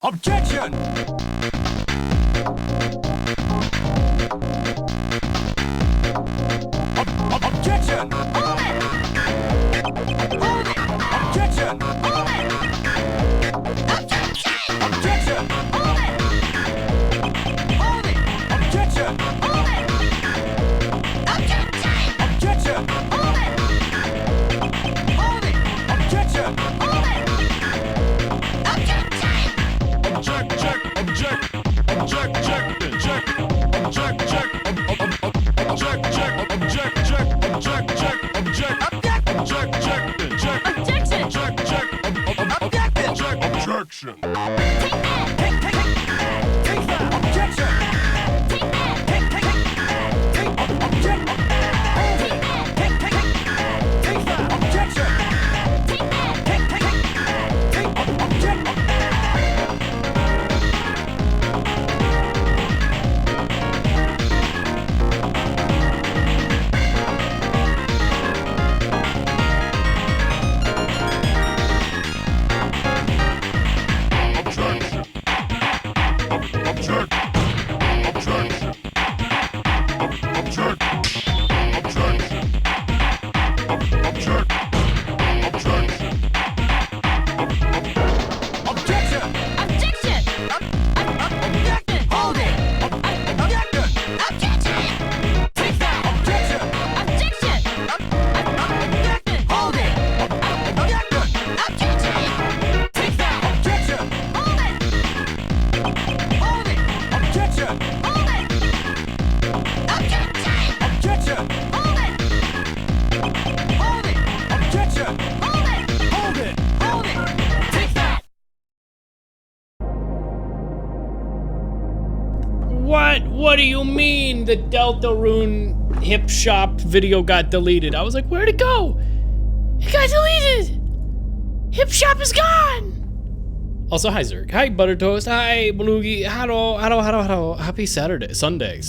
Objection! Objection! Hold it! Hold it! Objection! Hold it! Objection! Objection! Hold it! Hold it! Objection! Hold it! Objection! Objection! Hold it! Hold it! Objection! Hold it! Objection! Object, check, object, object, check, check, object, check, object, check, object, check, object, check, object, object, check, check, Objection! object, check, Objection! check, objection. Take that! Take that. Objection. Take that! Take object. Take that! Take that. Objection. Take that! Take object. What do you mean the Deltarune hip shop video got deleted? I was like, where'd it go? It got deleted! Hip shop is gone! Also, hi Zerg, hi Buttertoast, hi Belugi, hello, happy Saturday, Sunday.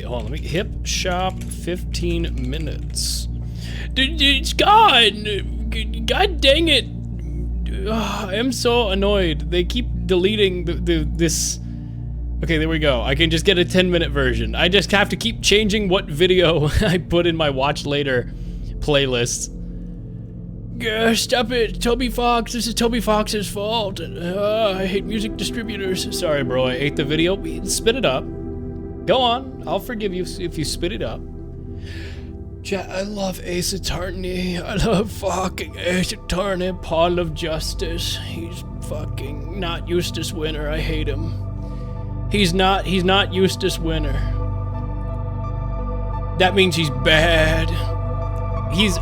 Hold on, let me, hip shop 15 minutes. It's gone! God dang it! I'm so annoyed. They keep deleting this. Okay, there we go. I can just get a 10-minute version. I just have to keep changing what video I put in my watch later playlist. Stop it, Toby Fox. This is Toby Fox's fault. I hate music distributors. Sorry, bro. I ate the video. Spit it up. Go on. I'll forgive you if you spit it up. Chat, I love Ace Attorney. I love fucking Ace Attorney, Paul of Justice. He's fucking not Eustace Winner. I hate him. He's not Eustace Winner. That means he's bad.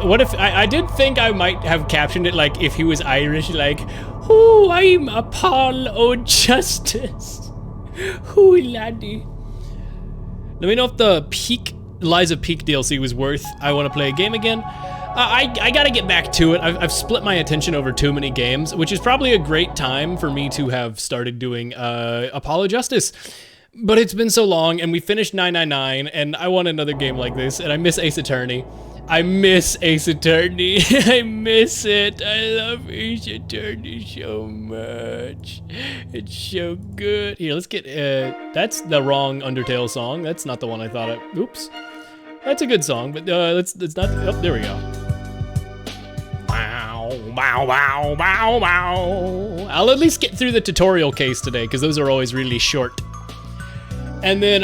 What if, I did think I might have captioned it like if he was Irish, like, ooh, I'm a Paul o' Justice. Ooh, laddie. Let me know if the Liza Peak DLC was worth. I want to play a game again. I gotta get back to it. I've split my attention over too many games, which is probably a great time for me to have started doing Apollo Justice. But it's been so long, and we finished 999, and I want another game like this, and I miss Ace Attorney. I miss Ace Attorney. I miss it. I love Ace Attorney so much. It's so good. Here, let's get, that's the wrong Undertale song. That's not the one I thought of. Oops. That's a good song, but let's not, oh, there we go. Wow, wow, wow, wow, wow. I'll at least get through the tutorial case today, because those are always really short. And then,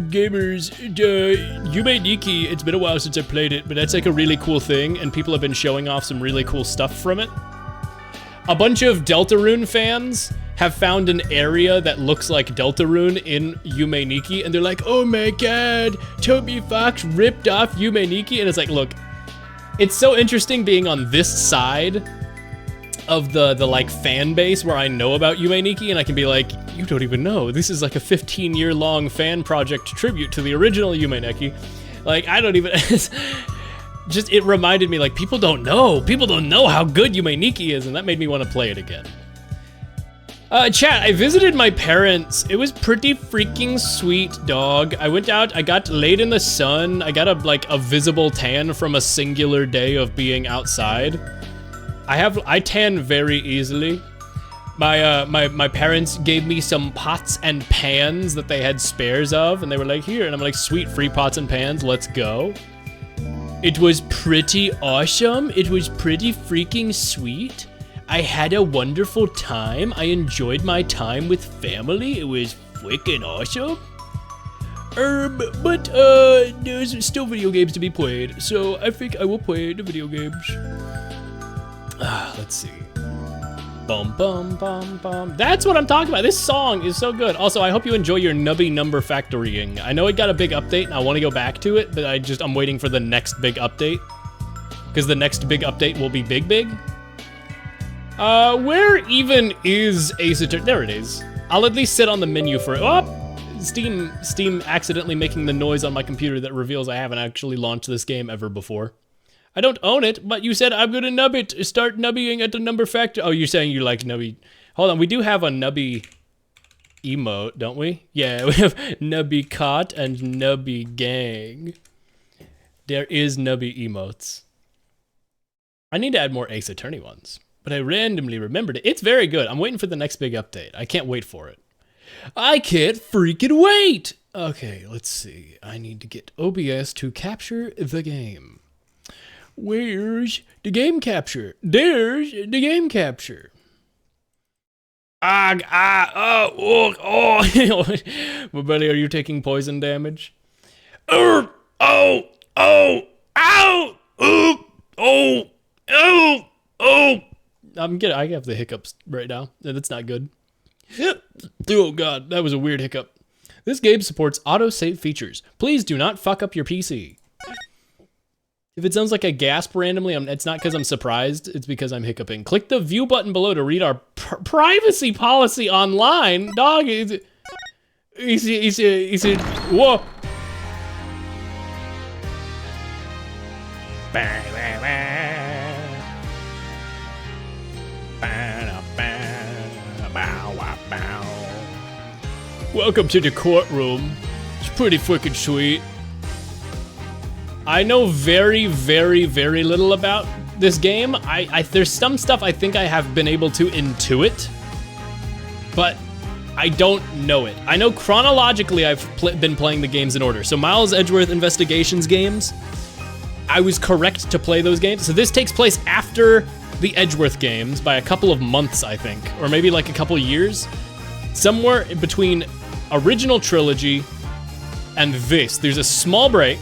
gamers, Yume Nikki, it's been a while since I played it, but that's like a really cool thing, and people have been showing off some really cool stuff from it. A bunch of Deltarune fans have found an area that looks like Deltarune in Yume Nikki, and they're like, oh my god, Toby Fox ripped off Yume Nikki, and it's like, look, it's so interesting being on this side of the like fan base where I know about Yume Nikki, and I can be like, you don't even know, this is like a 15-year-long fan project tribute to the original Yume Nikki. Like, I don't even, just, it reminded me, like, people don't know how good Yume Nikki is, and that made me want to play it again. Chat, I visited my parents. It was pretty freaking sweet, dog. I went out, I got laid in the sun. I got a visible tan from a singular day of being outside. I tan very easily. My parents gave me some pots and pans that they had spares of, and they were like, here, and I'm like, sweet, free pots and pans, let's go. It was pretty awesome. It was pretty freaking sweet. I had a wonderful time. I enjoyed my time with family. It was freaking awesome. But there's still video games to be played, so I think I will play the video games. Let's see. Bum bum bum bum. That's what I'm talking about. This song is so good. Also, I hope you enjoy your nubby number factorying. I know it got a big update and I want to go back to it, but I'm waiting for the next big update. Because the next big update will be big. Where even is Ace Attorney? There it is. I'll at least sit on the menu for it. Oh! Steam accidentally making the noise on my computer that reveals I haven't actually launched this game ever before. I don't own it, but you said I'm gonna nub it. Start nubbying at the number factor. Oh, you're saying you like nubby. Hold on, we do have a nubby emote, don't we? Yeah, we have nubby cot and nubby gang. There is nubby emotes. I need to add more Ace Attorney ones, but I randomly remembered it. It's very good. I'm waiting for the next big update. I can't wait for it. I can't freaking wait! Okay, let's see. I need to get OBS to capture the game. Where's the game capture? There's the game capture. Oh. My buddy, are you taking poison damage? I have the hiccups right now. That's not good. Oh god, that was a weird hiccup. This game supports auto-save features. Please do not fuck up your PC. If it sounds like I gasp randomly, it's not because I'm surprised, it's because I'm hiccuping. Click the view button below to read our privacy policy online. Dog, he said, whoa. Welcome to the courtroom. It's pretty freaking sweet. I know very, very, very little about this game. There's some stuff I think I have been able to intuit, but I don't know it. I know chronologically I've been playing the games in order. So Miles Edgeworth Investigations games, I was correct to play those games. So this takes place after the Edgeworth games by a couple of months, I think, or maybe like a couple years. Somewhere in between original trilogy and this, there's a small break.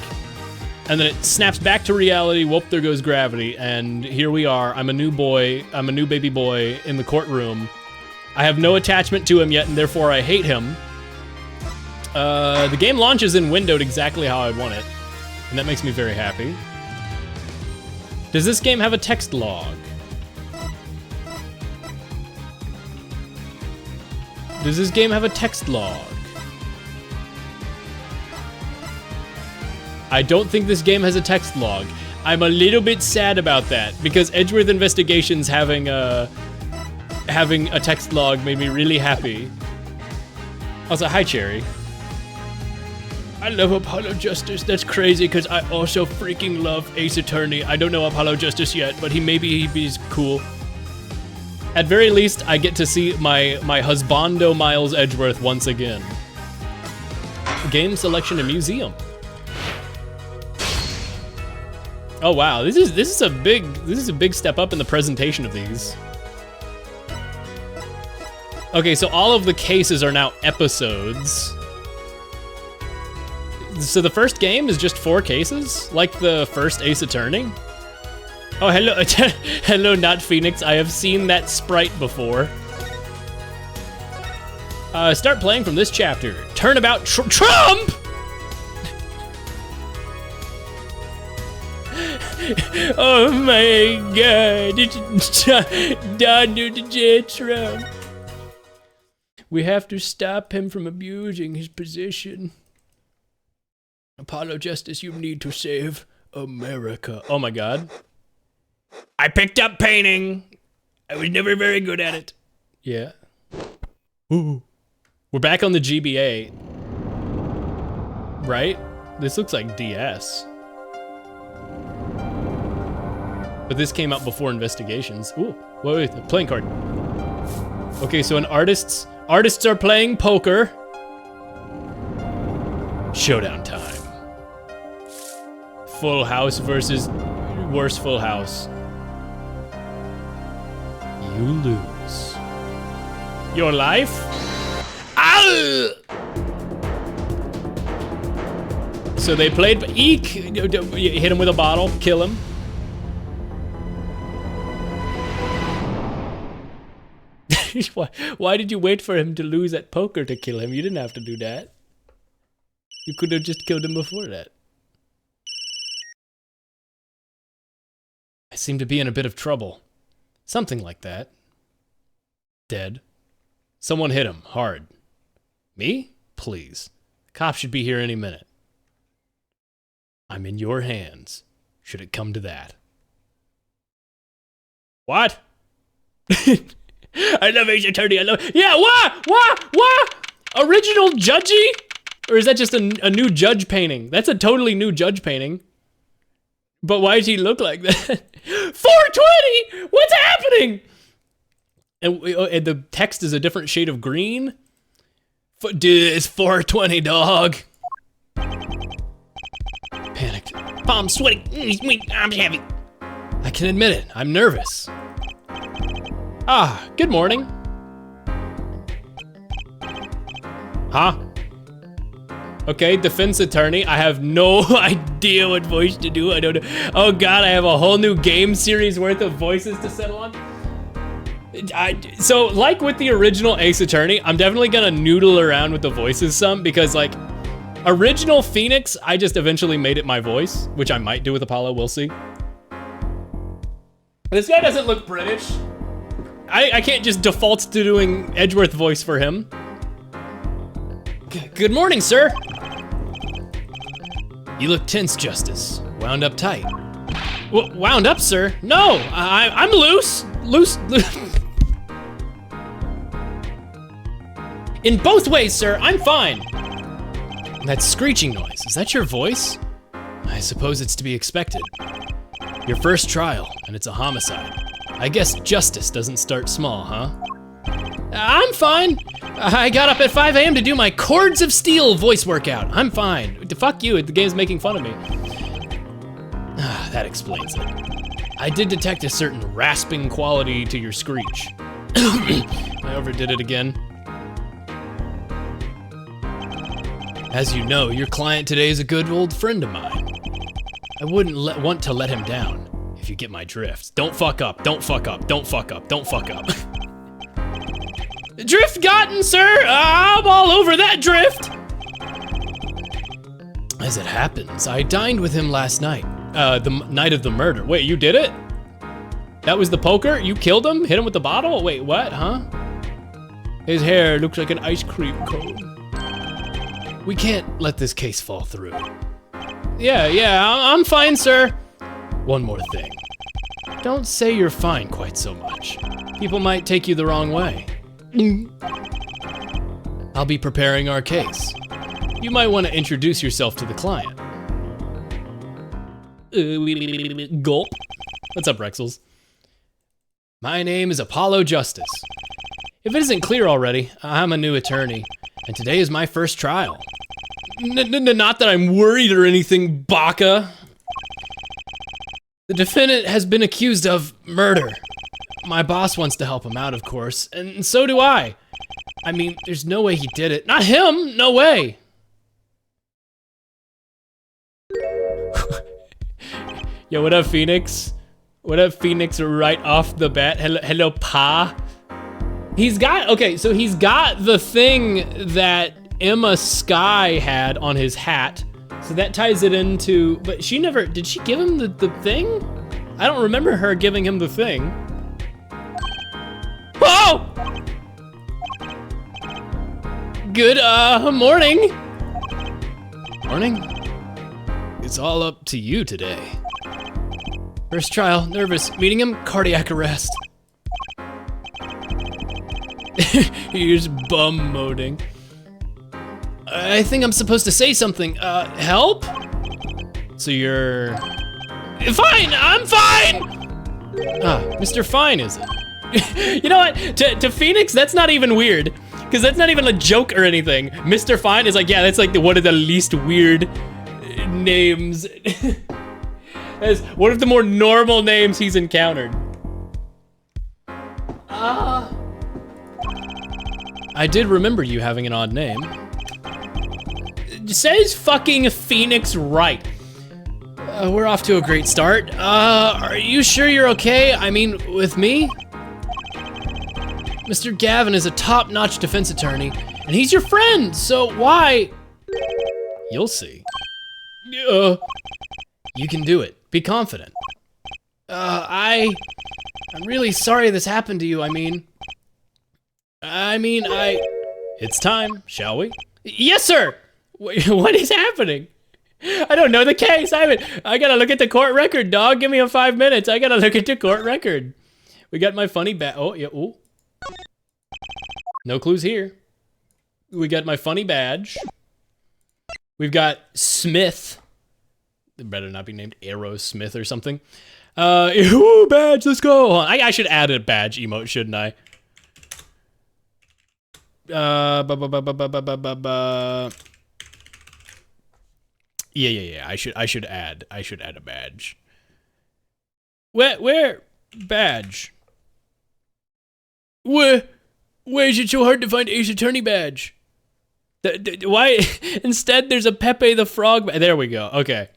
And then it snaps back to reality, whoop, there goes gravity, and here we are. I'm a new baby boy in the courtroom. I have no attachment to him yet, and therefore I hate him. The game launches in windowed exactly how I want it, and that makes me very happy. Does this game have a text log? Does this game have a text log? I don't think this game has a text log. I'm a little bit sad about that because Edgeworth Investigations having a text log made me really happy. Also, hi Cherry. I love Apollo Justice. That's crazy because I also freaking love Ace Attorney. I don't know Apollo Justice yet, but he's cool. At very least, I get to see my husbando Miles Edgeworth once again. Game selection and museum. Oh wow, this is a big step up in the presentation of these. Okay, so all of the cases are now episodes. So the first game is just 4 cases, like the first Ace Attorney. Oh hello, hello, not Phoenix. I have seen that sprite before. Start playing from this chapter. Turnabout Trump. Oh my god, it's Donald J. Trump. We have to stop him from abusing his position. Apollo Justice, you need to save America. Oh my god. I picked up painting. I was never very good at it. Yeah. Ooh. We're back on the GBA. Right? This looks like DS. But this came out before Investigations. Ooh, wait, a playing card. Okay, so artists are playing poker. Showdown time. Full House versus worst Full House. You lose. Your life? Ow! So they played eek. Hit him with a bottle, kill him. Why did you wait for him to lose at poker to kill him? You didn't have to do that. You could have just killed him before that. I seem to be in a bit of trouble. Something like that. Dead. Someone hit him hard. Me? Please. Cops should be here any minute. I'm in your hands, should it come to that. What? I love Ace Attorney, I love... Yeah, what? Original Judgy? Or is that just a new Judge painting? That's a totally new Judge painting. But why does he look like that? 420! What's happening? And the text is a different shade of green? Dude, it's 420, dog. Panicked. Palms sweating. I'm heavy. I can admit it, I'm nervous. Ah, good morning. Huh? Okay, defense attorney. I have no idea what voice to do. I don't know. Oh God, I have a whole new game series worth of voices to settle on. So, like with the original Ace Attorney, I'm definitely gonna noodle around with the voices some because, like, original Phoenix, I just eventually made it my voice, which I might do with Apollo. We'll see. This guy doesn't look British. I can't just default to doing Edgeworth voice for him. Good morning, sir. You look tense, Justice. Wound up tight. Wound up, sir? No, I'm loose. Loose. In both ways, sir, I'm fine. That screeching noise, is that your voice? I suppose it's to be expected. Your first trial, and it's a homicide. I guess justice doesn't start small, huh? I'm fine. I got up at 5 a.m. to do my Chords of Steel voice workout. I'm fine. Fuck you, the game's making fun of me. That explains it. I did detect a certain rasping quality to your screech. I overdid it again. As you know, your client today is a good old friend of mine. I wouldn't want to let him down, if you get my drift. Don't fuck up, don't fuck up, don't fuck up, don't fuck up. Drift gotten, sir! I'm all over that drift! As it happens, I dined with him last night. The night of the murder. Wait, you did it? That was the poker? You killed him? Hit him with the bottle? Wait, what, huh? His hair looks like an ice cream cone. We can't let this case fall through. Yeah, I'm fine, sir. One more thing. Don't say you're fine quite so much. People might take you the wrong way. I'll be preparing our case. You might want to introduce yourself to the client. Gulp. What's up, Rexels? My name is Apollo Justice. If it isn't clear already, I'm a new attorney, and today is my first trial. Not that I'm worried or anything, Baka. The defendant has been accused of murder. My boss wants to help him out, of course, and so do I. I mean, there's no way he did it. Not him, no way. Yo, what up, Phoenix? What up, Phoenix, right off the bat? Hello, Pa. He's got the thing that Emma Sky had on his hat. So that ties it into, but she never, did she give him the thing? I don't remember her giving him the thing. Oh! Good, morning. Morning? It's all up to you today. First trial, nervous, meeting him, cardiac arrest. Here's bum moding. I think I'm supposed to say something. Help? So you're... Fine, I'm fine! Ah, Mr. Fine, is it? You know what? To Phoenix, that's not even weird. Because that's not even a joke or anything. Mr. Fine is like, yeah, that's like one of the least weird names. That's one of the more normal names he's encountered. I did remember you having an odd name. Says fucking Phoenix right. We're off to a great start. Are you sure you're okay? I mean, with me? Mr. Gavin is a top-notch defense attorney, and he's your friend, so why? You'll see. You can do it. Be confident. I'm really sorry this happened to you, I mean, It's time, shall we? Yes, sir! What is happening? I don't know the case. I gotta look at the court record, dog. Give me 5 minutes. I gotta look at the court record. We got my funny oh, yeah, ooh. No clues here. We got my funny badge. We've got Smith. It better not be named Arrow Smith or something. Ooh, badge, let's go. I should add a badge emote, shouldn't I? Yeah. I should add a badge. Where badge? Why is it so hard to find Ace Attorney badge? Why instead there's a Pepe the Frog? There we go. Okay.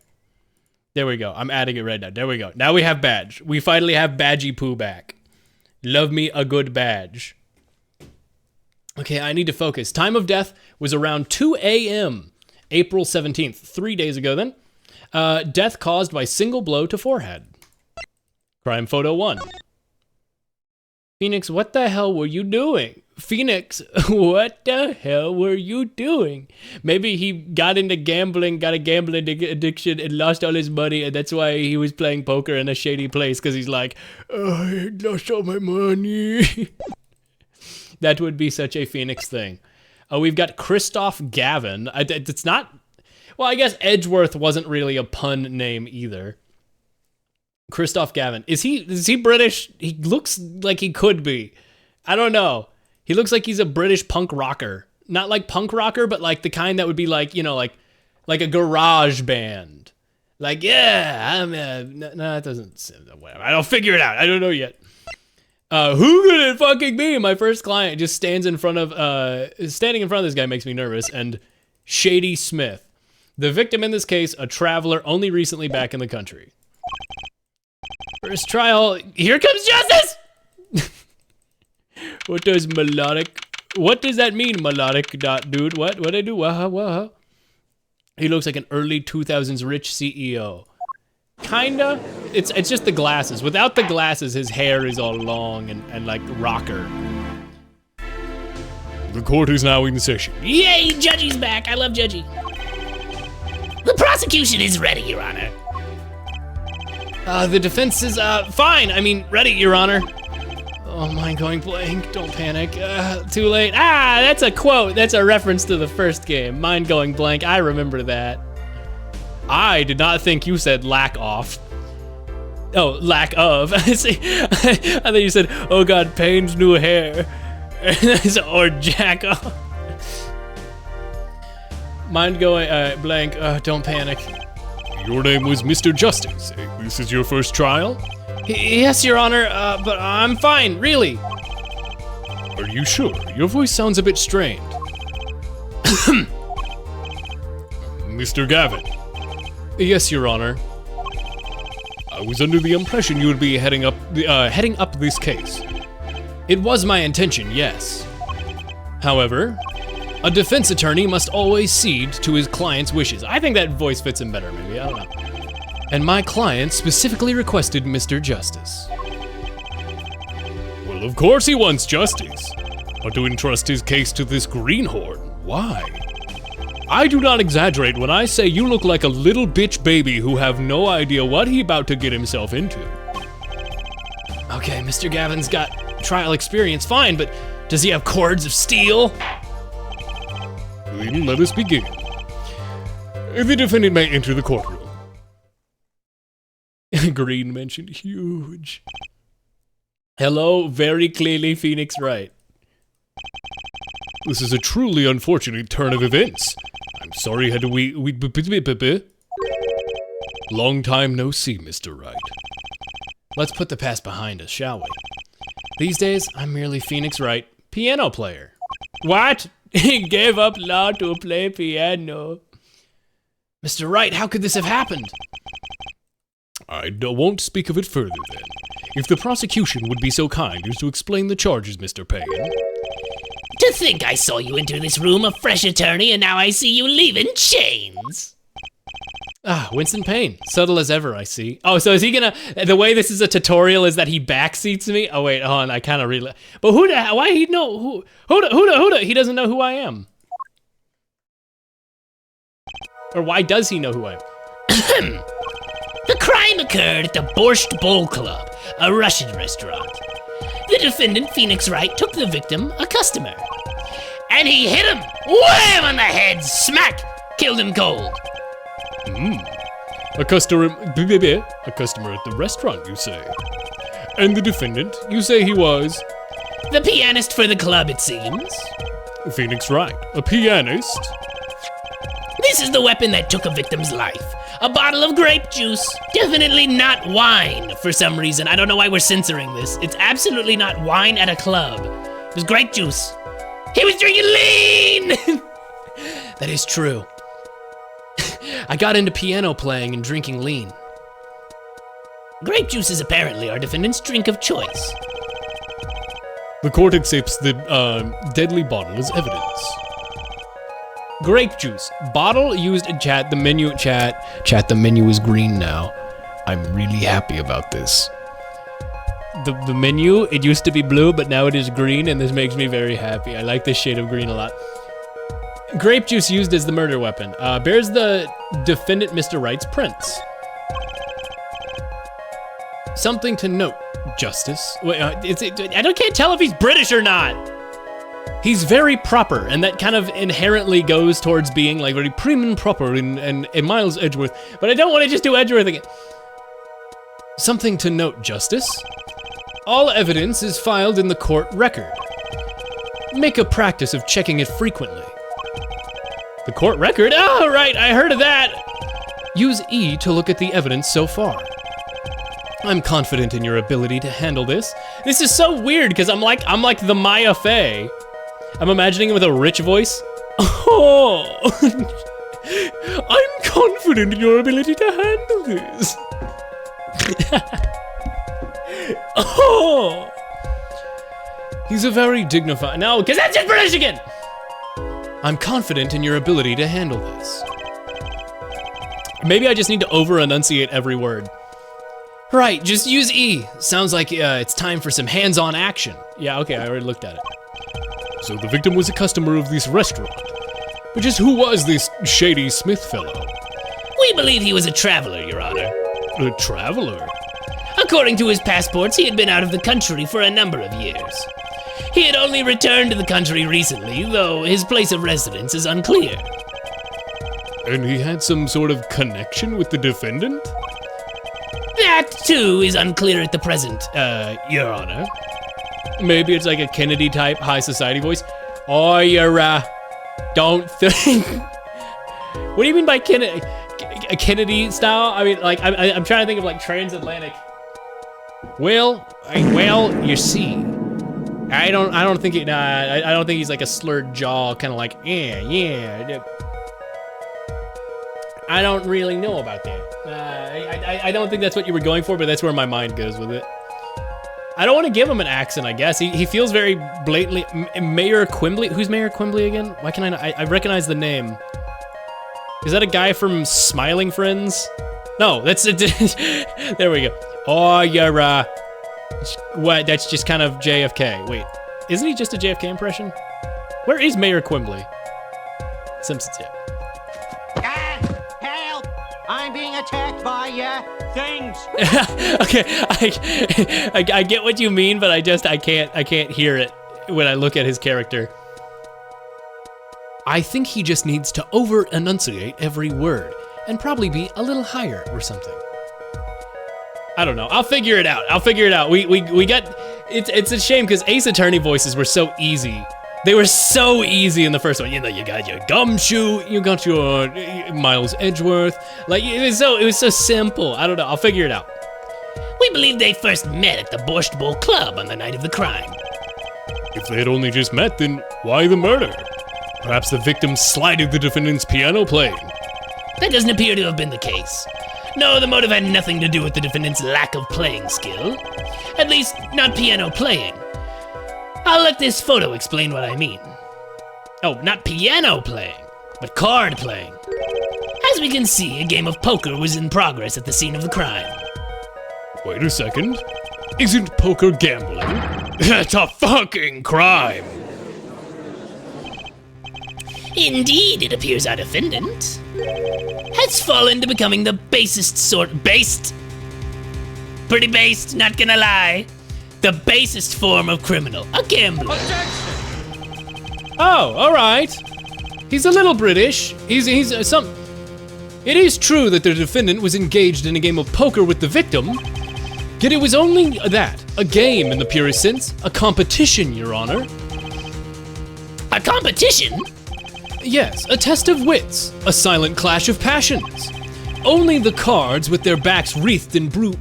There we go. I'm adding it right now. There we go. Now we have badge. We finally have Badgy Poo back. Love me a good badge. Okay, I need to focus. Time of death was around 2 a.m. April 17th, 3 days ago then. Death caused by single blow to forehead. Crime photo 1. Phoenix, what the hell were you doing? Phoenix, what the hell were you doing? Maybe he got into gambling, got a gambling addiction, and lost all his money, and that's why he was playing poker in a shady place, because he's like, oh, I lost all my money. That would be such a Phoenix thing. We've got Christoph Gavin. It's not... Well, I guess Edgeworth wasn't really a pun name either. Christoph Gavin. Is he British? He looks like he could be. I don't know. He looks like he's a British punk rocker. Not like punk rocker, but like the kind that would be like, you know, like a garage band. Like, yeah, no, it doesn't... Whatever. I don't figure it out. I don't know yet. Who could it fucking be? My first client just standing in front of this guy makes me nervous. And Shady Smith. The victim in this case, a traveler only recently back in the country. First trial, here comes justice! What does that mean, melodic dude? What'd I do? Wow. He looks like an early 2000s rich CEO. Kinda. It's just the glasses. Without the glasses, his hair is all long and like rocker. The court is now in session. Yay, Judgy's back. I love Judgy. The prosecution is ready, Your Honor. The defense is, fine. I mean, ready, Your Honor. Oh, mind going blank. Don't panic. Too late. Ah, that's a quote. That's a reference to the first game. Mind going blank. I remember that. I did not think you said lack off. Oh, lack of. See, I thought you said, oh God, Payne's new hair. Or jack off. Mind going blank. Don't panic. Your name was Mr. Justice. This is your first trial? Yes, Your Honor, but I'm fine, really. Are you sure? Your voice sounds a bit strained. Mr. Gavin. Yes, Your Honor. I was under the impression you would be heading up this case. It was my intention, yes. However, a defense attorney must always cede to his client's wishes. I think that voice fits him better, maybe, I don't know. And my client specifically requested Mr. Justice. Well, of course he wants justice. But to entrust his case to this greenhorn, why? I do not exaggerate when I say you look like a little bitch baby who have no idea what he about to get himself into. Okay, Mr. Gavin's got trial experience, fine, but Does he have cords of steel? Then let us begin. The defendant may enter the courtroom. Green mentioned huge. Hello, very clearly Phoenix Wright. This is a truly unfortunate turn of events. I'm sorry, had we long time no see, Mr. Wright. Let's put the past behind us, shall we? These days, I'm merely Phoenix Wright, piano player. What? He gave up law to play piano. Mr. Wright, how could this have happened? Won't speak of it further then. If the prosecution would be so kind as to explain the charges, Mr. Payne. To think I saw you enter this room a fresh attorney and now I see you leave in chains. Ah, Winston Payne. Subtle as ever, I see. Oh, so is he gonna... The way this is a tutorial is that he backseats me? Oh, wait, hold on, I kind of really... But why he know... Who he doesn't know who I am. Or why does he know who I am? The crime occurred at the Borscht Bowl Club, a Russian restaurant. The defendant, Phoenix Wright, took the victim, a customer. And he hit him! Wham on the head! Smack! Killed him cold. A customer at the restaurant, you say? And the defendant, you say he was? The pianist for the club, it seems. Phoenix Wright, a pianist? This is the weapon that took a victim's life. A bottle of grape juice. Definitely not wine for some reason. I don't know why we're censoring this. It's absolutely not wine at a club. It was grape juice. He was drinking lean! That is true. I got into piano playing and drinking lean. Grape juice is apparently our defendant's drink of choice. The court accepts the deadly bottle as evidence. Grape juice. Bottle used in chat. The menu chat. Chat, the menu is green now. I'm really happy about this. The menu, it used to be blue, but now it is green, and this makes me very happy. I like this shade of green a lot. Grape juice used as the murder weapon. Bears the defendant Mr. Wright's prints. Something to note, Justice. Wait, can't tell if he's British or not. He's very proper, and that kind of inherently goes towards being like very prim and proper and Miles Edgeworth. But I don't want to just do Edgeworth again. Something to note, Justice. All evidence is filed in the court record. Make a practice of checking it frequently. The court record? Oh, right, I heard of that. Use E to look at the evidence so far. I'm confident in your ability to handle this. This is so weird, because I'm like the Maya Fey. I'm imagining him with a rich voice. Oh, I'm confident in your ability to handle this. Oh, he's a very dignified, no, because that's just British again. I'm confident in your ability to handle this. Maybe I just need to over-enunciate every word. Right, just use E. Sounds like it's time for some hands-on action. Yeah, okay, I already looked at it. So the victim was a customer of this restaurant. But just who was this shady Smith fellow? We believe he was a traveler, Your Honor. A traveler? According to his passports, he had been out of the country for a number of years. He had only returned to the country recently, though his place of residence is unclear. And he had some sort of connection with the defendant? That, too, is unclear at the present, Your Honor. Maybe it's like a Kennedy-type high society voice. Oh, you're, don't think... What do you mean by Kennedy? Kennedy style? I mean, like, I'm trying to think of, like, transatlantic. Well, you see. I don't think I don't think he's like a slurred jaw, kind of like, yeah. I don't really know about that. I don't think that's what you were going for, but that's where my mind goes with it. I don't want to give him an accent, I guess. He feels very blatantly, Mayor Quimbley. Who's Mayor Quimbley again? Why can I recognize the name. Is that a guy from Smiling Friends? No, that's it. There we go. Oh, you're, what, that's just kind of JFK. Wait, isn't he just a JFK impression? Where is Mayor Quimbley? Simpsons, yeah. Help! I'm being attacked by, things. Okay, I get what you mean, but I can't hear it when I look at his character. I think he just needs to over-enunciate every word and probably be a little higher or something. I don't know. I'll figure it out. We got. It's a shame because Ace Attorney voices were so easy. They were so easy in the first one. You know, you got your Gumshoe, you got your Miles Edgeworth. Like it was so simple. I don't know. I'll figure it out. We believe they first met at the Borscht Bowl Club on the night of the crime. If they had only just met, then why the murder? Perhaps the victim slighted the defendant's piano playing. That doesn't appear to have been the case. No, the motive had nothing to do with the defendant's lack of playing skill. At least, not piano playing. I'll let this photo explain what I mean. Oh, not piano playing, but card playing. As we can see, a game of poker was in progress at the scene of the crime. Wait a second. Isn't poker gambling? That's a fucking crime. Indeed, it appears our defendant has fallen to becoming the based. Pretty based, not gonna lie. The basest form of criminal, a gambler. Oh, all right. He's a little British. He's some. It is true that the defendant was engaged in a game of poker with the victim. Yet it was only that, a game in the purest sense, a competition, Your Honor. A competition? Yes, a test of wits, a silent clash of passions. Only the cards with their backs wreathed in blue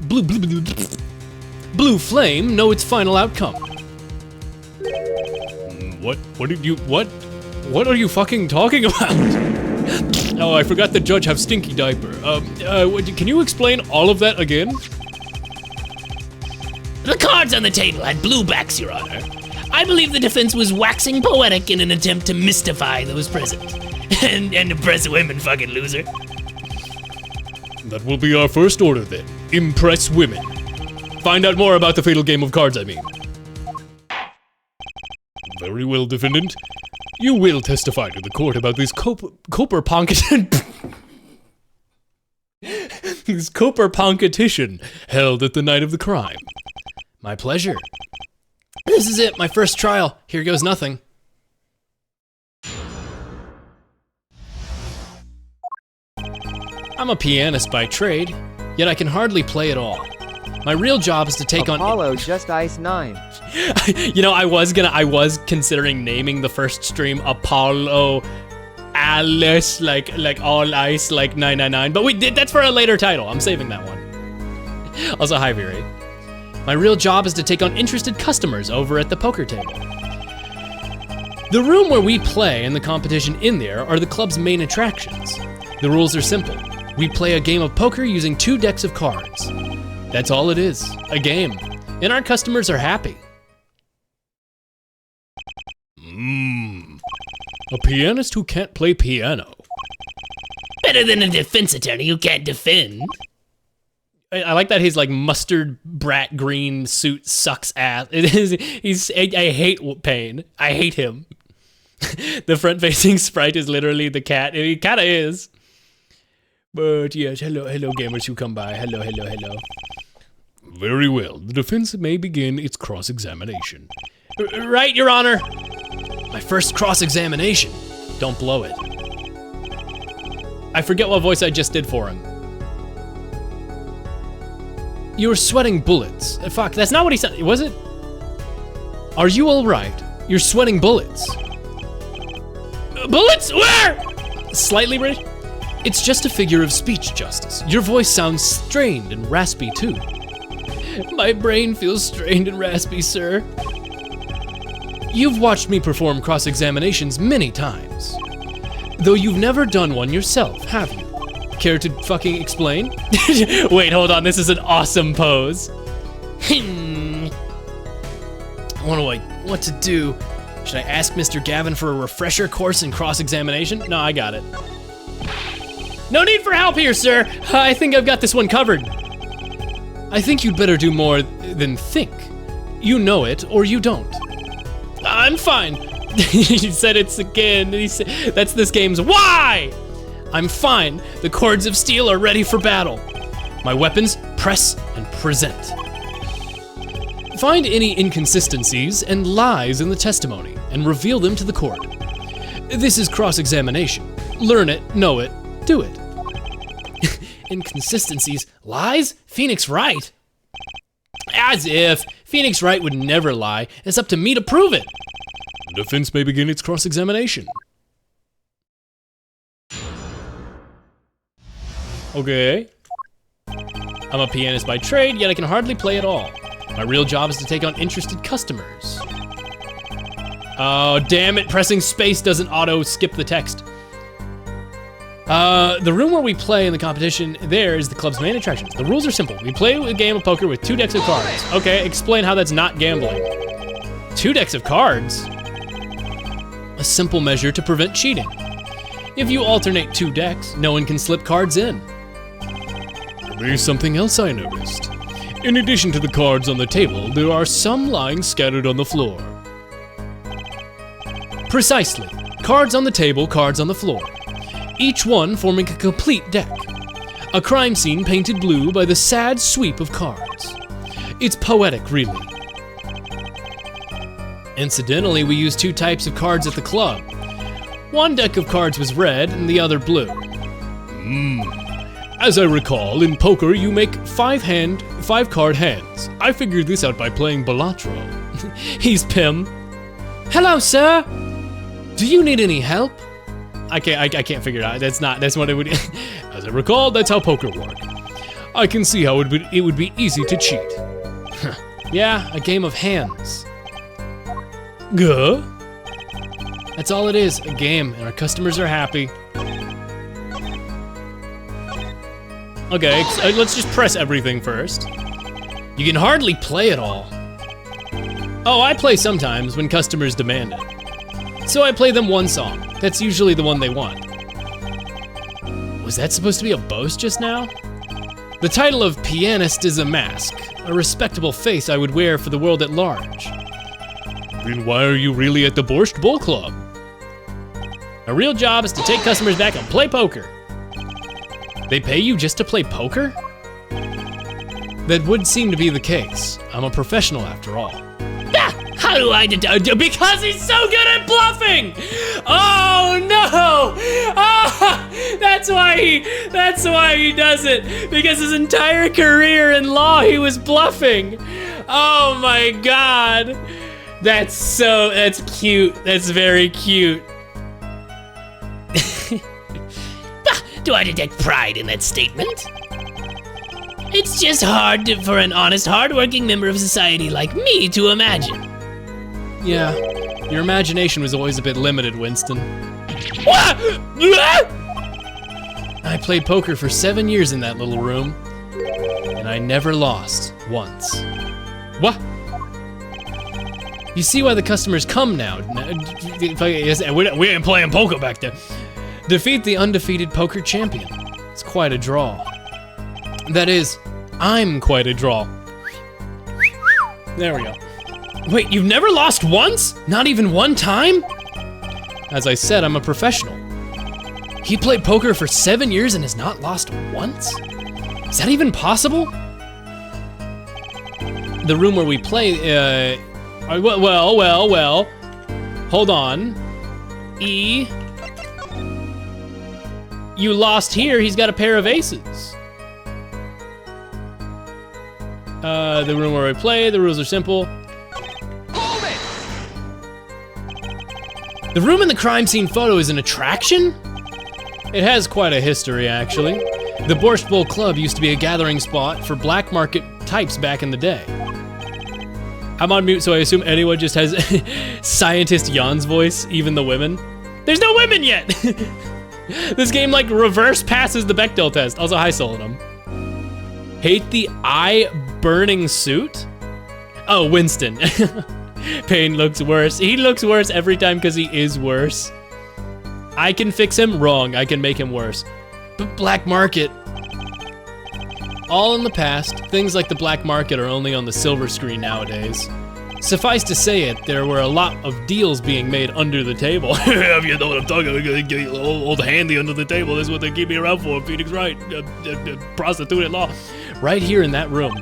flame know its final outcome. What What are you fucking talking about? Oh, I forgot the judge have stinky diaper. Can you explain all of that again? The cards on the table had blue backs, Your Honor. I believe the defense was waxing poetic in an attempt to mystify those present. and impress women, fucking loser. That will be our first order then. Impress women. Find out more about the fatal game of cards, I mean. Very well, defendant. You will testify to the court about this This Cooper competition held at the night of the crime. My pleasure. This is it, my first trial. Here goes nothing. I'm a pianist by trade, yet I can hardly play at all. My real job is to take Apollo Just Ice 9. You know, I was considering naming the first stream Apollo Alice, like all ice, like 999, but that's for a later title. I'm saving that one. Also, hi, Viri. My real job is to take on interested customers over at the poker table. The room where we play and the competition in there are the club's main attractions. The rules are simple. We play a game of poker using 2 decks of cards. That's all it is, a game. And our customers are happy. A pianist who can't play piano. Better than a defense attorney who can't defend. I like that his like mustard brat green suit sucks ass. It is. I hate Payne. I hate him. The front-facing sprite is literally the cat. He kind of is. But yes, hello, gamers who come by. Hello. Very well. The defense may begin its cross-examination. Right, Your Honor. My first cross-examination. Don't blow it. I forget what voice I just did for him. You were sweating bullets. Fuck, that's not what he said. Was it? Are you all right? You're sweating bullets. Bullets? Where? Slightly British? It's just a figure of speech, Justice. Your voice sounds strained and raspy, too. My brain feels strained and raspy, sir. You've watched me perform cross-examinations many times. Though you've never done one yourself, have you? Care to fucking explain? Wait, hold on, this is an awesome pose. What to do? Should I ask Mr. Gavin for a refresher course in cross-examination? No, I got it. No need for help here, sir. I think I've got this one covered. I think you'd better do more than think. You know it, or you don't. I'm fine. He said it's again. That's this game's why. I'm fine. The cords of steel are ready for battle. My weapons, press and present. Find any inconsistencies and lies in the testimony and reveal them to the court. This is cross-examination. Learn it, know it, do it. Inconsistencies, lies? Phoenix Wright? As if. Phoenix Wright would never lie. It's up to me to prove it. The defense may begin its cross-examination. Okay. I'm a pianist by trade, yet I can hardly play at all. My real job is to take on interested customers. Oh, damn it, pressing space doesn't auto-skip the text. The room where we play in the competition there is the club's main attraction. The rules are simple. We play a game of poker with 2 decks of cards. Okay, explain how that's not gambling. 2 decks of cards? A simple measure to prevent cheating. If you alternate 2 decks, no one can slip cards in. There's something else I noticed. In addition to the cards on the table, there are some lying scattered on the floor. Precisely. Cards on the table, cards on the floor. Each one forming a complete deck. A crime scene painted blue by the sad sweep of cards. It's poetic, really. Incidentally, we use 2 types of cards at the club. One deck of cards was red and the other blue. As I recall, in poker you make 5 card hands. I figured this out by playing Balatro. He's Pim. Hello, sir. Do you need any help? I can't figure it out. That's what it would. As I recall, that's how poker works. I can see how it would be easy to cheat. Yeah, a game of hands. Guh? That's all it is, a game, and our customers are happy. Okay, let's just press everything first. You can hardly play at all. Oh, I play sometimes when customers demand it. So I play them one song. That's usually the one they want. Was that supposed to be a boast just now? The title of pianist is a mask, a respectable face I would wear for the world at large. Then why are you really at the Borscht Bowl Club? My real job is to take customers back and play poker. They pay you just to play poker? That would seem to be the case. I'm a professional after all. Ah, how do I because he's so good at bluffing! Oh no! Ah, that's why he does it. Because his entire career in law he was bluffing. Oh my god. That's cute. That's very cute. Do I detect pride in that statement? It's just hard for an honest, hard-working member of society like me to imagine. Yeah, your imagination was always a bit limited, Winston. I played poker for 7 years in that little room, and I never lost once. What? You see why the customers come now. We ain't playing poker back there. Defeat the undefeated poker champion. It's quite a draw. That is, I'm quite a draw. There we go. Wait, you've never lost once? Not even one time? As I said, I'm a professional. He played poker for 7 years and has not lost once? Is that even possible? The room where we play, well. Hold on. E. You lost here, he's got a pair of aces. The room where we play, the rules are simple. Hold it! The room in the crime scene photo is an attraction? It has quite a history, actually. The Borscht Bowl Club used to be a gathering spot for black market types back in the day. I'm on mute, so I assume anyone just has Scientist Jan's voice, even the women. There's no women yet! This game like reverse passes the Bechdel test. Also, hi Solidum. Hate the eye-burning suit? Oh, Winston. Payne looks worse. He looks worse every time because he is worse. I can fix him wrong. I can make him worse. But black market. All in the past, things like the black market are only on the silver screen nowadays. Suffice to say it, there were a lot of deals being made under the table. If you know what I'm talking about, they get you old handy under the table. That's what they keep me around for. Phoenix Wright, prostitute at law. Right here in that room.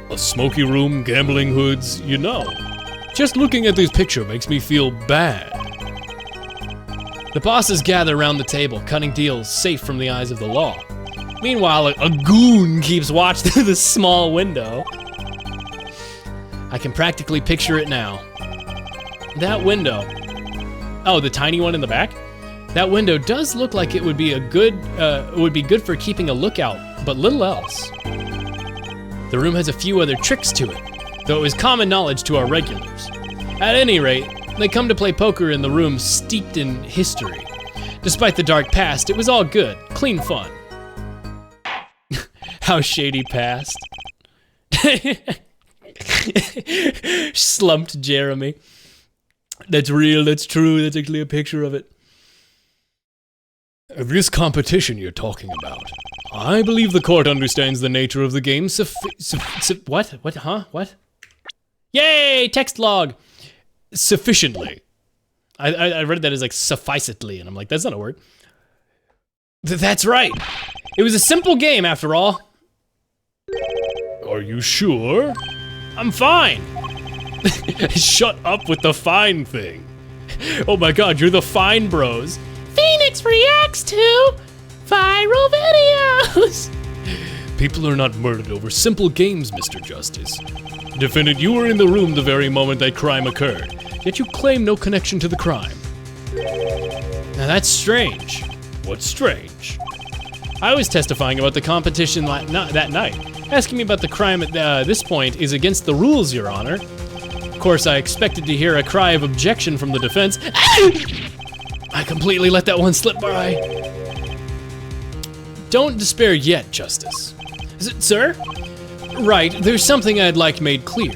A smoky room, gambling hoods, you know. Just looking at this picture makes me feel bad. The bosses gather around the table, cutting deals safe from the eyes of the law. Meanwhile, a goon keeps watch through the small window. I can practically picture it now. That window. Oh, the tiny one in the back? That window does look like it would be good for keeping a lookout, but little else. The room has a few other tricks to it, though it was common knowledge to our regulars. At any rate, they come to play poker in the room steeped in history. Despite the dark past, it was all good, clean fun. How shady past. Slumped Jeremy. That's real, that's true, that's actually a picture of it. This competition you're talking about, I believe the court understands the nature of the game what? Yay, text log! Sufficiently. I read that as like sufficitly, and I'm like, that's not a word. That's right. It was a simple game after all. Are you sure? I'm fine. Shut up with the fine thing. Oh my god, you're the fine bros. Phoenix reacts to viral videos. People are not murdered over simple games, Mr. Justice. Defendant, you were in the room the very moment that crime occurred, yet you claim no connection to the crime. Now that's strange. What's strange? I was testifying about the competition that night. Asking me about the crime at this point is against the rules, Your Honor. Of course, I expected to hear a cry of objection from the defense. I completely let that one slip by. Don't despair yet, Justice. Sir? Right, there's something I'd like made clear.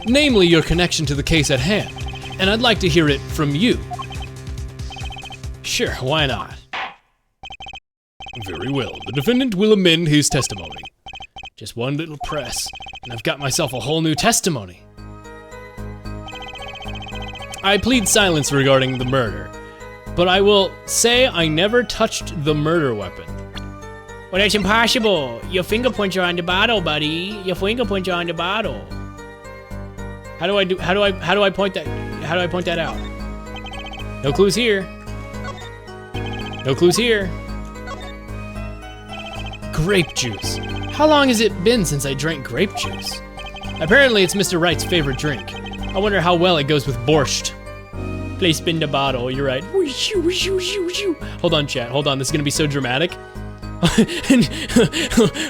Namely, your connection to the case at hand. And I'd like to hear it from you. Sure, why not? Very well, the defendant will amend his testimony. Just one little press, and I've got myself a whole new testimony. I plead silence regarding the murder, but I will say I never touched the murder weapon. Well, that's impossible. Your fingerprints are on the bottle, buddy. Your fingerprints are on the bottle. How do I point that out? No clues here. No clues here. Grape juice. How long has it been since I drank grape juice? Apparently it's Mr. Wright's favorite drink. I wonder how well it goes with borscht. Please spin the bottle, you're right. Hold on, chat, hold on, this is gonna be so dramatic.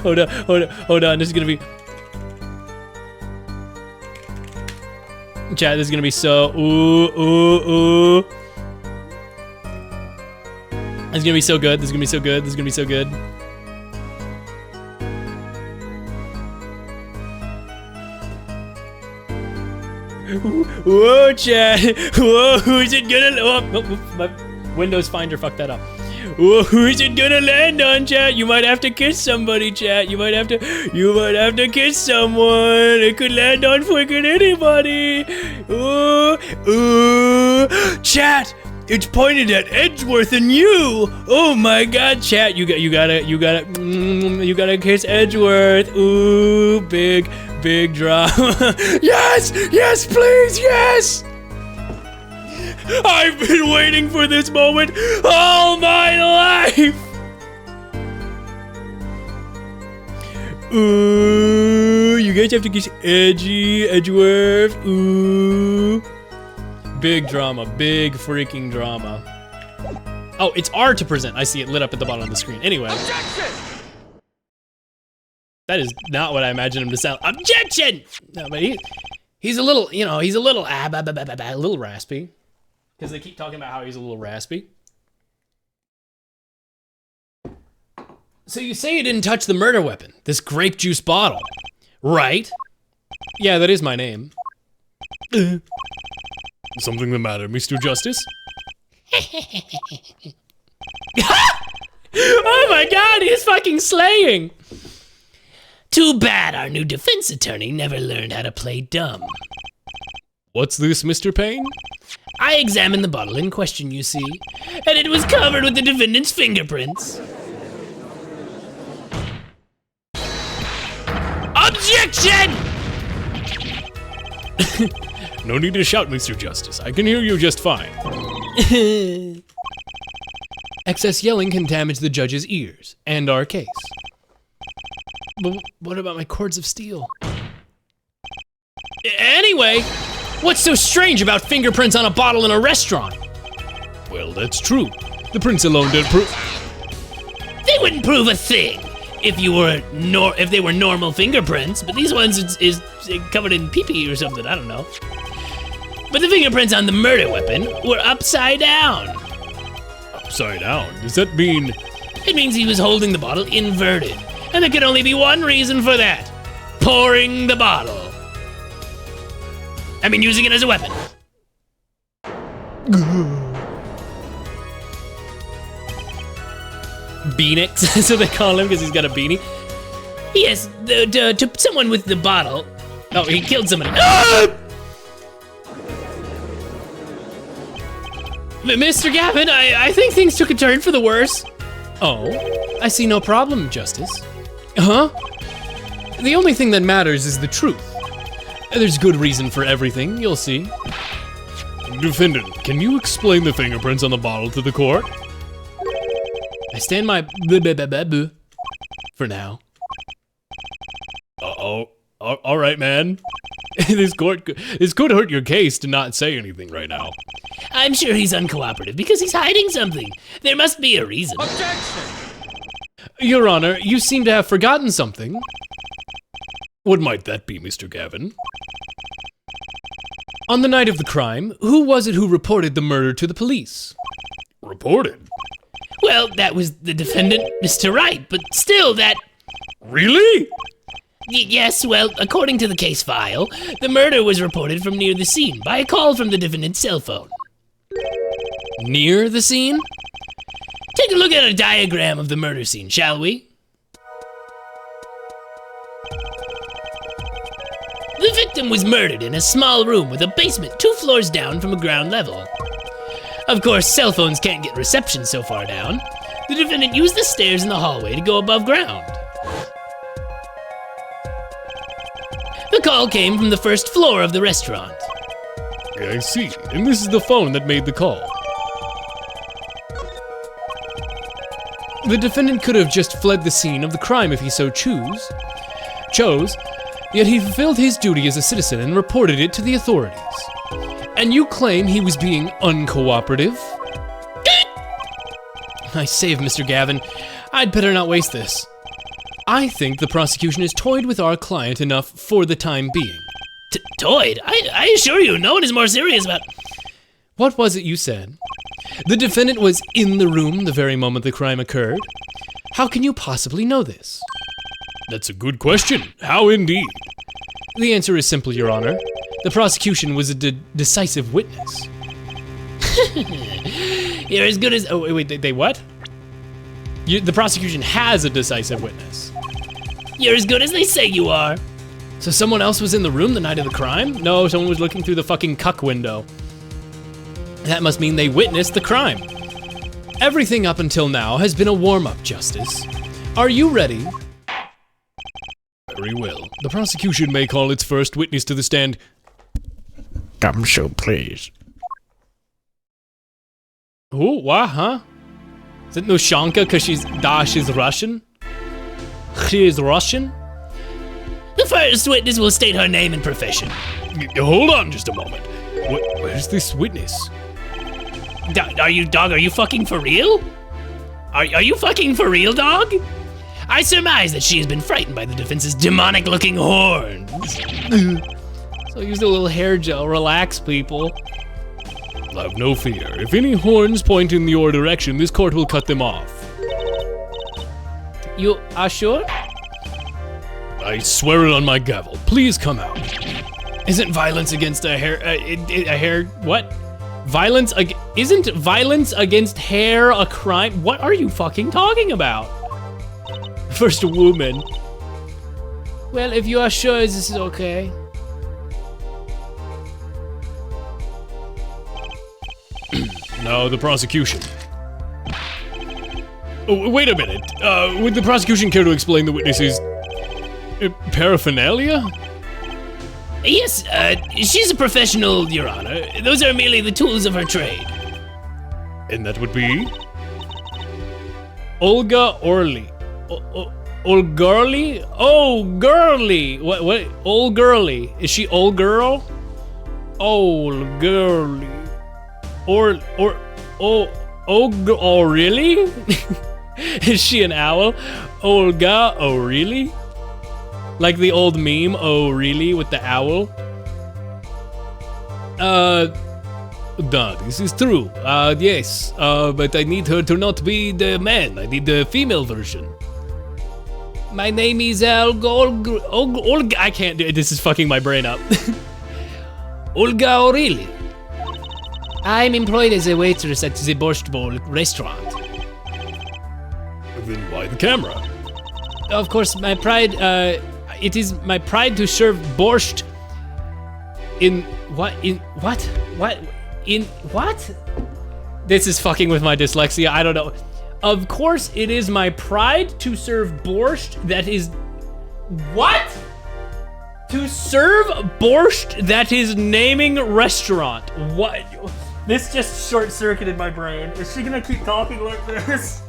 Hold on, this is gonna be... Chat, this is gonna be so... Ooh. This is gonna be so good, this is gonna be so good, this is gonna be so good. Whoa, chat. Whoa, who's it gonna... Oh, my Windows Finder fucked that up. Whoa, who's it gonna land on, chat? You might have to kiss somebody, chat. You might have to kiss someone. It could land on freaking anybody. Ooh, chat. It's pointed at Edgeworth and you. Oh my god, chat. You gotta kiss Edgeworth. Ooh, big drama. Yes, please, yes. I've been waiting for this moment all my life. Ooh, you guys have to kiss Edgeworth. Ooh. Big drama, big freaking drama. Oh, it's R to present. I see it lit up at the bottom of the screen. Anyway. Objection! That is not what I imagined him to sound. Objection! No, but he's a little, you know, he's a little raspy. Because they keep talking about how he's a little raspy. So you say you didn't touch the murder weapon, this grape juice bottle, right? Yeah, that is my name. Something the matter, Mr. Justice? Oh my god, he's fucking slaying! Too bad our new defense attorney never learned how to play dumb. What's this, Mr. Payne? I examined the bottle in question, you see, and it was covered with the defendant's fingerprints. Objection! No need to shout, Mr. Justice. I can hear you just fine. Excess yelling can damage the judge's ears and our case. But what about my cords of steel? Anyway, what's so strange about fingerprints on a bottle in a restaurant? Well, that's true. The prints alone don't prove. They wouldn't prove a thing if they were normal fingerprints, but these ones is covered in pee-pee or something, I don't know. But the fingerprints on the murder weapon were upside down. Upside down? Does that mean? It means he was holding the bottle inverted, and there could only be one reason for that. Pouring the bottle. I mean, using it as a weapon. Beanix, so they call him because he's got a beanie. Yes, to someone with the bottle. Oh, he killed somebody. Ah! Mr. Gavin, I think things took a turn for the worse. Oh, I see no problem, Justice. Huh? The only thing that matters is the truth. There's good reason for everything, you'll see. Defendant, can you explain the fingerprints on the bottle to the court? I stand my for now. Uh-oh. All right, man. This could hurt your case to not say anything right now. I'm sure he's uncooperative because he's hiding something. There must be a reason. Objection! Your Honor, you seem to have forgotten something. What might that be, Mr. Gavin? On the night of the crime, who was it who reported the murder to the police? Reported? Well, that was the defendant, Mr. Wright, but still that... Really? Yes, well, according to the case file, the murder was reported from near the scene by a call from the defendant's cell phone. Near the scene? Take a look at a diagram of the murder scene, shall we? The victim was murdered in a small room with a basement 2 floors down from a ground level. Of course, cell phones can't get reception so far down. The defendant used the stairs in the hallway to go above ground. The call came from the 1st floor of the restaurant. I see, and this is the phone that made the call. The defendant could have just fled the scene of the crime if he so chose, yet he fulfilled his duty as a citizen and reported it to the authorities. And you claim he was being uncooperative? I save Mr. Gavin. I'd better not waste this. I think the prosecution has toyed with our client enough for the time being. Toyed? I assure you, no one is more serious about... What was it you said? The defendant was in the room the very moment the crime occurred. How can you possibly know this? That's a good question. How indeed? The answer is simple, Your Honor. The prosecution was a decisive witness. You're as good as... Oh, wait, they what? The prosecution has a decisive witness. You're as good as they say you are. So someone else was in the room the night of the crime? No, someone was looking through the fucking cuck window. That must mean they witnessed the crime. Everything up until now has been a warm-up, Justice. Are you ready? Very well. The prosecution may call its first witness to the stand. Come show, please. Ooh, what, huh? Is it Nushanka because she's Russian? She is Russian? The first witness will state her name and profession. Hold on just a moment. Where's this witness? Are you fucking for real? Are you fucking for real, dog? I surmise that she has been frightened by the defense's demonic-looking horns. So use a little hair gel, relax, people. Have no fear. If any horns point in your direction, this court will cut them off. You are sure? I swear it on my gavel. Please come out. Isn't violence against what? Isn't violence against hair a crime? What are you fucking talking about? First woman. Well, if you are sure this is okay. No, the prosecution. Oh, wait a minute. Would the prosecution care to explain the witness's paraphernalia? Yes, she's a professional, Your Honor. Those are merely the tools of her trade. And that would be? Olga Orly. Olgirly? Oh, girly. What? Old girly. Is she old girl? Old girly. Oh, really? Is she an owl? Olga, oh, really? Like the old meme, oh, really, with the owl? No, this is true. Yes. But I need her to not be the man. I need the female version. My name is Olga. I can't do it. This is fucking my brain up. Olga O'Reilly. I'm employed as a waitress at the Borscht Bowl restaurant. Then why the camera? Of course, my pride, it is my pride to serve borscht in what? This is fucking with my dyslexia, I don't know. Of course, it is my pride to serve borscht that is... What? To serve borscht that is naming restaurant. What? This just short-circuited my brain. Is she gonna keep talking like this?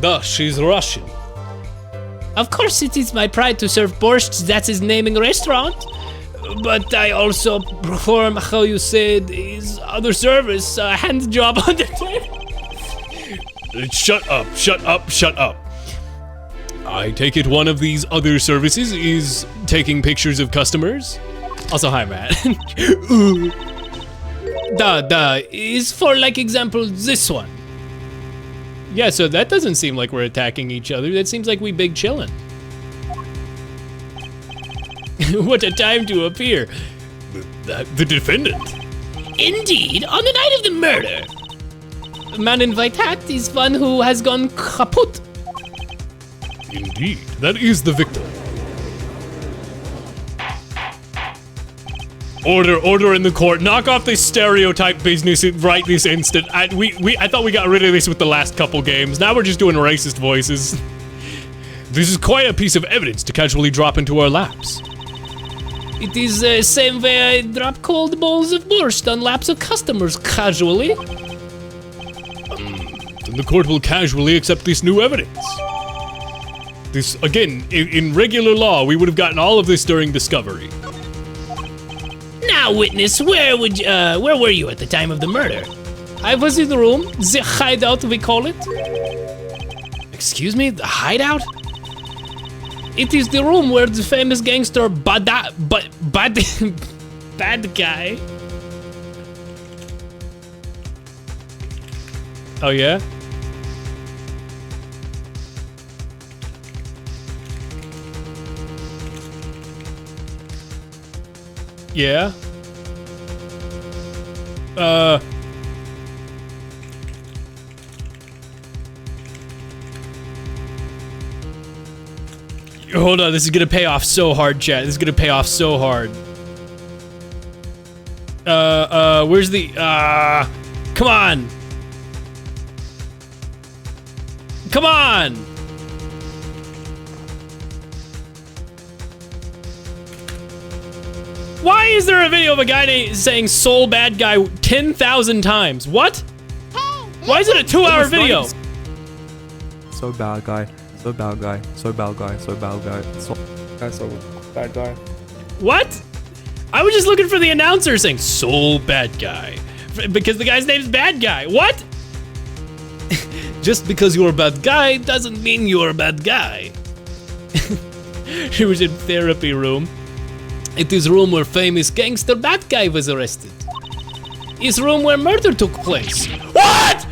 Duh, she's Russian. Of course it is my pride to serve borscht that is naming restaurant. But I also perform, how you said, is other service, hand job on the table. Shut up, shut up, shut up. I take it one of these other services is taking pictures of customers? Also, hi, Matt. Is for, like, example, this one. Yeah, so that doesn't seem like we're attacking each other. That seems like we big chillin'. What a time to appear. The defendant. Indeed, on the night of the murder. Man in white hat is one who has gone kaput. Indeed, that is the victim. Order in the court. Knock off this stereotype business right this instant. I thought we got rid of this with the last couple games. Now we're just doing racist voices. This is quite a piece of evidence to casually drop into our laps. It is the same way I drop cold bowls of borscht on laps of customers casually. Then the court will casually accept this new evidence. This, again, in regular law, we would have gotten all of this during discovery. Now, witness, where were you at the time of the murder? I was in the room, the hideout we call it. Excuse me, the hideout? It is the room where the famous gangster bad guy. Oh yeah? Yeah? Hold on, this is gonna pay off so hard, chat. This is gonna pay off so hard. Where's the, come on! Come on! Why is there a video of a guy saying soul bad guy 10,000 times? What? Why is it a 2-hour video? So bad guy, so bad guy, so bad guy, so bad guy, so bad guy. What? I was just looking for the announcer saying soul bad guy. Because the guy's name's bad guy. What? Just because you're a bad guy doesn't mean you're a bad guy. He was in therapy room. It is room where famous gangster bad guy was arrested. It's room where murder took place. What?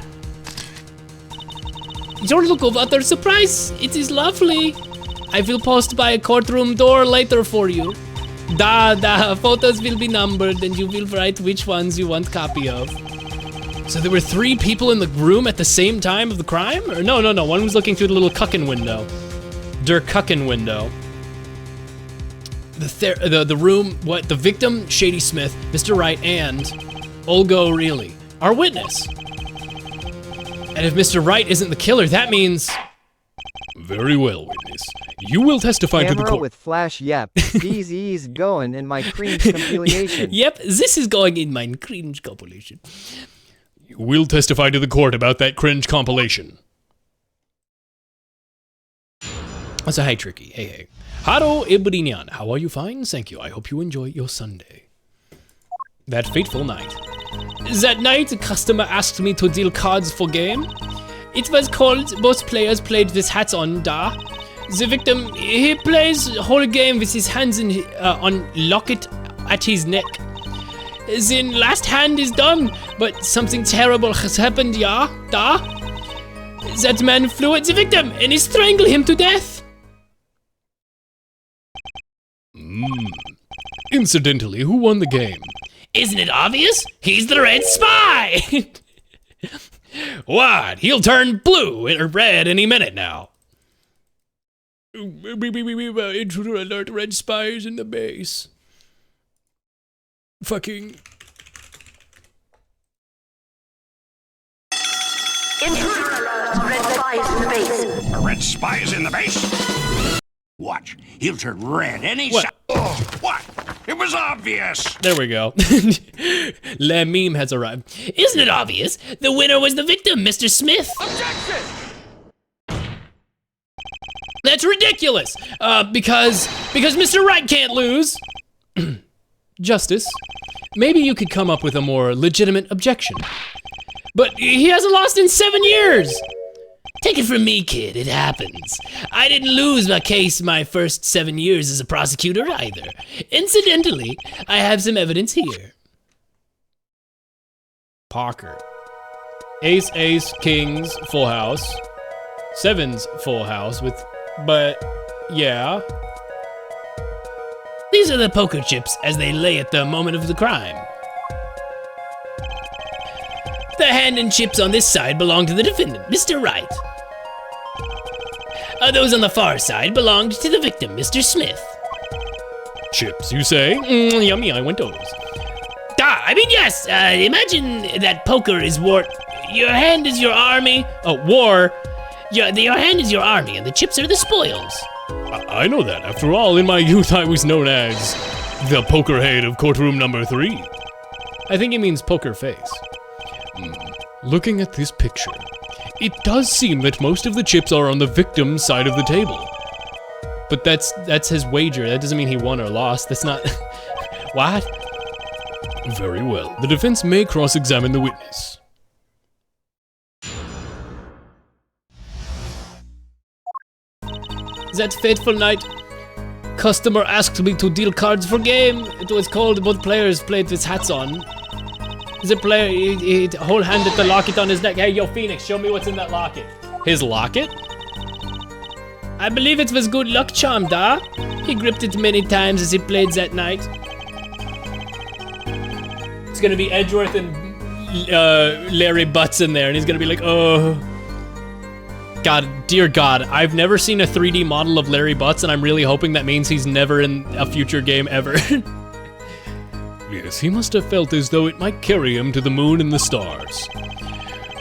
Your look of utter surprise. It is lovely. I will post by a courtroom door later for you. Photos will be numbered and you will write which ones you want copy of. So there were 3 people in the room at the same time of the crime? Or no, one was looking through the little cuckin window. Der cuckin window. The room, what, the victim, Shady Smith, Mr. Wright, and Olga O'Reilly, our witness. And if Mr. Wright isn't the killer, that means Very well, witness. You will testify to the Camera court. with flash, yep. These E's going in my cringe compilation. Yep, this is going in my cringe compilation. You will testify to the court about that cringe compilation. So hey, Tricky. Hey. Haro Ibrinyan, how are you? Fine, thank you. I hope you enjoy your Sunday. That fateful night. That night, a customer asked me to deal cards for game. It was cold. Both players played with hats on, da. The victim, he plays whole game with his hands on locket at his neck. The last hand is done, but something terrible has happened, yeah, da. That man flew at the victim and he strangled him to death. Incidentally, who won the game? Isn't it obvious? He's the red spy! What? He'll turn blue or red any minute now. Intruder alert, red spies in the base. Fucking... Intruder alert! Red spies in the base. A red spy is in the base. Watch, he'll turn red any What? second. Oh, what? It was obvious. There we go. Le meme has arrived. Isn't it obvious? The winner was the victim, Mr. Smith. Objection! That's ridiculous. Because Mr. Right can't lose. Justice, maybe you could come up with a more legitimate objection. But he hasn't lost in 7 years. Take it from me, kid, it happens. I didn't lose my case my first 7 years as a prosecutor either. Incidentally, I have some evidence here. Poker. Ace, ace, kings, full house. Sevens, full house with, but yeah. These are the poker chips as they lay at the moment of the crime. The hand and chips on this side belong to the defendant, Mr. Wright. Those on the far side belonged to the victim, Mr. Smith. Chips, you say? Yummy, I went those. Yes, imagine that poker is war. Your hand is your army. Oh, war? Your hand is your army and the chips are the spoils. I know that. After all, in my youth, I was known as the poker head of courtroom number 3. I think he means poker face. Looking at this picture, it does seem that most of the chips are on the victim's side of the table. But that's his wager. That doesn't mean he won or lost. That's not... What? Very well. The defense may cross-examine the witness. That fateful night, customer asked me to deal cards for game. It was cold, both players played with hats on. The player, he whole handed the locket on his neck. Hey, yo, Phoenix, show me what's in that locket. His locket? I believe it was good luck charm, da. He gripped it many times as he played that night. It's gonna be Edgeworth and Larry Butts in there, and he's gonna be like, oh. God, dear God, I've never seen a 3D model of Larry Butts, and I'm really hoping that means he's never in a future game ever. Yes, he must have felt as though it might carry him to the moon and the stars.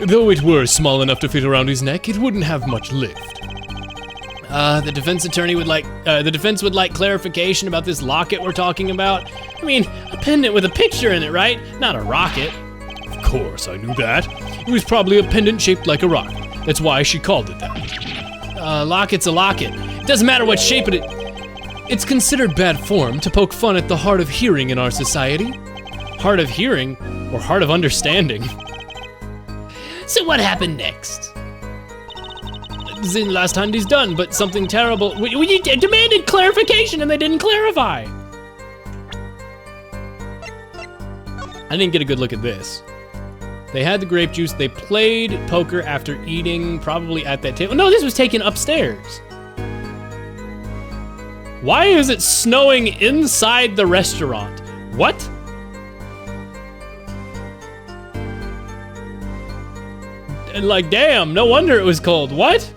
Though it were small enough to fit around his neck, it wouldn't have much lift. The defense attorney would like, the defense would like clarification about this locket we're talking about. I mean, a pendant with a picture in it, right? Not a rocket. Of course, I knew that. It was probably a pendant shaped like a rocket. That's why she called it that. Locket's a locket. It doesn't matter what shape it is. It's considered bad form to poke fun at the hard of hearing in our society. Hard of hearing, or hard of understanding. So what happened next? The last hand is done, but something terrible. We demanded clarification and they didn't clarify. I didn't get a good look at this. They had the grape juice, they played poker after eating, probably at that table. No, this was taken upstairs. Why is it snowing inside the restaurant? What? And like, damn, no wonder it was cold. What?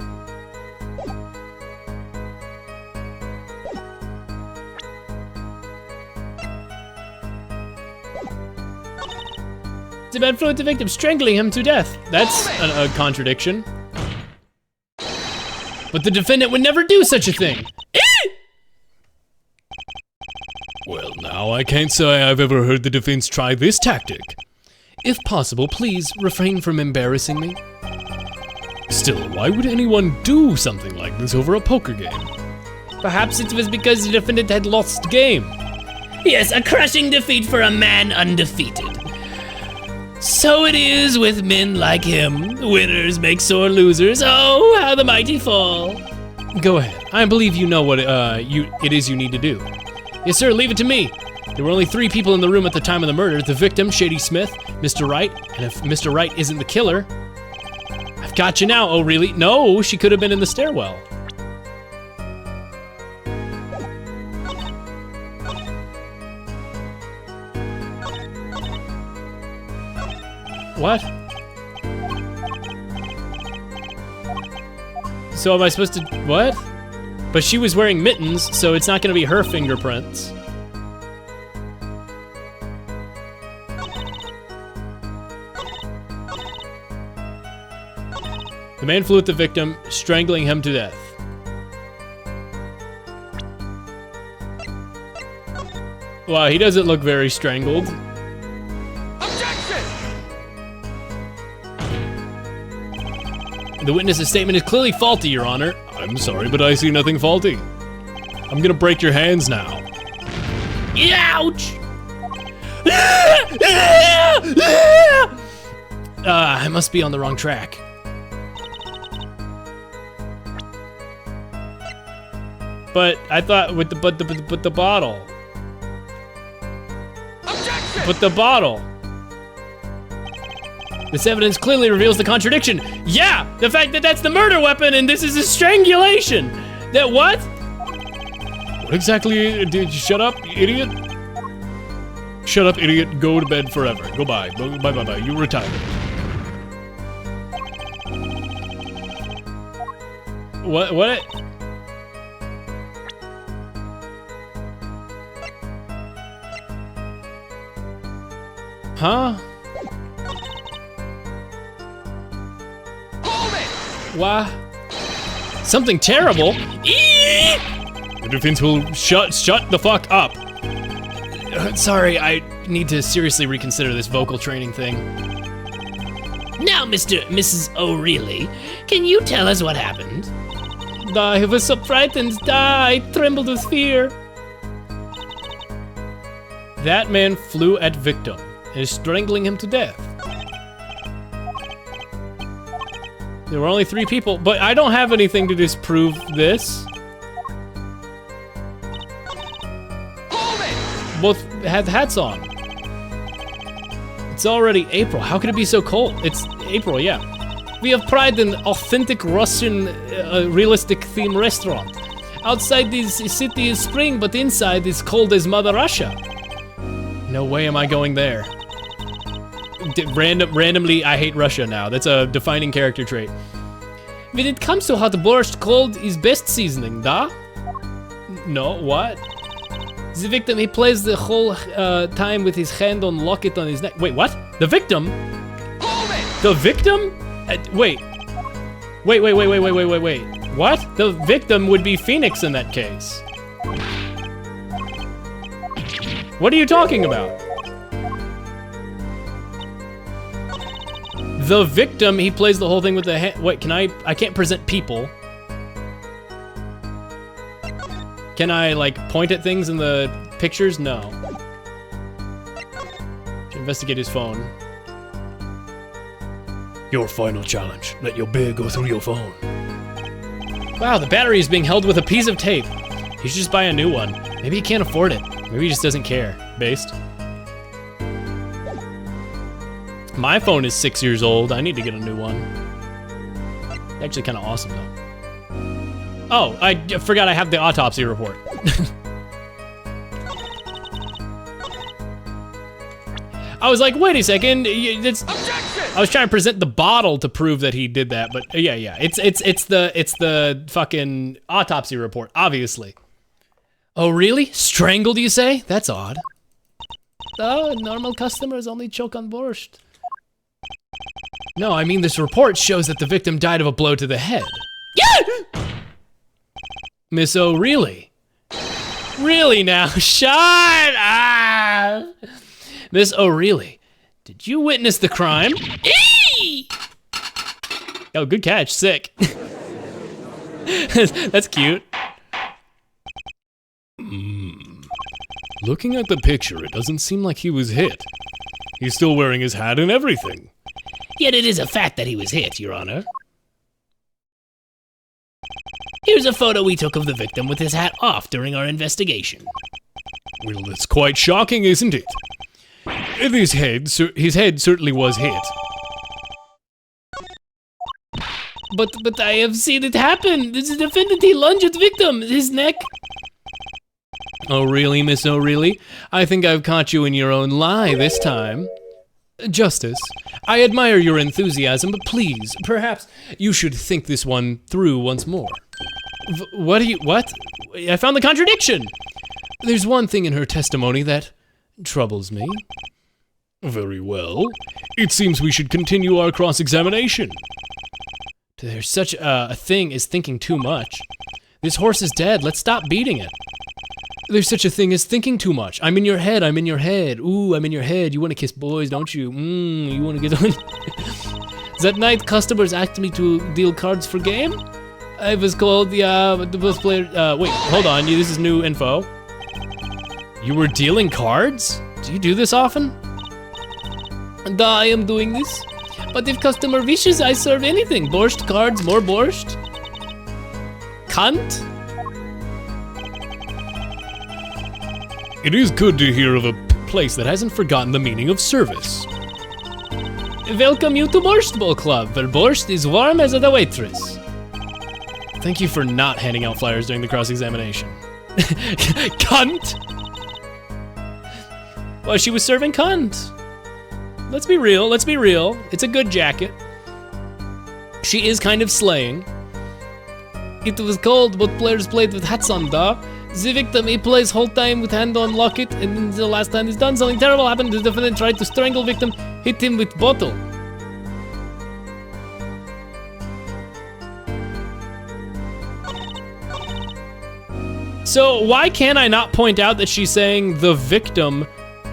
The man flew at the victim, strangling him to death. That's a contradiction. But the defendant would never do such a thing. Well, now I can't say I've ever heard the defense try this tactic. If possible, please refrain from embarrassing me. Still, why would anyone do something like this over a poker game? Perhaps it was because the defendant had lost game. Yes, a crushing defeat for a man undefeated. So it is with men like him. Winners make sore losers. Oh, how the mighty fall. Go ahead. I believe you know what it is you need to do. Yes, sir, leave it to me. There were only 3 people in the room at the time of the murder. The victim, Shady Smith, Mr. Wright, and if Mr. Wright isn't the killer, I've got you now. Oh, really? No, she could have been in the stairwell. What? So am I supposed to, what? But she was wearing mittens, so it's not gonna be her fingerprints. The man flew at the victim, strangling him to death. Wow, he doesn't look very strangled. The witness's statement is clearly faulty, Your Honor. I'm sorry, but I see nothing faulty. I'm gonna break your hands now. Ouch! I must be on the wrong track. But I thought with the bottle. Objection! But the bottle. This evidence clearly reveals the contradiction. Yeah, the fact that that's the murder weapon and this is a strangulation. That what? What exactly did you shut up, idiot? Shut up, idiot. Go to bed forever. Goodbye. Bye. You retired. What? Huh? Why? Something terrible? The defense will shut the fuck up. Sorry, I need to seriously reconsider this vocal training thing. Now, Mrs. O'Reilly, can you tell us what happened? I was so frightened. I trembled with fear. That man flew at victim and is strangling him to death. There were only 3 people, but I don't have anything to disprove this. Both have hats on. It's already April. How could it be so cold? It's April, yeah. We have pride in authentic Russian realistic theme restaurant. Outside this city is spring, but inside is cold as Mother Russia. No way am I going there. Randomly, I hate Russia now. That's a defining character trait. When it comes to hot borscht, cold is best seasoning, da? No, what? The victim, he plays the whole time with his hand on locket on his neck. Wait, what? The victim? The victim? Wait. What? The victim would be Phoenix in that case. What are you talking about? The victim, he plays the whole thing with the hand. Wait, I can't present people. Can I, like, point at things in the pictures? No. Should investigate his phone. Your final challenge. Let your beer go through your phone. Wow, the battery is being held with a piece of tape. He should just buy a new one. Maybe he can't afford it. Maybe he just doesn't care. Based. My phone is 6 years old. I need to get a new one. Actually kind of awesome, though. Oh, I forgot I have the autopsy report. I was like, wait a second. I was trying to present the bottle to prove that he did that, but yeah. It's the fucking autopsy report, obviously. Oh, really? Strangled, you say? That's odd. Oh, normal customers only choke on borscht. No, I mean this report shows that the victim died of a blow to the head. Yeah! Miss O, really? Really now? Shut up! Miss O'Reilly, did you witness the crime? Eee! Oh, good catch, sick. That's cute. Looking at the picture, it doesn't seem like he was hit. He's still wearing his hat and everything. Yet it is a fact that he was hit, Your Honor. Here's a photo we took of the victim with his hat off during our investigation. Well, that's quite shocking, isn't it? His head certainly was hit. But I have seen it happen. This is the defendant, he lunged at the victim, his neck. Oh, really, Miss O'Reilly? I think I've caught you in your own lie this time. Justice, I admire your enthusiasm, but please, perhaps you should think this one through once more. What? I found the contradiction! There's one thing in her testimony that troubles me. Very well. It seems we should continue our cross-examination. There's such a thing as thinking too much. This horse is dead, let's stop beating it. There's such a thing as thinking too much. I'm in your head, I'm in your head. Ooh, I'm in your head. You want to kiss boys, don't you? You want to get on. That night, customers asked me to deal cards for game. I was called the both player. Wait, hold on. This is new info. You were dealing cards? Do you do this often? And I am doing this. But if customer wishes, I serve anything. Borscht cards, more borscht. Cunt. It is good to hear of a place that hasn't forgotten the meaning of service. Welcome you to Borscht Bowl Club, where borscht is warm as a waitress. Thank you for not handing out flyers during the cross-examination. Cunt! Well, she was serving cunt. Let's be real, let's be real. It's a good jacket. She is kind of slaying. It was cold, but players played with hats on, duh. The victim, he plays whole time with hand on locket, and then the last time he's done, something terrible happened. The defendant tried to strangle victim, hit him with bottle. So why can I not point out that she's saying the victim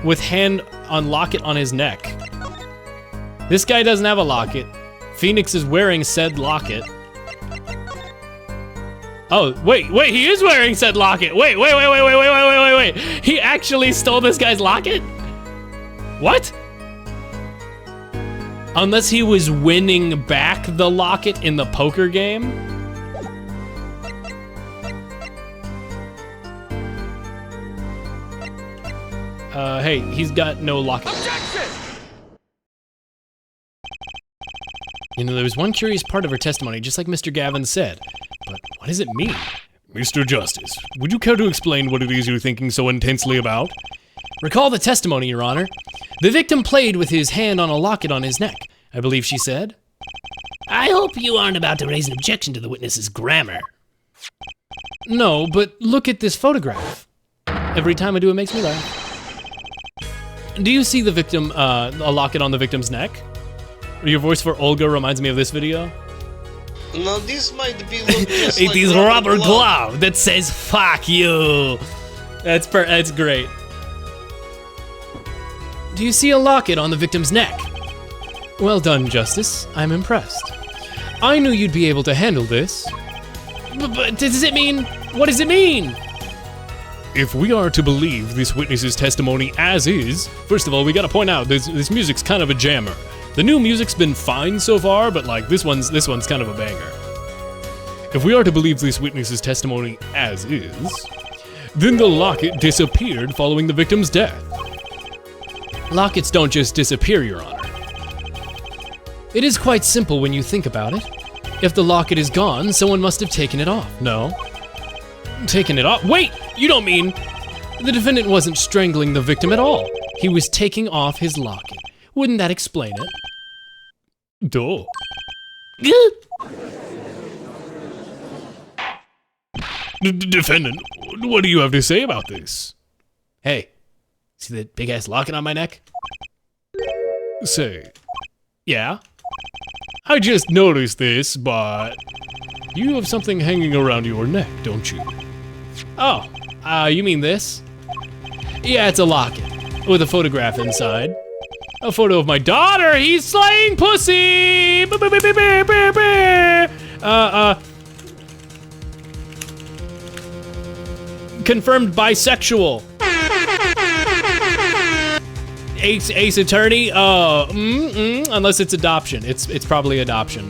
with hand on locket on his neck? This guy doesn't have a locket. Phoenix is wearing said locket. Oh, wait, he is wearing said locket. Wait. He actually stole this guy's locket? What? Unless he was winning back the locket in the poker game? Hey, he's got no locket. You know, there was one curious part of her testimony, just like Mr. Gavin said. But what does it mean? Mr. Justice, would you care to explain what it is you're thinking so intensely about? Recall the testimony, Your Honor. The victim played with his hand on a locket on his neck, I believe she said. I hope you aren't about to raise an objection to the witness's grammar. No, but look at this photograph. Every time I do, it makes me laugh. Do you see the victim, a locket on the victim's neck? Your voice for Olga reminds me of this video. Now this might be look just It like is rubber rubber glove that says fuck you. That's great. Do you see a locket on the victim's neck? Well done, Justice. I'm impressed. I knew you'd be able to handle this. But does it mean? What does it mean? If we are to believe this witness's testimony as is, first of all, we gotta point out this music's kind of a jammer. The new music's been fine so far, but like this one's kind of a banger. If we are to believe this witness's testimony as is, then the locket disappeared following the victim's death. Lockets don't just disappear, Your Honor. It is quite simple when you think about it. If the locket is gone, someone must have taken it off. No. Taken it off? Wait! You don't mean... The defendant wasn't strangling the victim at all. He was taking off his locket. Wouldn't that explain it? Duh. Defendant, what do you have to say about this? Hey, see that big-ass locket on my neck? Say, Yeah? I just noticed this, but You have something hanging around your neck, don't you? Oh, you mean this? Yeah, it's a locket with a photograph inside. A photo of my daughter. He's slaying pussy. Confirmed bisexual. Ace Attorney. Unless it's adoption. It's probably adoption.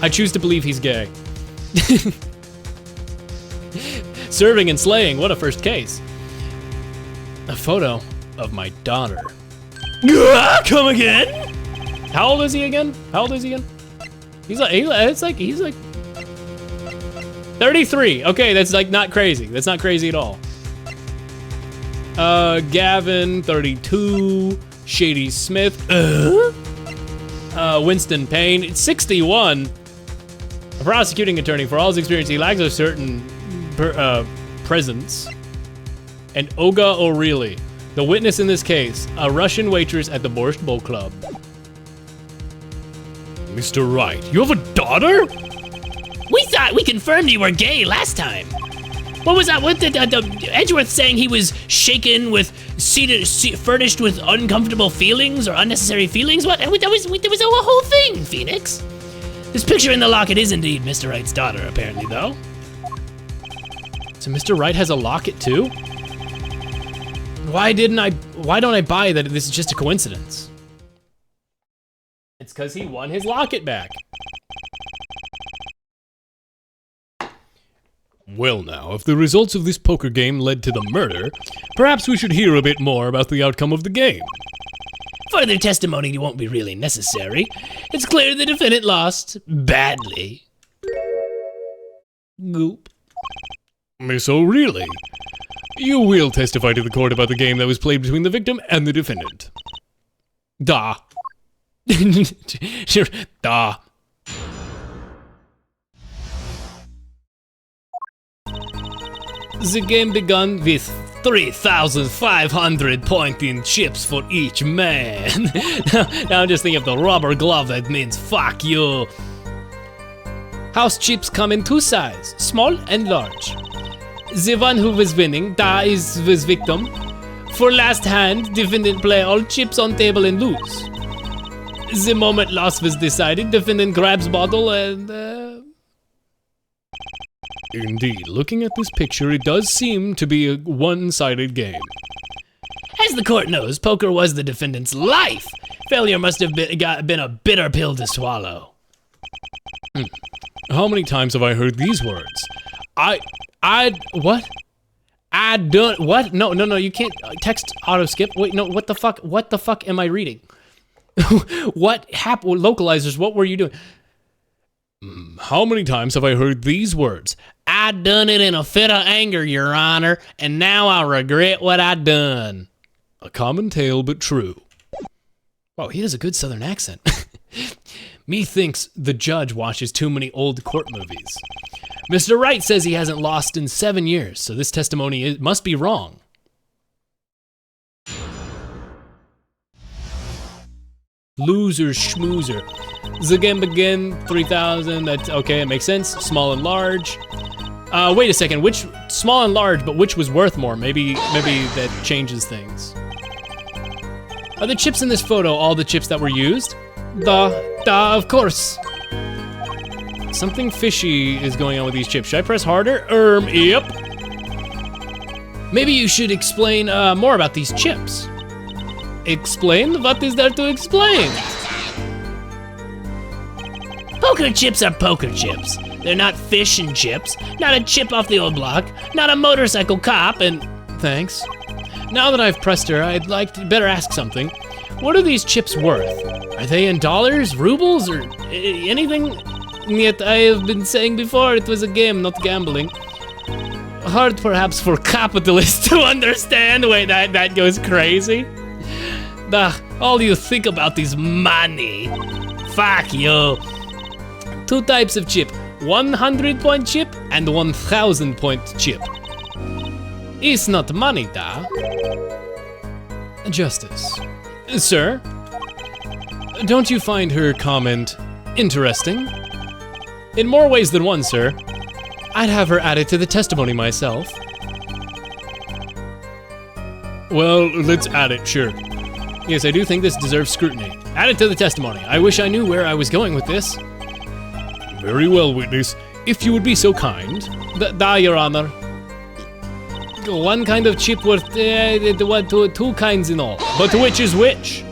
I choose to believe he's gay. Serving and slaying. What a first case. A photo of my daughter. Come again? How old is he again? He's like 33. Okay, that's like not crazy. That's not crazy at all. Gavin, 32. Shady Smith. Winston Payne, 61. A prosecuting attorney. For all his experience, he lacks a certain presence. And Olga O'Reilly, the witness in this case, a Russian waitress at the Borscht Bowl Club. Mr. Wright, you have a daughter? We thought we confirmed you were gay last time. What was that? What did Edgeworth saying he was shaken with, furnished with uncomfortable feelings or unnecessary feelings? What? There was a whole thing, Phoenix. This picture in the locket is indeed Mr. Wright's daughter, apparently, though. So Mr. Wright has a locket too? Why don't I buy that this is just a coincidence? It's because he won his locket back. Well now, if the results of this poker game led to the murder, perhaps we should hear a bit more about the outcome of the game. Further testimony won't be really necessary. It's clear the defendant lost badly. Goop. Miss O'Reilly, you will testify to the court about the game that was played between the victim and the defendant. Da. Da. The game began with 3,500 pointing chips for each man. Now I'm just thinking of the rubber glove that means fuck you. House chips come in two sizes, small and large. The one who was winning, was victim. For last hand, defendant play all chips on table and lose. The moment loss was decided, defendant grabs bottle and Indeed, looking at this picture, it does seem to be a one-sided game. As the court knows, poker was the defendant's life. Failure must have been a bitter pill to swallow. How many times have I heard these words? What? What? No, you can't text auto skip. Wait, no, what the fuck am I reading? What happened? Localizers, what were you doing? How many times have I heard these words? I done it in a fit of anger, Your Honor, and now I regret what I done. A common tale, but true. Wow, he has a good southern accent. Methinks the judge watches too many old court movies. Mr. Wright says he hasn't lost in 7 years, so this testimony must be wrong. Loser schmoozer. The game began 3,000. That's okay. It makes sense. Small and large. Wait a second. Which small and large, but which was worth more? Maybe that changes things. Are the chips in this photo all the chips that were used? Of course. Something fishy is going on with these chips. Should I press harder? Yep. Maybe you should explain more about these chips. Explain? What is there to explain? Poker chips are poker chips. They're not fish and chips, not a chip off the old block, not a motorcycle cop, and thanks. Now that I've pressed her, I'd like to better ask something. What are these chips worth? Are they in dollars, rubles, or anything? Yet I have been saying before it was a game, not gambling. Hard perhaps for capitalists to understand. Wait, that goes crazy. All you think about is money. Fuck you. 2 types of chip, 100-point chip and 1,000-point chip. It's not money, da. Justice. Sir, don't you find her comment interesting? In more ways than one, sir. I'd have her added to the testimony myself. Well, let's add it, sure. Yes, I do think this deserves scrutiny. Add it to the testimony. I wish I knew where I was going with this. Very well, witness. If you would be so kind. Your honor. One kind of chip worth two kinds in all. But which is which?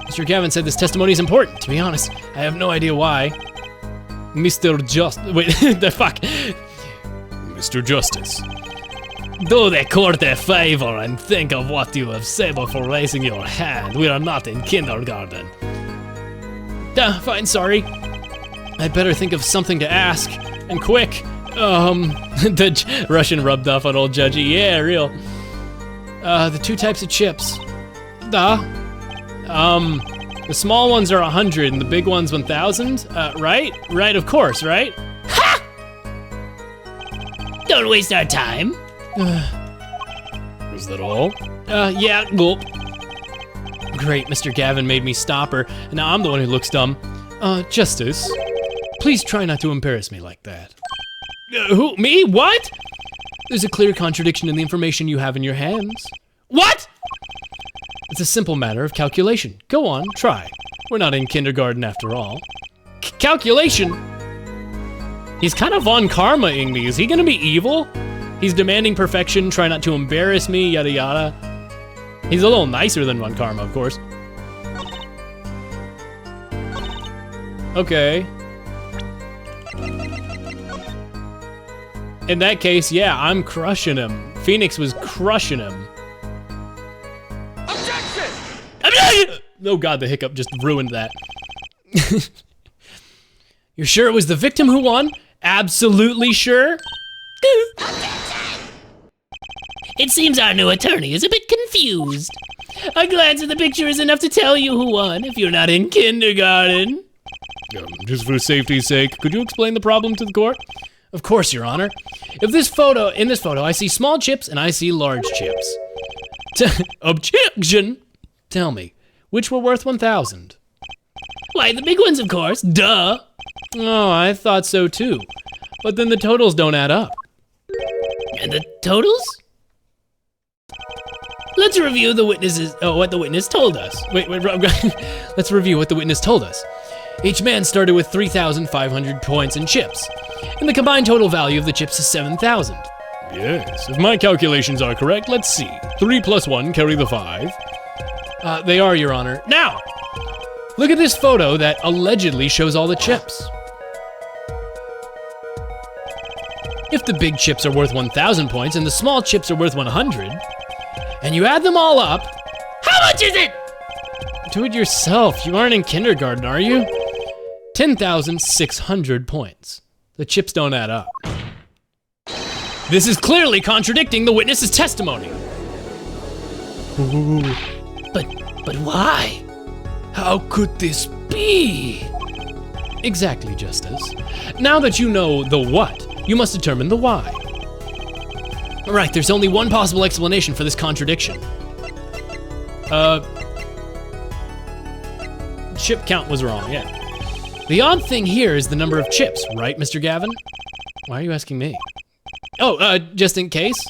Mr. Gavin said this testimony is important. To be honest, I have no idea why. Mr. Wait, the fuck? Mr. Justice. Do the court a favor and think of what you have said before raising your hand. We are not in kindergarten. Fine, sorry. I'd better think of something to ask, and quick. The Russian rubbed off on old Judgy. Yeah, real. The two types of chips. The small ones are 100 and the big ones 1,000. Right? Right, of course, right? Ha! Don't waste our time. Is that all? Yeah, gulp. Great, Mr. Gavin made me stop her, and now I'm the one who looks dumb. Justice, please try not to embarrass me like that. Who, me? What? There's a clear contradiction in the information you have in your hands. What? It's a simple matter of calculation. Go on, try. We're not in kindergarten after all. Calculation? He's kind of on karma-ing me. Is he gonna be evil? He's demanding perfection, try not to embarrass me, yada yada. He's a little nicer than Von Karma, of course. Okay. In that case, yeah, I'm crushing him. Phoenix was crushing him. Objection! Oh god, the hiccup just ruined that. You're sure it was the victim who won? Absolutely sure? It seems our new attorney is a bit confused. A glance at the picture is enough to tell you who won if you're not in kindergarten. Just for safety's sake, could you explain the problem to the court? Of course, Your Honor. In this photo, I see small chips and I see large chips. Objection! Tell me, which were worth 1,000? Why, the big ones, of course. Duh. Oh, I thought so too. But then the totals don't add up. And the totals? Let's review the witnesses. What the witness told us. Wait. Let's review what the witness told us. Each man started with 3,500 points in chips, and the combined total value of the chips is 7,000. Yes, if my calculations are correct, let's see. 3 plus 1 carry the 5. They are, Your Honor. Now, look at this photo that allegedly shows all the chips. If the big chips are worth 1,000 points and the small chips are worth 100, and you add them all up, how much is it? Do it yourself. You aren't in kindergarten, are you? 10,600 points. The chips don't add up. This is clearly contradicting the witness's testimony. Ooh. But why? How could this be? Exactly, Justice. Now that you know the what, you must determine the why. Right, there's only one possible explanation for this contradiction. Chip count was wrong, yeah. The odd thing here is the number of chips, right, Mr. Gavin? Why are you asking me? Oh, just in case?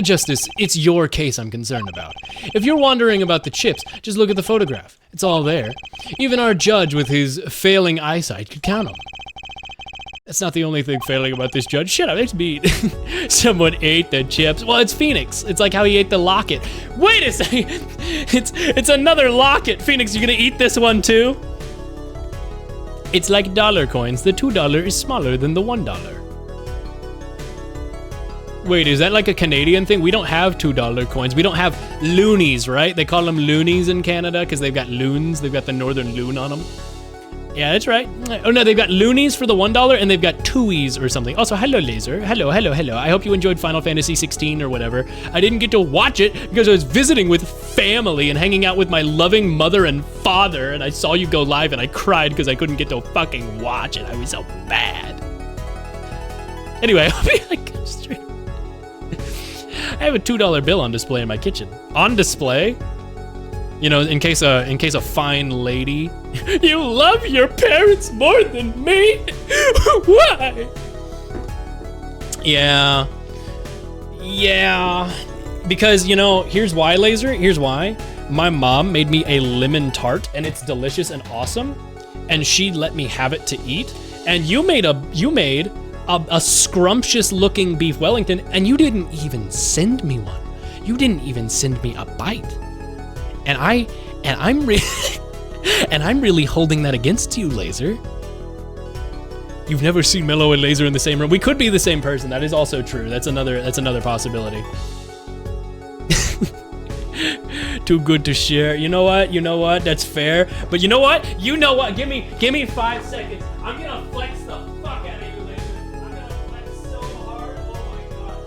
Justice, it's your case I'm concerned about. If you're wondering about the chips, just look at the photograph. It's all there. Even our judge with his failing eyesight could count them. That's not the only thing failing about this judge. Shut up, it's me. Someone ate the chips. Well, it's Phoenix. It's like how he ate the locket. Wait a second. It's another locket. Phoenix, you gonna eat this one too? It's like dollar coins. The $2 is smaller than the $1. Wait, is that like a Canadian thing? We don't have $2 coins. We don't have loonies, right? They call them loonies in Canada because they've got loons. They've got the northern loon on them. Yeah, that's right. Oh no, they've got loonies for the $1 and they've got twoies or something. Also, hello, Laser. Hello. I hope you enjoyed Final Fantasy 16 or whatever. I didn't get to watch it because I was visiting with family and hanging out with my loving mother and father, and I saw you go live and I cried because I couldn't get to fucking watch it. I was so bad. Anyway, I hope you like this stream. I have a $2 bill on display in my kitchen. On display? You know, in case a fine lady. You love your parents more than me? Why? Yeah. Yeah. Because, you know, here's why, Laser. Here's why. My mom made me a lemon tart, and it's delicious and awesome. And she let me have it to eat. And you made a scrumptious looking beef Wellington, and you didn't even send me one. You didn't even send me a bite. And I'm really holding that against you, Laser. You've never seen Mello and Laser in the same room. We could be the same person. That is also true. That's another possibility. Too good to share. You know what? That's fair. But you know what? Give me 5 seconds. I'm gonna flex the fuck out of you, Laser. I'm gonna flex so hard. Oh my god.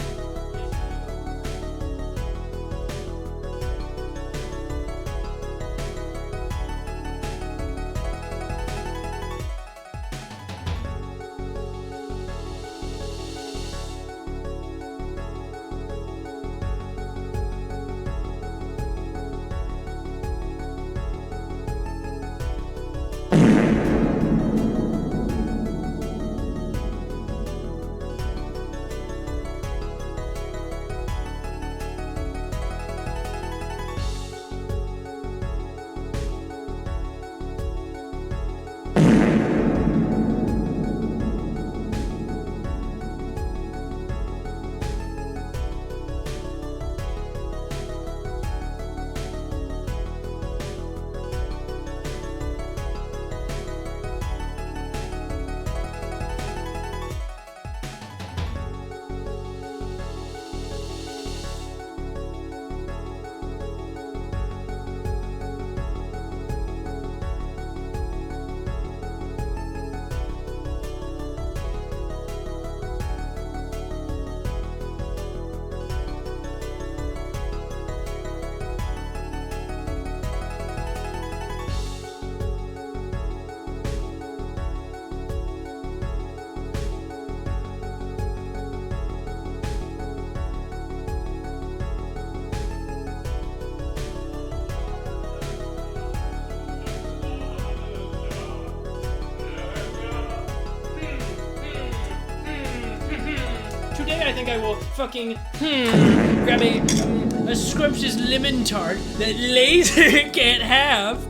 Today I think I will fucking grab a scrumptious lemon tart that Laser can't have.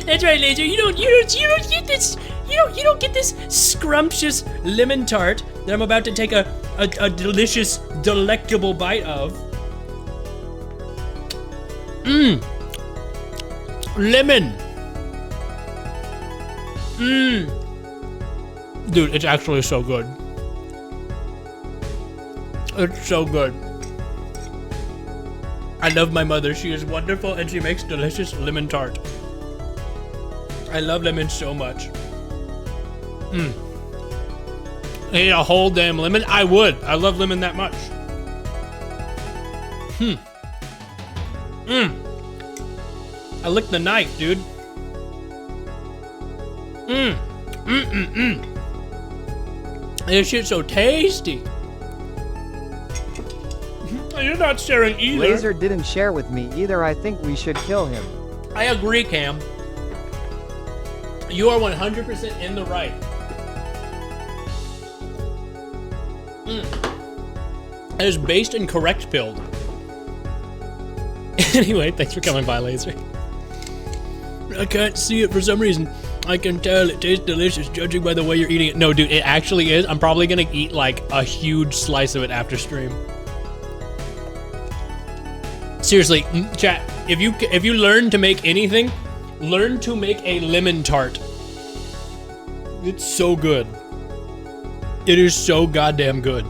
That's right, Laser. You don't get this. You don't get this scrumptious lemon tart that I'm about to take a delicious, delectable bite of. Lemon. Dude, it's actually so good. It's so good. I love my mother. She is wonderful and she makes delicious lemon tart. I love lemon so much. I eat a whole damn lemon? I would. I love lemon that much. I licked the knife, dude. This shit's so tasty. You're not sharing either. Laser didn't share with me either. I think we should kill him. I agree, Cam. You are 100% in the right. It is based and correct build. Anyway, thanks for coming by, Laser. I can't see it for some reason. I can tell it tastes delicious judging by the way you're eating it. No, dude, it actually is. I'm probably gonna eat like a huge slice of it after stream. Seriously, chat, if you learn to make anything, learn to make a lemon tart. It's so good. It is so goddamn good.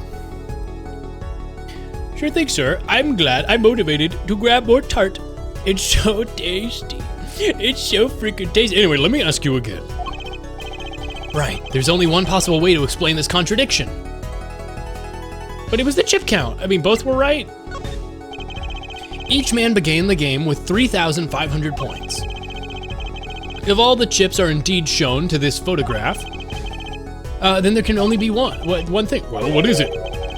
Sure thing, sir. I'm glad I'm motivated to grab more tart. It's so tasty. It's so freaking tasty. Anyway, let me ask you again. Right, there's only one possible way to explain this contradiction. But it was the chip count. I mean, both were right. Each man began the game with 3,500 points. If all the chips are indeed shown to this photograph, then there can only be one thing. Well, what is it?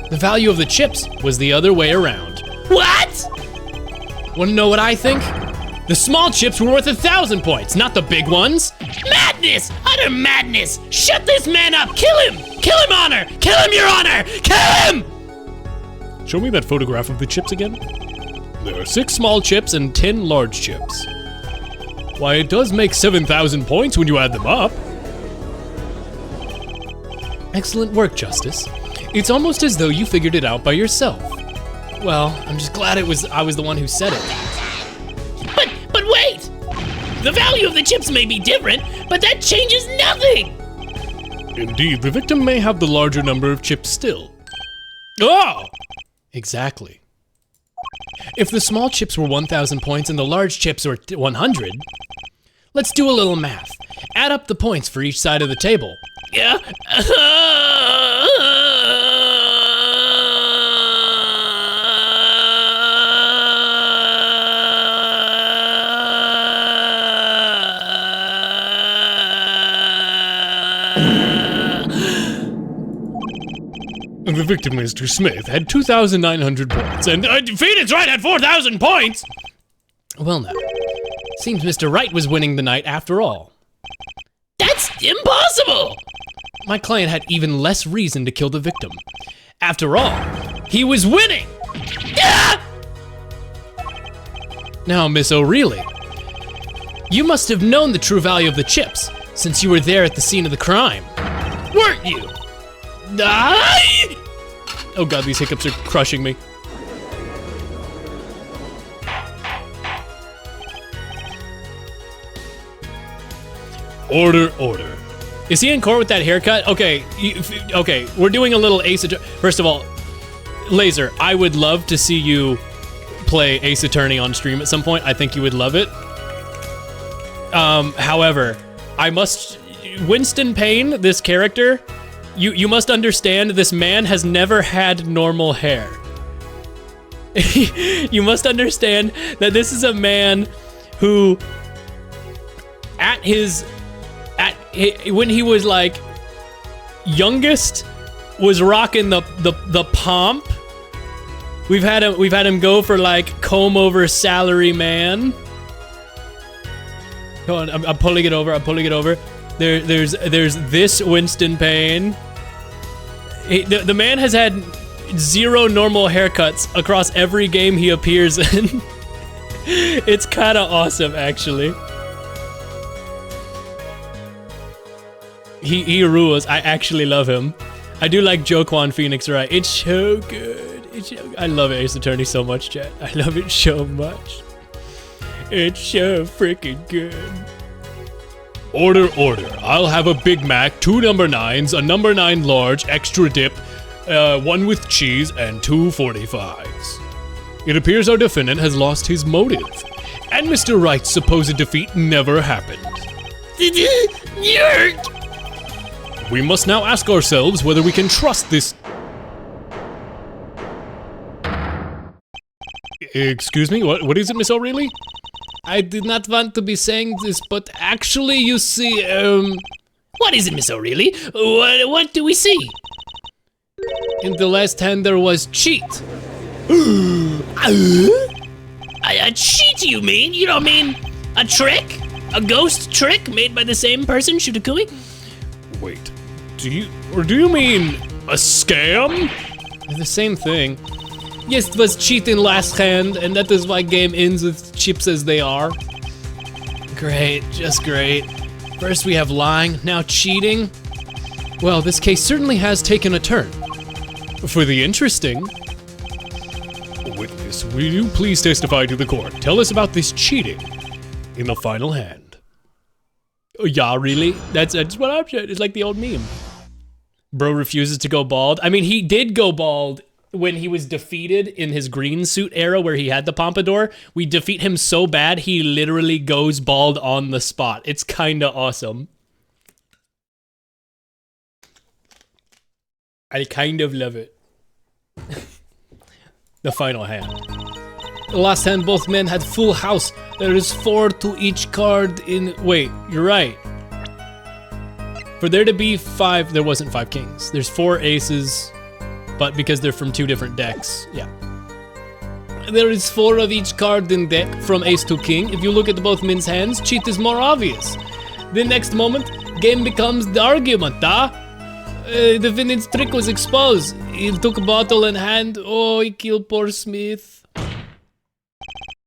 The value of the chips was the other way around. What? Want to know what I think? The small chips were worth 1,000 points, not the big ones. Madness! Utter madness! Shut this man up! Kill him! Kill him, Honor! Kill him, Your Honor! Kill him! Show me that photograph of the chips again. There are 6 small chips and 10 large chips. Why, it does make 7,000 points when you add them up. Excellent work, Justice. It's almost as though you figured it out by yourself. Well, I'm just glad I was the one who said it. But wait! The value of the chips may be different, but that changes nothing! Indeed, the victim may have the larger number of chips still. Oh! Exactly. If the small chips were 1,000 points and the large chips were 100, let's do a little math. Add up the points for each side of the table. Yeah? The victim, Mr. Smith, had 2,900 points, and Phoenix Wright had 4,000 points! Well now, seems Mr. Wright was winning the night after all. That's impossible! My client had even less reason to kill the victim. After all, he was winning! Ah! Now, Miss O'Reilly, you must have known the true value of the chips, since you were there at the scene of the crime. Weren't you? Oh god, these hiccups are crushing me. Order, order. Is he in court with that haircut? Okay, okay, we're doing a little Ace Attorney. First of all, Laser, I would love to see you play Ace Attorney on stream at some point. I think you would love it. However, Winston Payne, this character, you must understand this man has never had normal hair. You must understand that this is a man who, when he was like youngest, was rocking the pomp. We've had him go for like comb over salary man. Go on, I'm pulling it over. I'm pulling it over. There's this Winston Payne. The man has had 0 normal haircuts across every game he appears in. It's kind of awesome, actually. He rules. I actually love him. I do like Joaquin Phoenix Wright. It's so good. I love Ace Attorney so much, chat. I love it so much. It's so freaking good. Order, order. I'll have a Big Mac, 2 number 9s, a number 9 large, extra dip, 1 with cheese, and 2 45s. It appears our defendant has lost his motive, and Mr. Wright's supposed defeat never happened. We must now ask ourselves whether we can trust this... Excuse me, what is it, Miss O'Reilly? I did not want to be saying this, but actually, you see, What is it, Miss O'Reilly? What do we see? In the last hand, there was cheat. A cheat, you mean? You don't mean a trick? A ghost trick made by the same person, Shutakui? Wait, do you mean a scam? The same thing. Yes, it was cheat in last hand, and that is why game ends with chips as they are. Great, just great. First we have lying, now cheating. Well, this case certainly has taken a turn. For the interesting... Witness, will you please testify to the court? Tell us about this cheating in the final hand. Oh, yeah, really? That's what I'm saying. It's like the old meme. Bro refuses to go bald. I mean, he did go bald when he was defeated in his green suit era where he had the pompadour. We defeat him so bad, he literally goes bald on the spot. It's kinda awesome. I kind of love it. The final hand. The last hand, both men had full house. There is 4 to each card in... Wait, you're right. For there to be 5, there wasn't 5 kings. There's 4 aces, but because they're from 2 different decks, yeah. There is 4 of each card in deck from ace to king. If you look at both men's hands, cheat is more obvious. The next moment, game becomes the argument, defendant's trick was exposed. He took a bottle in hand. Oh, he killed poor Smith.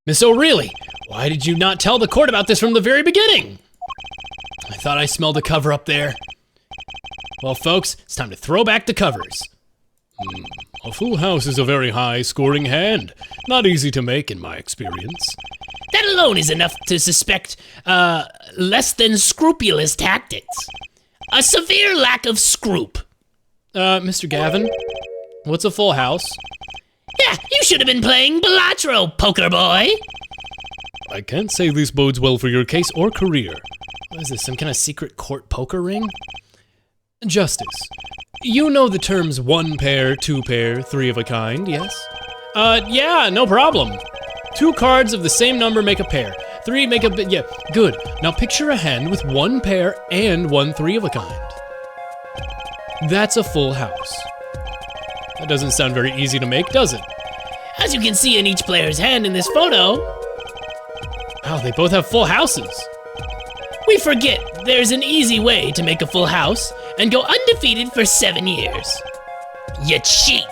Miss O'Reilly, why did you not tell the court about this from the very beginning? I thought I smelled a cover up there. Well, folks, it's time to throw back the covers. A full house is a very high-scoring hand. Not easy to make, in my experience. That alone is enough to suspect, less than scrupulous tactics. A severe lack of scrupe. Mr. Gavin, what's a full house? Yeah, you should have been playing Balatro, poker boy. I can't say this bodes well for your case or career. What is this, some kind of secret court poker ring? Justice, you know the terms 1 pair, 2 pair, 3 of a kind, yes? Yeah, no problem. 2 cards of the same number make a pair. 3 make a yeah, good. Now picture a hand with 1 pair and 1 3 of a kind. That's a full house. That doesn't sound very easy to make, does it? As you can see in each player's hand in this photo. Wow, they both have full houses. We forget there's an easy way to make a full house and go undefeated for 7 years. You cheat.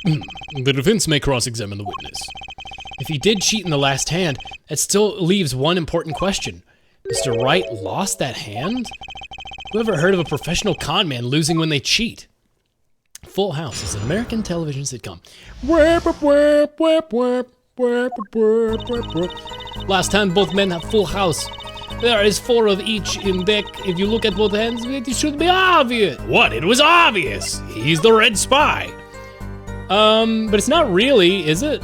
The defense may cross-examine the witness. If he did cheat in the last hand, that still leaves one important question. Mr. Wright lost that hand? Who ever heard of a professional con man losing when they cheat? Full House is an American television sitcom. Last time both men have full house. There is 4 of each in deck. If you look at both hands, it should be obvious. What? It was obvious. He's the red spy. But it's not really, is it?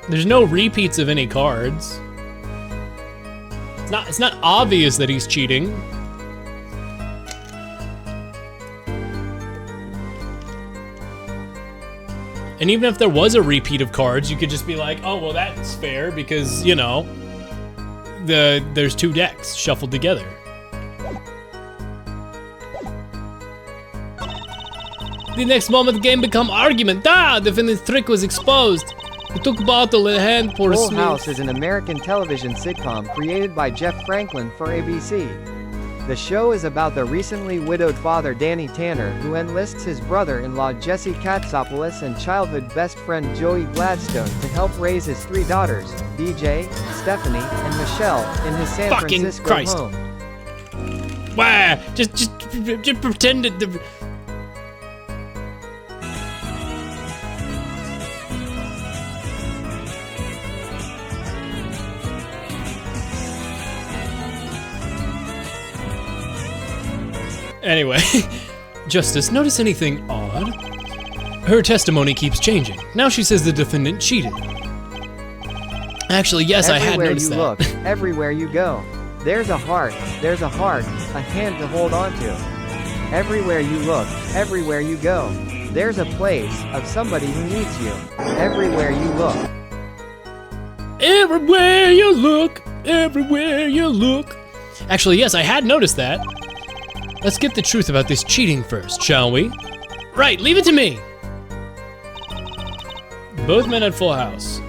There's no repeats of any cards. It's not obvious that he's cheating. And even if there was a repeat of cards, you could just be like, oh, well, that's fair because, you know, there's 2 decks shuffled together. The next moment, the game become argument. Defendant's trick was exposed. He took a bottle in hand, poor Full Smith. House is an American television sitcom created by Jeff Franklin for ABC. The show is about the recently widowed father Danny Tanner who enlists his brother-in-law Jesse Katsopoulos and childhood best friend Joey Gladstone to help raise his 3 daughters, DJ, Stephanie, and Michelle, in his San Fucking Francisco Christ. home. Wah, just pretend it. Anyway, Justice, notice anything odd? Her testimony keeps changing. Now she says the defendant cheated. Actually, yes, I had noticed that. Everywhere you go, there's a heart, a hand to hold on to. Everywhere you look, everywhere you go, there's a place of somebody who needs you. Everywhere you look. Everywhere you look, everywhere you look. Actually, yes, I had noticed that. Let's get the truth about this cheating first, shall we? Right, leave it to me. Both men had full house.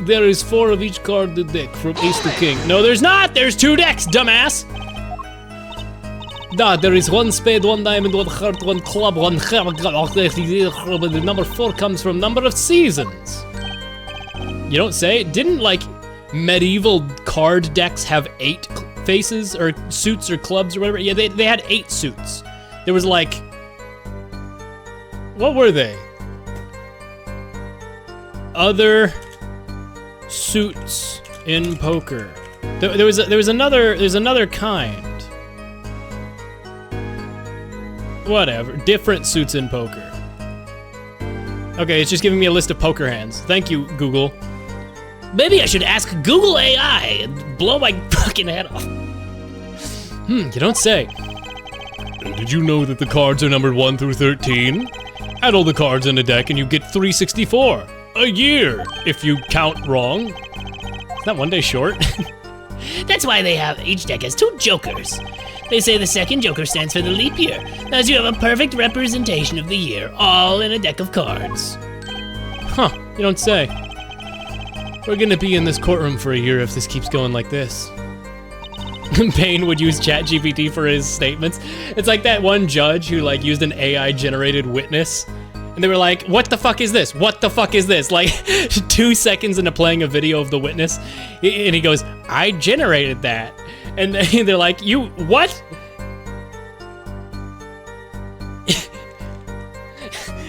There is 4 of each card in the deck from ace to king. No, there's not! There's 2 decks, dumbass! There is 1 spade, 1 diamond, 1 heart, 1 club, 1 the number 4 comes from number of seasons. You don't say? Didn't, like, medieval card decks have 8 faces or suits or clubs or whatever? Yeah, they had 8 suits. There was like, what were they? Other suits in poker. There's another kind. Whatever, different suits in poker. Okay, it's just giving me a list of poker hands. Thank you, Google. Maybe I should ask Google AI and blow my fucking head off. You don't say. Did you know that the cards are numbered 1 through 13? Add all the cards in a deck and you get 364. A year, if you count wrong. Is that 1 day short? That's why they have each deck has 2 jokers. They say the second Joker stands for the leap year. Thus you have a perfect representation of the year, all in a deck of cards. Huh, you don't say. We're gonna be in this courtroom for a year if this keeps going like this. Payne would use ChatGPT for his statements. It's like that one judge who like used an AI-generated witness. And they were like, what the fuck is this? What the fuck is this? Like 2 seconds into playing a video of the witness. And he goes, I generated that. And they're like, you, what?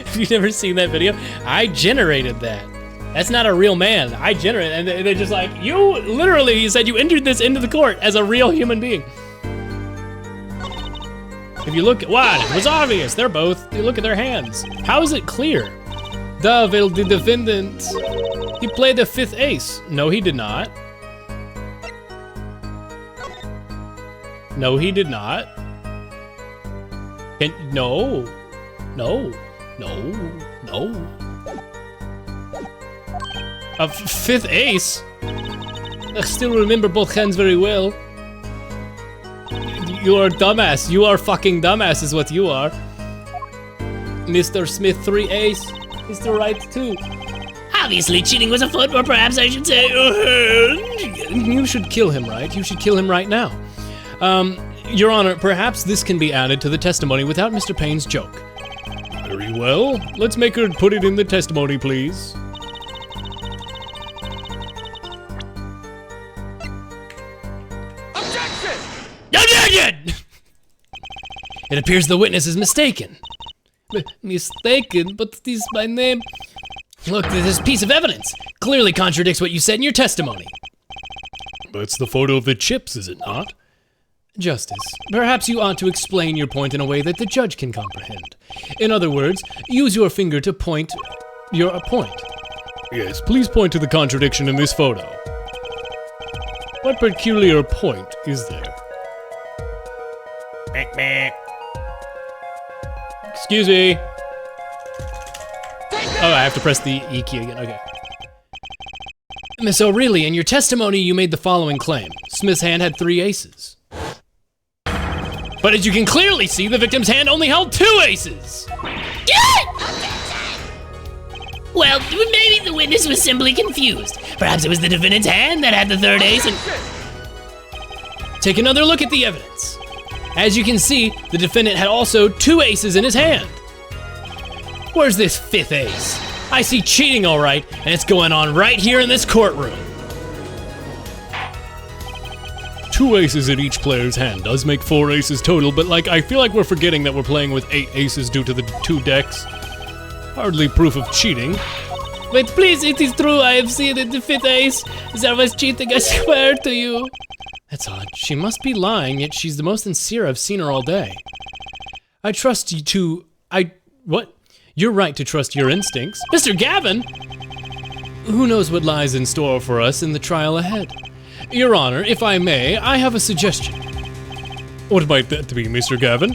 Have you never seen that video? I generated that. That's not a real man. I generated, and they're just like, you literally, you said you entered this into the court as a real human being. If you look, what? It was obvious. They're both, you look at their hands. How is it clear? Well, the defendant, he played the 5th ace. No, he did not. No, he did not. No. No. No. No. A 5th ace? I still remember both hands very well. You are a dumbass. You are fucking dumbass is what you are. Mr. Smith 3 ace. Mr. Right 2. Obviously cheating was afoot, or perhaps I should say... You should kill him, right? You should kill him right now. Your Honor, perhaps this can be added to the testimony without Mr. Payne's joke. Very well. Let's make her put it in the testimony, please. It appears the witness is mistaken. Mistaken? But this is my name. Look, this piece of evidence clearly contradicts what you said in your testimony. That's the photo of the chips, is it not? Justice, perhaps you ought to explain your point in a way that the judge can comprehend. In other words, use your finger to point your point. Yes, please point to the contradiction in this photo. What peculiar point is there? Excuse me. Oh, I have to press the E key again, okay. Miss O'Reilly, in your testimony you made the following claim. Smith's hand had 3 aces. But as you can clearly see, the victim's hand only held 2 aces. Well, maybe the witness was simply confused. Perhaps it was the defendant's hand that had the 3rd ace and... Take another look at the evidence. As you can see, the defendant had also 2 aces in his hand. Where's this 5th ace? I see cheating all right, and it's going on right here in this courtroom. 2 aces in each player's hand does make 4 aces total, but like, I feel like we're forgetting that we're playing with 8 aces due to the 2 decks. Hardly proof of cheating. But please, it is true, I have seen it, the 5th ace. There was cheating, I swear to you. That's odd. She must be lying, yet she's the most sincere I've seen her all day. I trust you to... What? You're right to trust your instincts. Mr. Gavin! Who knows what lies in store for us in the trial ahead? Your Honor, if I may, I have a suggestion. What might that be, Mr. Gavin?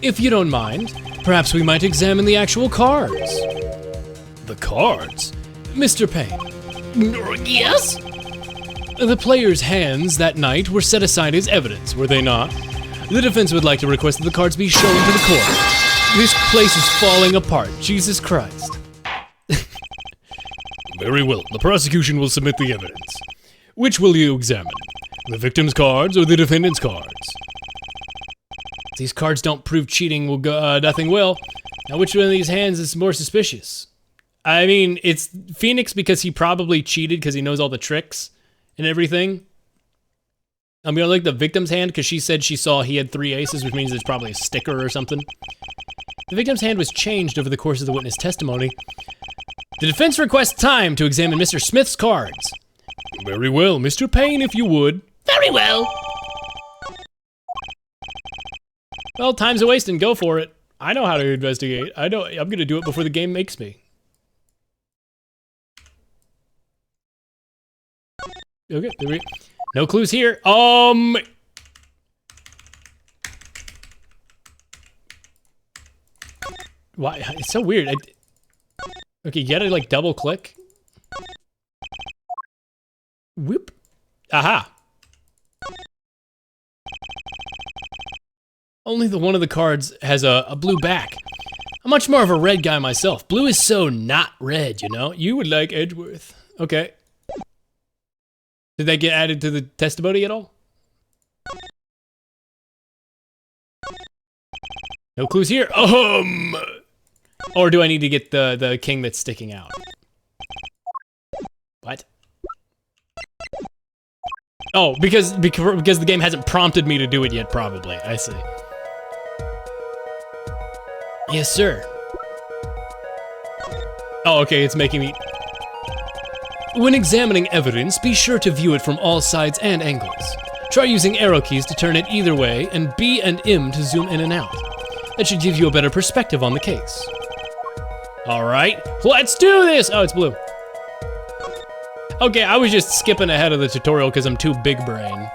If you don't mind, perhaps we might examine the actual cards. The cards? Mr. Payne. Yes? The players' hands that night were set aside as evidence, were they not? The defense would like to request that the cards be shown to the court. This place is falling apart, Jesus Christ. Very well, the prosecution will submit the evidence. Which will you examine? The victim's cards or the defendant's cards? If these cards don't prove cheating, will go, nothing will. Now which one of these hands is more suspicious? I mean, it's Phoenix because he probably cheated because he knows all the tricks and everything. I'm gonna like the victim's hand because she said she saw he had 3 aces, which means it's probably a sticker or something. The victim's hand was changed over the course of the witness testimony. The defense requests time to examine Mr. Smith's cards. Very well, Mr. Payne, if you would. Very well. Well, time's a wasting, go for it. I know how to investigate. I'm gonna do it before the game makes me. Okay, there we go. No clues here. Why? It's so weird. Okay, you gotta like double click. Whoop. Aha. Only the one of the cards has a blue back. I'm much more of a red guy myself. Blue is so not red, you know? You would like Edgeworth. Okay. Did that get added to the testimony at all? No clues here. Or do I need to get the king that's sticking out? What? Oh, because the game hasn't prompted me to do it yet, probably. I see. Yes, sir. Oh, okay, it's making me... When examining evidence, be sure to view it from all sides and angles. Try using arrow keys to turn it either way, and B and M to zoom in and out. That should give you a better perspective on the case. All right, let's do this! Oh, it's blue. Okay, I was just skipping ahead of the tutorial because I'm too big brain.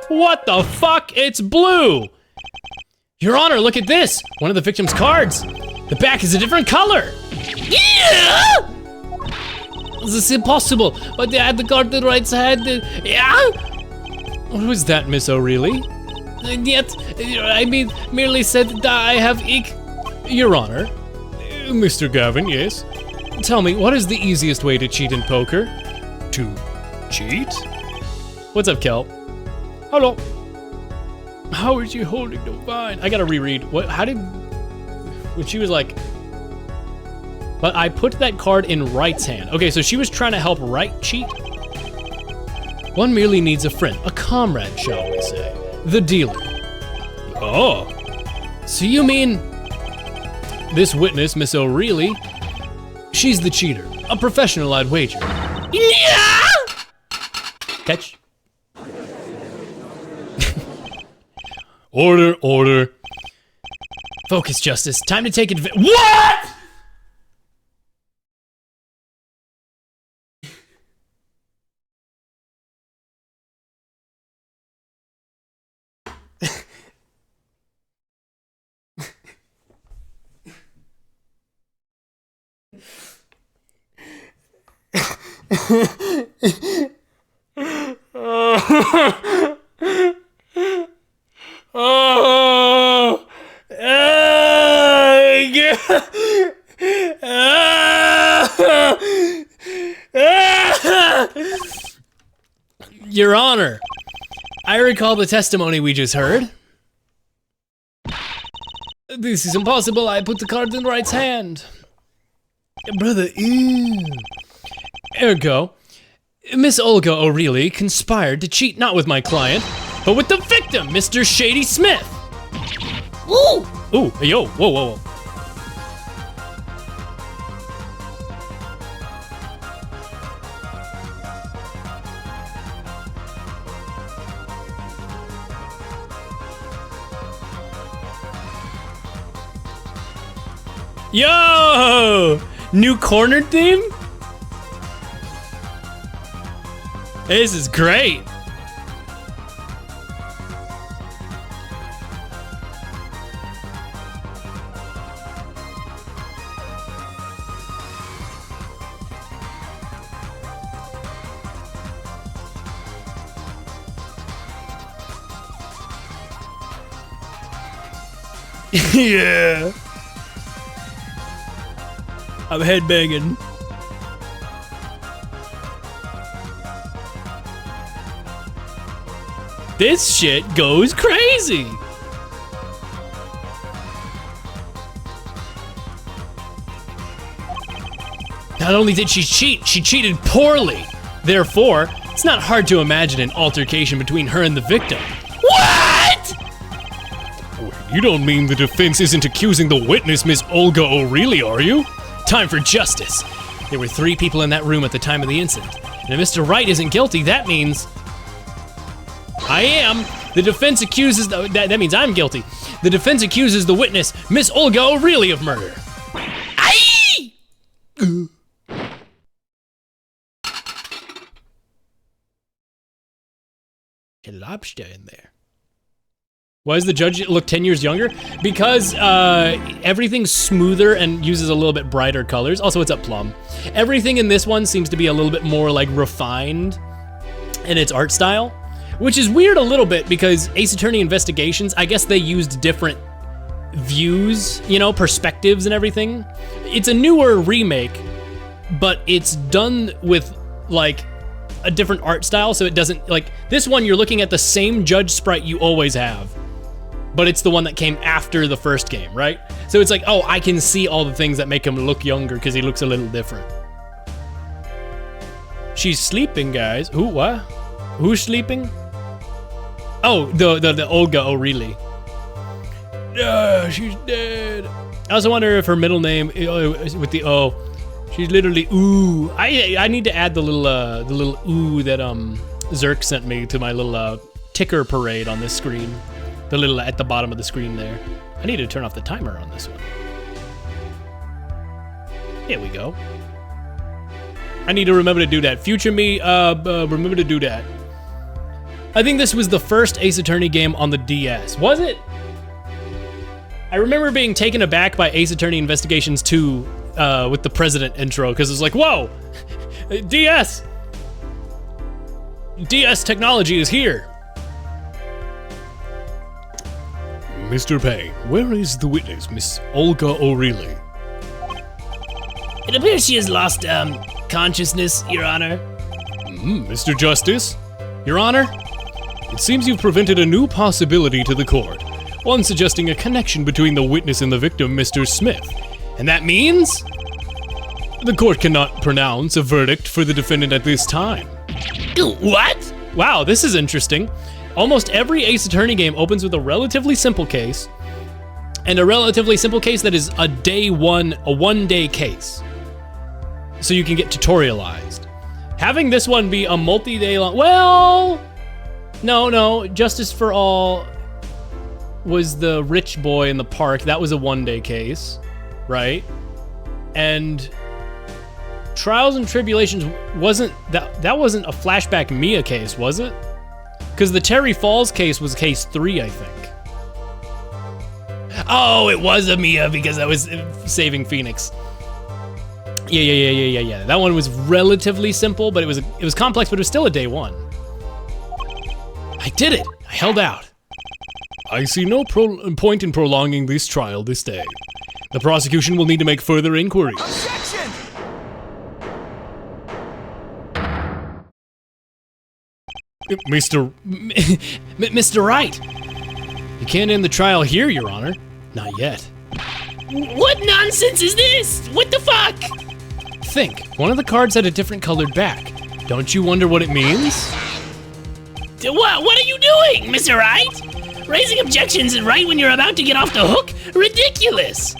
What the fuck? It's blue! Your Honor, look at this! One of the victim's cards! The back is a different color! Yeah! This is impossible, but they had the card that right side. Yeah? Who is that, Miss O'Reilly? And yet, I mean, merely said that I have Your Honor. Mr. Gavin, yes? Tell me, what is the easiest way to cheat in poker? To cheat? What's up, Kelp? Hello. How is she holding the vine? I gotta reread. What? How did... When she was like... But I put that card in Right's hand. Okay, so she was trying to help Right cheat? One merely needs a friend, a comrade, shall we say. The dealer. Oh. So you mean... This witness, Miss O'Reilly, she's the cheater. A professional, I'd wager. Yeah! Catch. Order, order. Focus, Justice. Time to take advantage. What?! Your Honor, I recall the testimony we just heard. This is impossible. I put the card in Right's hand. Brother, ew. Ergo, Miss Olga O'Reilly conspired to cheat not with my client, but with the victim, Mr. Shady Smith. Ooh! Ooh, yo, whoa, whoa, whoa. Yo! New corner theme? This is great. Yeah. I'm headbanging. This shit goes crazy. Not only did she cheat, she cheated poorly. Therefore, it's not hard to imagine an altercation between her and the victim. What? You don't mean the defense isn't accusing the witness, Miss Olga O'Reilly, are you? Time for justice. There were 3 people in that room at the time of the incident. And if Mr. Wright isn't guilty, that means... I am. The defense accuses... That means I'm guilty. The defense accuses the witness, Miss Olga O'Reilly, of murder. Aye! A lobster in there. Why does the judge look 10 years younger? Because everything's smoother and uses a little bit brighter colors. Also, it's up Plum. Everything in this one seems to be a little bit more like refined in its art style. Which is weird a little bit because Ace Attorney Investigations, I guess they used different views, you know, perspectives and everything. It's a newer remake, but it's done with like a different art style, so it doesn't, like, this one you're looking at the same judge sprite you always have, but it's the one that came after the first game, right? So it's like, oh, I can see all the things that make him look younger because he looks a little different. She's sleeping, guys. Who, what? Who's sleeping? Oh, the Olga O'Reilly. She's dead. I also wonder if her middle name with the O. She's literally ooh. I need to add the little ooh that Zerk sent me to my little ticker parade on this screen. The little at the bottom of the screen there. I need to turn off the timer on this one. Here we go. I need to remember to do that. Future me, remember to do that. I think this was the first Ace Attorney game on the DS. Was it? I remember being taken aback by Ace Attorney Investigations 2 with the President intro, because it was like, whoa! DS technology is here! Mr. Payne, where is the witness, Miss Olga O'Reilly? It appears she has lost, consciousness, Your Honor. Mr. Justice? Your Honor? It seems you've prevented a new possibility to the court. One suggesting a connection between the witness and the victim, Mr. Smith. And that means? The court cannot pronounce a verdict for the defendant at this time. What? Wow, this is interesting. Almost every Ace Attorney game opens with a relatively simple case, and a relatively simple case that is a one-day case. So you can get tutorialized. Having this one be a multi-day long, well, no, Justice for All was the rich boy in the park. That was a one-day case, right? And Trials and Tribulations wasn't a Flashback Mia case, was it? Because the Terry Falls case was case 3, I think. Oh, it was a Mia because I was saving Phoenix. Yeah. That one was relatively simple, but it was complex, but it was still a day one. I did it. I held out. I see no point in prolonging this trial this day. The prosecution will need to make further inquiries. Objection! Mr. Wright, you can't end the trial here, Your Honor. Not yet. What nonsense is this? What the fuck? Think. One of the cards had a different colored back. Don't you wonder what it means? What are you doing, Mr. Wright? Raising objections right when you're about to get off the hook? Ridiculous!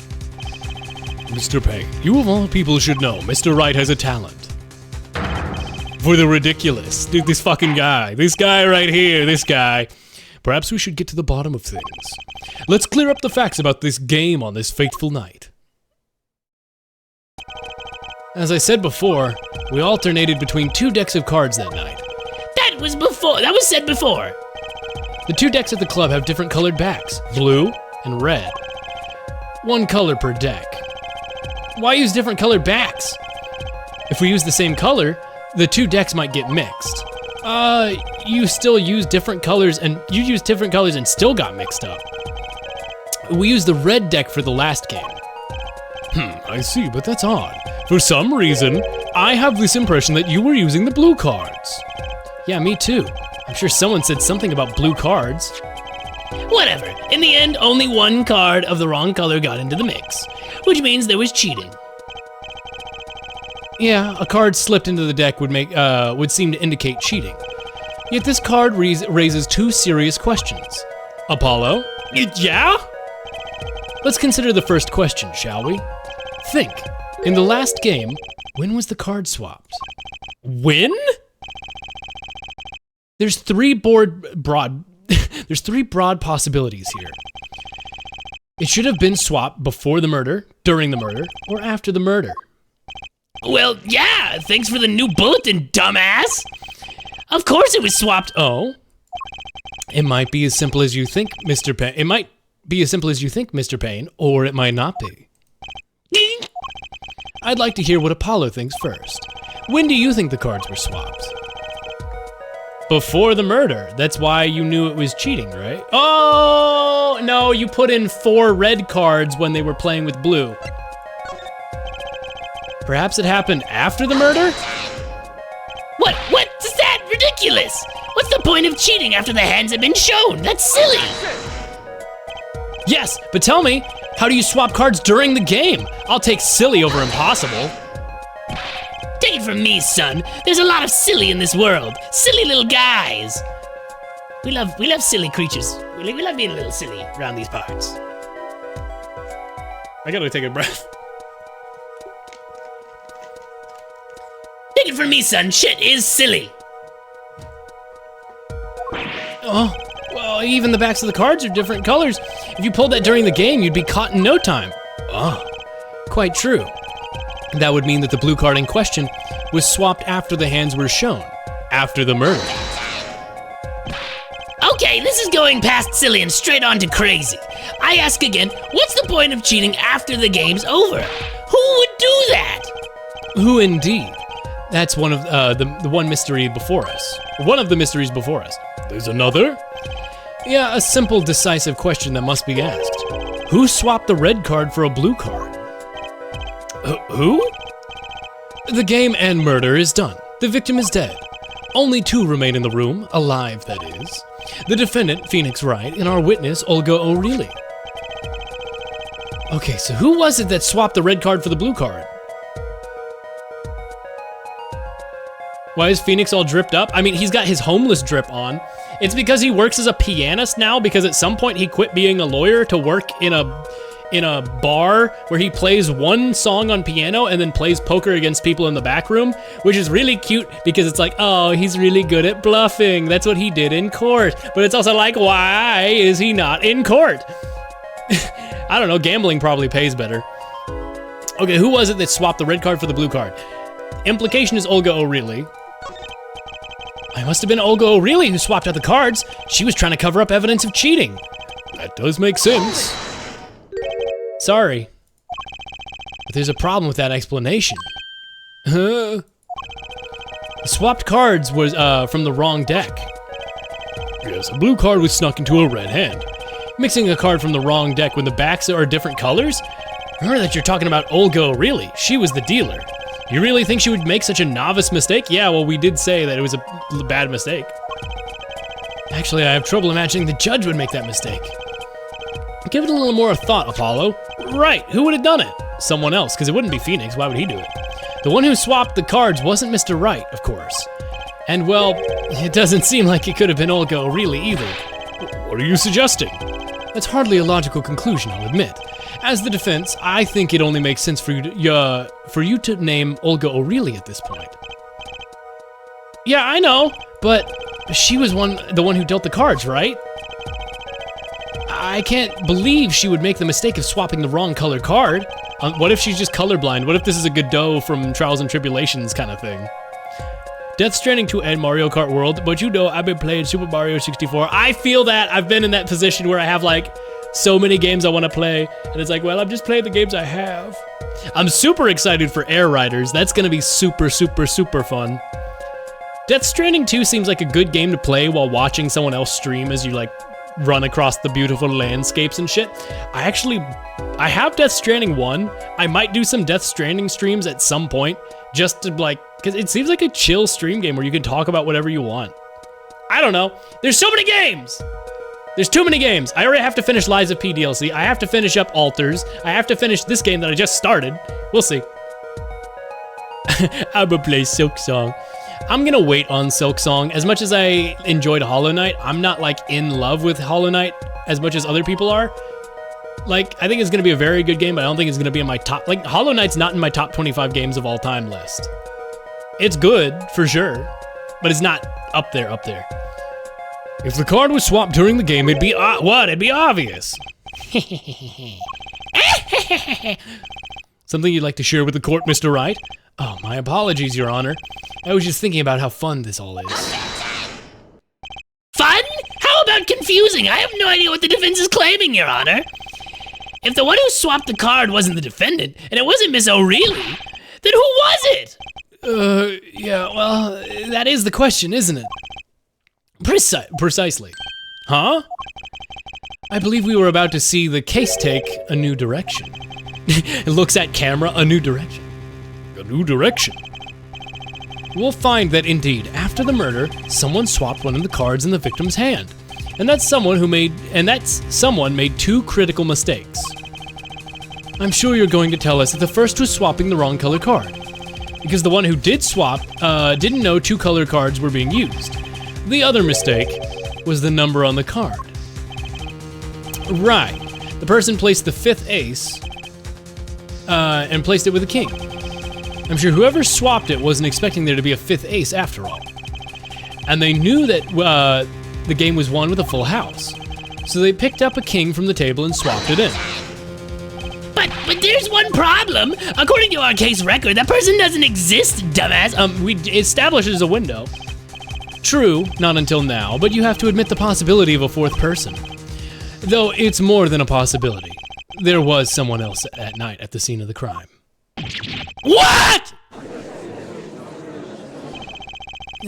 Mr. Payne, you of all people should know Mr. Wright has a talent for the ridiculous. Dude, this fucking guy. This guy right here, this guy. Perhaps we should get to the bottom of things. Let's clear up the facts about this game on this fateful night. As I said before, we alternated between 2 decks of cards that night. That was said before. The 2 decks at the club have different colored backs, blue and red. 1 color per deck. Why use different colored backs? If we use the same color, the 2 decks might get mixed. You still use different colors and you used different colors and still got mixed up. We used the red deck for the last game. I see, but that's odd. For some reason, I have this impression that you were using the blue cards. Yeah, me too. I'm sure someone said something about blue cards. Whatever. In the end, only 1 card of the wrong color got into the mix, which means there was cheating. Yeah, a card slipped into the deck would seem to indicate cheating. Yet this card raises 2 serious questions. Apollo? Yeah? Let's consider the first question, shall we? Think. In the last game, when was the card swapped? When? There's 3 broad possibilities here. It should have been swapped before the murder, during the murder, or after the murder. Well, yeah, thanks for the new bulletin, dumbass. Of course it was swapped. Oh? It might be as simple as you think, Mr. Payne. It might be as simple as you think, Mr. Payne, or it might not be. I'd like to hear what Apollo thinks first. When do you think the cards were swapped? before the murder. That's why you knew it was cheating, right? Oh, no, you put in 4 red cards when they were playing with blue. Perhaps it happened after the murder? What is that? Ridiculous! What's the point of cheating after the hands have been shown? That's silly! Yes, but tell me, how do you swap cards during the game? I'll take silly over impossible. Take it from me, son. There's a lot of silly in this world. Silly little guys. We love silly creatures. We love being a little silly around these parts. I gotta take a breath. Take it from me, son. Shit is silly. Oh, well, even the backs of the cards are different colors. If you pulled that during the game, you'd be caught in no time. Oh, quite true. That would mean that the blue card in question was swapped after the hands were shown, after the murder. Okay, this is going past silly and straight on to crazy. I ask again, what's the point of cheating after the game's over? Who would do that? Who indeed? That's one of the one mystery before us. One of the mysteries before us. There's another? Yeah, a simple, decisive question that must be asked. Who swapped the red card for a blue card? Who? The game and murder is done. The victim is dead. Only 2 remain in the room, alive that is. The defendant, Phoenix Wright, and our witness, Olga O'Reilly. Okay, so who was it that swapped the red card for the blue card? Why is Phoenix all dripped up? I mean, he's got his homeless drip on. It's because he works as a pianist now, because at some point he quit being a lawyer to work in a bar where he plays one song on piano and then plays poker against people in the back room, which is really cute because it's like, oh, he's really good at bluffing. That's what he did in court. But it's also like, why is he not in court? I don't know, gambling probably pays better. Okay, who was it that swapped the red card for the blue card? Implication is Olga O'Reilly. It must have been Olga O'Reilly who swapped out the cards. She was trying to cover up evidence of cheating. That does make sense. Sorry, but there's a problem with that explanation. The swapped cards was from the wrong deck. Yes, a blue card was snuck into a red hand. Mixing a card from the wrong deck when the backs are different colors? Remember that you're talking about Olga O'Reilly. She was the dealer. You really think she would make such a novice mistake? Yeah, well, we did say that it was a bad mistake. Actually, I have trouble imagining the judge would make that mistake. Give it a little more thought, Apollo. Right, who would have done it? Someone else, because it wouldn't be Phoenix. Why would he do it? The one who swapped the cards wasn't Mr. Wright, of course. And, well, it doesn't seem like it could have been Olga O'Reilly either. What are you suggesting? That's hardly a logical conclusion, I'll admit. As the defense, I think it only makes sense for you to name Olga O'Reilly at this point. Yeah, I know, but she was the one who dealt the cards, right? I can't believe she would make the mistake of swapping the wrong color card. What if she's just colorblind? What if this is a Godot from Trials and Tribulations kind of thing? Death Stranding 2 and Mario Kart World, but you know I've been playing Super Mario 64. I feel that. I've been in that position where I have like so many games I want to play, and it's like, well, I'm just playing the games I have. I'm super excited for Air Riders. That's gonna be super, super, super fun. Death Stranding 2 seems like a good game to play while watching someone else stream as you like run across the beautiful landscapes and shit. I have Death Stranding 1. I might do some Death Stranding streams at some point, just to like, because it seems like a chill stream game where you can talk about whatever you want. I don't know. There's so many games! There's too many games. I already have to finish Lies of P DLC. I have to finish up Alters. I have to finish this game that I just started. We'll see. I'm gonna play Silk Song. I'm gonna wait on Silk Song. As much as I enjoyed Hollow Knight, I'm not like in love with Hollow Knight as much as other people are. Like, I think it's gonna be a very good game, but I don't think it's gonna be in my top, like, Hollow Knight's not in my top 25 games of all time list. It's good, for sure, but it's not up there. If the card was swapped during the game, it'd be, what? It'd be obvious. Something you'd like to share with the court, Mr. Wright? Oh, my apologies, Your Honor. I was just thinking about how fun this all is. Fun? How about confusing? I have no idea what the defense is claiming, Your Honor. If the one who swapped the card wasn't the defendant, and it wasn't Miss O'Reilly, then who was it? Yeah, well, that is the question, isn't it? Precisely. Huh? I believe we were about to see the case take a new direction. It looks at camera, a new direction. A new direction. We'll find that indeed, after the murder, someone swapped one of the cards in the victim's hand. And that someone made two critical mistakes. I'm sure you're going to tell us that the first was swapping the wrong color card, because the one who did swap didn't know two color cards were being used. The other mistake was the number on the card. Right. The person placed the 5th ace and placed it with a king. I'm sure whoever swapped it wasn't expecting there to be a 5th ace after all. And they knew that the game was won with a full house. So they picked up a king from the table and swapped it in. But there's one problem. According to our case record, that person doesn't exist, dumbass. We established as a window. True, not until now, but you have to admit the possibility of a 4th person. Though it's more than a possibility. There was someone else at night at the scene of the crime. What?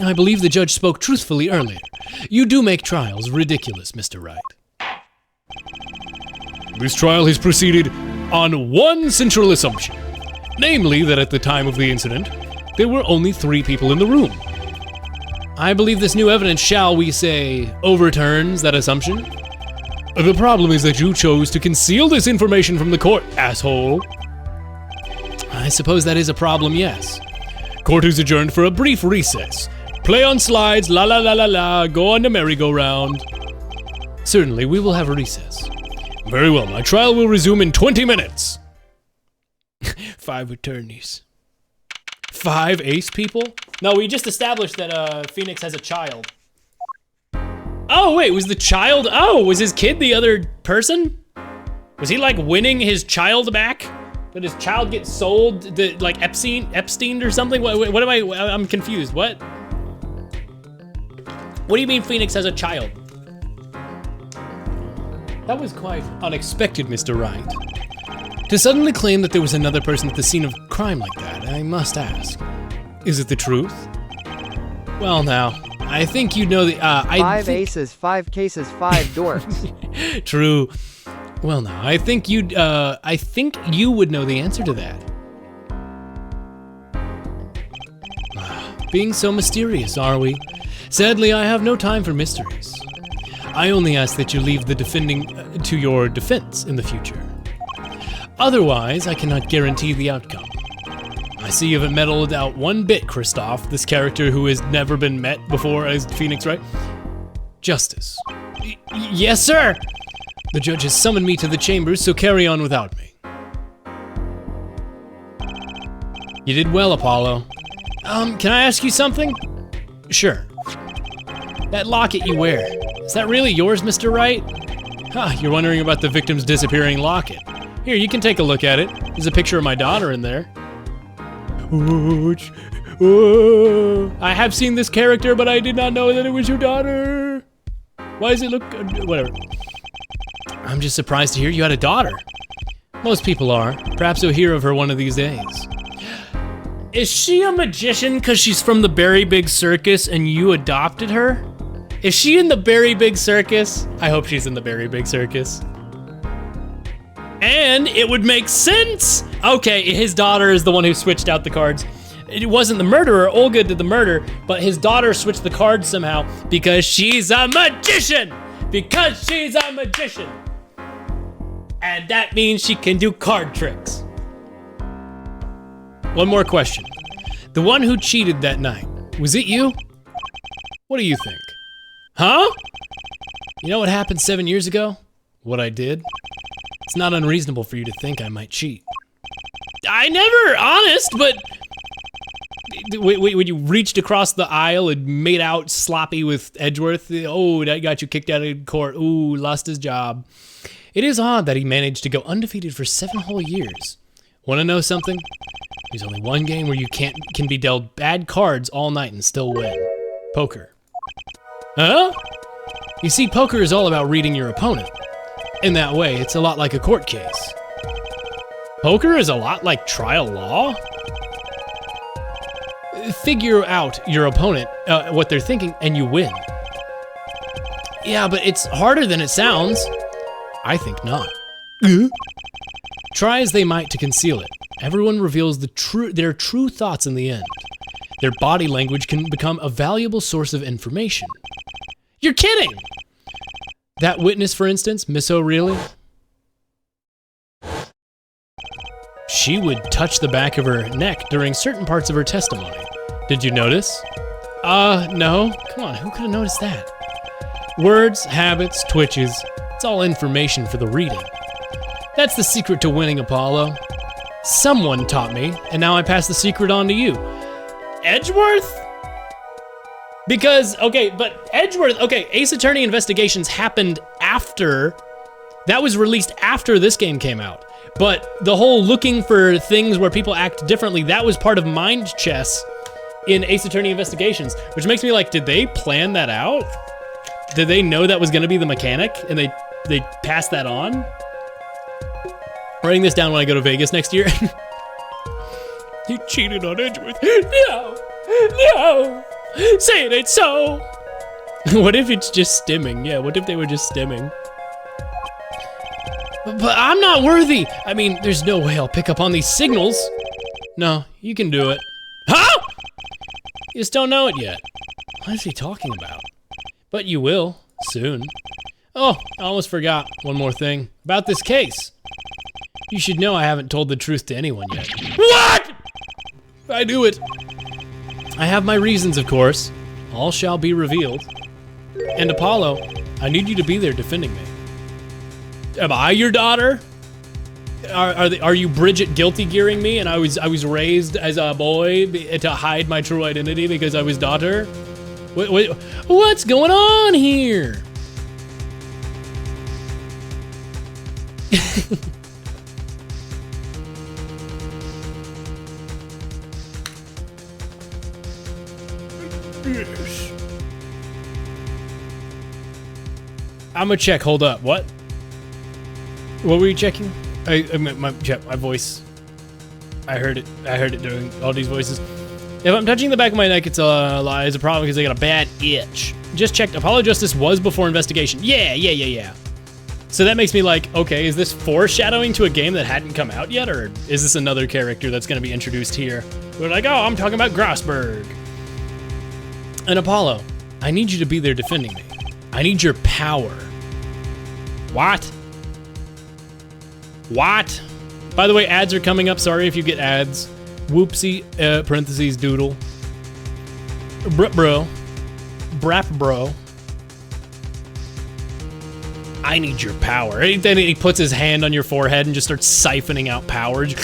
I believe the judge spoke truthfully earlier. You do make trials ridiculous, Mr. Wright. This trial has proceeded on one central assumption. Namely, that at the time of the incident, there were only 3 people in the room. I believe this new evidence, shall we say, overturns that assumption. The problem is that you chose to conceal this information from the court, asshole. I suppose that is a problem, yes. Court is adjourned for a brief recess. Play on slides, la la la la la, go on the merry-go-round. Certainly, we will have a recess. Very well, my trial will resume in 20 minutes. 5 attorneys. 5 ace people? No, we just established that Phoenix has a child. Oh, wait, was the child? Oh, was his kid the other person? Was he like winning his child back? Did his child get sold to, like, Epstein or something? What am I'm confused. What do you mean Phoenix has a child? That was quite unexpected, Mr. Wright. To suddenly claim that there was another person at the scene of crime like that, I must ask. Is it the truth? Well now, I think you know the, 5 aces, 5 cases, 5 dwarfs. True. Well now, I think you would know the answer to that. Being so mysterious, are we? Sadly, I have no time for mysteries. I only ask that you leave the defending to your defense in the future. Otherwise, I cannot guarantee the outcome. I see you haven't meddled out one bit, Kristoff, this character who has never been met before as Phoenix, right? Justice. Yes, sir! The judge has summoned me to the chambers, so carry on without me. You did well, Apollo. Can I ask you something? Sure. That locket you wear, is that really yours, Mr. Wright? Huh, you're wondering about the victim's disappearing locket. Here, you can take a look at it. There's a picture of my daughter in there. I have seen this character, but I did not know that it was your daughter. Why does it look... whatever. I'm just surprised to hear you had a daughter. Most people are. Perhaps you'll hear of her one of these days. Is she a magician because she's from the Berry Big Circus and you adopted her? Is she in the Berry Big Circus? I hope she's in the Berry Big Circus. And it would make sense. Okay, his daughter is the one who switched out the cards. It wasn't the murderer. Olga did the murder, but his daughter switched the cards somehow because she's a magician. Because she's a magician. And that means she can do card tricks. One more question. The one who cheated that night, was it you? What do you think? Huh? You know what happened 7 years ago? What I did? It's not unreasonable for you to think I might cheat. I never, honest, but... When you reached across the aisle and made out sloppy with Edgeworth, oh, that got you kicked out of court. Ooh, lost his job. It is odd that he managed to go undefeated for 7 whole years. Want to know something? There's only one game where you can be dealt bad cards all night and still win. Poker. Huh? You see, poker is all about reading your opponent. In that way, it's a lot like a court case. Poker is a lot like trial law? Figure out your opponent, what they're thinking, and you win. Yeah, but it's harder than it sounds. I think not. Try as they might to conceal it, everyone reveals their true thoughts in the end. Their body language can become a valuable source of information. You're kidding! That witness, for instance, Miss O'Reilly, she would touch the back of her neck during certain parts of her testimony. Did you notice? No. Come on, who could have noticed that? Words, habits, twitches, it's all information for the reading. That's the secret to winning, Apollo. Someone taught me, and now I pass the secret on to you. Edgeworth? Because, okay, but Edgeworth, okay, Ace Attorney Investigations happened after, that was released after this game came out. But the whole looking for things where people act differently, that was part of Mind Chess in Ace Attorney Investigations, which makes me like, did they plan that out? Did they know that was gonna be the mechanic and they passed that on? Writing this down when I go to Vegas next year. You cheated on Edgeworth. No, no, say it ain't so. What if it's just stimming? Yeah, what if they were just stimming? But I'm not worthy. I mean, there's no way I'll pick up on these signals. No, you can do it. Huh? You just don't know it yet. What is he talking about? But you will, soon. Oh, I almost forgot one more thing about this case. You should know I haven't told the truth to anyone yet. What? I knew it. I have my reasons, of course. All shall be revealed. And Apollo, I need you to be there defending me. Am I your daughter? Are you Bridget guilty gearing me and I was raised as a boy to hide my true identity because I was daughter? What's going on here? Yes. I'm gonna check, hold up, what? What were you checking? My voice. I heard it doing all these voices. If I'm touching the back of my neck, it's a problem because I got a bad itch. Just checked, Apollo Justice was before investigation. Yeah. So that makes me like, okay, is this foreshadowing to a game that hadn't come out yet? Or is this another character that's gonna be introduced here? We're like, oh, I'm talking about Grossberg. And Apollo, I need you to be there defending me. I need your power. What? What? By the way, ads are coming up. Sorry if you get ads. Whoopsie, parentheses, doodle. Brap bro. I need your power. And then he puts his hand on your forehead and just starts siphoning out power. It's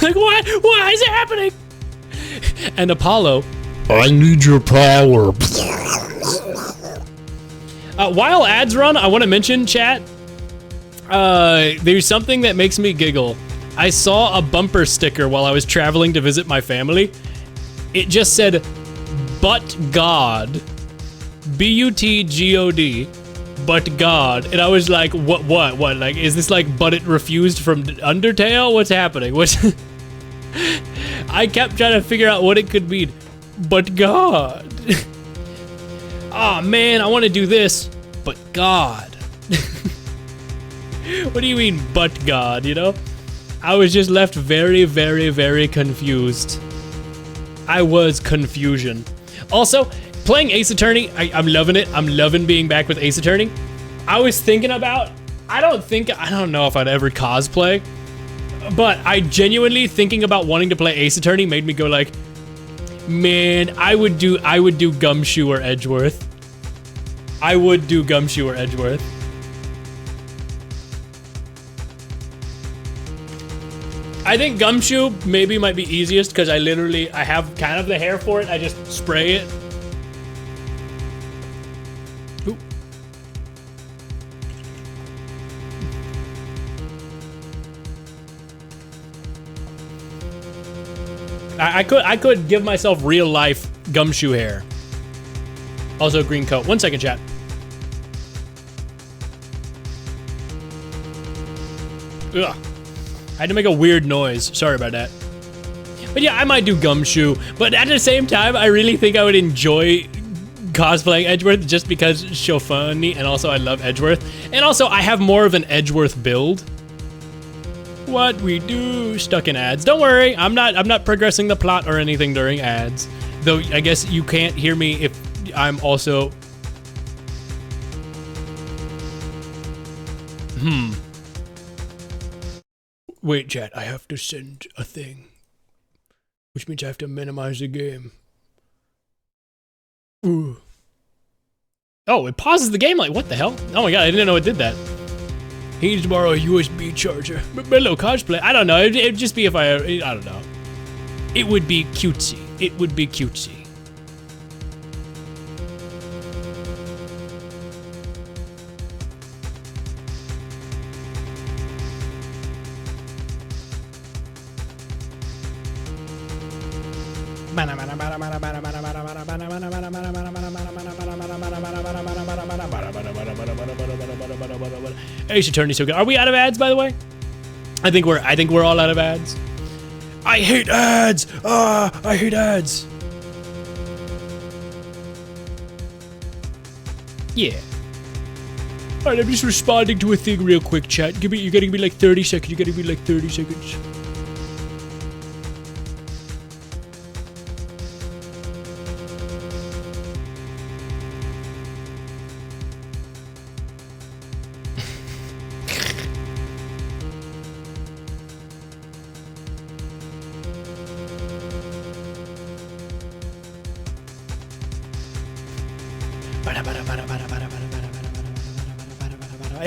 like, what? Why is it happening? And Apollo, I need your power. While ads run, I want to mention, chat, there's something that makes me giggle. I saw a bumper sticker while I was traveling to visit my family. It just said, "But God," B-U-T-G-O-D, "But God," and I was like, what? Like, is this like "But it refused" from Undertale? What's happening? I kept trying to figure out what it could mean. But God. Oh man, I want to do this, but God. What do you mean, but God, you know? I was just left very, very, very confused. I was confusion. Also, playing Ace Attorney, I'm loving it. I'm loving being back with Ace Attorney. I was thinking about, I don't know if I'd ever cosplay, but I genuinely thinking about wanting to play Ace Attorney made me go like, man, I would do Gumshoe or Edgeworth. I would do Gumshoe or Edgeworth. I think Gumshoe maybe might be easiest because I have kind of the hair for it. I just spray it. Ooh. I could give myself real life Gumshoe hair. Also green coat. 1 second, chat. Ugh. I had to make a weird noise. Sorry about that. But yeah, I might do Gumshoe. But at the same time, I really think I would enjoy cosplaying Edgeworth just because it's so funny, and also I love Edgeworth. And also, I have more of an Edgeworth build. What we do, stuck in ads. Don't worry, I'm not progressing the plot or anything during ads. Though I guess you can't hear me if I'm also... Wait, chat, I have to send a thing. Which means I have to minimize the game. Ooh. Oh, it pauses the game, like, what the hell? Oh my god, I didn't know it did that. He needs to borrow a USB charger. But little cosplay, I don't know, it'd just be if I don't know. It would be cutesy. It would be cutesy. Ace Attorney so good. Are we out of ads, by the way? I think we're all out of ads. I hate ads. I hate ads. Yeah. All right, I'm just responding to a thing real quick, chat. You gotta give me like 30 seconds. You gotta give me like 30 seconds.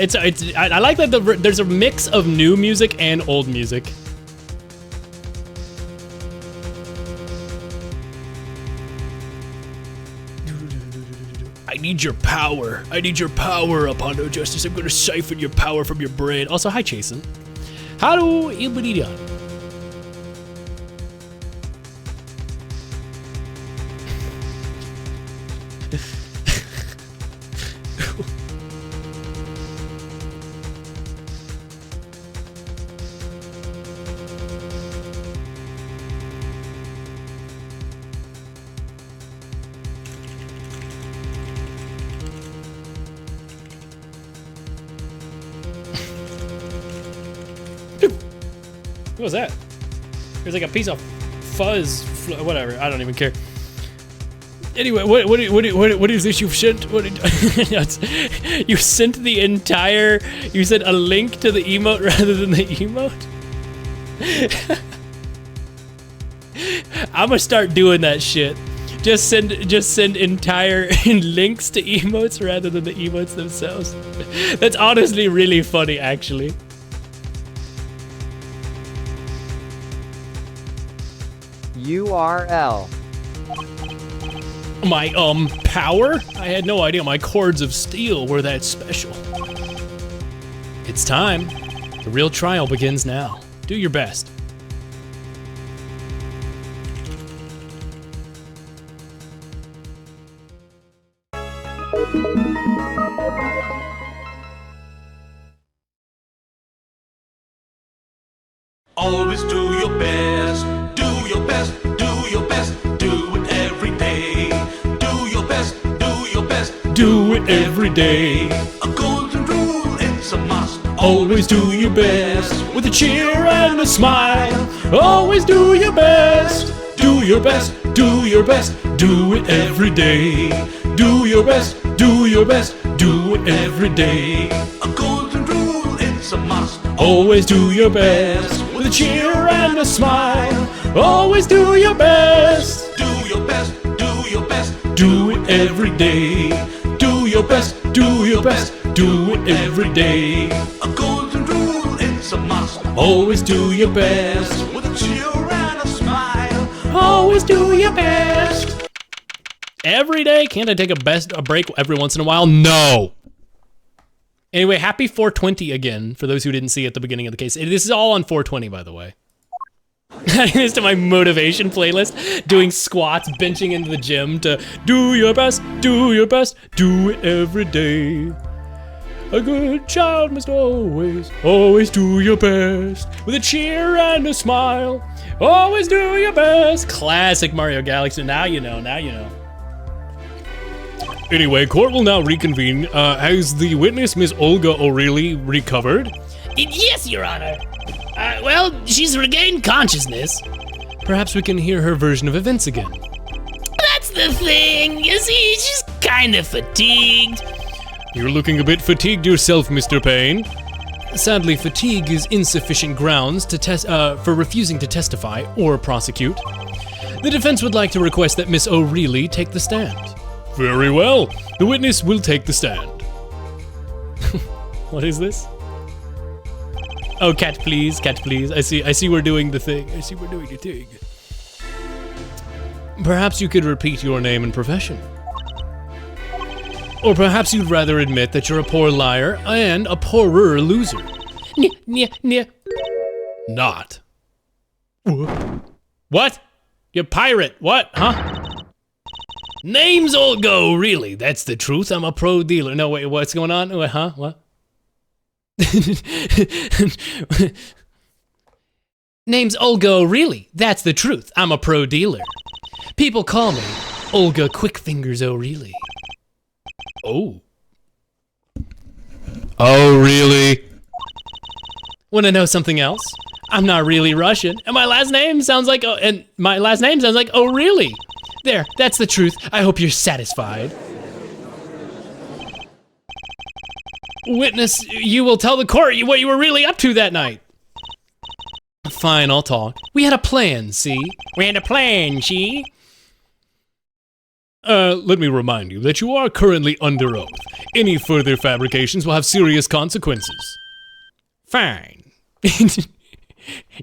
I like that there's a mix of new music and old music. I need your power. I need your power, Apollo Justice. I'm gonna siphon your power from your brain. Also, hi, Jason. How do you What was that? There's like a piece of fuzz, whatever. I don't even care. Anyway, what is this you've sent? You sent the entire. You sent a link to the emote rather than the emote. I'm gonna start doing that shit. Just send entire links to emotes rather than the emotes themselves. That's honestly really funny, actually. URL. My, power? I had no idea my cords of steel were that special. It's time. The real trial begins now. Do your best. Always do your best. Do your best. Do your best. Do it every day. Do your best. Do your best. Do it every day. A golden rule, it's a must. Always do your best. With a cheer and a smile. Always do your best. Do your best. Do your best. Do it every day. Do your best. Do your best. Do it every day. A golden rule, it's a must. Always do your best. With a cheer and a smile. Always do your best. Do your best. Do your best. Do it every day. Do your best. Do your best. Do it every day. A golden rule, it's a must. Always do your best. With a cheer and a smile. Always do your best. Every day? Can't I take a break every once in a while? No. Anyway, happy 420 again, for those who didn't see at the beginning of the case. This is all on 420, by the way. Adding this to my motivation playlist, doing squats, benching into the gym to do your best, do your best, do it every day. A good child must always, always do your best. With a cheer and a smile, Always do your best. Classic Mario Galaxy. Now you know, now you know. Anyway, court will now reconvene. Has the witness, Miss Olga O'Reilly, recovered? Yes, Your Honor. Well, she's regained consciousness. Perhaps we can hear her version of events again. That's the thing. You see, she's kind of fatigued. You're looking a bit fatigued yourself, Mr. Payne. Sadly, fatigue is insufficient grounds to for refusing to testify or prosecute. The defense would like to request that Miss O'Reilly take the stand. Very well. The witness will take the stand. What is this? Oh, cat please, cat please. I see we're doing the thing. I see we're doing the thing. Perhaps you could repeat your name and profession. Or perhaps you'd rather admit that you're a poor liar and a poorer loser. Not. What? You pirate, what, huh? Name's Olga O'Reilly, that's the truth. I'm a pro dealer. No, wait, what's going on? Wait, huh? What? Name's Olga O'Reilly, that's the truth. I'm a pro dealer. People call me Olga Quickfingers O'Reilly. Oh. Oh, really? Want to know something else? I'm not really Russian, and my last name sounds like O'Reilly. There, that's the truth. I hope you're satisfied. Witness, you will tell the court what you were really up to that night. Fine, I'll talk. We had a plan, see? We had a plan, see? Let me remind you that you are currently under oath. Any further fabrications will have serious consequences. Fine.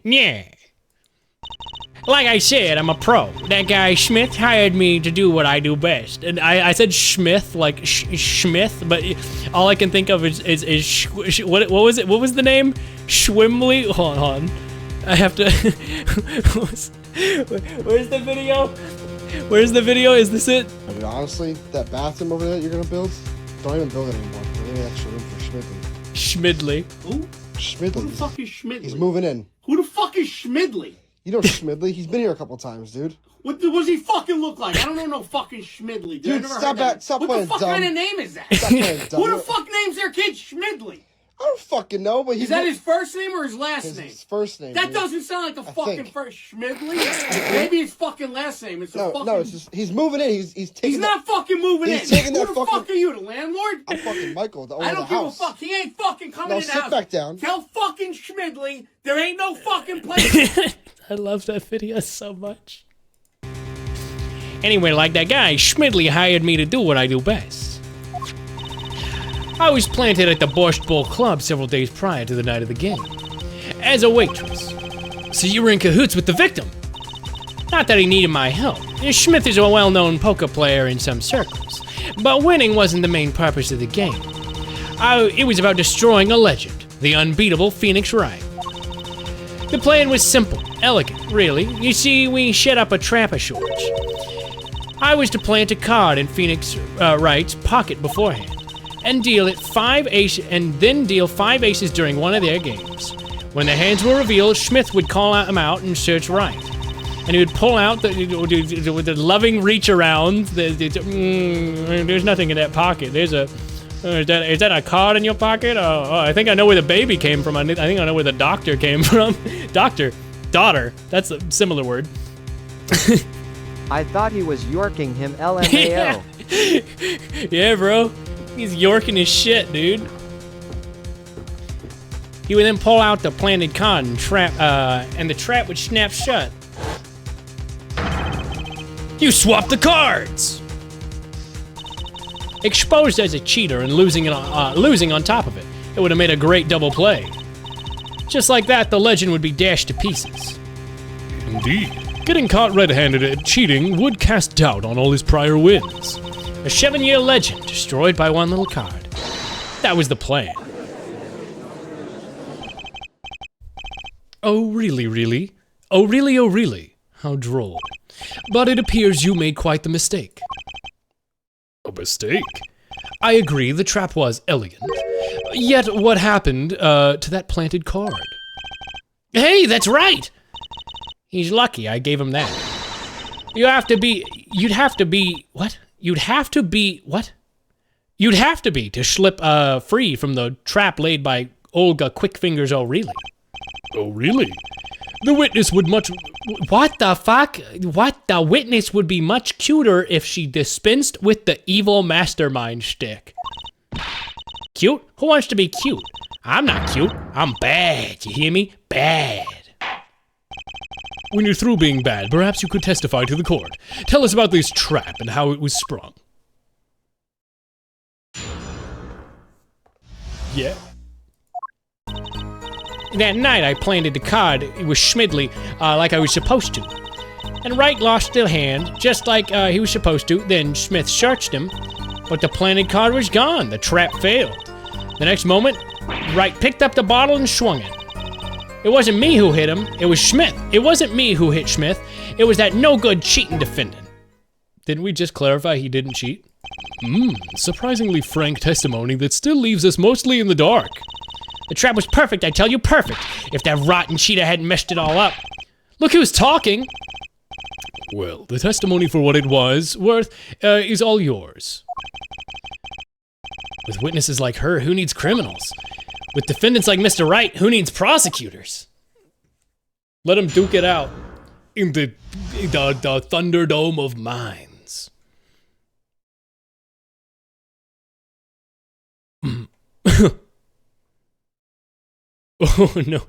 Yeah. Like I said, I'm a pro. That guy Smith hired me to do what I do best. And I said Schmith, like Schmith, but all I can think of is what was it? What was the name? Schwimley? Hold on. I have to... Where's the video? Where's the video? Is this it? I mean, honestly, that bathroom over there that you're gonna build, don't even build it anymore. There's any extra room for Schmidley. Schmidley. Who? Schmidley. Who the fuck is Schmidley? He's moving in. Who the fuck is Schmidley? You know Schmidley? He's been here a couple times, dude. What does he fucking look like? I don't know no fucking Schmidley, dude. Stop what playing the fuck dumb. kind of name is that? Stop playing dumb. Who the fuck names their kid Schmidley? I don't fucking know, but he's... Is that his first name or his last name? His first name. That dude. doesn't sound like the I fucking think. first Schmidley. Maybe his fucking last name. It's a fucking... No, it's just, he's moving in. He's taking... He's not fucking moving in. He's taking Who that the fucking... fuck are you, the landlord? I'm fucking Michael, the owner I of the don't give a house. fuck. He ain't fucking coming in the house. Sit back down. Tell fucking Schmidley there ain't no fucking place. I love that video so much. Anyway, like that guy, Schmidley hired me to do what I do best. I was planted at the Borscht Bowl Club several days prior to the night of the game, as a waitress. So you were in cahoots with the victim? Not that he needed my help. Schmidt is a well-known poker player in some circles, but winning wasn't the main purpose of the game. It was about destroying a legend, the unbeatable Phoenix Wright. The plan was simple, elegant, really. You see, we set up a trap of sorts. I was to plant a card in Phoenix Wright's pocket beforehand, and deal 5 aces during one of their games. When the hands were revealed, Smith would call them out and search Wright. And he would pull out with the loving reach around. There's nothing in that pocket. There's a... is that a card in your pocket? Oh, I think I know where the baby came from. I think I know where the doctor came from. Daughter. That's a similar word. I thought he was yorking him LMAO. Yeah, bro. He's yorking his shit, dude. He would then pull out the planted card and the trap would snap shut. You swapped the cards! Exposed as a cheater and losing on top of it. It would have made a great double play. Just like that, the legend would be dashed to pieces. Indeed. Getting caught red-handed at cheating would cast doubt on all his prior wins. A 7-year legend destroyed by one little card. That was the plan. Oh, really, really? Oh, really, oh, really? How droll. But it appears you made quite the mistake. A mistake? I agree, the trap was elegant. Yet, what happened to that planted card? Hey, that's right! He's lucky I gave him that. You'd have to be to slip free from the trap laid by Olga Quickfingers O'Reilly. Oh, really? The witness would much... What the fuck? What? The witness would be much cuter if she dispensed with the evil mastermind shtick. Cute? Who wants to be cute? I'm not cute. I'm bad. You hear me? Bad. When you're through being bad, perhaps you could testify to the court. Tell us about this trap and how it was sprung. Yeah. That night I planted the card with Schmidley like I was supposed to. And Wright lost the hand just like he was supposed to. Then Smith searched him, but the planted card was gone. The trap failed. The next moment, Wright picked up the bottle and swung it. It wasn't me who hit him, it was Smith. It wasn't me who hit Smith, it was that no-good cheating defendant. Didn't we just clarify he didn't cheat? Surprisingly frank testimony that still leaves us mostly in the dark. The trap was perfect, I tell you, perfect. If that rotten cheater hadn't messed it all up. Look who's talking. Well, the testimony for what it was worth is all yours. With witnesses like her, who needs criminals? With defendants like Mr. Wright, who needs prosecutors? Let him duke it out in the Thunderdome of Minds. Oh no.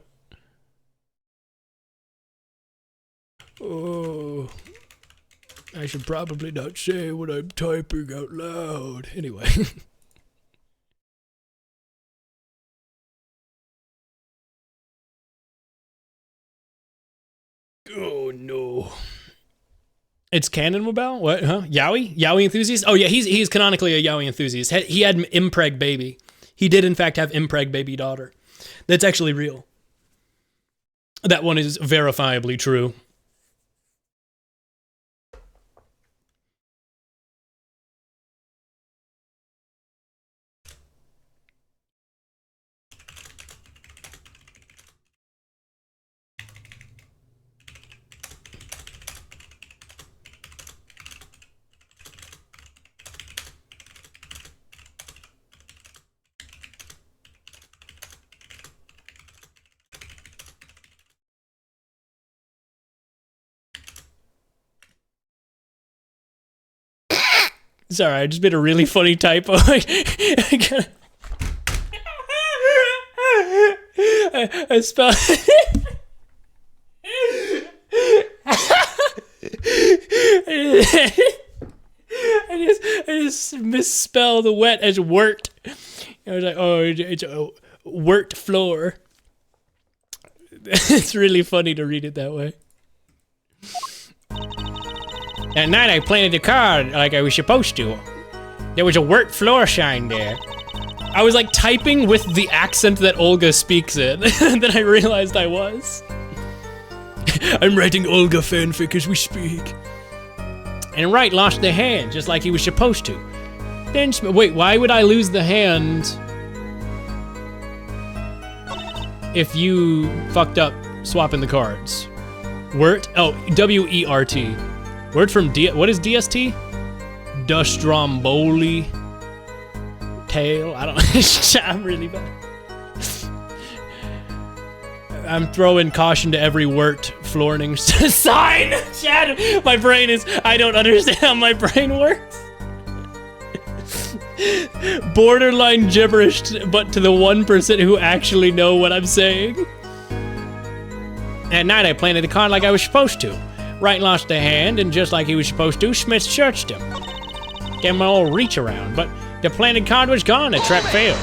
Oh, I should probably not say what I'm typing out loud. Anyway. Oh no. It's Canon Mobile? What, huh? Yowie? Yowie enthusiast? Oh yeah, he's canonically a Yowie enthusiast. He had impreg baby. He did in fact have impreg baby daughter. That's actually real. That one is verifiably true. Sorry, I just made a really funny typo. I spelled... I just misspelled the wet as wort. I was like, oh, it's a wort floor. It's really funny to read it that way. That night I planted the card like I was supposed to. There was a wort floor shine there. I was like typing with the accent that Olga speaks in, and then I realized I was. I'm writing Olga fanfic as we speak. And Wright lost the hand just like he was supposed to. Then wait, why would I lose the hand if you fucked up swapping the cards? Wort? Oh, W-E-R-T. Word from what is DST? Dustromboli tail? I don't know. I'm really bad. I'm throwing caution to every wort flooring sign. Chad, my brain is, I don't understand how my brain works. Borderline gibberish, but to the 1% who actually know what I'm saying. At night I planted the card like I was supposed to. Wright lost a hand, and just like he was supposed to, Smith searched him. Gave him an old reach around, but the planted card was gone. The trap failed.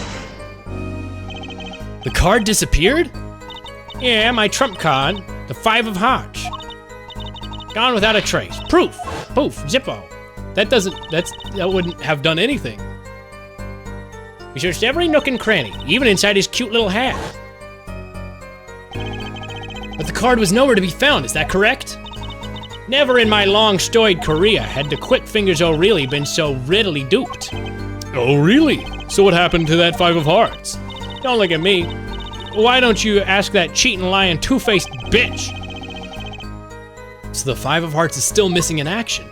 The card disappeared? Yeah, my trump card, the 5 of hearts. Gone without a trace. Proof. Poof. Zippo. That wouldn't have done anything. We searched every nook and cranny, even inside his cute little hat. But the card was nowhere to be found, is that correct? Never in my long storied career had the Quickfingers O'Reilly been so readily duped. Oh, really? So what happened to that 5 of hearts? Don't look at me. Why don't you ask that cheating, lying, two-faced bitch? So the 5 of hearts is still missing in action.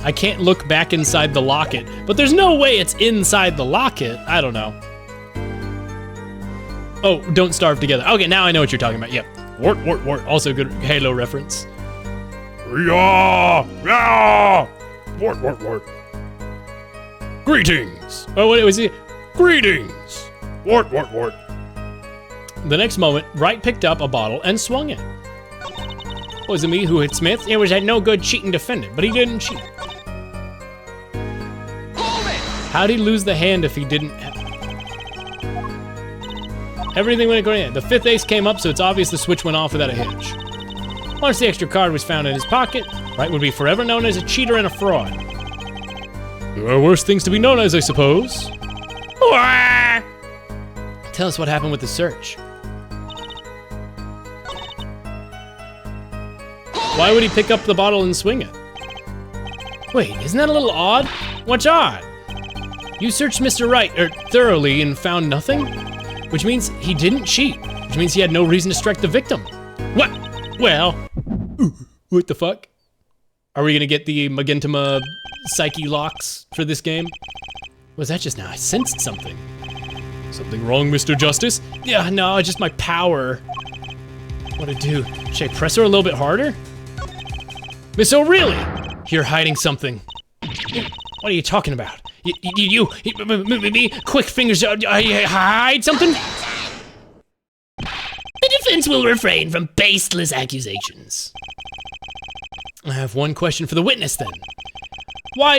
I can't look back inside the locket, but there's no way it's inside the locket. I don't know. Oh, don't starve together. Okay, now I know what you're talking about. Yep. Wart, wart, wart. Also good Halo reference. Yeah! Yeah! Wart, wart, wart. Greetings! Oh, what was it? Greetings! Wart, wart, wart. The next moment, Wright picked up a bottle and swung it. Was it me who hit Smith? It was that no good cheating defendant, but he didn't cheat. How'd he lose the hand if he didn't? Everything went according to the 5th ace came up, so it's obvious the switch went off without a hitch. Once the extra card was found in his pocket, Wright would be forever known as a cheater and a fraud. There are worse things to be known as, I suppose. Tell us what happened with the search. Why would he pick up the bottle and swing it? Wait, isn't that a little odd? What's odd? You searched Mr. Wright thoroughly and found nothing? Which means he didn't cheat. Which means he had no reason to strike the victim. What? Well, what the fuck? Are we gonna get the Magentama Psyche locks for this game? Was that just now? I sensed something. Something wrong, Mr. Justice? Yeah, no, just my power. What'd it do? Should I press her a little bit harder? Miss O'Reilly! You're hiding something. What are you talking about? Me? Quick fingers, I hide something? The defense will refrain from baseless accusations. I have one question for the witness then. Why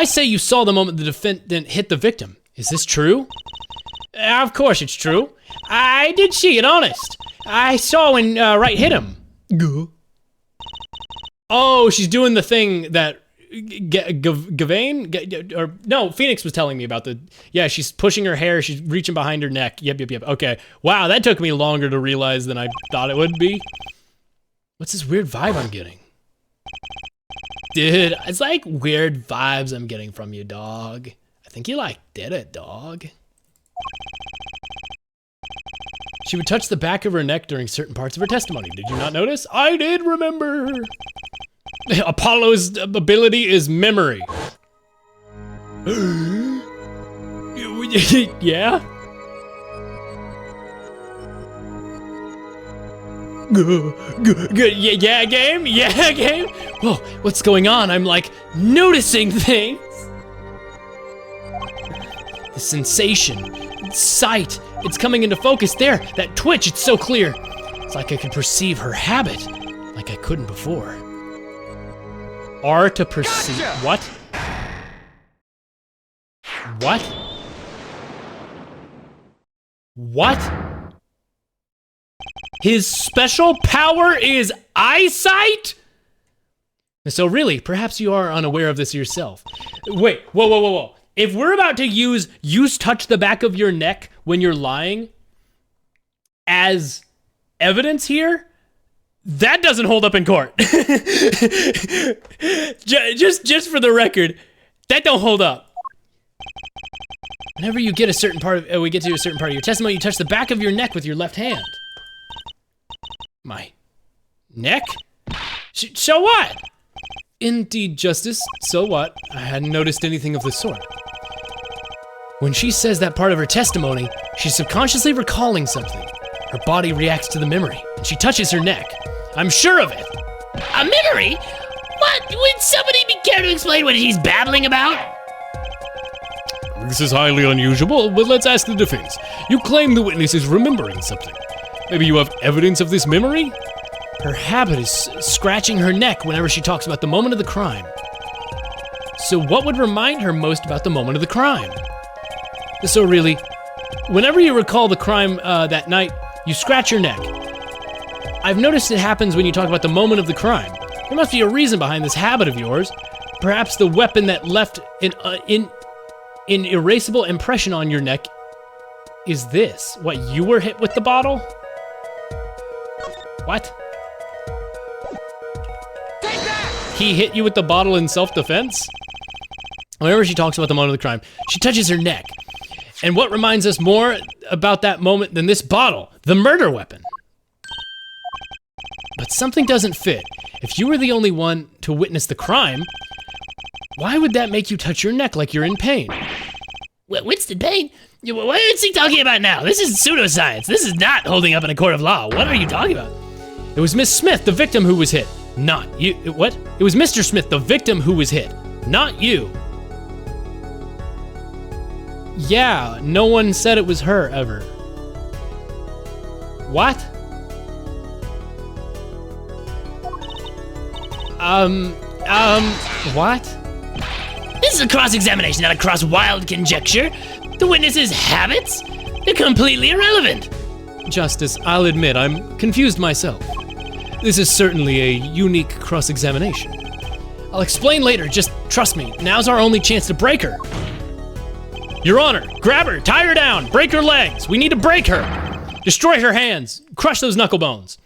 say you saw the moment the defendant hit the victim? Is this true? Of course it's true. I did see it, honest. I saw when Wright hit him. Oh, she's doing the thing that Gavain? Or no, Phoenix was telling me about yeah, she's pushing her hair, she's reaching behind her neck. Yep. Okay. Wow, that took me longer to realize than I thought it would be. What's this weird vibe I'm getting? Dude, it's like weird vibes I'm getting from you, dog. I think you did it, dog. She would touch the back of her neck during certain parts of her testimony. Did you not notice? I did remember. Apollo's ability is memory. Yeah? Good. Yeah, game? Yeah, game? Whoa, what's going on? I'm noticing things. The sensation, sight, it's coming into focus there. That twitch, it's so clear. It's like I could perceive her habit, like I couldn't before. R to perceive, gotcha. What? What? His special power is eyesight? So really, perhaps you are unaware of this yourself. Wait, whoa. If we're about to use touch the back of your neck when you're lying as evidence here, that doesn't hold up in court. just for the record, that don't hold up. Whenever you get a certain part of, we get to a certain part of your testimony, you touch the back of your neck with your left hand. My neck? So what? Indeed, Justice, so what? I hadn't noticed anything of the sort. When she says that part of her testimony, she's subconsciously recalling something. Her body reacts to the memory, and she touches her neck. I'm sure of it. A memory? What? Would somebody be care to explain what she's babbling about? This is highly unusual, but let's ask the defense. You claim the witness is remembering something. Maybe you have evidence of this memory? Her habit is scratching her neck whenever she talks about the moment of the crime. So what would remind her most about the moment of the crime? So really, whenever you recall the crime that night, you scratch your neck. I've noticed it happens when you talk about the moment of the crime. There must be a reason behind this habit of yours. Perhaps the weapon that left an erasable impression on your neck is this. What, you were hit with the bottle? What? He hit you with the bottle in self-defense? Whenever she talks about the moment of the crime, she touches her neck. And what reminds us more about that moment than this bottle? The murder weapon. But something doesn't fit. If you were the only one to witness the crime, why would that make you touch your neck like you're in pain? Winston Payne? What is he talking about now? This is pseudoscience. This is not holding up in a court of law. What are you talking about? It was Miss Smith, the victim, who was hit. Not you. What? It was Mr. Smith, the victim, who was hit. Not you. Yeah, no one said it was her, ever. What? What? This is a cross-examination, not a cross-wild conjecture. The witness's habits? They're completely irrelevant. Justice, I'll admit, I'm confused myself. This is certainly a unique cross-examination. I'll explain later, just trust me. Now's our only chance to break her. Your Honor, grab her, tie her down, break her legs. We need to break her. Destroy her hands, crush those knuckle bones.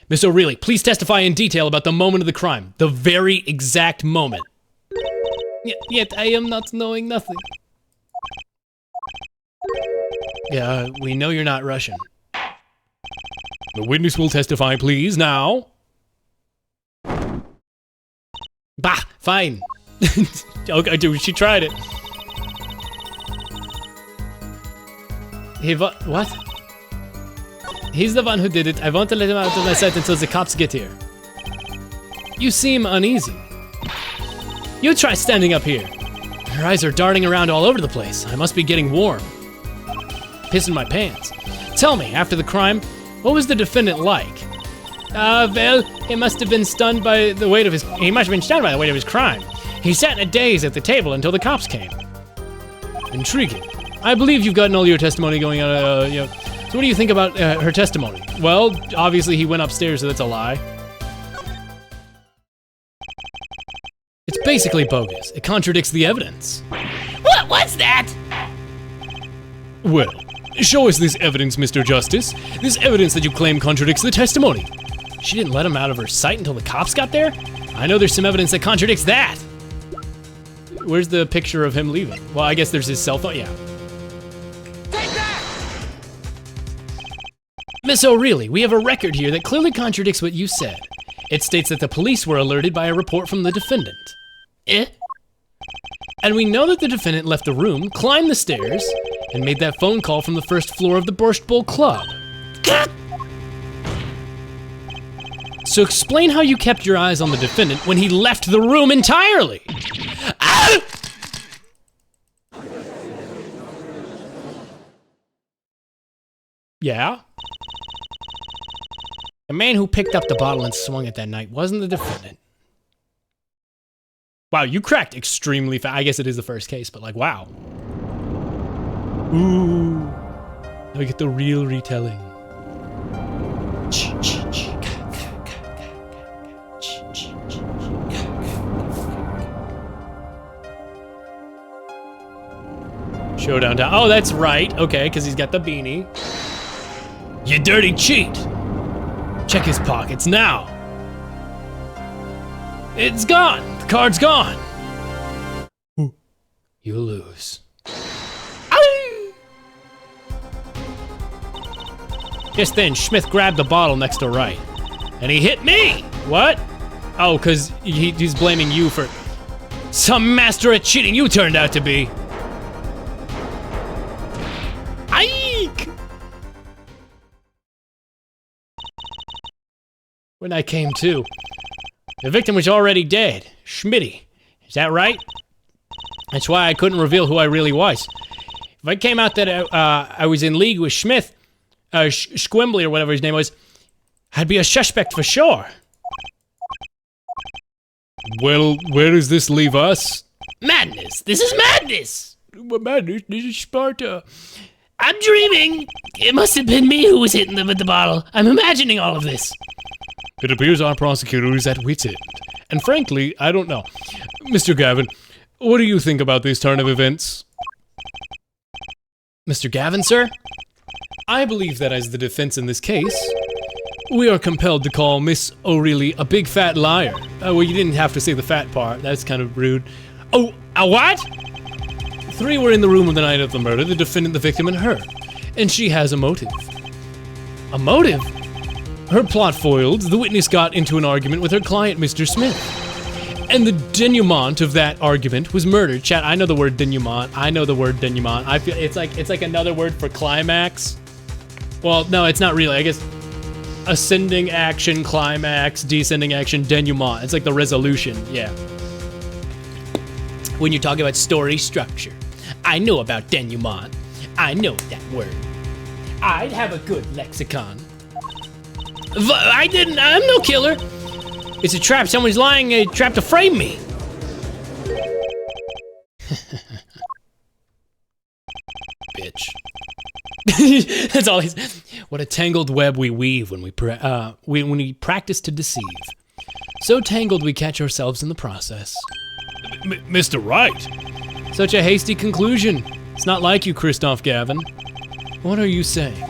Miss O'Reilly, please testify in detail about the moment of the crime. The very exact moment. Yet I am not knowing nothing. Yeah, we know you're not Russian. The witness will testify, please, now. Bah, fine. Okay, dude, she tried it. What? He's the one who did it. I want to let him out of my sight until the cops get here. You seem uneasy. You try standing up here. Her eyes are darting around all over the place. I must be getting warm. Pissing my pants. Tell me, after the crime, what was the defendant like? Well, he must have been stunned by the weight of his... He must have been stunned by the weight of his crime. He sat in a daze at the table until the cops came. Intriguing. I believe you've gotten all your testimony going on, you know. So what do you think about her testimony? Well, obviously he went upstairs, so that's a lie. It's basically bogus. It contradicts the evidence. What's that? Well, show us this evidence, Mr. Justice. This evidence that you claim contradicts the testimony. She didn't let him out of her sight until the cops got there? I know there's some evidence that contradicts that. Where's the picture of him leaving? Well, I guess there's his cell phone, yeah. Miss O'Reilly, we have a record here that clearly contradicts what you said. It states that the police were alerted by a report from the defendant. Eh? And we know that the defendant left the room, climbed the stairs, and made that phone call from the first floor of the Borscht Bowl Club. So explain how you kept your eyes on the defendant when he left the room entirely. Ah! Yeah? The man who picked up the bottle and swung it that night wasn't the defendant. Wow, you cracked extremely fast. I guess it is the first case, but like, wow. Ooh. Now we get the real retelling. Showdown down. Oh, that's right. Okay, because he's got the beanie. You dirty cheat. Check his pockets now. It's gone. The card's gone. Ooh. You lose. Ow! Just then, Smith grabbed the bottle next to Wright. And he hit me. What? Oh, because he's blaming you for some master at cheating you turned out to be. Ike! When I came to, the victim was already dead. Schmitty. Is that right? That's why I couldn't reveal who I really was. If I came out that I was in league with Smith, Squimbley or whatever his name was, I'd be a suspect for sure. Well, where does this leave us? Madness! This is madness! Madness, this is Sparta. I'm dreaming! It must have been me who was hitting them with the bottle. I'm imagining all of this. It appears our prosecutor is at wit's end. And frankly, I don't know. Mr. Gavin, what do you think about this turn of events? Mr. Gavin, sir? I believe that as the defense in this case, We are compelled to call Miss O'Reilly a big fat liar. Well, you didn't have to say the fat part. That's kind of rude. Oh, a what? 3 were in the room on the night of the murder, the defendant, the victim, and her. And she has a motive. A motive? Her plot foiled, the witness got into an argument with her client, Mr. Smith. And the denouement of that argument was murder. Chat, I know the word denouement. I know the word denouement. I feel it's like another word for climax. Well, no, it's not really. I guess ascending action, climax, descending action, denouement. It's like the resolution, yeah. When you're talking about story structure. I know about denouement. I know that word. I'd have a good lexicon. I didn't, I'm no killer. It's a trap, someone's lying, a trap to frame me. Bitch. That's all he's. What a tangled web we weave when we practice to deceive. So tangled we catch ourselves in the process. Mr. Wright. Such a hasty conclusion. It's not like you, Christoph Gavin. What are you saying?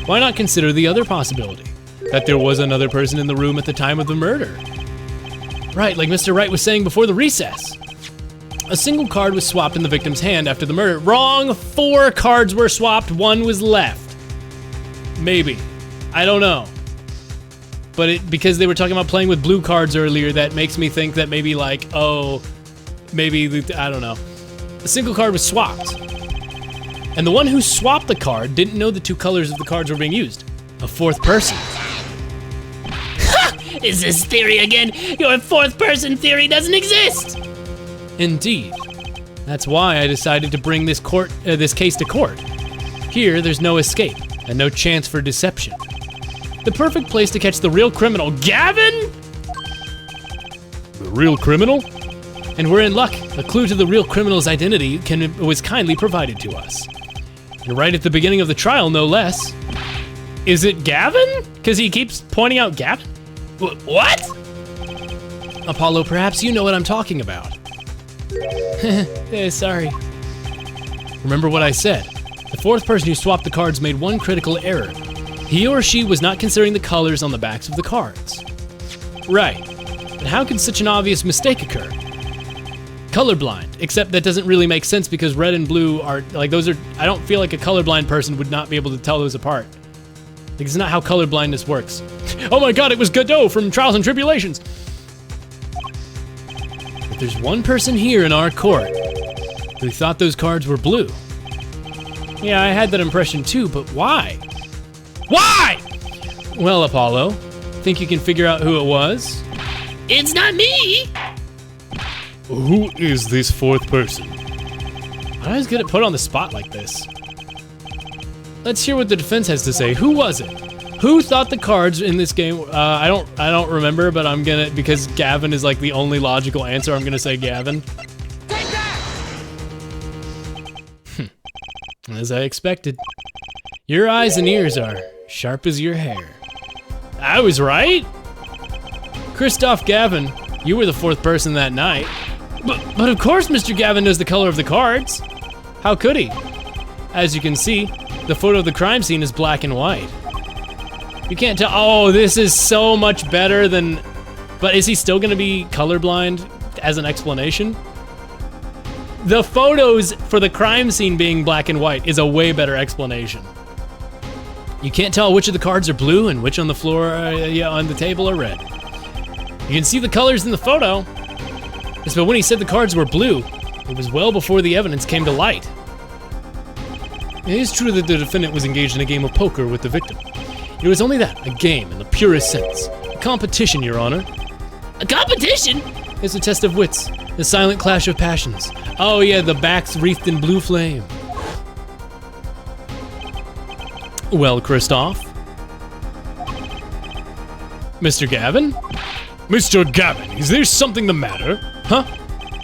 Why not consider the other possibility? That there was another person in the room at the time of the murder. Right, like Mr. Wright was saying before the recess. A single card was swapped in the victim's hand after the murder. Wrong! 4 cards were swapped, 1 was left. Maybe. I don't know. But because they were talking about playing with blue cards earlier, that makes me think that maybe like, oh, maybe, I don't know. A single card was swapped. And the one who swapped the card didn't know the 2 colors of the cards were being used. A 4th person. Ha! Is this theory again? Your 4th person theory doesn't exist! Indeed. That's why I decided to bring this case to court. Here, there's no escape, and no chance for deception. The perfect place to catch the real criminal, Gavin? The real criminal? And we're in luck. A clue to the real criminal's identity was kindly provided to us. And right at the beginning of the trial, no less. Is it Gavin? Because he keeps pointing out Gavin? What? Apollo, perhaps you know what I'm talking about. Sorry. Remember what I said. The 4th person who swapped the cards made one critical error. He or she was not considering the colors on the backs of the cards. Right. But how could such an obvious mistake occur? Colorblind, except that doesn't really make sense because red and blue are, like those are, I don't feel like a colorblind person would not be able to tell those apart. Like, it's not how colorblindness works. Oh my god, it was Godot from Trials and Tribulations! But there's one person here in our court who thought those cards were blue. Yeah, I had that impression too, but why? Why? Well, Apollo, think you can figure out who it was? It's not me! Who is this 4th person? I always get put on the spot like this. Let's hear what the defense has to say. Who was it? Who thought the cards in this game? I don't remember, but I'm gonna, because Gavin is like the only logical answer, I'm gonna say Gavin. Take that! As I expected. Your eyes and ears are sharp as your hair. I was right. Christoph Gavin, you were the 4th person that night. But of course Mr. Gavin knows the color of the cards. How could he? As you can see, the photo of the crime scene is black and white. You can't tell. Oh, this is so much better than. But is he still gonna be colorblind as an explanation? The photos for the crime scene being black and white is a way better explanation. You can't tell which of the cards are blue and which on the floor, on the table are red. You can see the colors in the photo. But when he said the cards were blue, it was well before the evidence came to light. It is true that the defendant was engaged in a game of poker with the victim. It was only that, a game in the purest sense. A competition, Your Honor. A competition? It's a test of wits, the silent clash of passions. Oh yeah, the backs wreathed in blue flame. Well, Christoph? Mr. Gavin? Mr. Gavin, is there something the matter? Huh?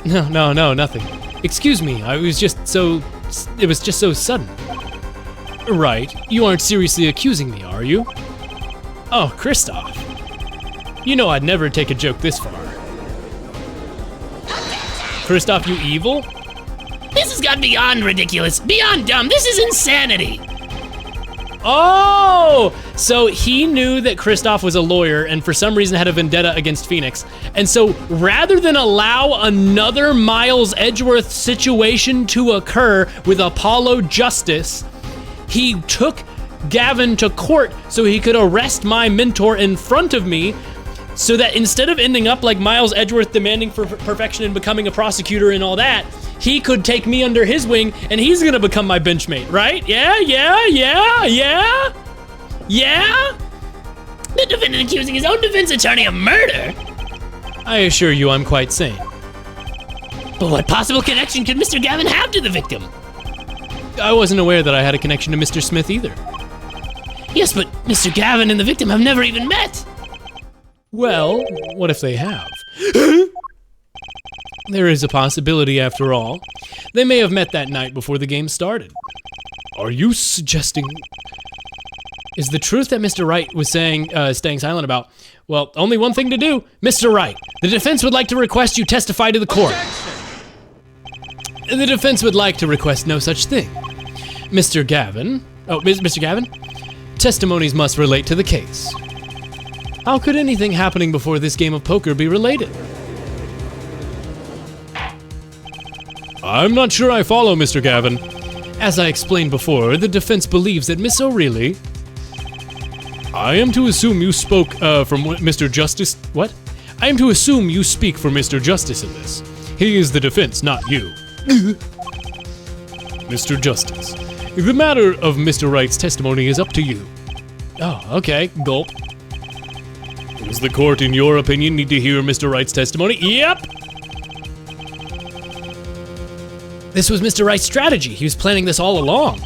No, nothing. Excuse me, it was just so sudden. Right, you aren't seriously accusing me, are you? Oh, Christoph. You know I'd never take a joke this far. Christoph, you evil? This has got beyond ridiculous, beyond dumb. This is insanity. Oh! So he knew that Kristoff was a lawyer and for some reason had a vendetta against Phoenix. And so rather than allow another Miles Edgeworth situation to occur with Apollo Justice, he took Gavin to court so he could arrest my mentor in front of me, so that instead of ending up like Miles Edgeworth demanding for perfection and becoming a prosecutor and all that, he could take me under his wing and he's gonna become my benchmate, right? Yeah? The defendant accusing his own defense attorney of murder? I assure you I'm quite sane. But what possible connection could Mr. Gavin have to the victim? I wasn't aware that I had a connection to Mr. Smith either. Yes, but Mr. Gavin and the victim have never even met. Well, what if they have? There is a possibility after all. They may have met that night before the game started. Are you suggesting... Is the truth that Mr. Wright was saying, staying silent about? Well, only one thing to do. Mr. Wright, the defense would like to request you testify to the court. The defense would like to request no such thing. Mr. Gavin, Mr. Gavin, testimonies must relate to the case. How could anything happening before this game of poker be related? I'm not sure I follow, Mr. Gavin. As I explained before, the defense believes that Miss O'Reilly... I am to assume you spoke from Mr. Justice... What? I am to assume you speak for Mr. Justice in this. He is the defense, not you. Mr. Justice, the matter of Mr. Wright's testimony is up to you. Oh, okay, gulp. Does the court, in your opinion, need to hear Mr. Wright's testimony? Yep! This was Mr. Wright's strategy. He was planning this all along.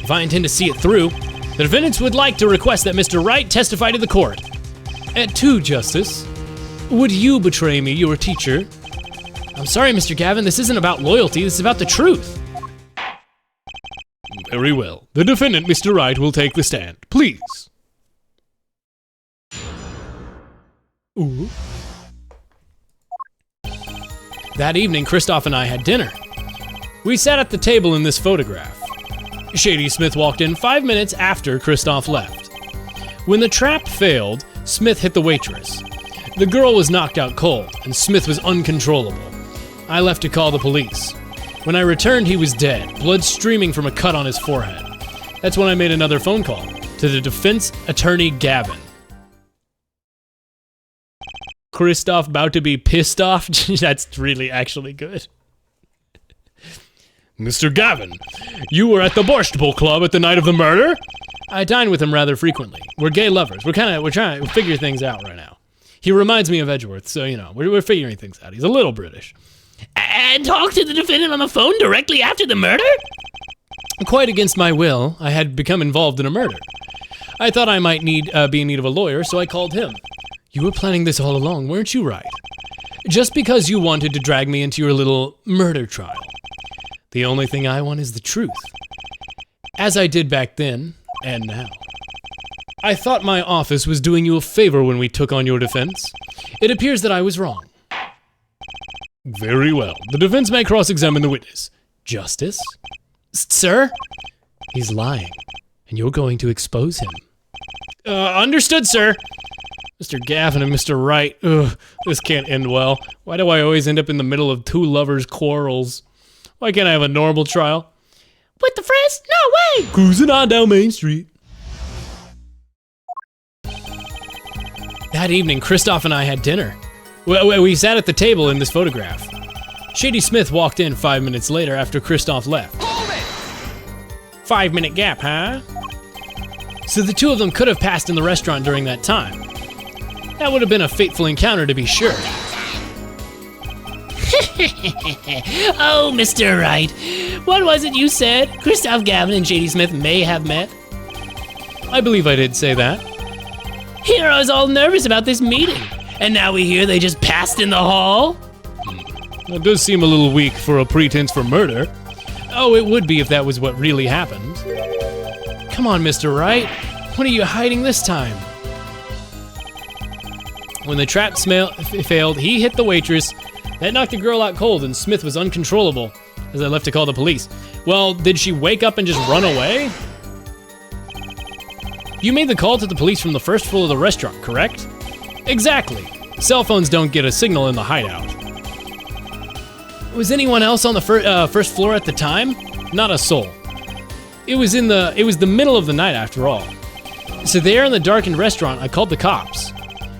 If I intend to see it through, the defendants would like to request that Mr. Wright testify to the court. At 2, Justice, would you betray me, your teacher? I'm sorry, Mr. Gavin, this isn't about loyalty, this is about the truth. Very well. The defendant, Mr. Wright, will take the stand. Please. Ooh. That evening, Kristoff and I had dinner. We sat at the table in this photograph. Shady Smith walked in 5 minutes after Kristoff left. When the trap failed, Smith hit the waitress. The girl was knocked out cold, and Smith was uncontrollable. I left to call the police. When I returned, he was dead, blood streaming from a cut on his forehead. That's when I made another phone call to the defense attorney, Gavin. Kristoff about to be pissed off? That's really actually good. Mr. Gavin, you were at the Borscht Bowl Club at the night of the murder? I dine with him rather frequently. We're gay lovers. We're trying to figure things out right now. He reminds me of Edgeworth, so you know, we're figuring things out. He's a little British. And talk to the defendant on the phone directly after the murder? Quite against my will, I had become involved in a murder. I thought I might be in need of a lawyer, so I called him. You were planning this all along, weren't you, Wright? Just because you wanted to drag me into your little murder trial. The only thing I want is the truth. As I did back then, and now. I thought my office was doing you a favor when we took on your defense. It appears that I was wrong. Very well. The defense may cross-examine the witness. Justice? Sir? He's lying, and you're going to expose him. Understood, sir. Mr. Gavin and Mr. Wright. Ugh, this can't end well. Why do I always end up in the middle of two lovers' quarrels? Why can't I have a normal trial? With the friends? No way! Cruising on down Main Street. That evening, Kristoff and I had dinner. We sat at the table in this photograph. Shady Smith walked in 5 minutes later after Kristoff left. Hold it! 5-minute gap, huh? So the two of them could have passed in the restaurant during that time. That would have been a fateful encounter to be sure. Oh, Mr. Wright, what was it you said? Kristoff Gavin and Shady Smith may have met? I believe I did say that. Here I was all nervous about this meeting, and now we hear they just passed in the hall? That does seem a little weak for a pretense for murder. Oh, it would be if that was what really happened. Come on, Mr. Wright. What are you hiding this time? When the trap failed, he hit the waitress. That knocked the girl out cold, and Smith was uncontrollable as I left to call the police. Well, did she wake up and just run away? You made the call to the police from the first floor of the restaurant, correct? Exactly. Cell phones don't get a signal in the hideout. Was anyone else on the first floor at the time? Not a soul. It was the middle of the night after all. So there in the darkened restaurant, I called the cops.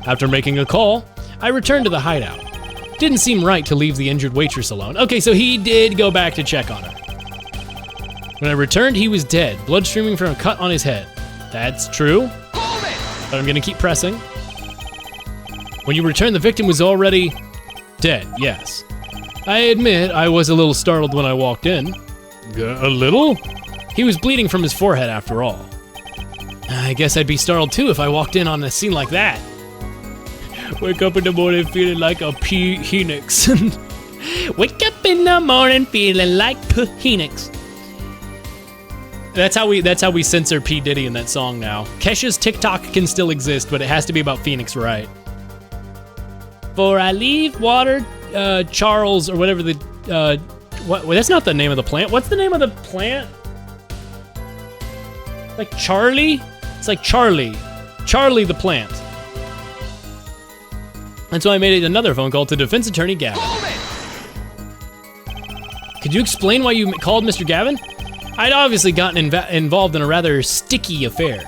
After making a call, I returned to the hideout. Didn't seem right to leave the injured waitress alone. Okay, so he did go back to check on her. When I returned, he was dead, blood streaming from a cut on his head. That's true. But I'm gonna keep pressing. When you returned, the victim was already dead, yes. I admit I was a little startled when I walked in. A little? He was bleeding from his forehead after all. I guess I'd be startled too if I walked in on a scene like that. Wake up in the morning feeling like a P-Henix. Wake up in the morning feeling like P-Henix. That's how we censor P. Diddy in that song now. Kesha's TikTok can still exist, but it has to be about Phoenix Wright. For I leave water, Charles, or whatever the, what? Well, that's not the name of the plant. What's the name of the plant? Like Charlie? It's like Charlie. Charlie the plant. And so I made another phone call to defense attorney Gavin. Could you explain why you called Mr. Gavin? I'd obviously gotten involved in a rather sticky affair.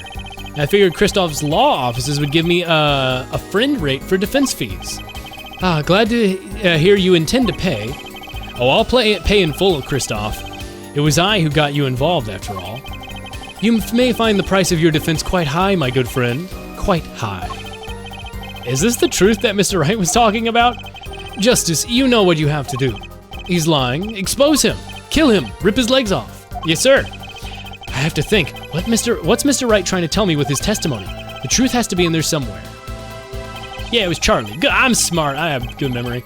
I figured Kristoff's law offices would give me a friend rate for defense fees. Glad to hear you intend to pay. Oh, I'll pay in full, Kristoff. It was I who got you involved, after all. You may find the price of your defense quite high, my good friend. Quite high. Is this the truth that Mr. Wright was talking about? Justice, you know what you have to do. He's lying. Expose him. Kill him. Rip his legs off. Yes, sir. I have to think. What's Mr. Wright trying to tell me with his testimony? The truth has to be in there somewhere. Yeah, it was Charlie. Good. I'm smart. I have good memory.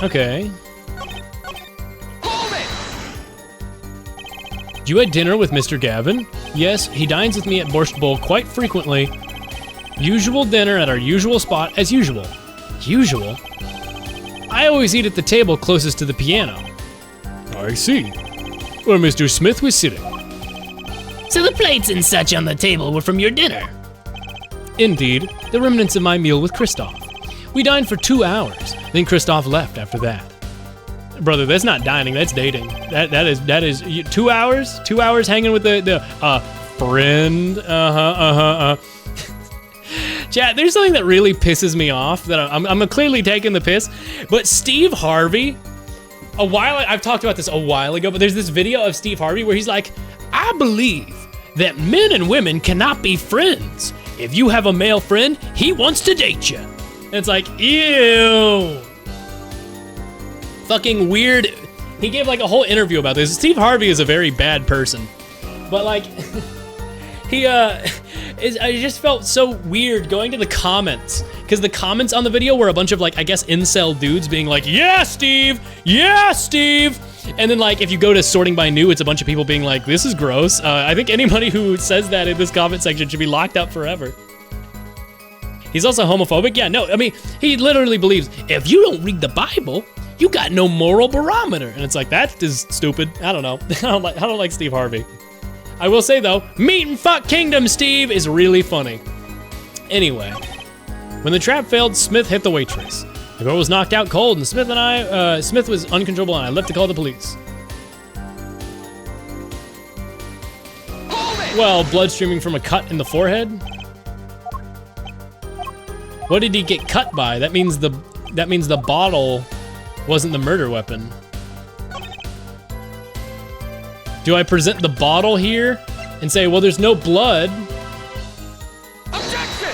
Okay. You had dinner with Mr. Gavin? Yes, he dines with me at Borscht Bowl quite frequently. Usual dinner at our usual spot as usual. Usual? I always eat at the table closest to the piano. I see. Where Mr. Smith was sitting. So the plates and such on the table were from your dinner? Indeed, the remnants of my meal with Kristoff. We dined for 2 hours, then Kristoff left after that. Brother, that's not dining, that's dating. That is 2 hours? 2 hours hanging with the friend? Chat, there's something that really pisses me off that I'm clearly taking the piss, but Steve Harvey, I've talked about this a while ago, but there's this video of Steve Harvey where he's like, I believe that men and women cannot be friends. If you have a male friend, he wants to date you. And it's like, ew. Fucking weird. He gave like a whole interview about this. Steve Harvey is a very bad person, but like, I just felt so weird going to the comments, because the comments on the video were a bunch of like, I guess, incel dudes being like, yeah, Steve, yeah, Steve. And then like, if you go to sorting by new, it's a bunch of people being like, this is gross. I think anybody who says that in this comment section should be locked up forever. He's also homophobic. Yeah, no, I mean, he literally believes if you don't read the Bible, you got no moral barometer. And it's like, that is stupid. I don't know. I don't like Steve Harvey. I will say though, Meat and Fuck Kingdom Steve is really funny. Anyway, when the trap failed, Smith hit the waitress. The girl was knocked out cold, and Smith was uncontrollable, and I left to call the police. Well, blood streaming from a cut in the forehead. What did he get cut by? That means the bottle wasn't the murder weapon. Do I present the bottle here and say, well, there's no blood? Objection!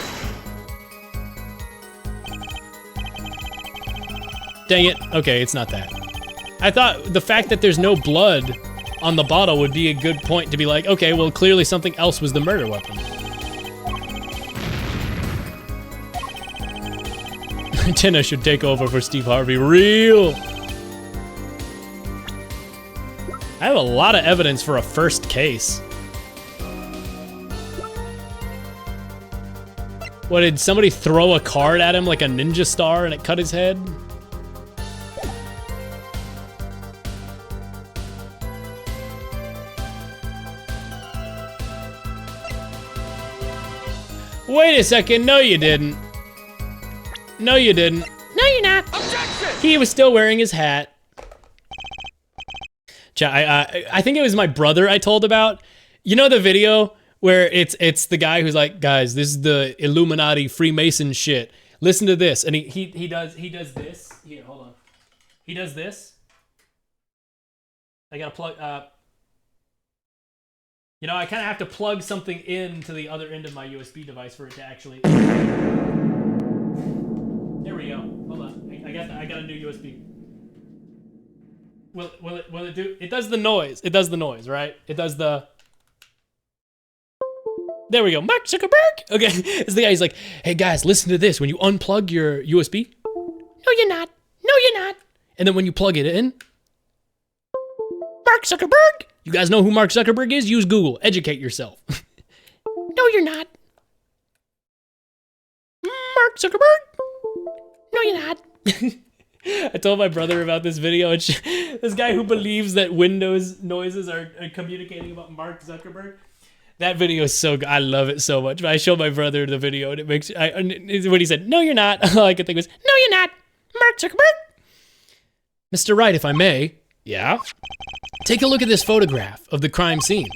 Dang it. Okay, it's not that. I thought the fact that there's no blood on the bottle would be a good point to be like, okay, well, clearly something else was the murder weapon. Tina should take over for Steve Harvey. Real. I have a lot of evidence for a first case. What, did somebody throw a card at him like a ninja star and it cut his head? Wait a second, no you didn't. No you didn't. No you're not. Objection! He was still wearing his hat. I think it was my brother I told about. You know the video where it's the guy who's like, guys, this is the Illuminati Freemason shit. Listen to this, and he does this. Here, hold on. He does this. I gotta plug. You know, I kind of have to plug something into the other end of my USB device for it to actually. There we go. Hold on. I got a new USB. Will it do? It does the noise. It does the noise, right? It does the. There we go. Mark Zuckerberg. Okay, it's the guy. He's like, hey guys, listen to this. When you unplug your USB, no you're not. No you're not. And then when you plug it in, Mark Zuckerberg. You guys know who Mark Zuckerberg is? Use Google. Educate yourself. No you're not. Mark Zuckerberg. No you're not. I told my brother about this video. It's this guy who believes that Windows noises are communicating about Mark Zuckerberg. That video is so good. I love it so much. But I showed my brother the video, and it makes when he said, "No, you're not," all I could think was, "No, you're not, Mark Zuckerberg." Mr. Wright, if I may, yeah. Take a look at this photograph of the crime scene.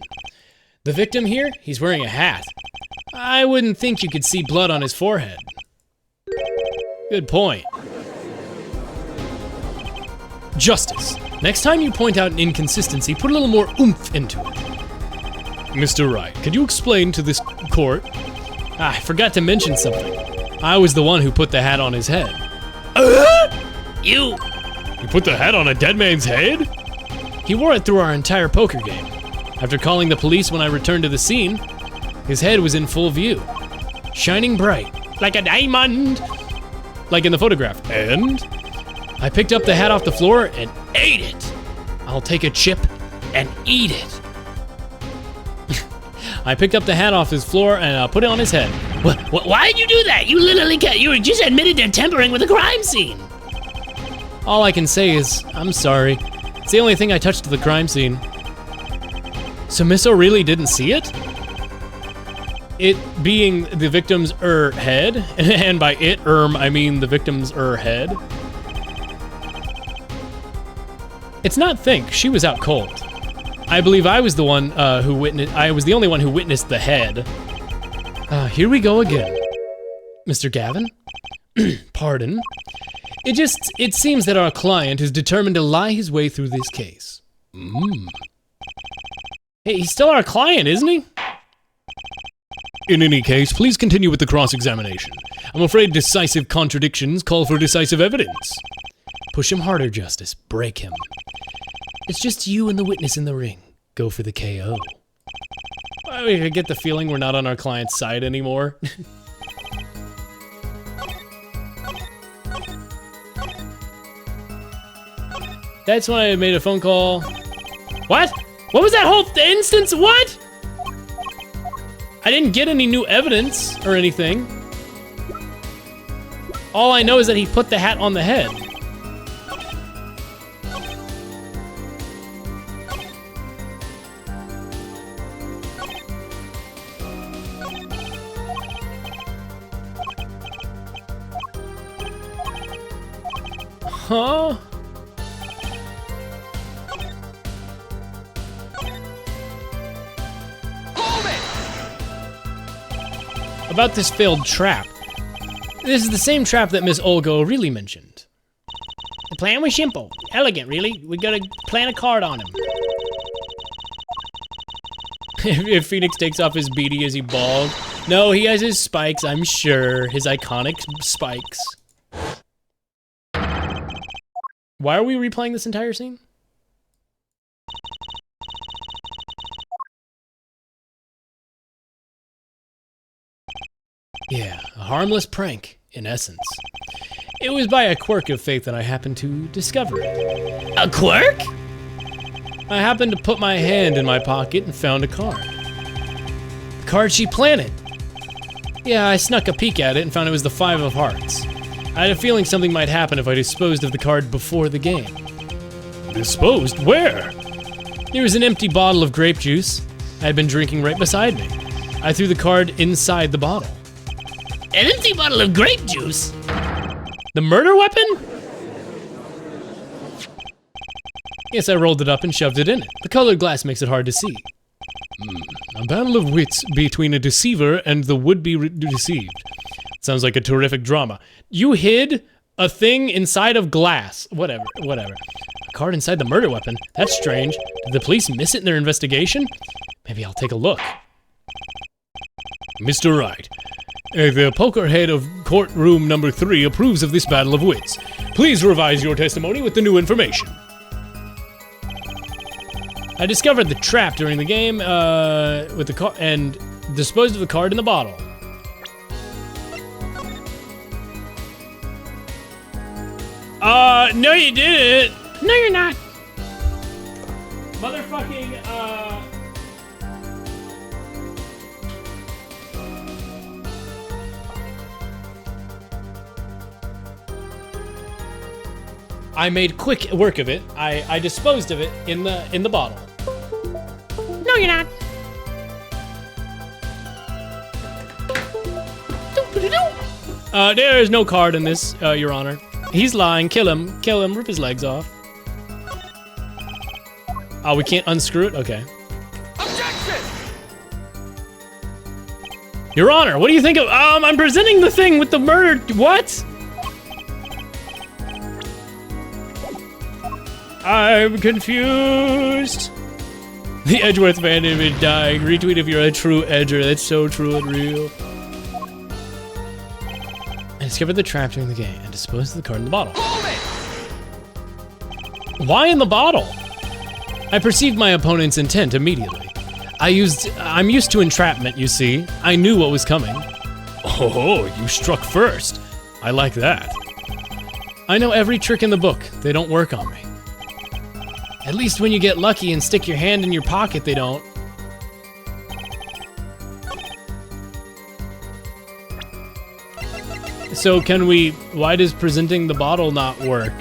The victim here, he's wearing a hat. I wouldn't think you could see blood on his forehead. Good point. Justice. Next time you point out an inconsistency, put a little more oomph into it. Mr. Wright, could you explain to this court? I forgot to mention something. I was the one who put the hat on his head. You put the hat on a dead man's head? He wore it through our entire poker game. After calling the police when I returned to the scene, his head was in full view, shining bright, like a diamond, like in the photograph. And I picked up the hat off the floor and ate it. I'll take a chip and eat it. I picked up the hat off his floor and put it on his head. Why'd you do that? You literally you just admitted to tampering with a crime scene. All I can say is, I'm sorry. It's the only thing I touched at the crime scene. So Miss O'Reilly didn't see it? It being the victim's head, and by it, I mean the victim's head. It's not think, she was out cold. I believe I was the one I was the only one who witnessed the head. Here we go again. Mr. Gavin? Pardon? It seems that our client is determined to lie his way through this case. Hey, he's still our client, isn't he? In any case, please continue with the cross-examination. I'm afraid decisive contradictions call for decisive evidence. Push him harder, Justice. Break him. It's just you and the witness in the ring. Go for the KO. I get the feeling we're not on our client's side anymore. That's when I made a phone call. What? What was that whole instance? What? I didn't get any new evidence or anything. All I know is that he put the hat on the head. Huh? About this failed trap. This is the same trap that Miss Olga O'Reilly mentioned. The plan was simple. Elegant, really. We gotta plant a card on him. If Phoenix takes off his beanie, is he bald? No, he has his spikes, I'm sure. His iconic spikes. Why are we replaying this entire scene? Yeah, a harmless prank, in essence. It was by a quirk of fate that I happened to discover it. A quirk? I happened to put my hand in my pocket and found a card. The card she planted. Yeah, I snuck a peek at it and found it was the 5 of Hearts. I had a feeling something might happen if I disposed of the card before the game. Disposed? Where? There was an empty bottle of grape juice I had been drinking right beside me. I threw the card inside the bottle. An empty bottle of grape juice? The murder weapon? Yes, I rolled it up and shoved it in it. The colored glass makes it hard to see. A battle of wits between a deceiver and the would-be deceived. Sounds like a terrific drama. You hid a thing inside of glass. Whatever. A card inside the murder weapon? That's strange. Did the police miss it in their investigation? Maybe I'll take a look. Mr. Wright, the poker head of courtroom number 3 approves of this battle of wits. Please revise your testimony with the new information. I discovered the trap during the game with the card and disposed of the card in the bottle. No you didn't. No, you're not. Motherfucking, I made quick work of it. I disposed of it in the bottle. No, you're not. There is no card in this, Your Honor. He's lying. Kill him, rip his legs off. Oh, we can't unscrew it? Okay. Objection! Your Honor, what do you think of, I'm presenting the thing with the murder, what? I'm confused. The Edgeworth fan has been dying. Retweet if you're a true edger. That's so true and real. I discovered the trap during the game and disposed of the card in the bottle. Why in the bottle? I perceived my opponent's intent immediately. I'm used to entrapment, you see. I knew what was coming. Oh, you struck first. I like that. I know every trick in the book. They don't work on me. At least when you get lucky and stick your hand in your pocket, they don't. So why does presenting the bottle not work?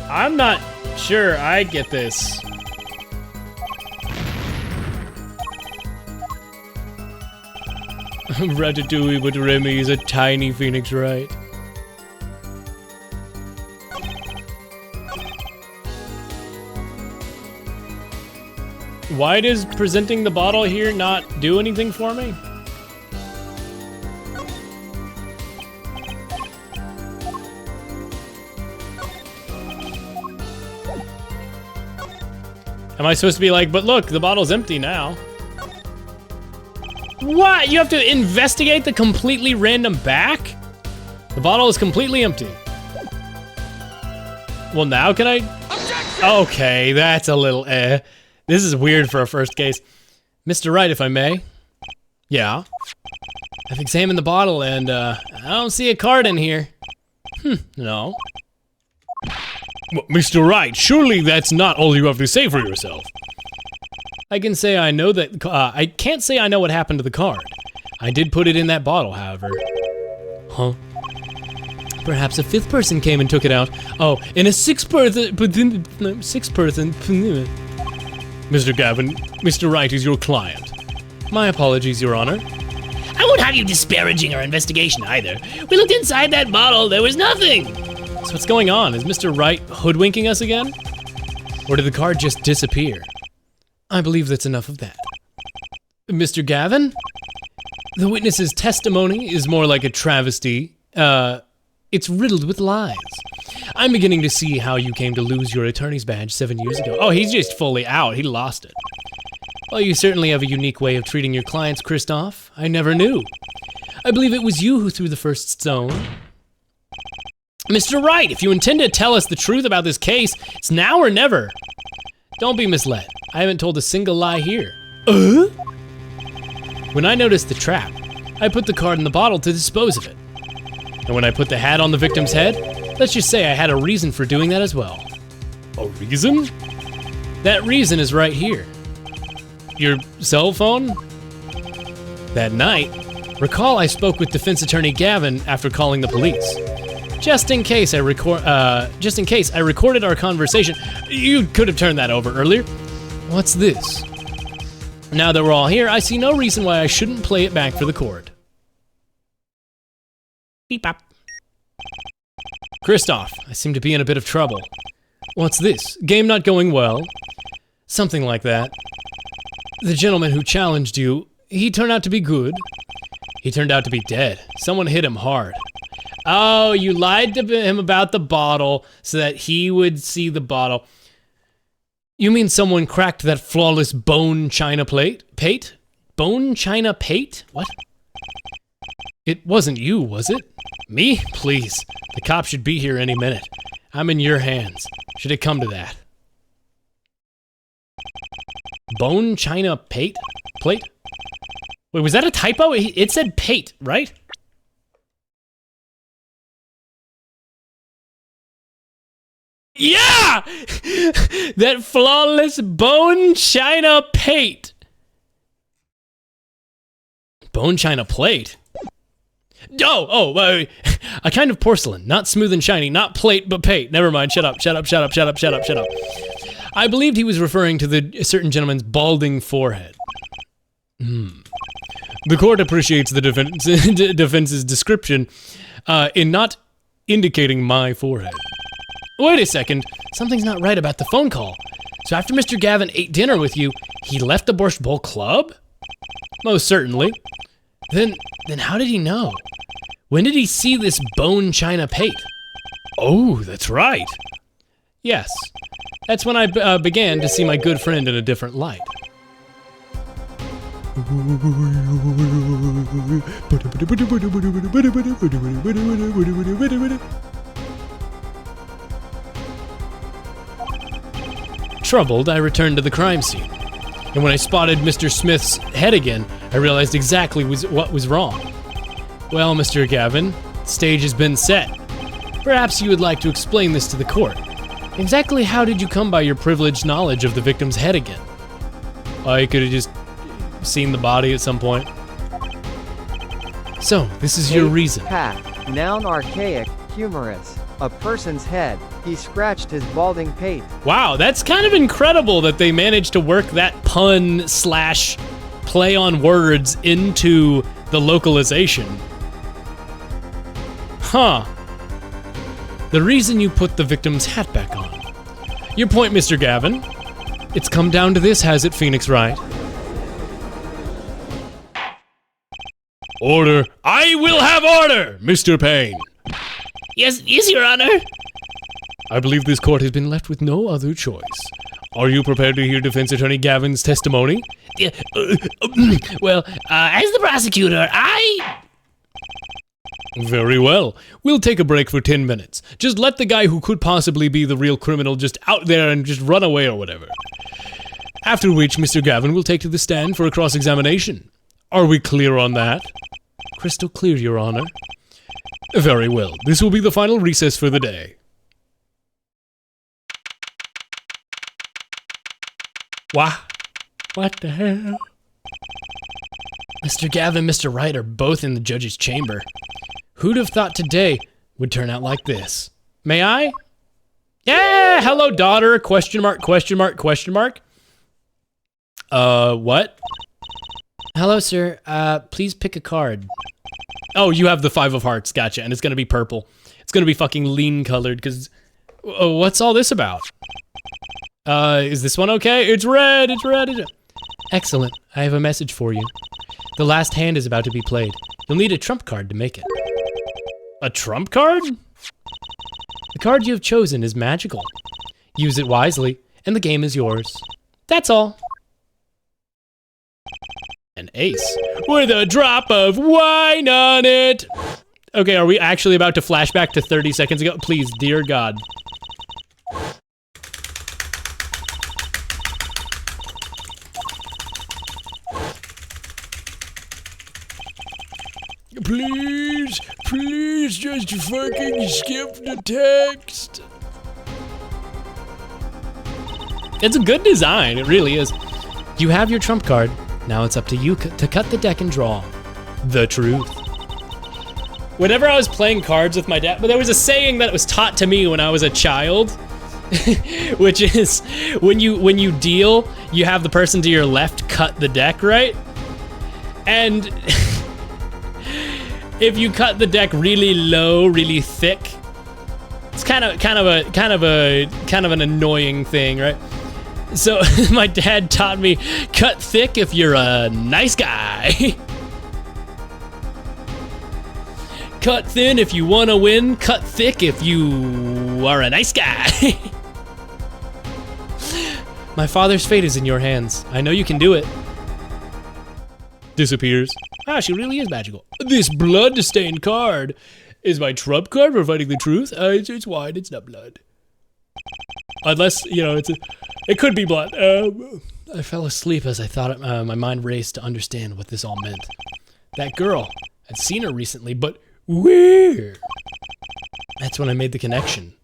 I'm not sure I get this. Ratatouille, but Remy is a tiny phoenix, right? Why does presenting the bottle here not do anything for me? Am I supposed to be like, but look, the bottle's empty now? What? You have to investigate the completely random back? The bottle is completely empty. Well, now can I? Okay, that's a little This is weird for a first case. Mr. Wright, if I may. Yeah. I've examined the bottle and I don't see a card in here. No. Well, Mr. Wright, surely that's not all you have to say for yourself. I can say I know that, I can't say I know what happened to the card. I did put it in that bottle, however. Huh? Perhaps a fifth person came and took it out. Oh, and a sixth person. Mr. Gavin, Mr. Wright is your client. My apologies, Your Honor. I won't have you disparaging our investigation either. We looked inside that bottle, there was nothing. So what's going on? Is Mr. Wright hoodwinking us again? Or did the card just disappear? I believe that's enough of that. Mr. Gavin? The witness's testimony is more like a travesty. It's riddled with lies. I'm beginning to see how you came to lose your attorney's badge 7 years ago. Oh, he's just fully out. He lost it. Well, you certainly have a unique way of treating your clients, Christoph. I never knew. I believe it was you who threw the first stone. Mr. Wright, if you intend to tell us the truth about this case, it's now or never. Don't be misled. I haven't told a single lie here. When I noticed the trap, I put the card in the bottle to dispose of it. And when I put the hat on the victim's head, Let's just say I had a reason for doing that as well. A reason? That reason is right here. Your cell phone? That night, recall I spoke with defense attorney Gavin after calling the police. Just in case I recorded our conversation. You could have turned that over earlier. What's this? Now that we're all here, I see no reason why I shouldn't play it back for the court. Beep bop. Kristoff, I seem to be in a bit of trouble. What's this? Game not going well? Something like that. The gentleman who challenged you, he turned out to be good. He turned out to be dead. Someone hit him hard. Oh, you lied to him about the bottle so that he would see the bottle. You mean someone cracked that flawless bone china pate? Bone china pate? What? It wasn't you, was it? Me? Please. The cops should be here any minute. I'm in your hands. Should it come to that. Bone china pate? Plate? Wait, was that a typo? It said pate, right? Yeah! That flawless bone china pate. Bone china plate? A kind of porcelain, not smooth and shiny, not plate, but pate. Never mind, shut up. I believed he was referring to the certain gentleman's balding forehead. The court appreciates the defense's description in not indicating my forehead. Wait a second, something's not right about the phone call. So after Mr. Gavin ate dinner with you, he left the Borscht Bowl Club? Most certainly. Then how did he know? When did he see this bone china pate? Oh, that's right. Yes, that's when I began to see my good friend in a different light. Troubled, I returned to the crime scene. And when I spotted Mr. Smith's head again, I realized exactly what was wrong. Well, Mr. Gavin, the stage has been set. Perhaps you would like to explain this to the court. Exactly how did you come by your privileged knowledge of the victim's head again? I could have just seen the body at some point. So, this is your reason. Pat, noun archaic, humorous. A person's head. He scratched his balding pate. Wow, that's kind of incredible that they managed to work that pun / play on words into the localization. Huh. The reason you put the victim's hat back on. Your point, Mr. Gavin. It's come down to this, has it, Phoenix Wright? Order. I will have order, Mr. Payne. Yes, Your Honor. I believe this court has been left with no other choice. Are you prepared to hear defense attorney Gavin's testimony? Well, as the prosecutor, Very well. We'll take a break for 10 minutes. Just let the guy who could possibly be the real criminal just out there and just run away or whatever. After which, Mr. Gavin will take to the stand for a cross-examination. Are we clear on that? Crystal clear, Your Honor. Very well. This will be the final recess for the day. What the hell? Mr. Gavin and Mr. Wright are both in the judge's chamber. Who'd have thought today would turn out like this? May I? Yeah, hello, daughter, question mark. What? Hello, sir. Please pick a card. Oh, you have the 5 of hearts, gotcha, and it's gonna be purple. It's gonna be fucking lean colored, because... what's all this about? Is this one okay? It's red. Excellent, I have a message for you. The last hand is about to be played. You'll need a trump card to make it. A trump card? The card you have chosen is magical. Use it wisely, and the game is yours. That's all. An ace. With a drop of wine on it! Okay, are we actually about to flash back to 30 seconds ago? Please, dear God. Please just fucking skip the text. It's a good design, it really is. You have your trump card. Now it's up to you to cut the deck and draw the truth. Whenever I was playing cards with my dad, but there was a saying that was taught to me when I was a child, which is when you deal, you have the person to your left cut the deck, right? And if you cut the deck really low, really thick, it's kind of an annoying thing, right? So my dad taught me, cut thick if you're a nice guy. Cut thin if you want to win, cut thick if you are a nice guy. My father's fate is in your hands. I know you can do it. Disappears. Ah, she really is magical. This blood-stained card is my trump card providing the truth. It's wine, it's not blood. Unless, you know, it could be blood. I fell asleep as I thought my mind raced to understand what this all meant. That girl, I'd seen her recently, but where? That's when I made the connection.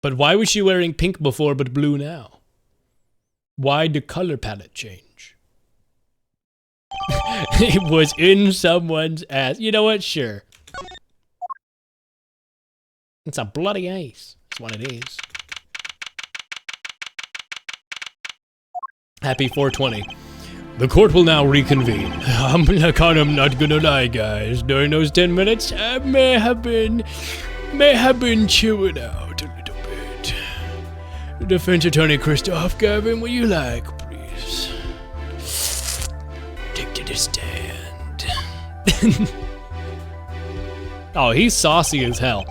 But why was she wearing pink before but blue now? Why the color palette change? It was in someone's ass. You know what? Sure. It's a bloody ace. That's what it is. Happy 420. The court will now reconvene. I'm not gonna lie, guys. During those 10 minutes, I may have been chewing out a little bit. Defense Attorney Christoph, Gavin, will you please? Take to the stand. Oh, he's saucy as hell.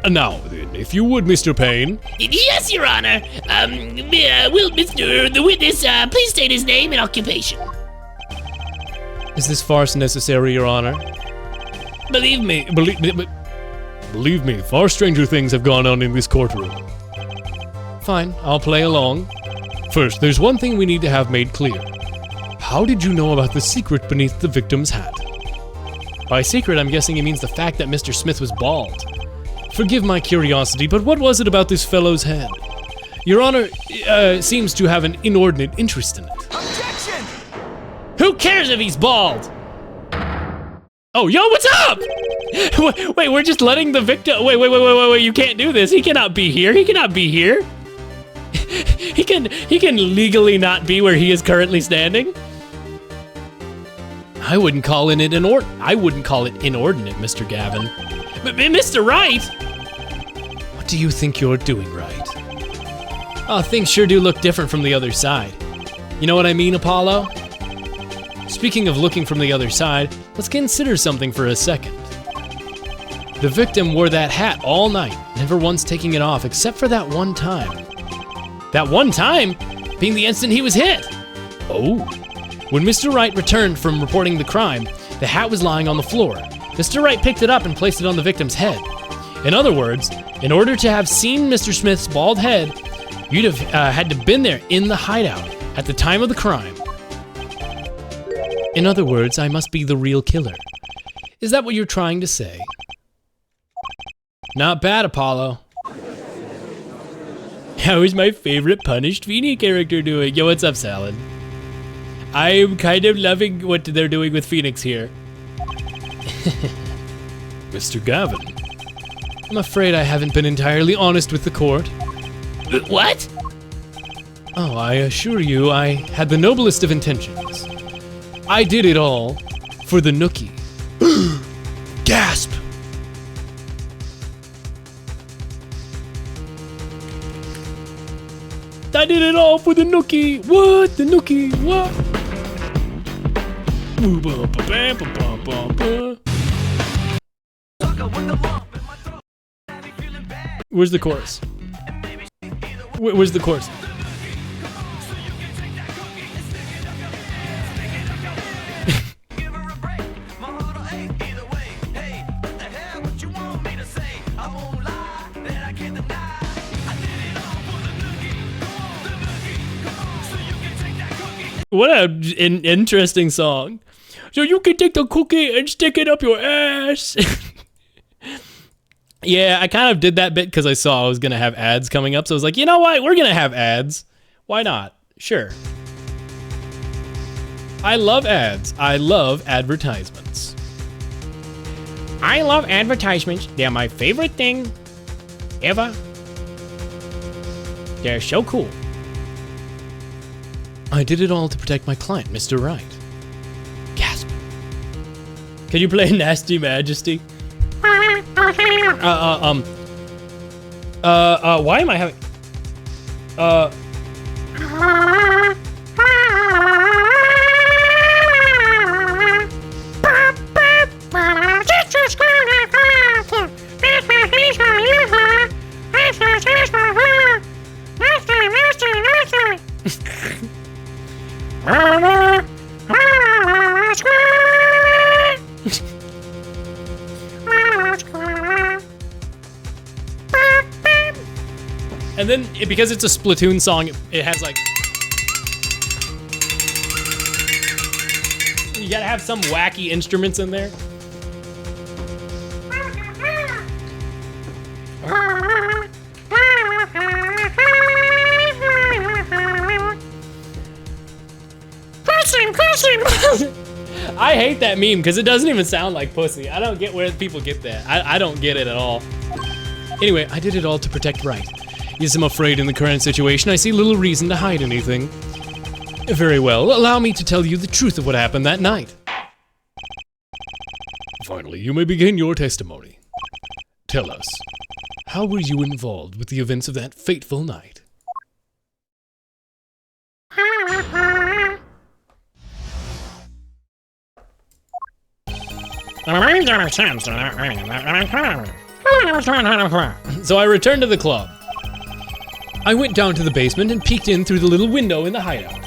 Now then, if you would, Mr. Payne. Yes, Your Honor. Will Mr. the witness please state his name and occupation? Is this farce necessary, Your Honor? Believe me, far stranger things have gone on in this courtroom. Fine, I'll play along. First, there's one thing we need to have made clear. How did you know about the secret beneath the victim's hat? By secret, I'm guessing he means the fact that Mr. Smith was bald. Forgive my curiosity, but what was it about this fellow's head? Your Honor seems to have an inordinate interest in it. Objection! Who cares if he's bald? Oh, yo, what's up? Wait, we're just letting the victim. Wait, you can't do this. He cannot be here. He cannot be here. He can legally not be where he is currently standing. I wouldn't call it inordinate, Mr. Gavin. But Mr. Wright? What do you think you're doing, Wright? Oh, things sure do look different from the other side. You know what I mean, Apollo? Speaking of looking from the other side, let's consider something for a second. The victim wore that hat all night, never once taking it off except for that one time. That one time being the instant he was hit. Oh. When Mr. Wright returned from reporting the crime, the hat was lying on the floor. Mr. Wright picked it up and placed it on the victim's head. In other words, in order to have seen Mr. Smith's bald head, you'd have had to been there in the hideout at the time of the crime. In other words, I must be the real killer. Is that what you're trying to say? Not bad, Apollo. How is my favorite punished Feeny character doing? Yo, what's up, Salad? I'm kind of loving what they're doing with Phoenix here. Mr. Gavin. I'm afraid I haven't been entirely honest with the court. What? Oh, I assure you, I had the noblest of intentions. I did it all for the nookie. Gasp! I did it all for the nookie. What? The nookie? What? Where's the chorus? Where's the chorus? What an interesting song. so you can take the cookie and stick it up your ass. Yeah, I kind of did that bit because I saw I was gonna have ads coming up, so I was like, you know what? We're gonna have ads. Why not? Sure. I love ads. I love advertisements. I love advertisements. They're my favorite thing ever. They're so cool. I did it all to protect my client, Mr. Wright. Gasp. Can you play Nasty Majesty? Why am I having... And then, because it's a Splatoon song, it has like... You gotta have some wacky instruments in there. I hate that meme because it doesn't even sound like pussy. I don't get where people get that. I don't get it at all. Anyway, I did it all to protect Wright. Yes, I'm afraid in the current situation I see little reason to hide anything. Very well, allow me to tell you the truth of what happened that night. Finally, you may begin your testimony. Tell us, how were you involved with the events of that fateful night? So I returned to the club. I went down to the basement and peeked in through the little window in the hideout.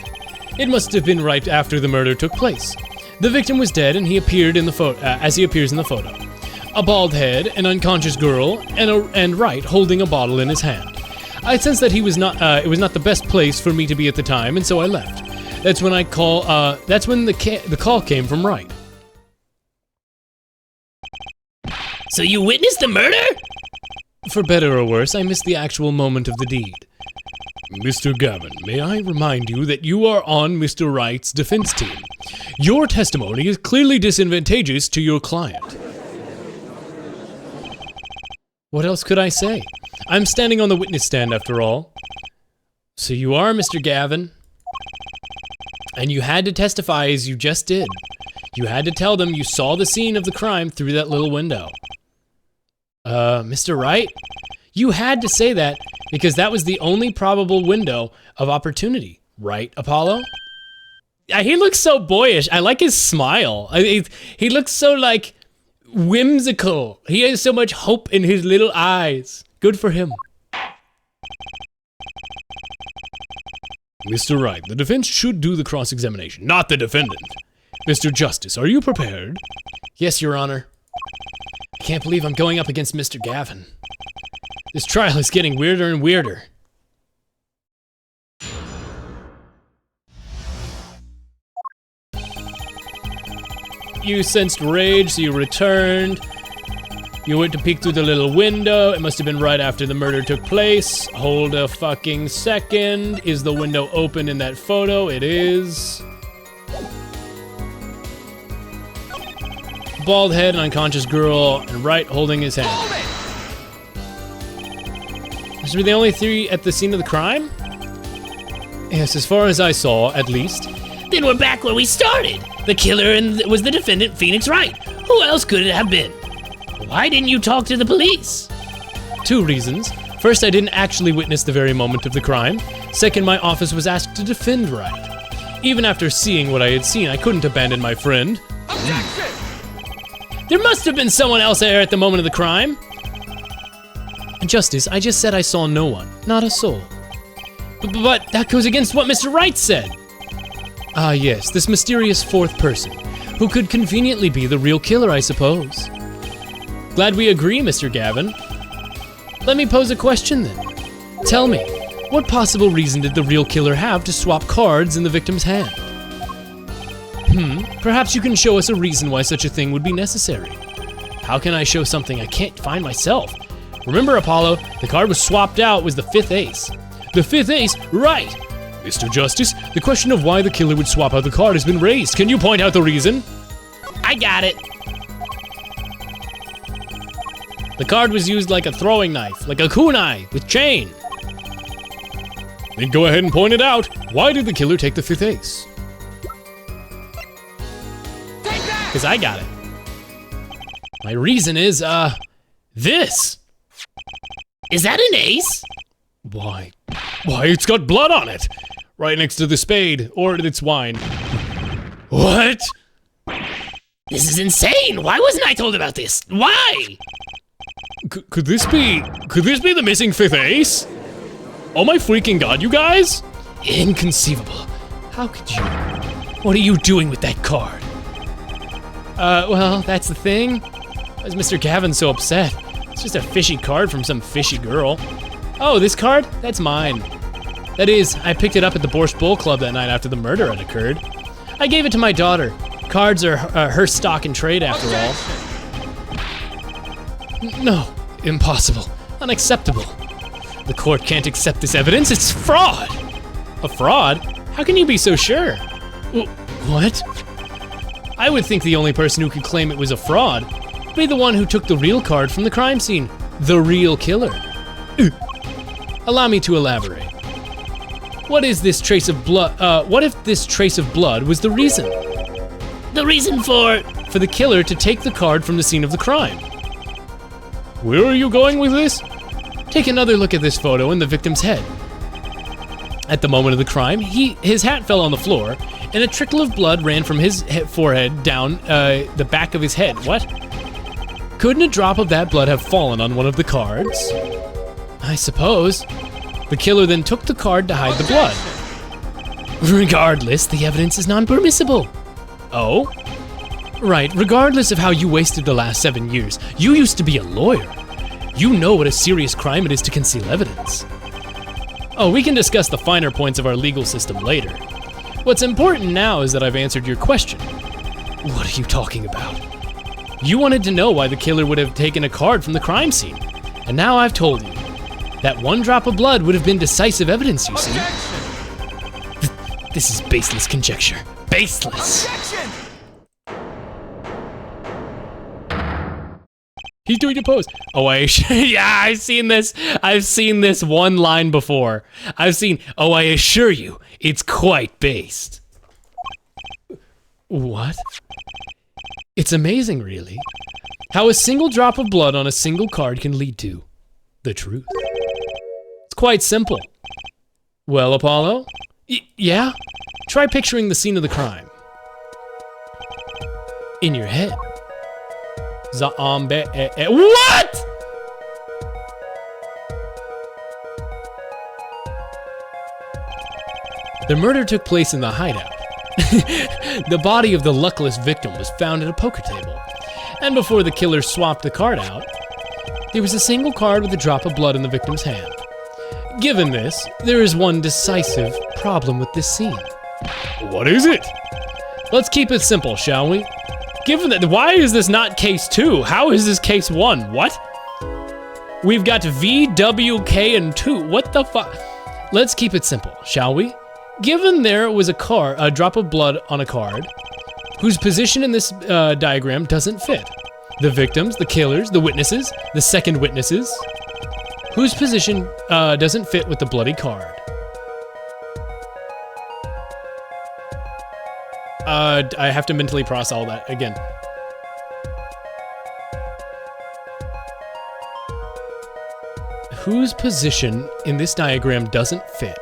It must have been right after the murder took place. The victim was dead and he appeared in the photo, as he appears in the photo. A bald head, an unconscious girl, and Wright holding a bottle in his hand. I sensed that it was not the best place for me to be at the time, and so I left. That's when the call came from Wright. So you witnessed the murder? For better or worse, I missed the actual moment of the deed. Mr. Gavin, may I remind you that you are on Mr. Wright's defense team. Your testimony is clearly disadvantageous to your client. What else could I say? I'm standing on the witness stand after all. So you are Mr. Gavin. And you had to testify as you just did. You had to tell them you saw the scene of the crime through that little window. Mr. Wright? You had to say that because that was the only probable window of opportunity, right, Apollo? He looks so boyish. I like his smile. He looks so, like, whimsical. He has so much hope in his little eyes. Good for him. Mr. Wright, the defense should do the cross-examination, not the defendant. Mr. Justice, are you prepared? Yes, Your Honor. I can't believe I'm going up against Mr. Gavin. This trial is getting weirder and weirder. You sensed rage, so you returned. You went to peek through the little window. It must have been right after the murder took place. Hold a fucking second. Is the window open in that photo? It is. Bald head, an unconscious girl, and Wright holding his hand. Those were the only three at the scene of the crime? Yes, as far as I saw, at least. Then we're back where we started. The killer was the defendant, Phoenix Wright. Who else could it have been? Why didn't you talk to the police? Two reasons. First, I didn't actually witness the very moment of the crime. Second, my office was asked to defend Wright. Even after seeing what I had seen, I couldn't abandon my friend. Objection! There must have been someone else there at the moment of the crime. Justice, I just said I saw no one, not a soul. But that goes against what Mr. Wright said. Ah, yes, this mysterious fourth person, who could conveniently be the real killer, I suppose. Glad we agree, Mr. Gavin. Let me pose a question then. Tell me, what possible reason did the real killer have to swap cards in the victim's hand? Perhaps you can show us a reason why such a thing would be necessary. How can I show something I can't find myself? Remember, Apollo, the card was swapped out was the 5th ace. The 5th ace, right! Mr. Justice, the question of why the killer would swap out the card has been raised. Can you point out the reason? I got it. The card was used like a throwing knife, like a kunai with chain. Then go ahead and point it out. Why did the killer take the 5th ace? Because I got it. My reason is, this. Is that an ace? Why, it's got blood on it. Right next to the spade, or its wine. What? This is insane. Why wasn't I told about this? Why? Could this be the missing 5th ace? Oh my freaking god, you guys? Inconceivable. How could you? What are you doing with that card? Well, that's the thing. Why is Mr. Gavin so upset? It's just a fishy card from some fishy girl. Oh, this card? That's mine. That is, I picked it up at the Borscht Bull Club that night after the murder had occurred. I gave it to my daughter. Cards are her stock in trade after all. No, impossible, unacceptable. The court can't accept this evidence, it's fraud! A fraud? How can you be so sure? What? I would think the only person who could claim it was a fraud would be the one who took the real card from the crime scene. The real killer. Allow me to elaborate. What is this trace of blood? What if this trace of blood was the reason? The reason for the killer to take the card from the scene of the crime. Where are you going with this? Take another look at this photo in the victim's head. At the moment of the crime, his hat fell on the floor, and a trickle of blood ran from his forehead down the back of his head. What? Couldn't a drop of that blood have fallen on one of the cards? I suppose. The killer then took the card to hide the blood. Regardless, the evidence is non-permissible. Oh? Right, regardless of how you wasted the last 7 years, you used to be a lawyer. You know what a serious crime it is to conceal evidence. Oh, we can discuss the finer points of our legal system later. What's important now is that I've answered your question. What are you talking about? You wanted to know why the killer would have taken a card from the crime scene. And now I've told you. That one drop of blood would have been decisive evidence, you see. This is baseless conjecture. Baseless. Objection! He's doing a pose. Oh, yeah, I've seen this. I've seen this one line before. I've seen, oh, I assure you, it's quite based. What? It's amazing, really, how a single drop of blood on a single card can lead to the truth. It's quite simple. Well, Apollo? Yeah? Try picturing the scene of the crime. In your head. What?! The murder took place in the hideout. The body of the luckless victim was found at a poker table. And before the killer swapped the card out, there was a single card with a drop of blood in the victim's hand. Given this, there is one decisive problem with this scene. What is it? Let's keep it simple, shall we? Given that, why is this not case 2? How is this case 1? What? We've got V, W, K, and 2. What the fuck? Let's keep it simple, shall we? Given there was a drop of blood on a card, whose position in this diagram doesn't fit. The victims, the killers, the witnesses, the second witnesses, whose position doesn't fit with the bloody card. I have to mentally process all that again. Whose position in this diagram doesn't fit?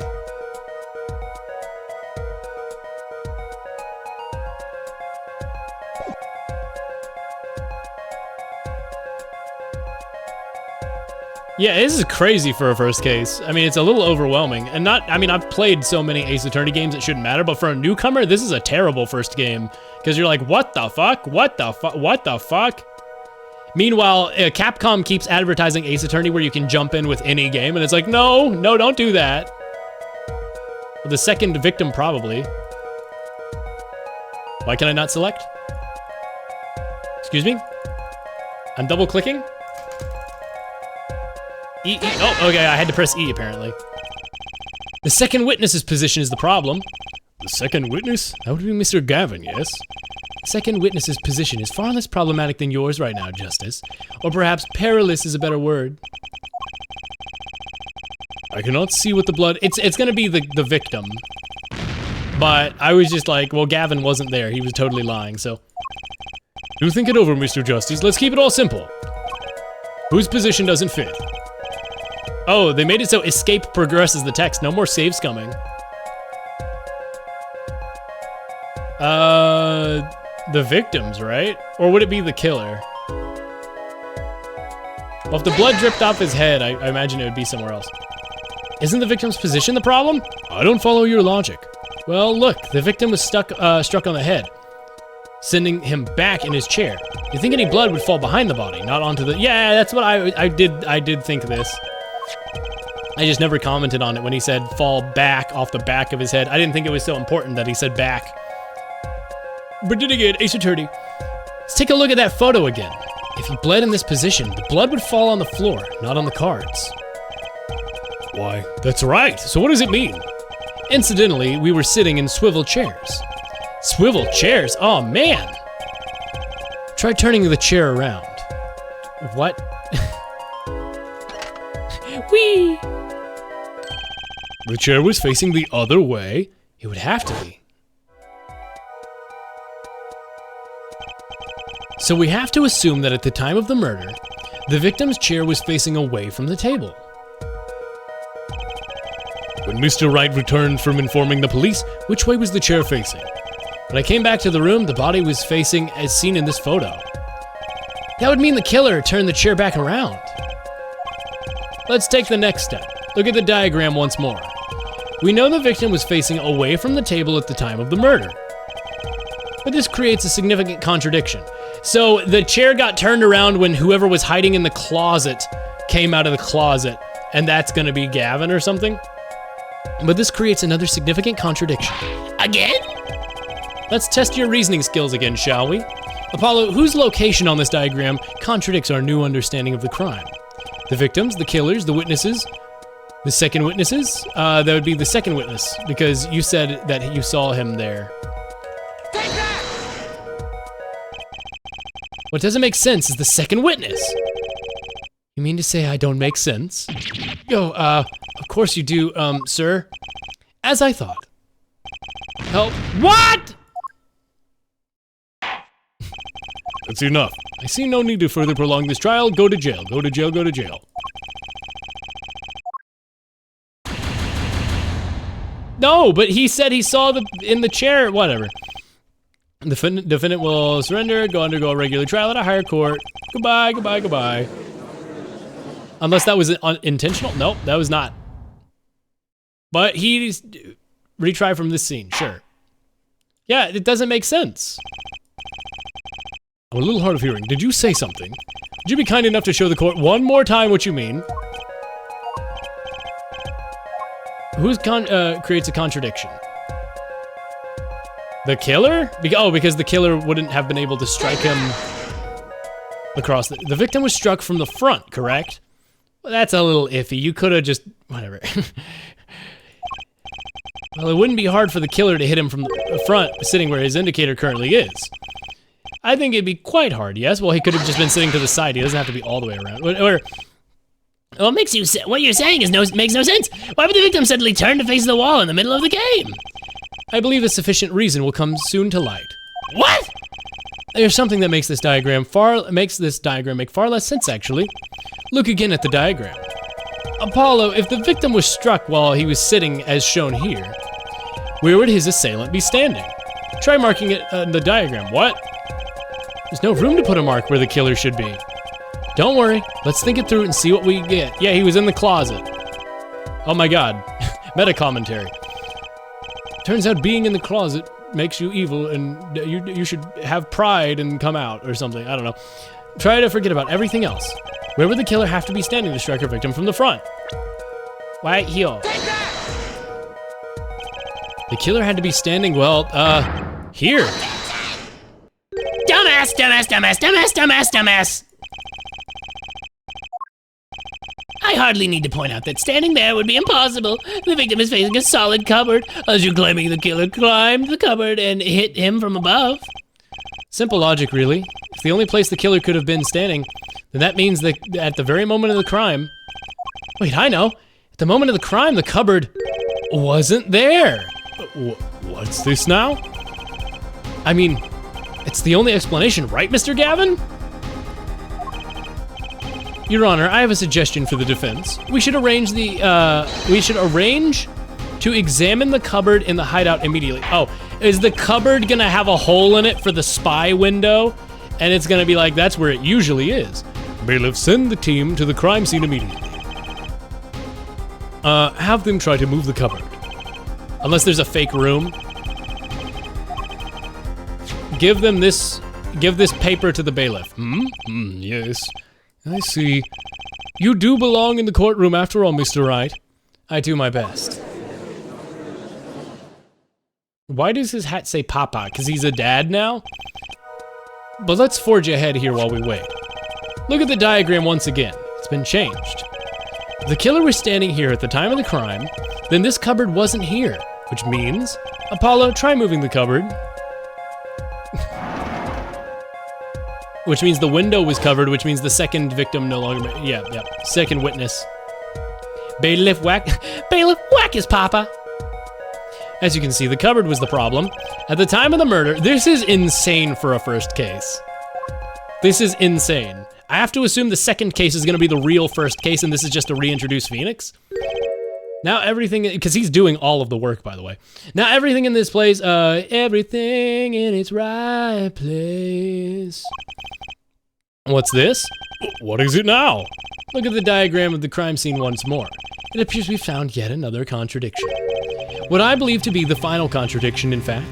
Yeah, this is crazy for a first case. I mean, it's a little overwhelming. And I've played so many Ace Attorney games it shouldn't matter, but for a newcomer, this is a terrible first game. Because you're like, what the fuck? What the fuck? What the fuck? Meanwhile, Capcom keeps advertising Ace Attorney where you can jump in with any game, and it's like, no, don't do that. The second victim, probably. Why can I not select? Excuse me? I'm double clicking? E. Oh, okay, I had to press E apparently. The second witness's position is the problem. The second witness? That would be Mr. Gavin, yes? The second witness's position is far less problematic than yours right now, Justice. Or perhaps perilous is a better word. I cannot see what the blood... It's gonna be the victim. But I was just like, well, Gavin wasn't there. He was totally lying, so... Do think it over, Mr. Justice. Let's keep it all simple. Whose position doesn't fit? Oh, they made it so escape progresses the text. No more save scumming. The victims, right? Or would it be the killer? Well, if the blood dripped off his head, I imagine it would be somewhere else. Isn't the victim's position the problem? I don't follow your logic. Well, look, the victim was struck on the head, sending him back in his chair. You think any blood would fall behind the body, not onto the... Yeah, that's what I did think this. I just never commented on it when he said fall back off the back of his head. I didn't think it was so important that he said back. But then again, Ace Attorney. Let's take a look at that photo again. If he bled in this position, the blood would fall on the floor, not on the cards. Why, that's right. So what does it mean? Incidentally, we were sitting in swivel chairs. Swivel chairs? Oh, man. Try turning the chair around. What? Whee! The chair was facing the other way? It would have to be. So we have to assume that at the time of the murder, the victim's chair was facing away from the table. When Mr. Wright returned from informing the police, which way was the chair facing? When I came back to the room, the body was facing as seen in this photo. That would mean the killer turned the chair back around. Let's take the next step. Look at the diagram once more. We know the victim was facing away from the table at the time of the murder. But this creates a significant contradiction. So the chair got turned around when whoever was hiding in the closet came out of the closet, and that's gonna be Gavin or something? But this creates another significant contradiction. Again? Let's test your reasoning skills again, shall we? Apollo, whose location on this diagram contradicts our new understanding of the crime? The victims, the killers, the witnesses, the second witnesses? That would be the second witness, because you said that you saw him there. What doesn't make sense is the second witness. You mean to say I don't make sense? Yo, of course you do, sir. As I thought. Help. What? That's enough. I see no need to further prolong this trial. Go to jail, go to jail, go to jail. No, but he said he saw in the chair, whatever. The defendant will surrender, go undergo a regular trial at a higher court. Goodbye, goodbye, goodbye. Unless that was intentional? Nope, that was not. But he's retry from this scene, sure. Yeah, it doesn't make sense. I'm a little hard of hearing. Did you say something? Would you be kind enough to show the court one more time what you mean? Who's creates a contradiction? The killer? Because the killer wouldn't have been able to strike him across the victim was struck from the front, correct? Well, that's a little iffy. You could have just, whatever. Well, it wouldn't be hard for the killer to hit him from the front, sitting where his indicator currently is. I think it'd be quite hard, yes? Well, he could have just been sitting to the side. He doesn't have to be all the way around. Or what you're saying makes no sense. Why would the victim suddenly turn to face the wall in the middle of the game? I believe a sufficient reason will come soon to light. What? There's something that makes this diagram make far less sense, actually. Look again at the diagram. Apollo, if the victim was struck while he was sitting as shown here, where would his assailant be standing? Try marking it in the diagram. What? There's no room to put a mark where the killer should be. Don't worry, let's think it through and see what we get. Yeah, he was in the closet. Oh my god, meta commentary. Turns out being in the closet makes you evil and you should have pride and come out or something, I don't know. Try to forget about everything else. Where would the killer have to be standing to strike her victim from the front? Right here. The killer had to be standing, well, here. Dumbass. I hardly need to point out that standing there would be impossible. The victim is facing a solid cupboard, as you're claiming the killer climbed the cupboard and hit him from above. Simple logic, really. If the only place the killer could have been standing, then that means that at the very moment of the crime... Wait, I know. At the moment of the crime, the cupboard wasn't there. What's this now? I mean, it's the only explanation, right, Mr. Gavin? Your Honor, I have a suggestion for the defense. We should arrange to examine the cupboard in the hideout immediately. Oh, is the cupboard gonna have a hole in it for the spy window? And it's gonna be like, that's where it usually is. Bailiff, send the team to the crime scene immediately. Have them try to move the cupboard. Unless there's a fake room. Give this paper to the bailiff. Yes. I see. You do belong in the courtroom after all, Mr. Wright. I do my best. Why does his hat say Papa? Because he's a dad now? But let's forge ahead here while we wait. Look at the diagram once again. It's been changed. If the killer was standing here at the time of the crime, then this cupboard wasn't here, which means... Apollo, try moving the cupboard. Which means the window was covered, which means the second victim no longer... Yeah, second witness. Bailiff whack his papa. As you can see, the cupboard was the problem. At the time of the murder, this is insane for a first case. This is insane. I have to assume the second case is gonna be the real first case and this is just to reintroduce Phoenix. Now everything, because he's doing all of the work, by the way. Now everything in this place, everything in its right place. What's this? What is it now? Look at the diagram of the crime scene once more. It appears we found yet another contradiction. What I believe to be the final contradiction, in fact.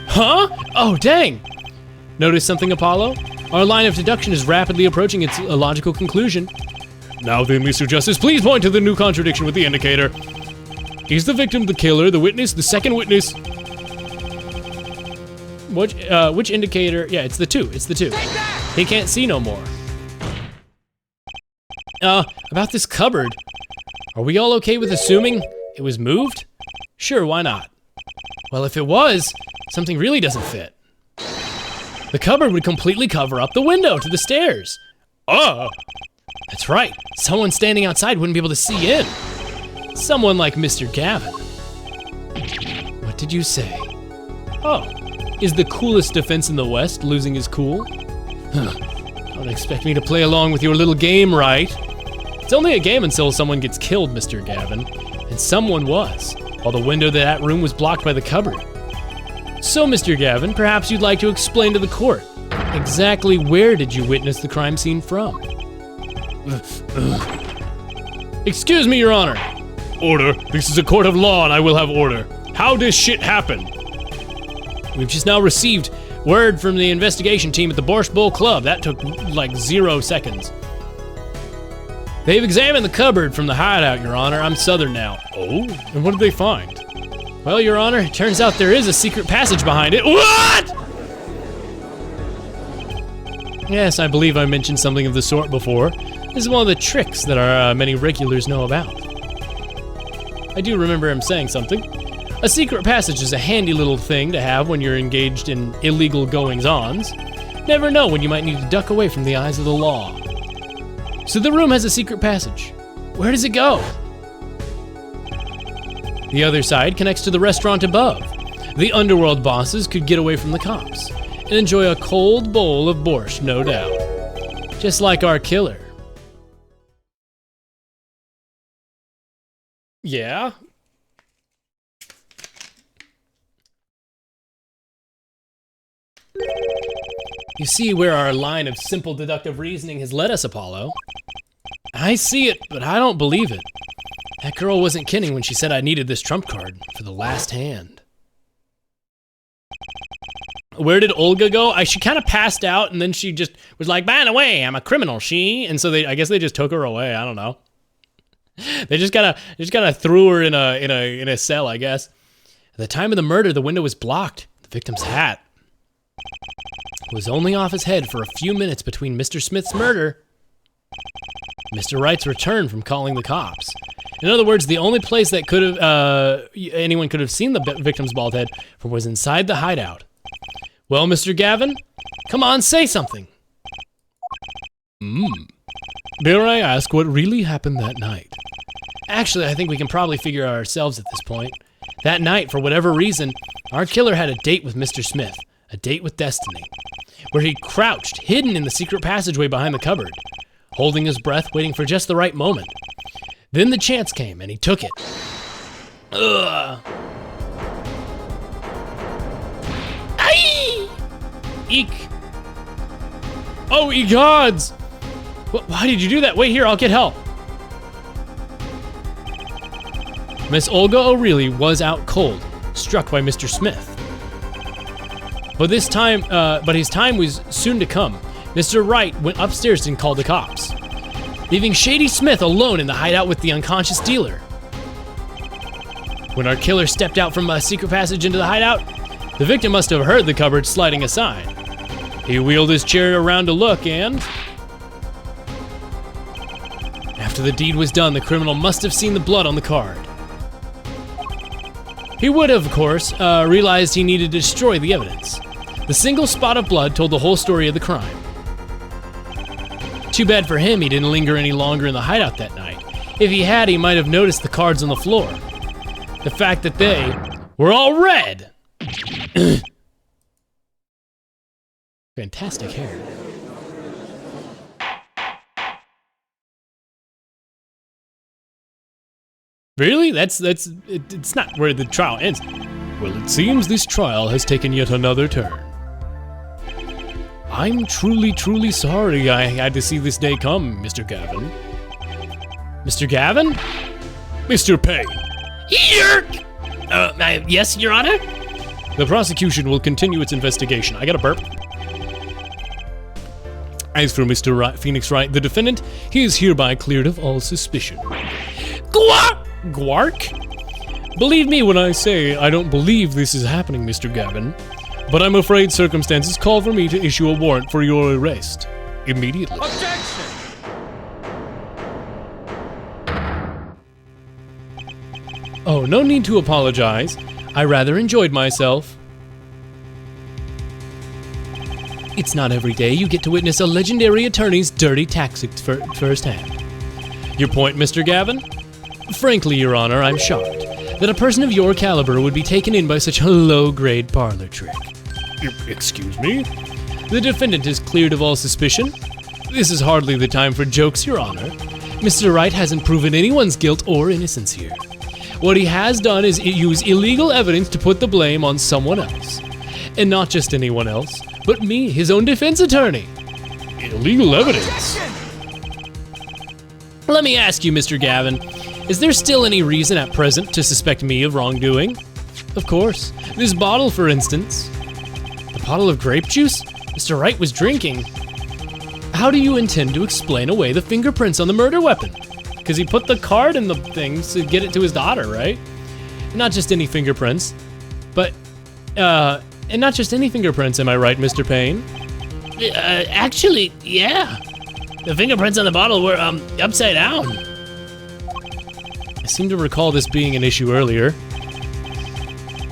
Huh? Oh, dang! Notice something, Apollo? Our line of deduction is rapidly approaching its logical conclusion. Now then, Mr. Justice, please point to the new contradiction with the indicator. Is the victim the killer, the witness, the second witness? Which indicator? Yeah, it's the two. He can't see no more. About this cupboard. Are we all okay with assuming it was moved? Sure, why not? Well, if it was, something really doesn't fit. The cupboard would completely cover up the window to the stairs. That's right. Someone standing outside wouldn't be able to see in. Someone like Mr. Gavin. What did you say? Oh, is the coolest defense in the West losing his cool? Don't expect me to play along with your little game, right? It's only a game until someone gets killed, Mr. Gavin. And someone was, while the window to that room was blocked by the cupboard. So, Mr. Gavin, perhaps you'd like to explain to the court, exactly where did you witness the crime scene from? Excuse me, Your Honor. Order. This is a court of law and I will have order. How does shit happen? We've just now received word from the investigation team at the Borscht Bowl Club. That took like 0 seconds. They've examined the cupboard from the hideout, Your Honor. I'm Southern now. Oh? And what did they find? Well, Your Honor, it turns out there is a secret passage behind it. What?! Yes, I believe I mentioned something of the sort before. This is one of the tricks that our many regulars know about. I do remember him saying something. A secret passage is a handy little thing to have when you're engaged in illegal goings-ons. Never know when you might need to duck away from the eyes of the law. So the room has a secret passage. Where does it go? The other side connects to the restaurant above. The underworld bosses could get away from the cops and enjoy a cold bowl of borscht, no doubt. Just like our killer. Yeah? You see where our line of simple deductive reasoning has led us, Apollo. I see it, but I don't believe it. That girl wasn't kidding when she said I needed this trump card for the last hand. Where did Olga go? She kind of passed out and then she just was like, by the way, I'm a criminal, she. And so I guess they just took her away, I don't know. They just kind of threw her in a cell, I guess. At the time of the murder, the window was blocked. The victim's hat. was only off his head for a few minutes between Mr. Smith's murder, Mr. Wright's return from calling the cops. In other words, the only place that could have anyone could have seen the victim's bald head was inside the hideout. Well, Mr. Gavin, come on, say something. Dare I ask what really happened that night? Actually, I think we can probably figure out ourselves at this point. That night, for whatever reason, our killer had a date with Mr. Smith, a date with destiny, where he crouched, hidden in the secret passageway behind the cupboard, holding his breath, waiting for just the right moment. Then the chance came, and he took it. Ugh. Aye! Eek. Oh, ye gods! Why did you do that? Wait here, I'll get help. Miss Olga O'Reilly was out cold, struck by Mr. Smith. But his time was soon to come. Mr. Wright went upstairs and called the cops, leaving Shady Smith alone in the hideout with the unconscious dealer. When our killer stepped out from a secret passage into the hideout, the victim must have heard the cupboard sliding aside. He wheeled his chair around to look, and after the deed was done, the criminal must have seen the blood on the card. He would have, of course, realized he needed to destroy the evidence. The single spot of blood told the whole story of the crime. Too bad for him he didn't linger any longer in the hideout that night. If he had, he might have noticed the cards on the floor. The fact that they were all red. Fantastic hair. Really? It's not where the trial ends. Well, it seems this trial has taken yet another turn. I'm truly, truly sorry I had to see this day come, Mr. Gavin. Mr. Gavin? Mr. Payne. Yerk! Yes, Your Honor? The prosecution will continue its investigation. I got a burp. As for Mr. Phoenix Wright, the defendant, he is hereby cleared of all suspicion. Gwark? Believe me when I say I don't believe this is happening, Mr. Gavin, but I'm afraid circumstances call for me to issue a warrant for your arrest immediately. Objection! Oh, no need to apologize. I rather enjoyed myself. It's not every day you get to witness a legendary attorney's dirty tactics firsthand. Your point, Mr. Gavin? Frankly, Your Honor, I'm shocked that a person of your caliber would be taken in by such a low-grade parlor trick. Excuse me? The defendant is cleared of all suspicion. This is hardly the time for jokes, Your Honor. Mr. Wright hasn't proven anyone's guilt or innocence here. What he has done is use illegal evidence to put the blame on someone else. And not just anyone else, but me, his own defense attorney. Illegal evidence? Let me ask you, Mr. Gavin, is there still any reason at present to suspect me of wrongdoing? Of course. This bottle, for instance. The bottle of grape juice Mr. Wright was drinking. How do you intend to explain away the fingerprints on the murder weapon? Because he put the card in the things to get it to his daughter, right? Not just any fingerprints, but, and not just any fingerprints, am I right, Mr. Payne? Actually, yeah. The fingerprints on the bottle were, upside down. I seem to recall this being an issue earlier.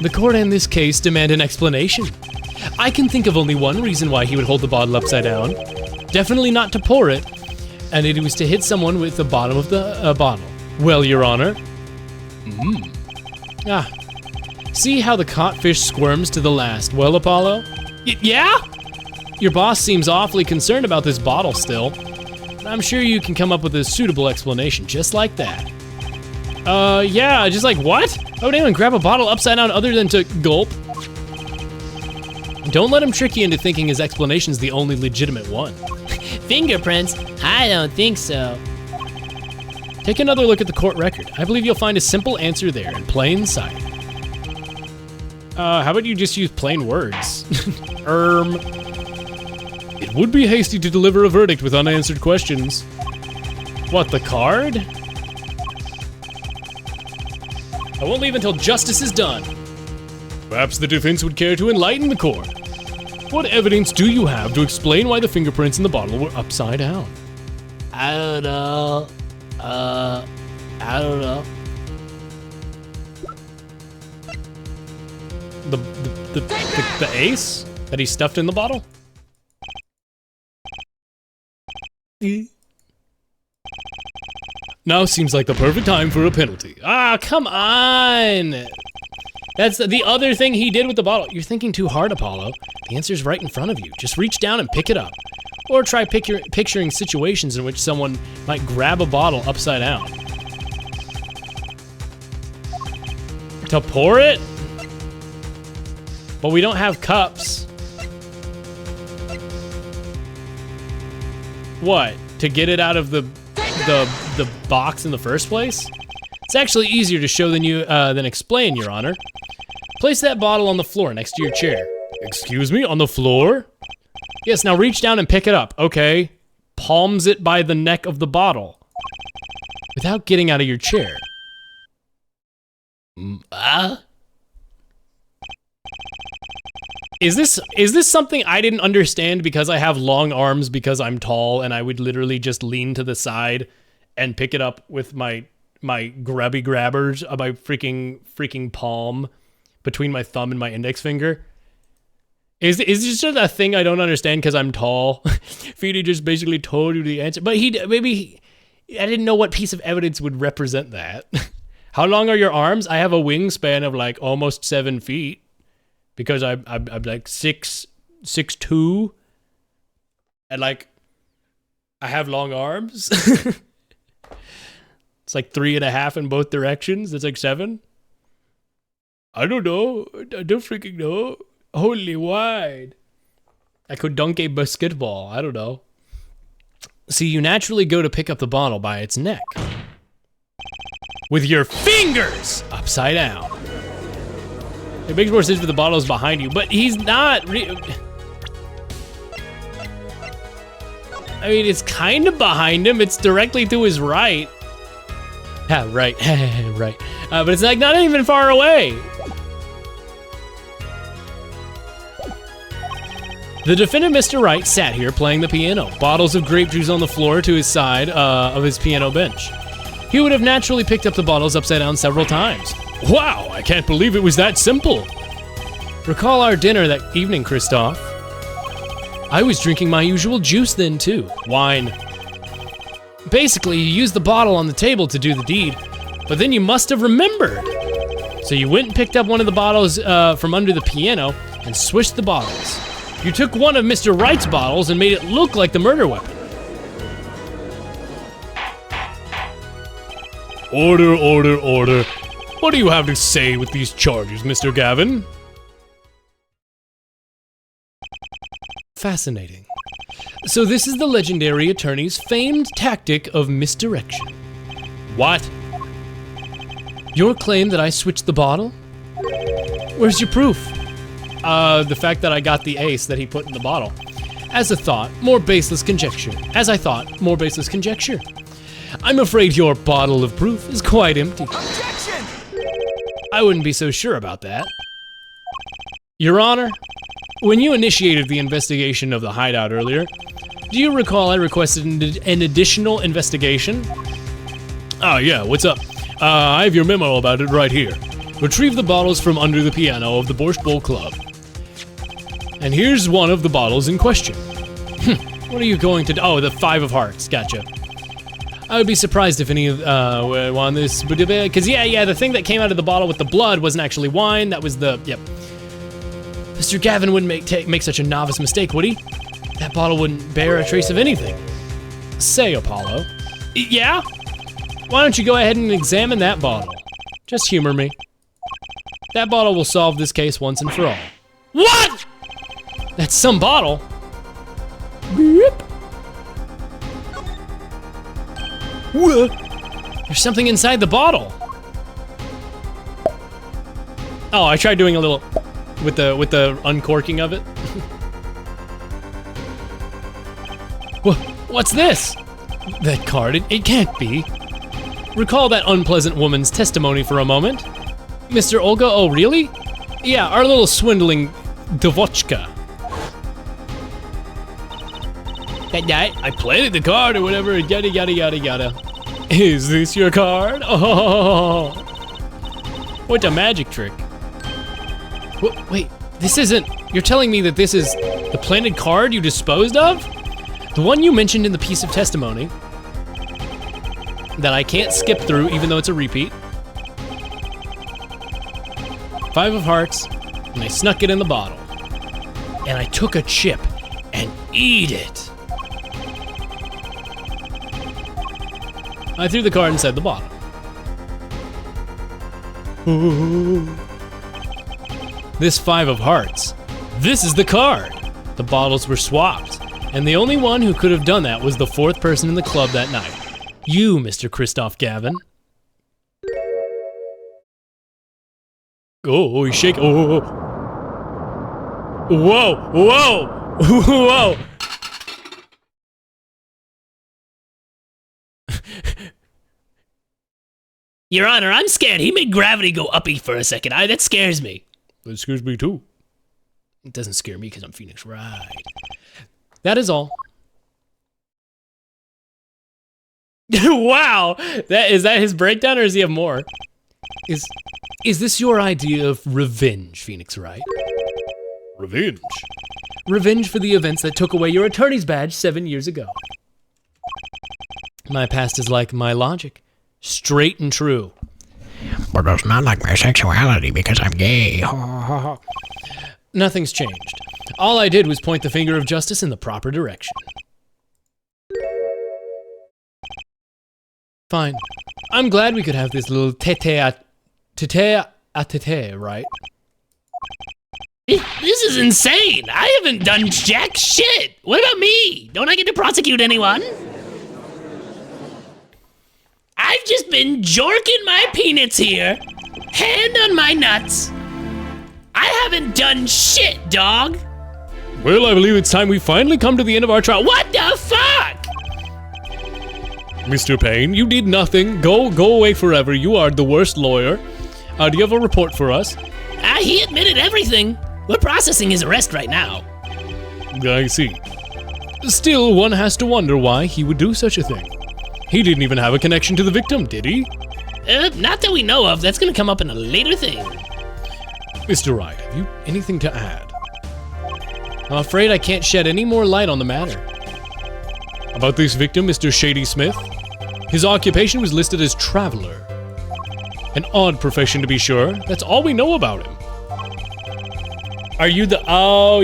The court in this case demand an explanation. I can think of only one reason why he would hold the bottle upside down. Definitely not to pour it, and it was to hit someone with the bottom of the bottle. Well, Your Honor. See how the caught fish squirms to the last. Well, Apollo? Yeah? Your boss seems awfully concerned about this bottle still. I'm sure you can come up with a suitable explanation just like that. Yeah, just like what? Why would anyone grab a bottle upside down other than to gulp? Don't let him trick you into thinking his explanation's the only legitimate one. Fingerprints? I don't think so. Take another look at the court record. I believe you'll find a simple answer there in plain sight. How about you just use plain words? It would be hasty to deliver a verdict with unanswered questions. What, the card? I won't leave until justice is done. Perhaps the defense would care to enlighten the court. What evidence do you have to explain why the fingerprints in the bottle were upside down? I don't know. I don't know. The ace that he stuffed in the bottle? Now seems like the perfect time for a penalty. Ah, come on! That's the other thing he did with the bottle. You're thinking too hard, Apollo. The answer's right in front of you. Just reach down and pick it up. Or try picturing situations in which someone might grab a bottle upside down. To pour it? But we don't have cups. What? To get it out of the box in the first place? It's actually easier to show than explain, Your Honor. Place that bottle on the floor next to your chair. Excuse me, on the floor? Yes, now reach down and pick it up. Okay. Palms it by the neck of the bottle. Without getting out of your chair. Is this something I didn't understand because I have long arms because I'm tall and I would literally just lean to the side and pick it up with my grubby grabbers, my freaking palm between my thumb and my index finger? Is this just a thing I don't understand because I'm tall? Feedy just basically told you the answer, but I didn't know what piece of evidence would represent that. How long are your arms? I have a wingspan of like almost 7 feet because I'm like 6'2", and like I have long arms. It's like 3.5 in both directions. It's like 7. I don't know. I don't freaking know. Holy wide. I could dunk a basketball. I don't know. See, you naturally go to pick up the bottle by its neck. With your fingers upside down. It makes more sense if the bottle's behind you, but he's not. I mean, it's kind of behind him. It's directly to his right. Yeah, right. Right. But it's like not even far away. The defendant, Mr. Wright, sat here playing the piano, bottles of grape juice on the floor to his side of his piano bench. He would have naturally picked up the bottles upside down several times. Wow, I can't believe it was that simple. Recall our dinner that evening, Christoph. I was drinking my usual juice then, too. Wine. Basically, you used the bottle on the table to do the deed, but then you must have remembered. So you went and picked up one of the bottles from under the piano and swished the bottles. You took one of Mr. Wright's bottles and made it look like the murder weapon. Order, order, order. What do you have to say with these charges, Mr. Gavin? Fascinating. So this is the legendary attorney's famed tactic of misdirection. What? Your claim that I switched the bottle? Where's your proof? The fact that I got the ace that he put in the bottle. As I thought, more baseless conjecture. I'm afraid your bottle of proof is quite empty. Objection! I wouldn't be so sure about that. Your Honor, when you initiated the investigation of the hideout earlier, do you recall I requested an additional investigation? Ah, yeah, what's up? I have your memo about it right here. Retrieve the bottles from under the piano of the Borscht Bowl Club. And here's one of the bottles in question. What are you going to do? Oh, the 5 of hearts, gotcha. I would be surprised if any of want this, because yeah, the thing that came out of the bottle with the blood wasn't actually wine. That was the Mr. Gavin wouldn't make such a novice mistake, would he? That bottle wouldn't bear a trace of anything. Say, Apollo. Yeah? Why don't you go ahead and examine that bottle? Just humor me. That bottle will solve this case once and for all. What? That's some bottle. Beep. What? There's something inside the bottle. Oh, I tried doing a little with the uncorking of it. What's this? That card, it can't be. Recall that unpleasant woman's testimony for a moment. Mr. Olga, oh really? Yeah, our little swindling Devochka. That night, I planted the card or whatever, yada yada yada yada. Is this your card? Oh, what a magic trick. Wait, this isn't, you're telling me that this is the planted card you disposed of? The one you mentioned in the piece of testimony that I can't skip through even though it's a repeat. 5 of hearts, and I snuck it in the bottle. And I took a chip and eat it. I threw the card inside the bottle. This 5 of hearts. This is the card. The bottles were swapped. And the only one who could have done that was the 4th person in the club that night. You, Mr. Christoph Gavin. Oh, he's shaking. Oh. Whoa, whoa, whoa. Your Honor, I'm scared. He made gravity go uppy for a second. That scares me. That scares me too. It doesn't scare me because I'm Phoenix Wright. That is all. Wow, is that his breakdown, or does he have more? Is this your idea of revenge, Phoenix Wright? Revenge? Revenge for the events that took away your attorney's badge 7 years ago. My past is like my logic, straight and true. But it's not like my sexuality because I'm gay. Nothing's changed. All I did was point the finger of justice in the proper direction. Fine. I'm glad we could have this little tete-a-tete, right? This is insane. I haven't done jack shit. What about me? Don't I get to prosecute anyone? I've just been jorking my peanuts here. Hand on my nuts. I haven't done shit, dog. Well, I believe it's time we finally come to the end of our trial. What the fuck? Mr. Payne, you did nothing. Go away forever. You are the worst lawyer. Do you have a report for us? He admitted everything. We're processing his arrest right now. I see. Still, one has to wonder why he would do such a thing. He didn't even have a connection to the victim, did he? Not that we know of. That's gonna come up in a later thing. Mr. Wright, have you anything to add? I'm afraid I can't shed any more light on the matter. About this victim, Mr. Shady Smith? His occupation was listed as traveler. An odd profession, to be sure. That's all we know about him. Are you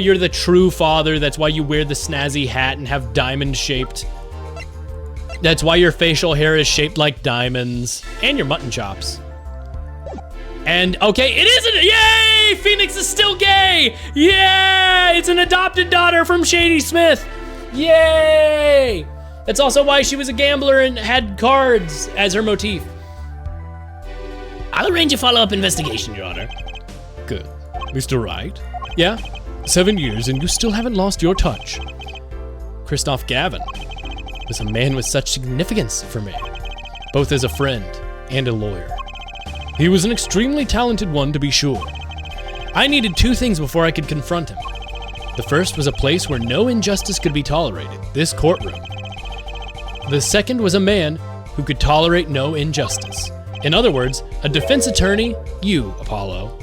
you're the true father. That's why you wear the snazzy hat and have diamond-shaped. That's why your facial hair is shaped like diamonds. And your mutton chops. And, okay, it isn't, yay! Phoenix is still gay! Yeah! It's an adopted daughter from Shady Smith! Yay! That's also why she was a gambler and had cards as her motif. I'll arrange a follow-up investigation, Your Honor. Good. Mr. Wright? Yeah? 7 years and you still haven't lost your touch. Christoph Gavin was a man with such significance for me, both as a friend and a lawyer. He was an extremely talented one, to be sure. I needed 2 things before I could confront him. The first was a place where no injustice could be tolerated, this courtroom. The second was a man who could tolerate no injustice. In other words, a defense attorney, you, Apollo.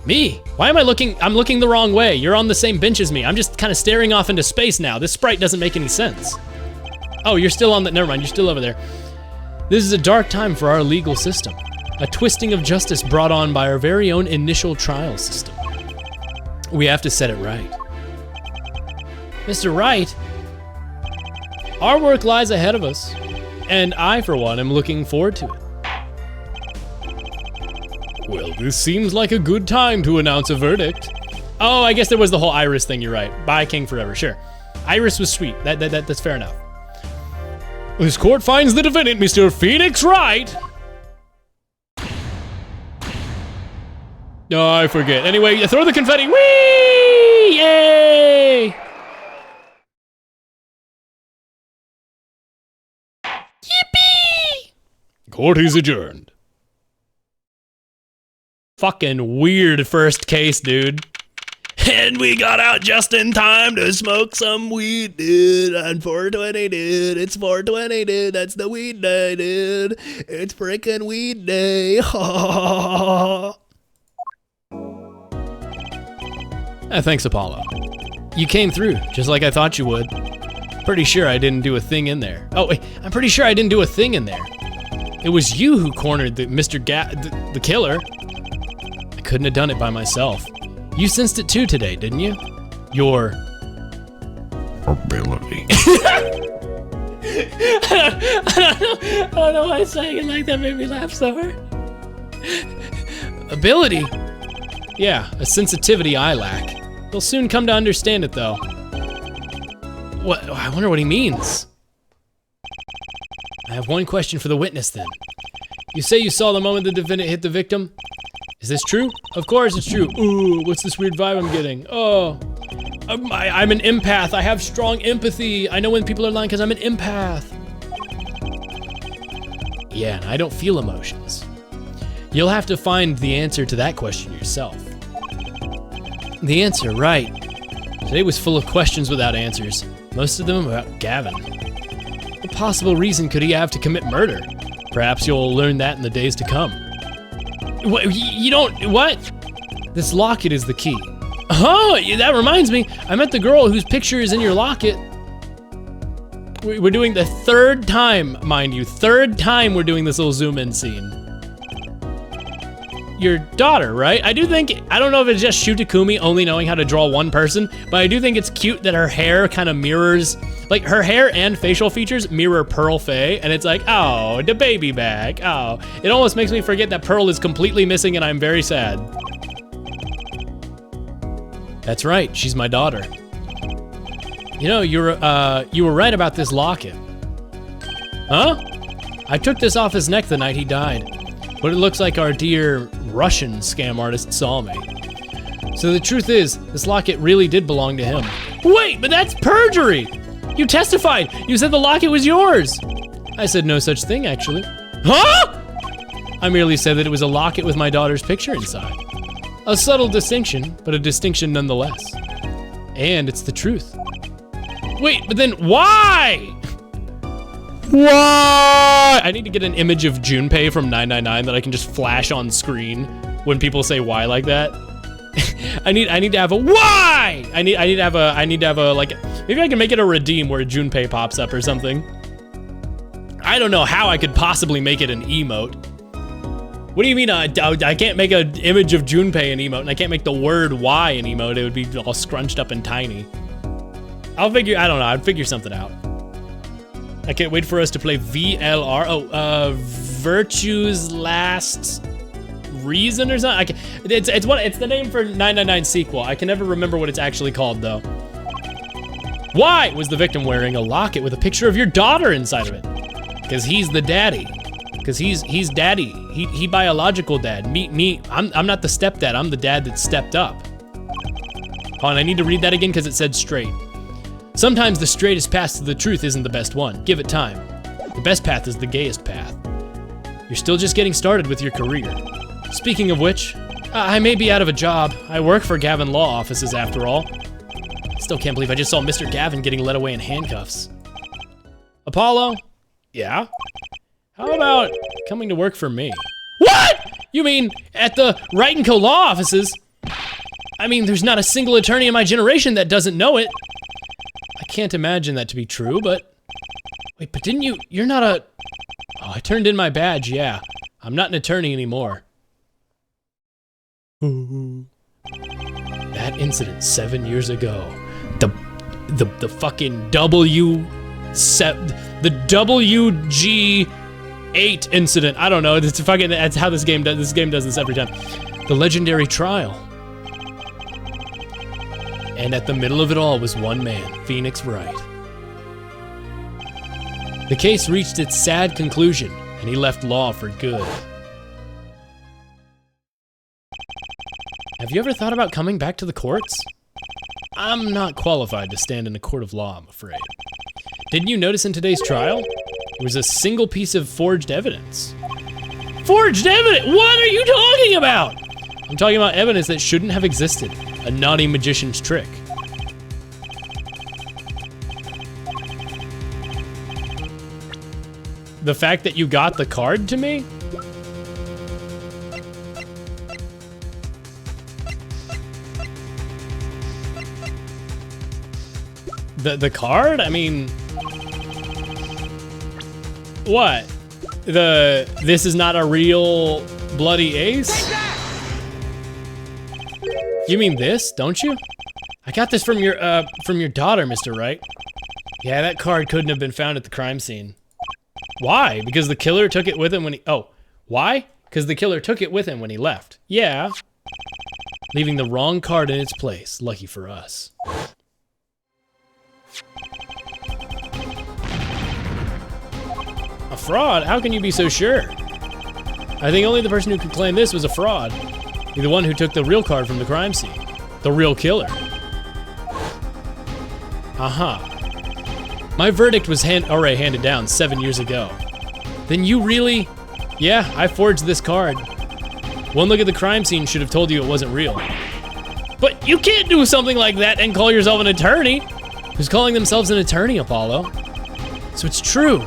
Me? Why am I looking? I'm looking the wrong way. You're on the same bench as me. I'm just kind of staring off into space now. This sprite doesn't make any sense. Oh, you're still on the, never mind, you're still over there. This is a dark time for our legal system. A twisting of justice brought on by our very own initial trial system. We have to set it right. Mr. Wright, our work lies ahead of us, and I, for one, am looking forward to it. Well, this seems like a good time to announce a verdict. Oh, I guess there was the whole Iris thing, you're right. Bye, King Forever, sure. Iris was sweet, that's fair enough. This court finds the defendant, Mr. Phoenix Wright. Oh, I forget. Anyway, throw the confetti. Whee! Yay! Yippee! Court is adjourned. Fucking weird first case, dude. And we got out just in time to smoke some weed, dude. On 420, dude. It's 420, dude. That's the weed day, dude. It's freaking weed day. Thanks, Apollo. You came through, just like I thought you would. Pretty sure I didn't do a thing in there. Oh, wait, I'm pretty sure I didn't do a thing in there. It was you who cornered the the killer. I couldn't have done it by myself. You sensed it too today, didn't you? Your ability. I don't know why saying it like that made me laugh so hard. ability? Yeah, a sensitivity I lack. You'll soon come to understand it, though. What? I wonder what he means. I have one question for the witness, then. You say you saw the moment the defendant hit the victim? Is this true? Of course it's true. Ooh, what's this weird vibe I'm getting? Oh, I'm an empath. I have strong empathy. I know when people are lying because I'm an empath. Yeah, and I don't feel emotions. You'll have to find the answer to that question yourself. The answer, right. Today was full of questions without answers. Most of them about Gavin. What possible reason could he have to commit murder? Perhaps you'll learn that in the days to come. What, you don't, what? This locket is the key. Oh, that reminds me. I met the girl whose picture is in your locket. We're doing the third time, mind you, third time we're doing this little zoom in scene. Your daughter, right? I don't know if it's just Shutakumi only knowing how to draw one person, but I do think it's cute that her hair kind of mirrors, like her hair and facial features mirror Pearl Faye, and it's like, oh, the baby bag, oh. It almost makes me forget that Pearl is completely missing and I'm very sad. That's right, she's my daughter. You know, you were right about this locket. Huh? I took this off his neck the night he died, but it looks like our dear Russian scam artist saw me. So the truth is, this locket really did belong to him. Wait, but that's perjury! You testified! You said the locket was yours! I said no such thing, actually. Huh?! I merely said that it was a locket with my daughter's picture inside. A subtle distinction, but a distinction nonetheless. And it's the truth. Wait, but then why? Why? I need to get an image of Junpei from 999 that I can just flash on screen when people say why like that. I need to have a why. I need to have a like, maybe I can make it a redeem where Junpei pops up or something. I don't know how I could possibly make it an emote. What do you mean I can't make an image of Junpei an emote and I can't make the word why an emote? It would be all scrunched up and tiny. I don't know, I'd figure something out. I can't wait for us to play VLR. Oh, Virtue's Last Reason or something? It's the name for 999 sequel. I can never remember what it's actually called though. Why was the victim wearing a locket with a picture of your daughter inside of it? Because he's the daddy. Because he's daddy. He biological dad. Me, I'm not the stepdad, I'm the dad that stepped up. Hold on, I need to read that again because it said straight. Sometimes the straightest path to the truth isn't the best one. Give it time. The best path is the gayest path. You're still just getting started with your career. Speaking of which, I may be out of a job. I work for Gavin Law Offices after all. Still can't believe I just saw Mr. Gavin getting led away in handcuffs. Apollo? Yeah? How about coming to work for me? What? You mean at the Wright & Co. Law Offices? I mean, there's not a single attorney in my generation that doesn't know it. I can't imagine that to be true, but... Wait, but you're not a... Oh, I turned in my badge, yeah. I'm not an attorney anymore. That incident 7 years ago. The fucking the WG8 incident. I don't know, that's how this game does. This game does this every time. The legendary trial. And at the middle of it all was one man, Phoenix Wright. The case reached its sad conclusion, and he left law for good. Have you ever thought about coming back to the courts? I'm not qualified to stand in a court of law, I'm afraid. Didn't you notice in today's trial? There was a single piece of forged evidence. Forged evidence? What are you talking about? I'm talking about evidence that shouldn't have existed. A naughty magician's trick. The fact that you got the card to me? The card? I mean... What? This is not a real bloody ace? You mean this, don't you? I got this from your daughter, Mr. Wright. Yeah, that card couldn't have been found at the crime scene. Why? Because the killer took it with him when he... Oh, why? Because the killer took it with him when he left. Yeah. Leaving the wrong card in its place. Lucky for us. A fraud? How can you be so sure? I think only the person who could claim this was a fraud. You're the one who took the real card from the crime scene. The real killer. Aha. My verdict was already handed down 7 years ago. Then you really... Yeah, I forged this card. One look at the crime scene should have told you it wasn't real. But you can't do something like that and call yourself an attorney. Who's calling themselves an attorney, Apollo? So it's true.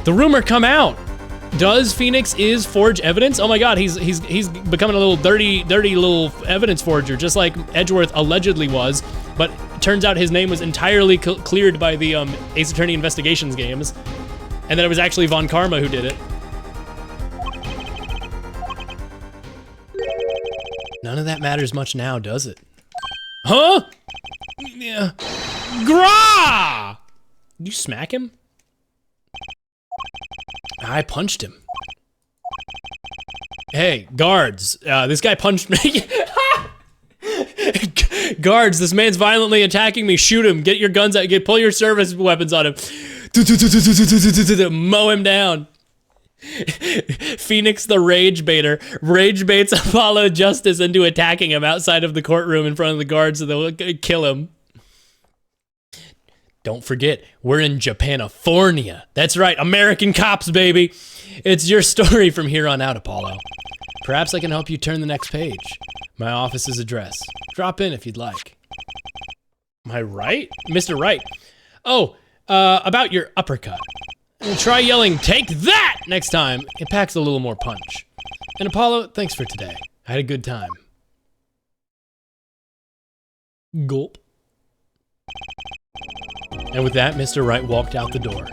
The rumor come out. Does Phoenix forge evidence? Oh my God, he's becoming a little dirty little evidence forger, just like Edgeworth allegedly was. But turns out his name was entirely cleared by the Ace Attorney Investigations games, and that it was actually Von Karma who did it. None of that matters much now, does it? Huh? Yeah. Gra! Did you smack him? I punched him. Hey, guards, this guy punched me. Guards, this man's violently attacking me. Shoot him, get your guns out, pull your service weapons on him. Mow him down. Phoenix the rage baiter rage baits Apollo Justice into attacking him outside of the courtroom in front of the guards so they'll kill him. Don't forget, we're in Japanifornia. That's right, American cops, baby. It's your story from here on out, Apollo. Perhaps I can help you turn the next page. My office's address. Drop in if you'd like. Am I right? Mr. Wright. Oh, about your uppercut. Try yelling, "Take that!" next time. It packs a little more punch. And Apollo, thanks for today. I had a good time. Gulp. And with that, Mr. Wright walked out the door.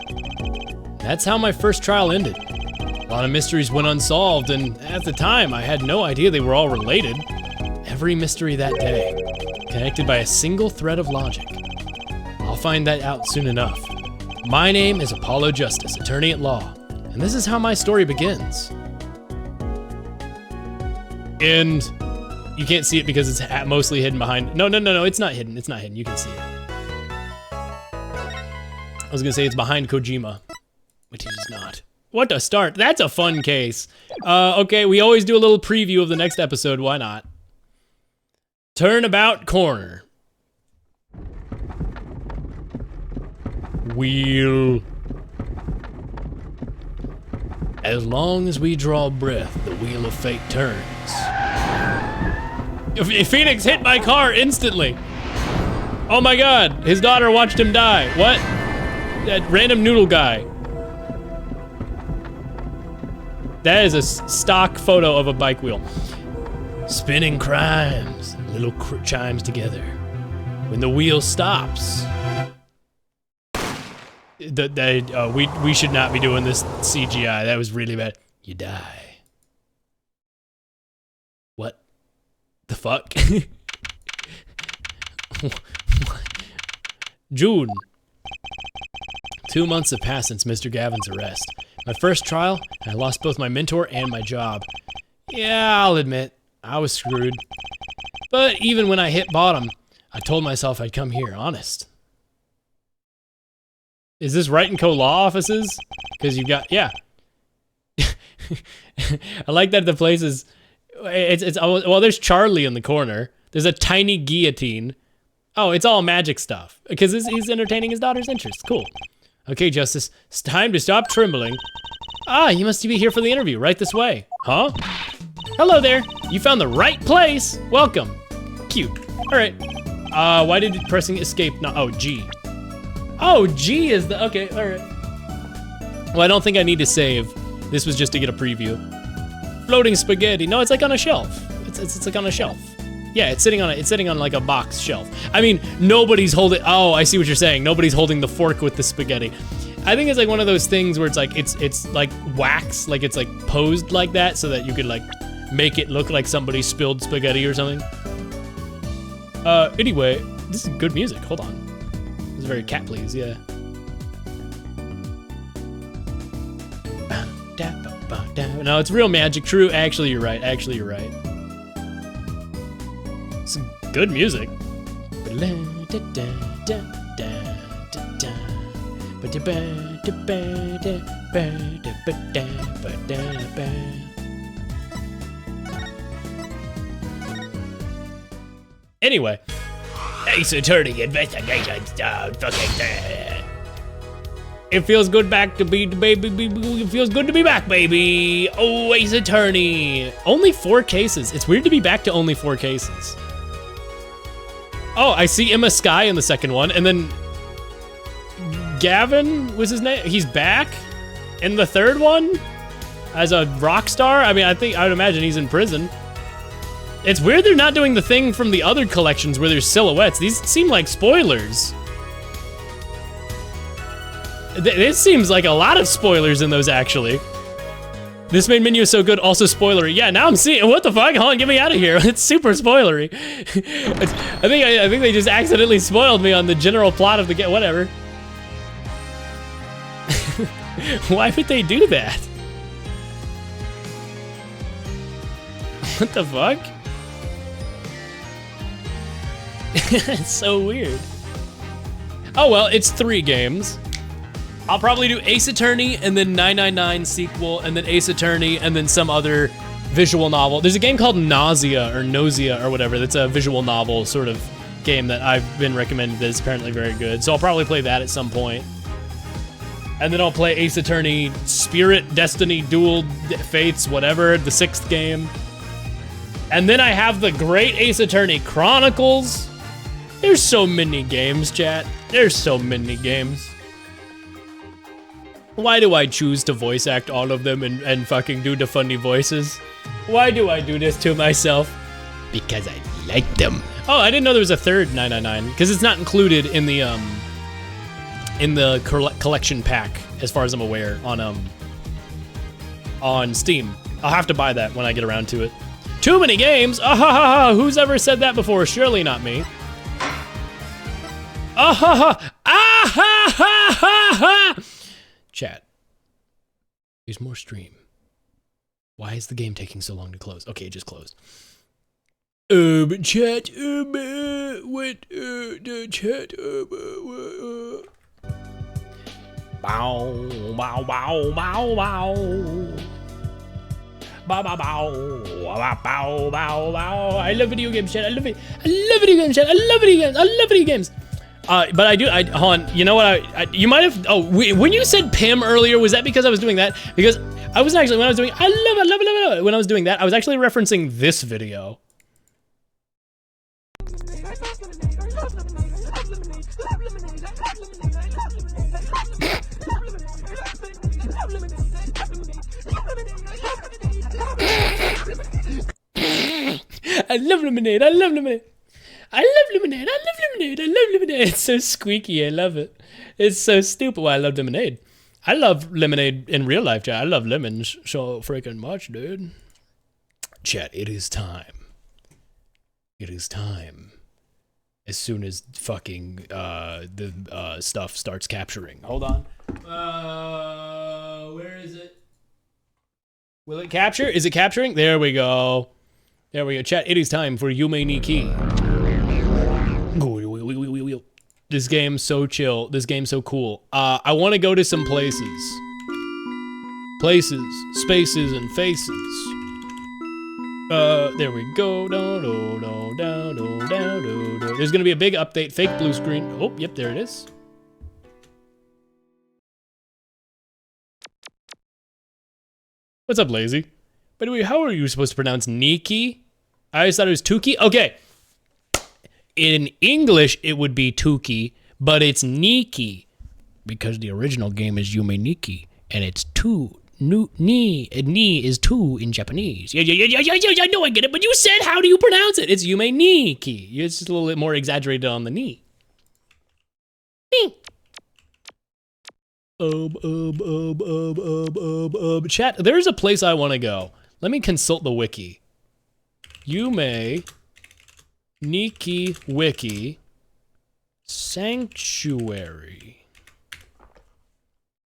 That's how my first trial ended. A lot of mysteries went unsolved, and at the time, I had no idea they were all related. Every mystery that day, connected by a single thread of logic. I'll find that out soon enough. My name is Apollo Justice, attorney at law, and this is how my story begins. And you can't see it because it's mostly hidden behind... No, it's not hidden, it's not hidden, you can see it. I was gonna say it's behind Kojima, which it is not. What a start. That's a fun case. Okay, we always do a little preview of the next episode, why not? Turnabout corner. Wheel. As long as we draw breath, the wheel of fate turns. Phoenix hit my car instantly. Oh my God, his daughter watched him die. What? That random noodle guy. That is a stock photo of a bike wheel. Spinning crimes, little chimes together. When the wheel stops. We should not be doing this CGI. That was really bad. You die. What the fuck? June. 2 months have passed since Mr. Gavin's arrest. My first trial, I lost both my mentor and my job. Yeah, I'll admit, I was screwed. But even when I hit bottom, I told myself I'd come here, honest. Is this Wright & Co. law offices? Because you've got, yeah. I like that the place is, well, there's Charlie in the corner. There's a tiny guillotine. Oh, it's all magic stuff. Because he's entertaining his daughter's interests. Cool. Okay, Justice, it's time to stop trembling. Ah, you must be here for the interview, right this way. Huh? Hello there, you found the right place. Welcome. cute. All right. Why did pressing escape not? Oh, G. Oh, G is the, okay, all right. Well, I don't think I need to save. This was just to get a preview. Floating spaghetti. No, it's like on a shelf. It's like on a shelf. Yeah, it's sitting on like a box shelf. I mean, nobody's holding, oh, I see what you're saying. Nobody's holding the fork with the spaghetti. I think it's like one of those things where it's like, it's like wax, like it's like posed like that so that you could like make it look like somebody spilled spaghetti or something. Anyway, this is good music. Hold on. This is very cat please, yeah. No, it's real magic. True. Actually, you're right. It's good music. Anyway, Ace Attorney investigation It feels good back to be baby. It feels good to be back, baby. Oh, Ace Attorney. Only 4 cases. It's weird to be back to only 4 cases. Oh, I see Emma Sky in the second one, and then Gavin was his name. He's back in the third one as a rock star. I mean, I would imagine he's in prison. It's weird they're not doing the thing from the other collections where there's silhouettes. These seem like spoilers. This seems like a lot of spoilers in those, actually. This main menu is so good, also spoilery. Yeah, now I'm seeing, what the fuck? Hold on, get me out of here. It's super spoilery. I think they just accidentally spoiled me on the general plot of the game, whatever. Why would they do that? What the fuck? It's so weird. Oh well, it's 3 games. I'll probably do Ace Attorney and then 999 sequel and then Ace Attorney and then some other visual novel. There's a game called Nausea or whatever that's a visual novel sort of game that I've been recommended that is apparently very good. So I'll probably play that at some point. And then I'll play Ace Attorney Spirit, Destiny, Dual Fates, whatever, the 6th game. And then I have the great Ace Attorney Chronicles. There's so many games, chat. There's so many games. Why do I choose to voice act all of them and fucking do the funny voices? Why do I do this to myself? Because I like them. Oh, I didn't know there was a third 999 because it's not included in the collection pack, as far as I'm aware, on Steam. I'll have to buy that when I get around to it. Too many games? Ah ha ha ha! Who's ever said that before? Surely not me. Ah ha ha! Ah ha ha ha ha! Chat. There's more stream. Why is the game taking so long to close? Okay, it just closed. But chat, what, the chat, bow, bow, bow, bow, bow. Bow, bow, bow, bow, bow, bow, bow. I love video games, chat. I love it. I love video games, chat. I love video games. I love video games. But hold on, you know what, you might have, when you said Pim earlier, was that because I was doing that? Because I wasn't actually, when I was doing, I love it, when I was doing that, I was actually referencing this video. I love lemonade, I love lemonade. I love lemonade, I love lemonade, I love lemonade. It's so squeaky, I love it. It's so stupid why I love lemonade. I love lemonade in real life, chat. I love lemons so freaking much, dude. Chat, it is time. It is time. As soon as fucking the stuff starts capturing. Hold on. Where is it? Will it capture? Is it capturing? There we go. There we go. Chat, it is time for Yume Niki. This game's so chill. This game's so cool. I want to go to some places. Places, spaces, and faces. There we go. There's gonna be a big update. Fake blue screen. Oh, yep, there it is. What's up, Lazy? By the way, how are you supposed to pronounce Niki? I always thought it was Tuki. Okay. in English, it would be Tuki, but it's Niki because the original game is Yume Niki, and it's two. Ni is two in Japanese. Yeah, I know I get it, but you said how do you pronounce it? It's Yume Niki. It's just a little bit more exaggerated on the ni. Ni. Chat, there's a place I want to go. Let me consult the wiki. Yume Niki wiki sanctuary.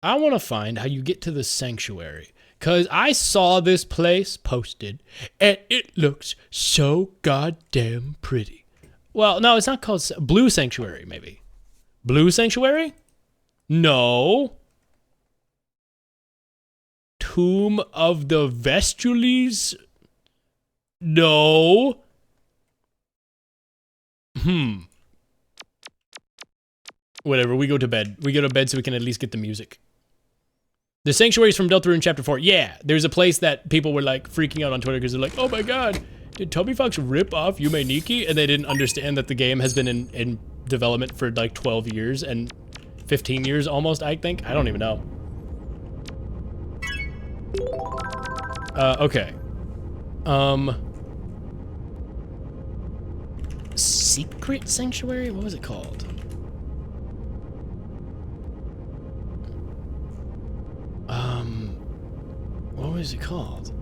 I want to find how you get to the sanctuary, because I saw this place posted, and it looks so goddamn pretty. Well, no, it's not called Blue Sanctuary, maybe. Blue Sanctuary? No. Tomb of the Vestules? No. Whatever, we go to bed. We go to bed so we can at least get the music. The Sanctuaries from Deltarune Chapter 4. Yeah, there's a place that people were like freaking out on Twitter because they're like, oh my god, did Toby Fox rip off Yume Niki? And they didn't understand that the game has been in development for like 12 years and 15 years almost, I think. I don't even know. Okay. Secret Sanctuary? What was it called? What was it called?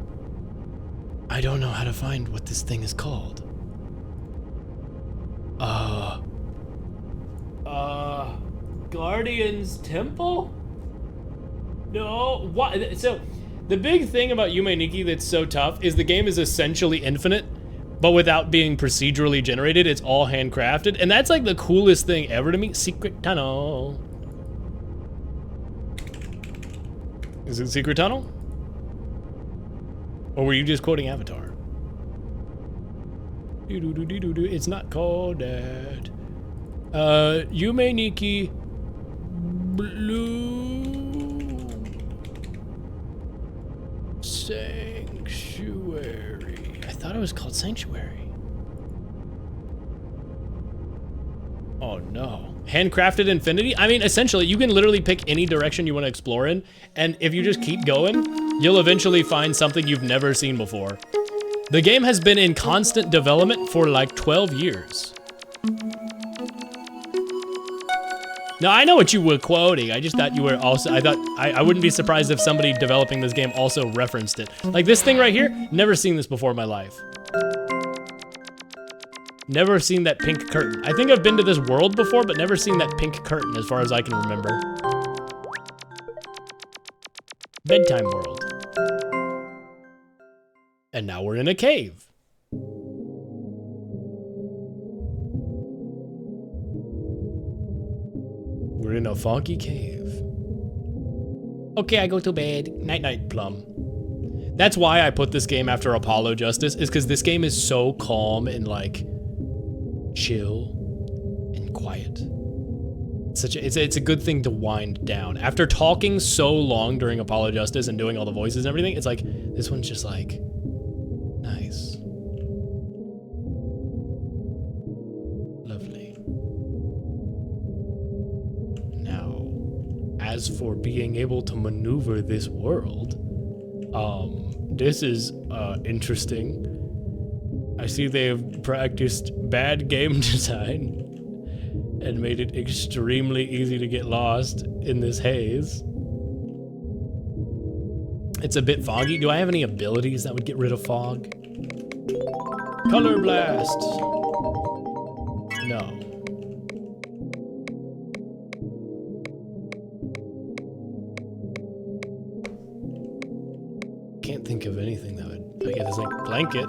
I don't know how to find what this thing is called. Guardian's Temple? No, what? So, the big thing about Yume Niki that's so tough is the game is essentially infinite, but without being procedurally generated. It's all handcrafted, and that's like the coolest thing ever to me. Secret Tunnel. Is it Secret Tunnel? Or were you just quoting Avatar? It's not called that. Yume Niki Blue Sanctuary. I thought it was called Sanctuary. Oh no. Handcrafted Infinity? I mean, essentially, you can literally pick any direction you want to explore in, and if you just keep going, you'll eventually find something you've never seen before. The game has been in constant development for like 12 years. Now, I know what you were quoting. I just thought you were also, I wouldn't be surprised if somebody developing this game also referenced it. Like this thing right here, never seen this before in my life. Never seen that pink curtain. I think I've been to this world before, but never seen that pink curtain as far as I can remember. Bedtime world. And now we're in a cave. We're in a funky cave. Okay, I go to bed. Night night, Plum. That's why I put this game after Apollo Justice, is because this game is so calm and like chill and quiet. It's a good thing to wind down. After talking so long during Apollo Justice and doing all the voices and everything, it's like, this one's just like, nice. Lovely. Now, as for being able to maneuver this world, this is interesting. I see they have practiced bad game design and made it extremely easy to get lost in this haze. It's a bit foggy. Do I have any abilities that would get rid of fog? Color Blast. No. Can't think of anything that would... I get this like blanket.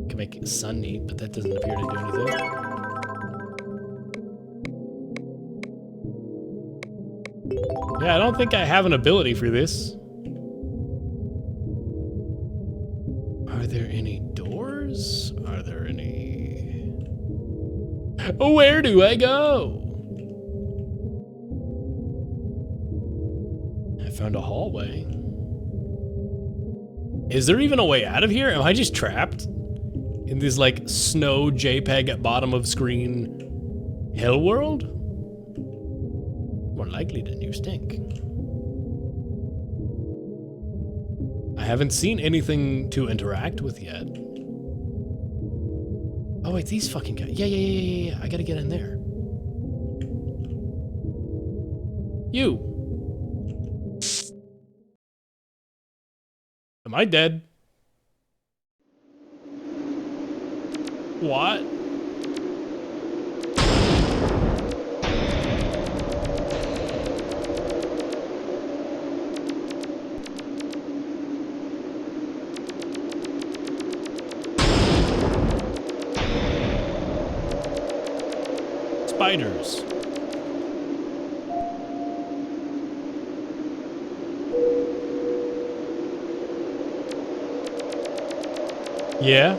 Can make it sunny, but that doesn't appear to do anything. Yeah, I don't think I have an ability for this. Are there any doors? Are there any... Where do I go? I found a hallway. Is there even a way out of here? Am I just trapped? in this like snow JPEG at bottom of screen hell world? More likely than you think. I haven't seen anything to interact with yet. Oh wait, these fucking guys. Yeah. I gotta get in there. You. Am I dead? What? Spiders. Yeah.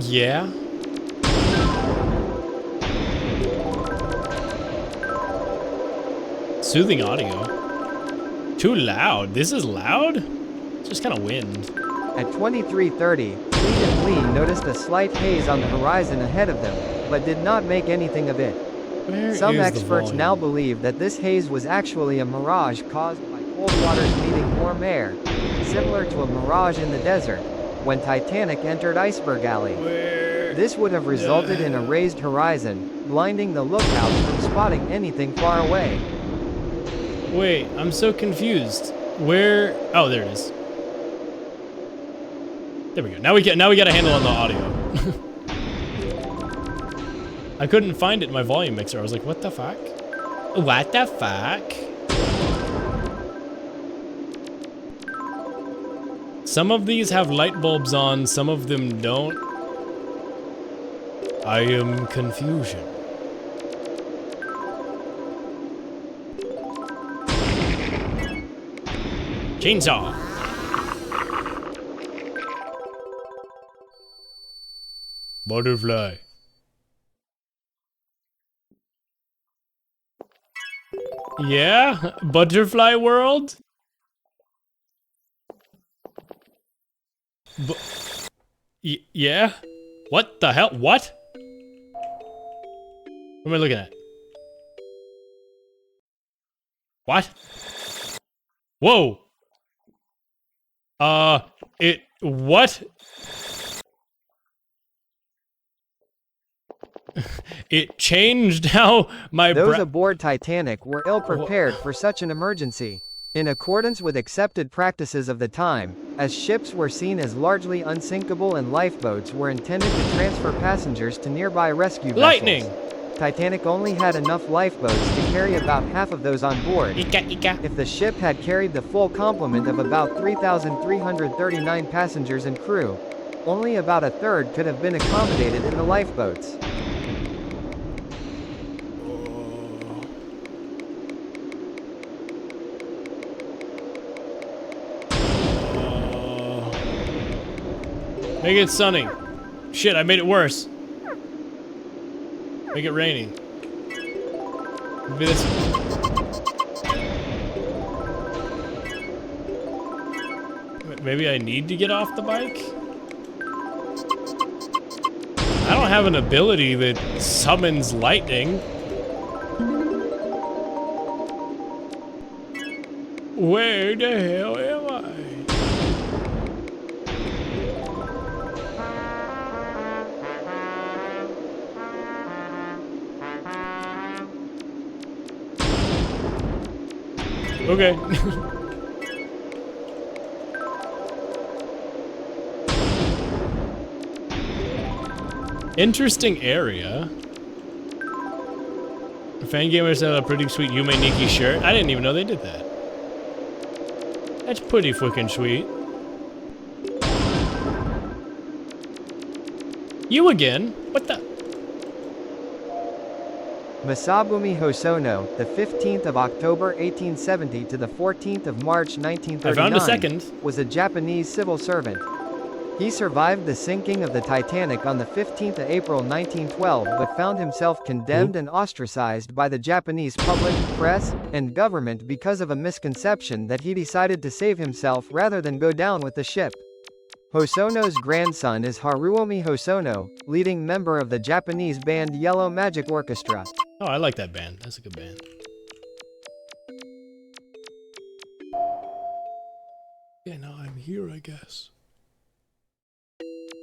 Yeah. Soothing audio. Too loud. This is loud? It's just kind of wind. At 23:30, Fleet and Lee noticed a slight haze on the horizon ahead of them, but did not make anything of it. Where Some is the experts volume? now believe that this haze was actually a mirage caused by cold waters meeting warm air, similar to a mirage in the desert, when Titanic entered Iceberg Alley. This would have resulted in a raised horizon, blinding the lookouts from spotting anything far away. Wait, I'm so confused. Where? Oh, there it is. There we go. Now we got a handle on the audio. I couldn't find it in my volume mixer. I was like, what the fuck? What the fuck? Some of these have light bulbs on, some of them don't. I am confusion. Chainsaw. Butterfly. Yeah? Butterfly world? Yeah? What the hell? What? What am I looking at? What? Whoa! What? It changed how my Those aboard Titanic were ill-prepared for such an emergency. In accordance with accepted practices of the time, as ships were seen as largely unsinkable and lifeboats were intended to transfer passengers to nearby rescue vessels. Lightning! Titanic only had enough lifeboats to carry about half of those on board. If the ship had carried the full complement of about 3,339 passengers and crew, only about a third could have been accommodated in the lifeboats. Make it sunny. Shit, I made it worse. Make it raining. Maybe this. Maybe I need to get off the bike? I don't have an ability that summons lightning. Where the hell am I? Okay. Interesting area. Fangamers had a pretty sweet Yume Nikki shirt. I didn't even know they did that. That's pretty freaking sweet. You again? What the? Masabumi Hosono, the 15th of October 1870 to the 14th of March 1939, I found a second. was a Japanese civil servant. He survived the sinking of the Titanic on the 15th of April 1912 but found himself condemned and ostracized by the Japanese public, press, and government because of a misconception that he decided to save himself rather than go down with the ship. Hosono's grandson is Haruomi Hosono, leading member of the Japanese band Yellow Magic Orchestra. Oh, I like that band. That's a good band. Yeah, now I'm here, I guess.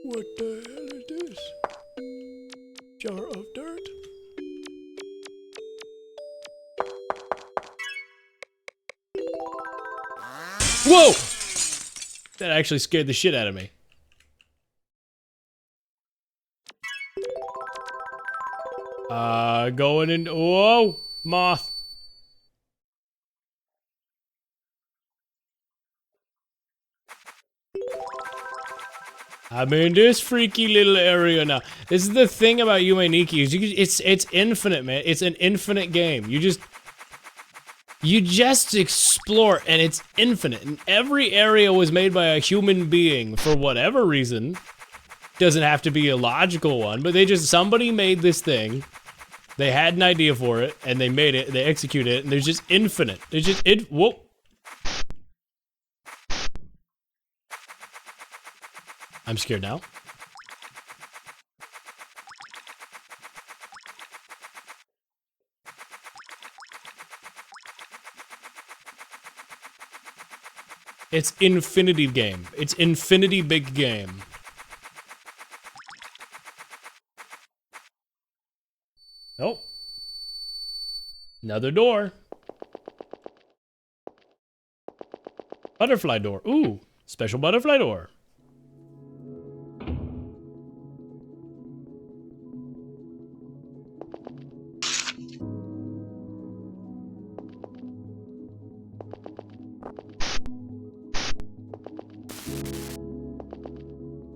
What the hell is this? Jar of dirt? Whoa! That actually scared the shit out of me. Going in. Whoa! Moth. I'm in this freaky little area now. This is the thing about Yume Nikki is it's infinite, man. It's an infinite game. You just explore and it's infinite. And every area was made by a human being for whatever reason. Doesn't have to be a logical one, but somebody made this thing. They had an idea for it and they made it, they executed it, and there's just infinite. There's just whoa. I'm scared now. It's infinity game. It's infinity big game. Oh. Another door. Butterfly door. Ooh, special butterfly door.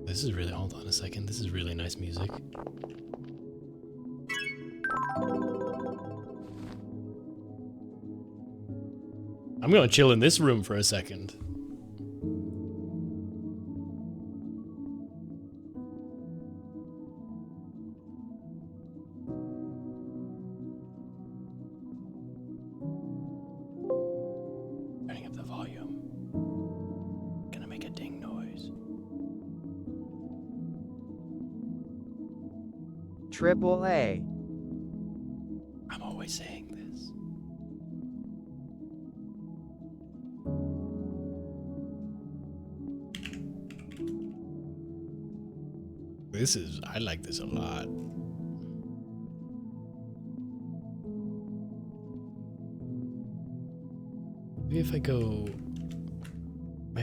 This is really, hold on a second, this is really nice music. I'm gonna chill in this room for a second. Turning up the volume. Gonna make a ding noise. AAA. I'm always saying this. I like this a lot. Maybe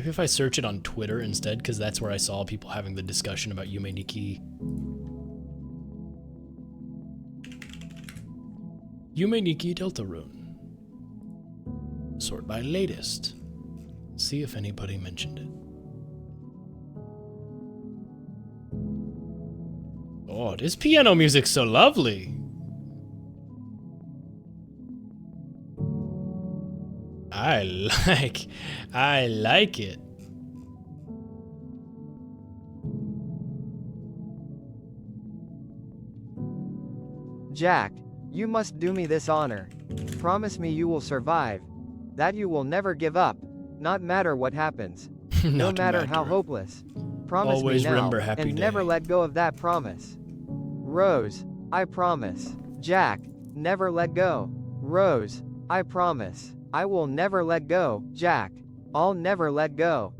if I search it on Twitter instead, because that's where I saw people having the discussion about Yume Nikki. Yume Nikki Deltarune. Sort by latest. See if anybody mentioned it. Oh, this piano music's so lovely. I like it. Jack, you must do me this honor. Promise me you will survive. That you will never give up, not matter what happens. No matter how hopeless. Promise Always me now, remember happy and day. never let go of that promise. Rose, I promise. Jack, never let go. Rose, I promise. I will never let go. Jack, I'll never let go.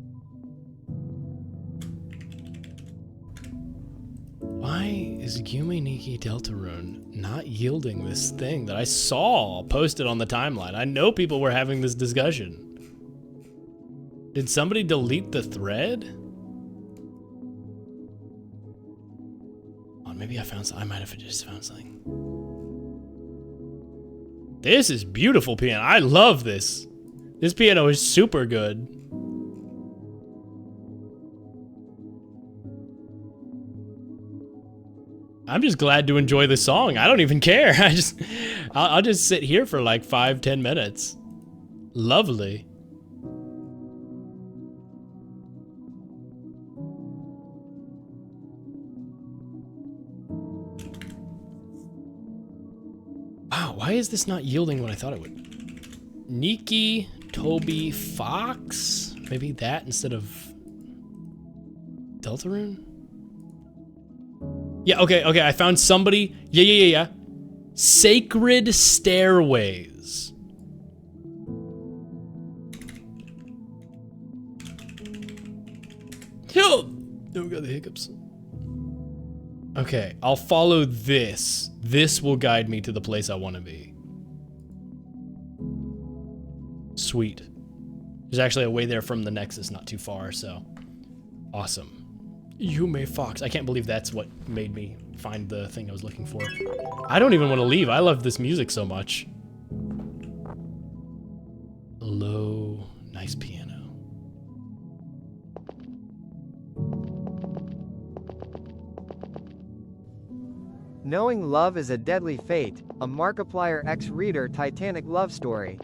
Why is Yume Nikki Deltarune not yielding this thing that I saw posted on the timeline? I know people were having this discussion. Did somebody delete the thread? Maybe I might have just found something. This is beautiful piano. I love this. This piano is super good. I'm just glad to enjoy the song. I don't even care. I'll just sit here for like 5-10 minutes. Lovely. Wow, why is this not yielding what I thought it would? Nikki, Toby, Fox? Maybe that instead of Deltarune? Yeah, okay, I found somebody. Yeah. Sacred Stairways. Oh, we got the hiccups. Okay, I'll follow this. This will guide me to the place I want to be. Sweet. There's actually a way there from the Nexus, not too far, so. Awesome. Yume Fox. I can't believe that's what made me find the thing I was looking for. I don't even want to leave. I love this music so much. Low, nice piano. Knowing Love is a Deadly Fate, a Markiplier X-Reader Titanic love story.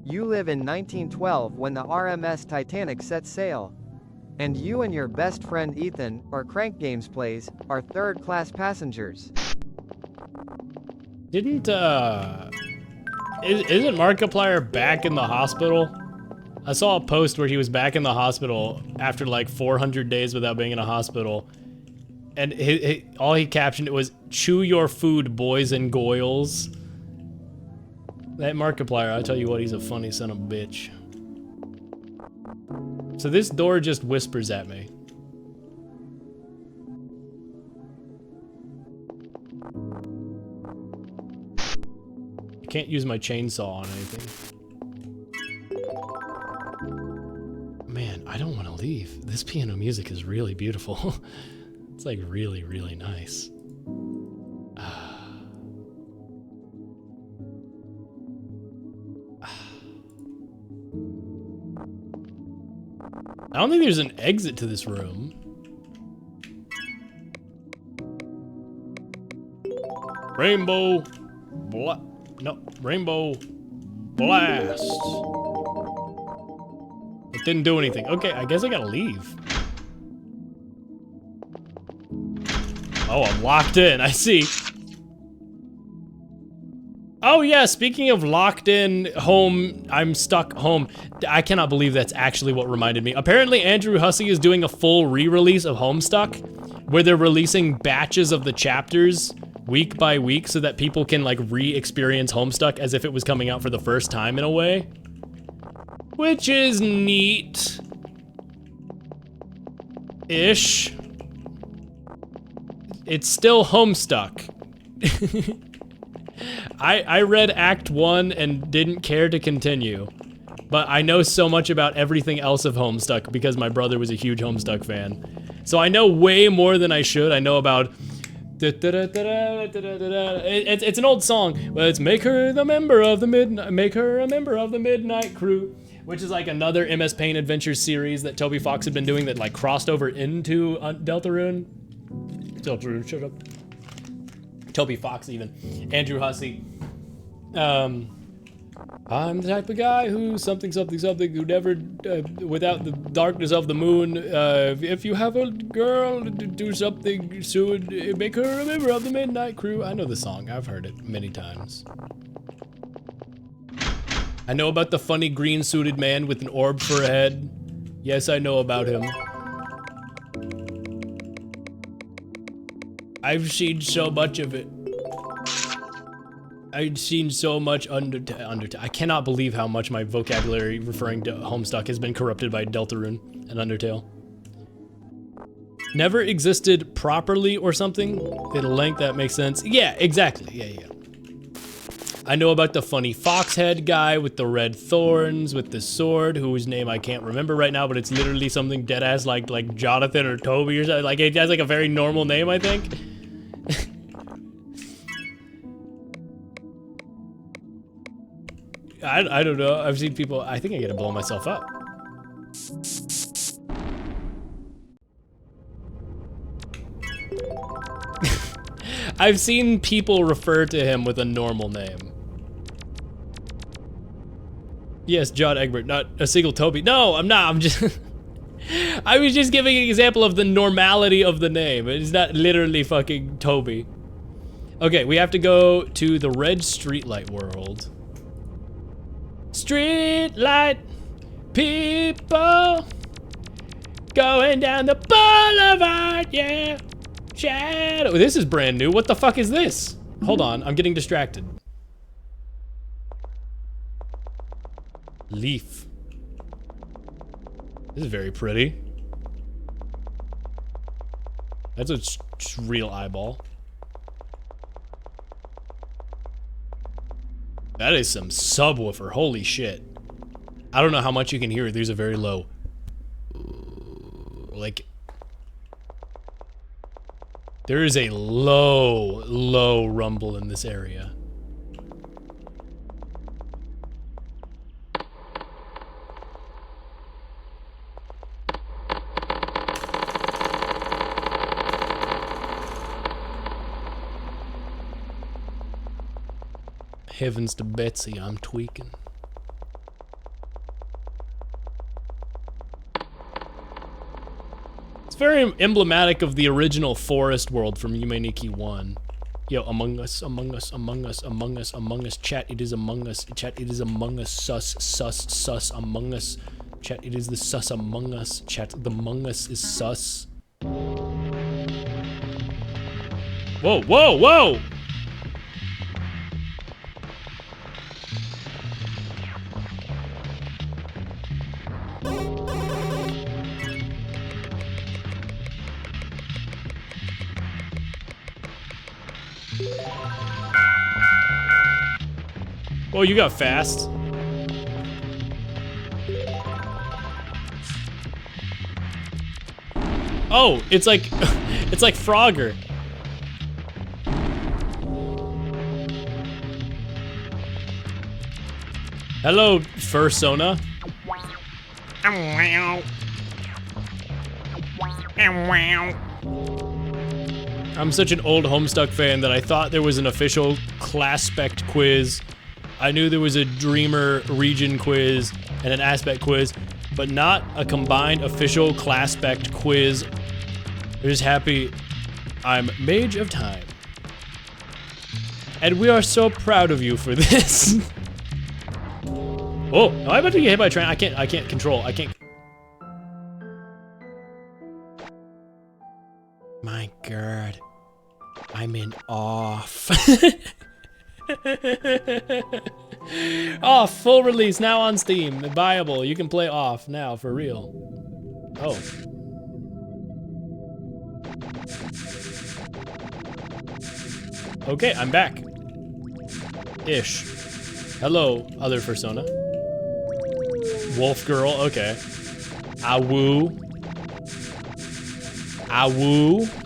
You live in 1912 when the RMS Titanic sets sail. And you and your best friend Ethan, or Crank Games plays, are third-class passengers. Isn't Markiplier back in the hospital? I saw a post where he was back in the hospital after like 400 days without being in a hospital. And all he captioned it was, "Chew your food, boys and goyles." That Markiplier, I tell you what, he's a funny son of a bitch. So this door just whispers at me. I can't use my chainsaw on anything. Man, I don't want to leave. This piano music is really beautiful. It's like really, really nice. I don't think there's an exit to this room. Rainbow Rainbow Blast. It didn't do anything. Okay, I guess I gotta leave. Oh, I'm locked in, I see. Oh yeah, speaking of locked in home, I'm stuck home. I cannot believe that's actually what reminded me. Apparently Andrew Hussey is doing a full re-release of Homestuck, where they're releasing batches of the chapters week by week so that people can like re-experience Homestuck as if it was coming out for the first time in a way. Which is neat. Ish. It's still Homestuck. I read Act 1 and didn't care to continue, but I know so much about everything else of Homestuck because my brother was a huge Homestuck fan. So I know way more than I should. I know about... It's an old song, but it's make her a member of the Midnight Crew, which is like another MS Paint Adventures series that Toby Fox had been doing that like crossed over into Deltarune. Deltarune, shut up. Toby Fox even. Andrew Hussey. I'm the type of guy who something who never, without the darkness of the moon, if you have a girl, do something soon, make her a member of the Midnight Crew. I know the song, I've heard it many times. I know about the funny green-suited man with an orb for a head. Yes, I know about him. I've seen so much of it. I've seen so much Undertale. I cannot believe how much my vocabulary referring to Homestuck has been corrupted by Deltarune and Undertale. Never existed properly or something? At a length that makes sense. Yeah, exactly. Yeah. I know about the funny fox head guy with the red thorns, with the sword, whose name I can't remember right now, but it's literally something deadass like Jonathan or Toby or something. Like it has like a very normal name, I think. I don't know. I've seen people. I think I gotta blow myself up. I've seen people refer to him with a normal name. Yes, John Egbert, not a single Toby. No, I'm not. I'm just. I was just giving an example of the normality of the name. It's not literally fucking Toby. Okay, we have to go to the red streetlight world. Streetlight people going down the boulevard, yeah. Shadow. This is brand new. What the fuck is this? Hold on, I'm getting distracted. Leaf. This is very pretty. That's a real eyeball. That is some subwoofer, holy shit. I don't know how much you can hear it. There's a very low, like, there is a low rumble in this area. Heavens to Betsy, I'm tweaking. It's very emblematic of the original forest world from Yume Nikki 1. Yo, among us, among us, among us, among us, among us, chat, it is among us, chat, it is among us, sus, among us, chat, it is the sus among us, chat, the among us is sus. Whoa, whoa, whoa! Oh, you got fast. Oh, it's like it's like Frogger. Hello, Fursona. I'm such an old Homestuck fan that I thought there was an official class spec quiz. I knew there was a Dreamer region quiz and an aspect quiz, but not a combined official class spec quiz. I'm just happy I'm Mage of Time. And we are so proud of you for this. Oh, am I about to get hit by a train? I can't control, I can't. My God, I'm in off. Off, full release, now on Steam, buyable. You can play Off now, for real. Oh. Okay, I'm back. Ish. Hello, other persona. Wolf girl, okay. Awoo. Awoo.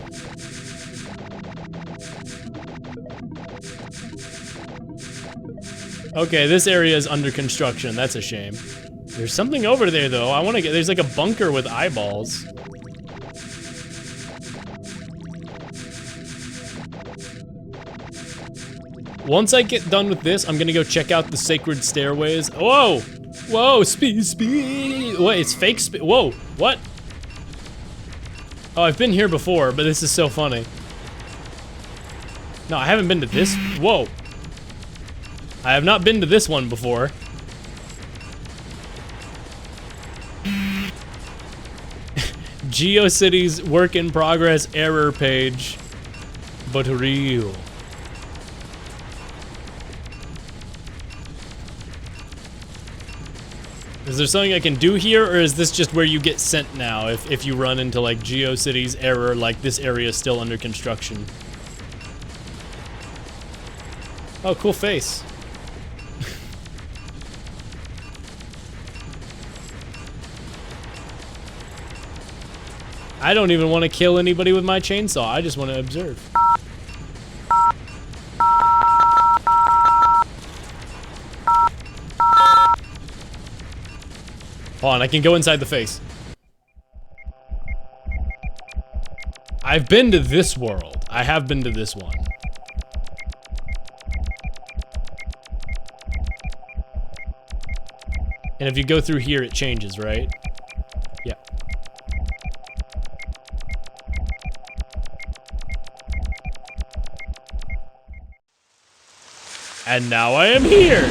Okay, this area is under construction. That's a shame. There's something over there, though. I want to get... There's like a bunker with eyeballs. Once I get done with this, I'm gonna go check out the sacred stairways. Whoa! Whoa, speed! Wait, it's fake speed. Whoa, what? Oh, I've been here before, but this is so funny. No, I haven't been to this. Whoa. I have not been to this one before. GeoCities work in progress error page, but real. Is there something I can do here, or is this just where you get sent now if you run into like GeoCities error, like this area is still under construction? Oh, cool face. I don't even want to kill anybody with my chainsaw. I just want to observe. Hold on, I can go inside the face. I've been to this world. I have been to this one. And if you go through here, it changes, right? Yeah. And now I am here.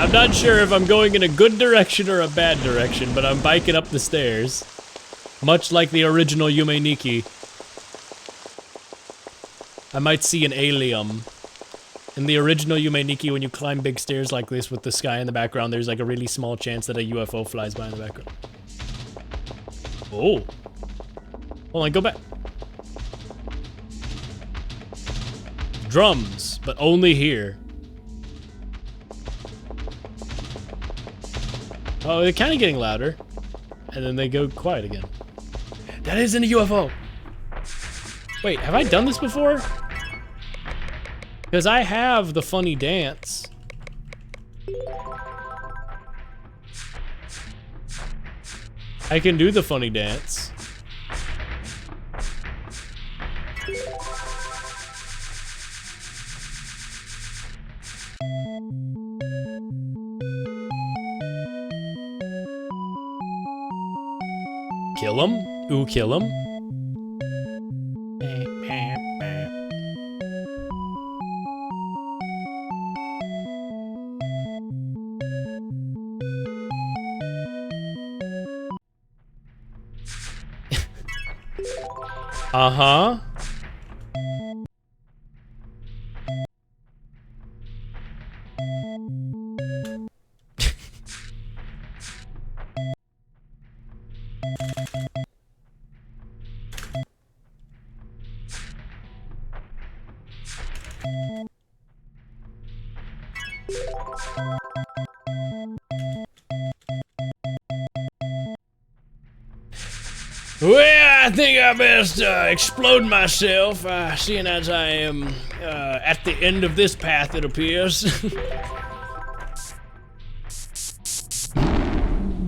I'm not sure if I'm going in a good direction or a bad direction, but I'm biking up the stairs. Much like the original Yume Nikki. I might see an alien. In the original Yume Nikki, when you climb big stairs like this with the sky in the background, there's like a really small chance that a UFO flies by in the background. Oh. Hold on, go back. Drums, but only here. Oh, they're kind of getting louder. And then they go quiet again. That isn't a UFO! Wait, have I done this before? Because I have the funny dance. I can do the funny dance. Kill him? Ooh, kill him? Uh-huh. Well, I think I best explode myself, seeing as I am at the end of this path, it appears.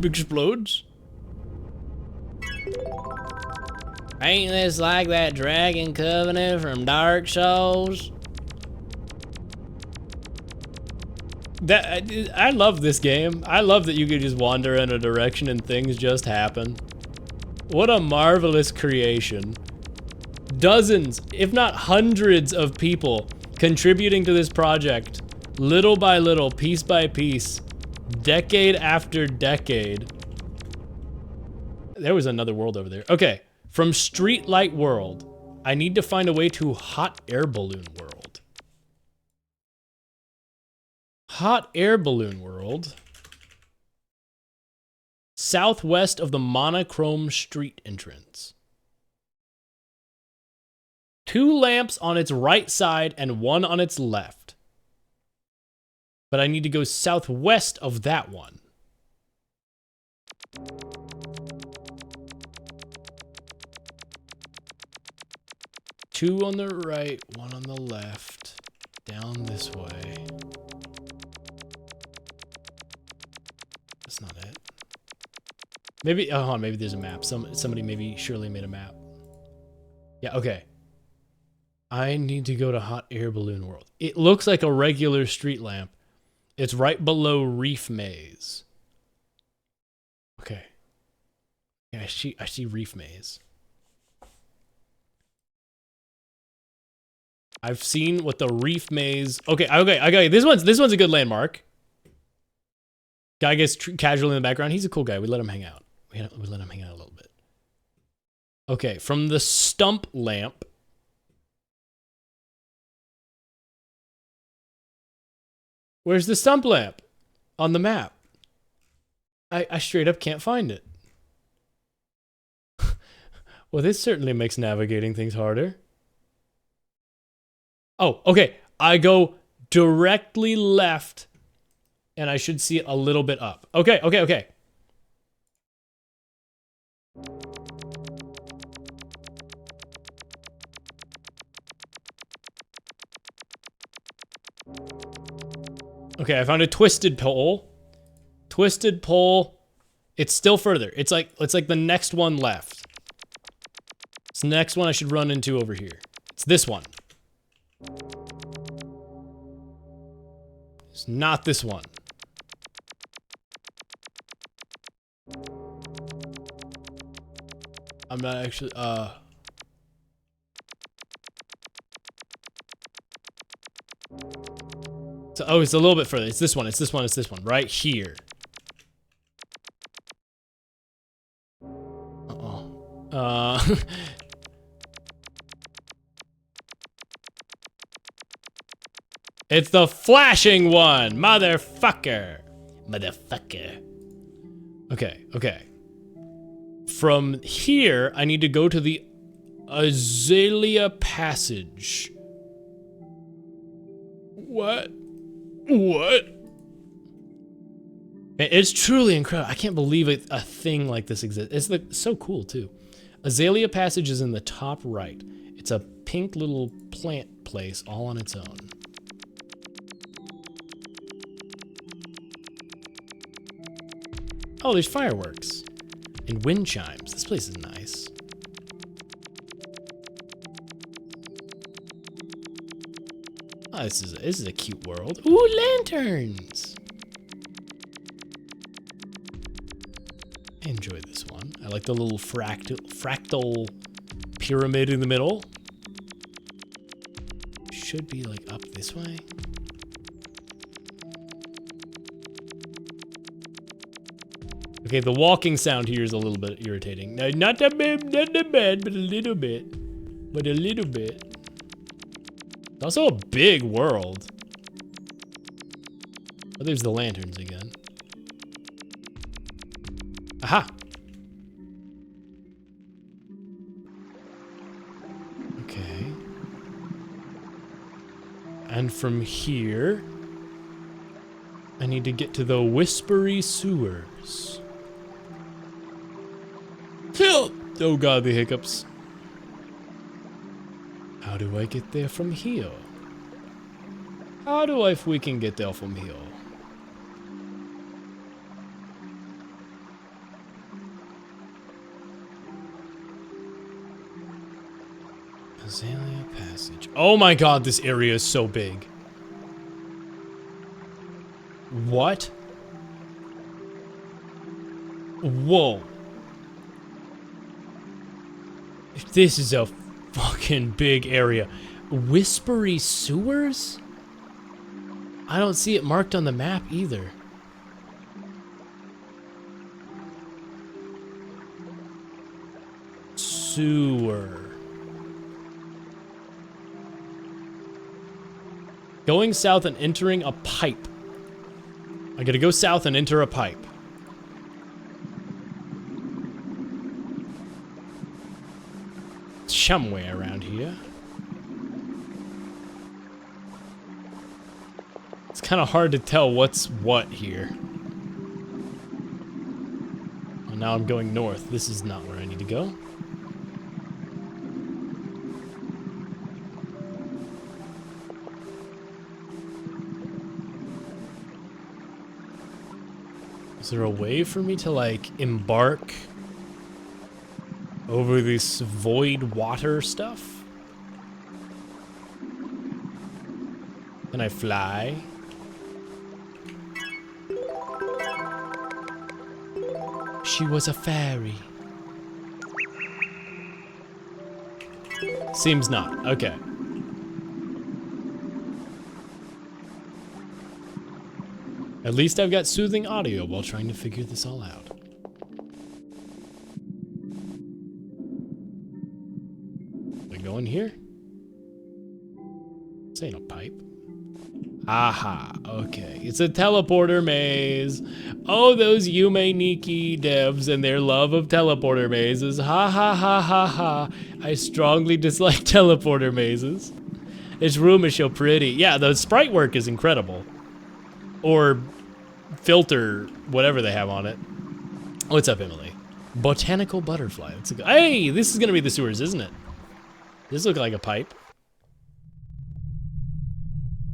Explodes. Ain't this like that Dragon Covenant from Dark Souls? I love this game. I love that you could just wander in a direction and things just happen. What a marvelous creation. Dozens, if not hundreds of people contributing to this project, little by little, piece by piece, decade after decade. There was another world over there. Okay, from Streetlight World, I need to find a way to Hot Air Balloon World. Hot Air Balloon World. Southwest of the monochrome street entrance. 2 lamps on its right side and 1 on its left. But I need to go southwest of that one. Two on the right, 1 on the left. Down this way. That's not it. Maybe, oh, hold on, maybe there's a map. Somebody maybe surely made a map. Yeah, okay. I need to go to Hot Air Balloon World. It looks like a regular street lamp. It's right below Reef Maze. Okay. Yeah, I see Reef Maze. I've seen what the Reef Maze. Okay. This one's a good landmark. Guy gets casually in the background. He's a cool guy. We let him hang out. We let him hang out a little bit. Okay, from the stump lamp. Where's the stump lamp on the map? I straight up can't find it. Well, this certainly makes navigating things harder. Oh, okay. I go directly left, and I should see it a little bit up. Okay. Okay, I found a twisted pole. Twisted pole. It's still further. It's like the next one left. It's the next one I should run into over here. It's this one. It's not this one. I'm not actually, So, oh, it's a little bit further. It's this one, it's this one, it's this one. Right here. Uh-oh. It's the flashing one, motherfucker. Motherfucker. Okay, okay. From here, I need to go to the Azalea Passage. What? What? It's truly incredible. I can't believe a thing like this exists. It's so cool, too. Azalea Passage is in the top right. It's a pink little plant place all on its own. Oh, there's fireworks. And wind chimes. This place is nice. Oh, this is a cute world. Ooh, lanterns! I enjoy this one. I like the little fractal pyramid in the middle. Should be like up this way. Okay, the walking sound here is a little bit irritating. No, not that bad, but a little bit. But a little bit. It's also a big world. Oh, there's the lanterns again. Aha! Okay. And from here, I need to get to the Whispery Sewers. Oh god, the hiccups. How do I get there from here? How do I freaking get there from here? Azalea Passage. Oh my god, this area is so big. What? Whoa. This is a fucking big area. Whispery Sewers? I don't see it marked on the map either. Sewer. Going south and entering a pipe. I gotta go south and enter a pipe. Somewhere around here. It's kind of hard to tell what's what here. Well, now I'm going north. This is not where I need to go. Is there a way for me to, like, embark over this void water stuff? Can I fly? She was a fairy. Seems not. Okay. At least I've got soothing audio while trying to figure this all out. We go in here? This ain't a pipe. Aha, okay. It's a teleporter maze. Oh, those Yume Nikki devs and their love of teleporter mazes. Ha ha ha ha ha. I strongly dislike teleporter mazes. This room is so pretty. Yeah, the sprite work is incredible. Or filter, whatever they have on it. What's up, Emily? Botanical butterfly. That's a good. Hey, this is gonna be the sewers, isn't it? This looks like a pipe.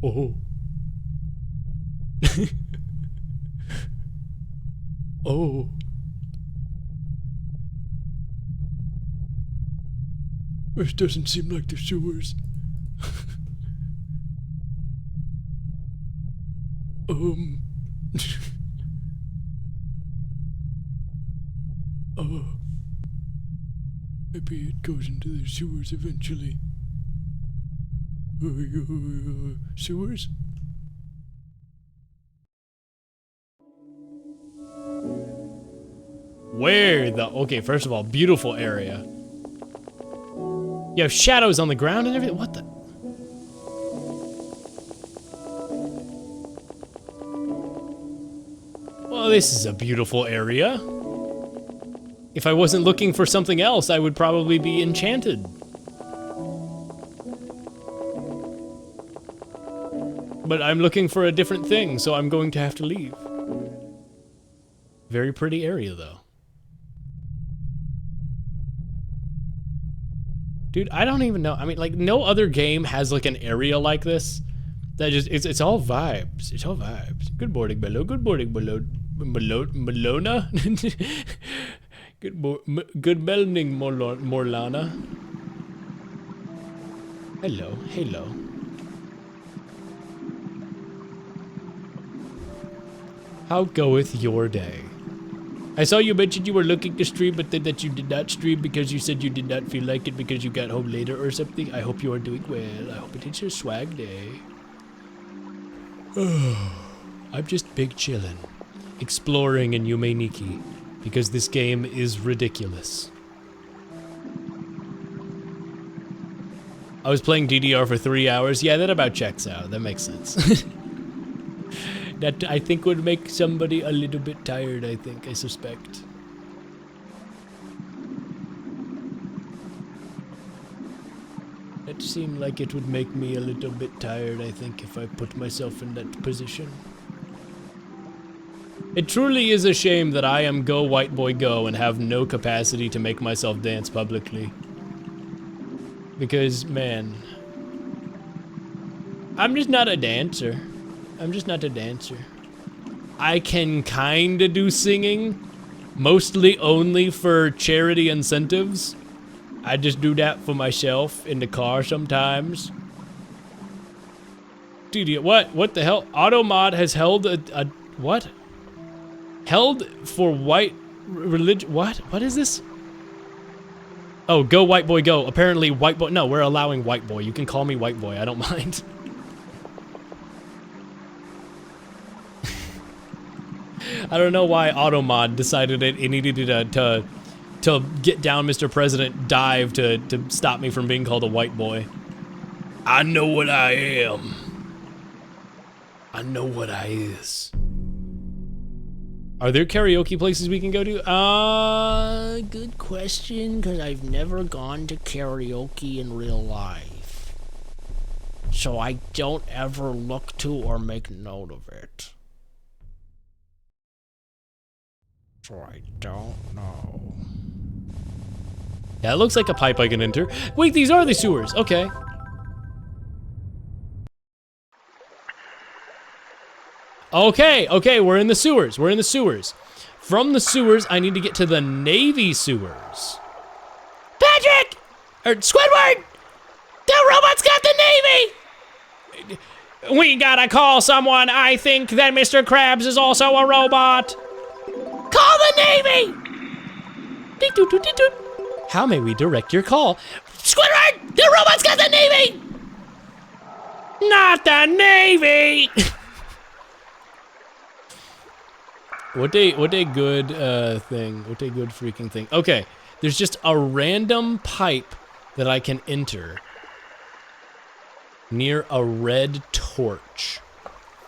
Oh. Oh. This doesn't seem like the sewers. Maybe it goes into the sewers eventually. Sewers? Where the... Okay, first of all, beautiful area. You have shadows on the ground and everything. What the... Well, this is a beautiful area. If I wasn't looking for something else, I would probably be enchanted. But I'm looking for a different thing, so I'm going to have to leave. Very pretty area, though. Dude, I don't even know. I mean, like, no other game has, like, an area like this. That just, it's all vibes. It's all vibes. Good morning, Bello. Good morning, Malona. Good morning, Morlana. Hello, hello. How goeth your day? I saw you mentioned you were looking to stream, but then that you did not stream because you said you did not feel like it because you got home later or something. I hope you are doing well. I hope it is your swag day. I'm just big chillin', exploring in Yume Nikki, because this game is ridiculous. I was playing DDR for 3 hours. Yeah, that about checks out. That makes sense. That, I think, would make somebody a little bit tired, I suspect. It seemed like it would make me a little bit tired, I think, if I put myself in that position. It truly is a shame that I am Go White Boy Go and have no capacity to make myself dance publicly. Because, man, I'm just not a dancer. I'm just not a dancer. I can kinda do singing, mostly only for charity incentives. I just do that for myself in the car sometimes. Dude, what the hell? Automod has held a what? Held for white religion, what? What is this? Oh, Go White Boy Go. Apparently White Boy, no, we're allowing White Boy. You can call me White Boy, I don't mind. I don't know why Automod decided it needed to get down Mr. President dive to stop me from being called a white boy. I know what I am. I know what I is. Are there karaoke places we can go to? Good question, because I've never gone to karaoke in real life. So I don't ever look to or make note of it. So I don't know. Yeah, it looks like a pipe I can enter. Wait, these are the sewers. Okay. Okay, we're in the sewers. We're in the sewers. From the sewers, I need to get to the Navy sewers. Patrick! Or Squidward! The robots got the Navy! We gotta call someone. I think that Mr. Krabs is also a robot. Call the Navy! How may we direct your call? Squidward! The robots got the Navy! Not the Navy! What a good thing. What a good freaking thing. Okay, there's just a random pipe that I can enter near a red torch.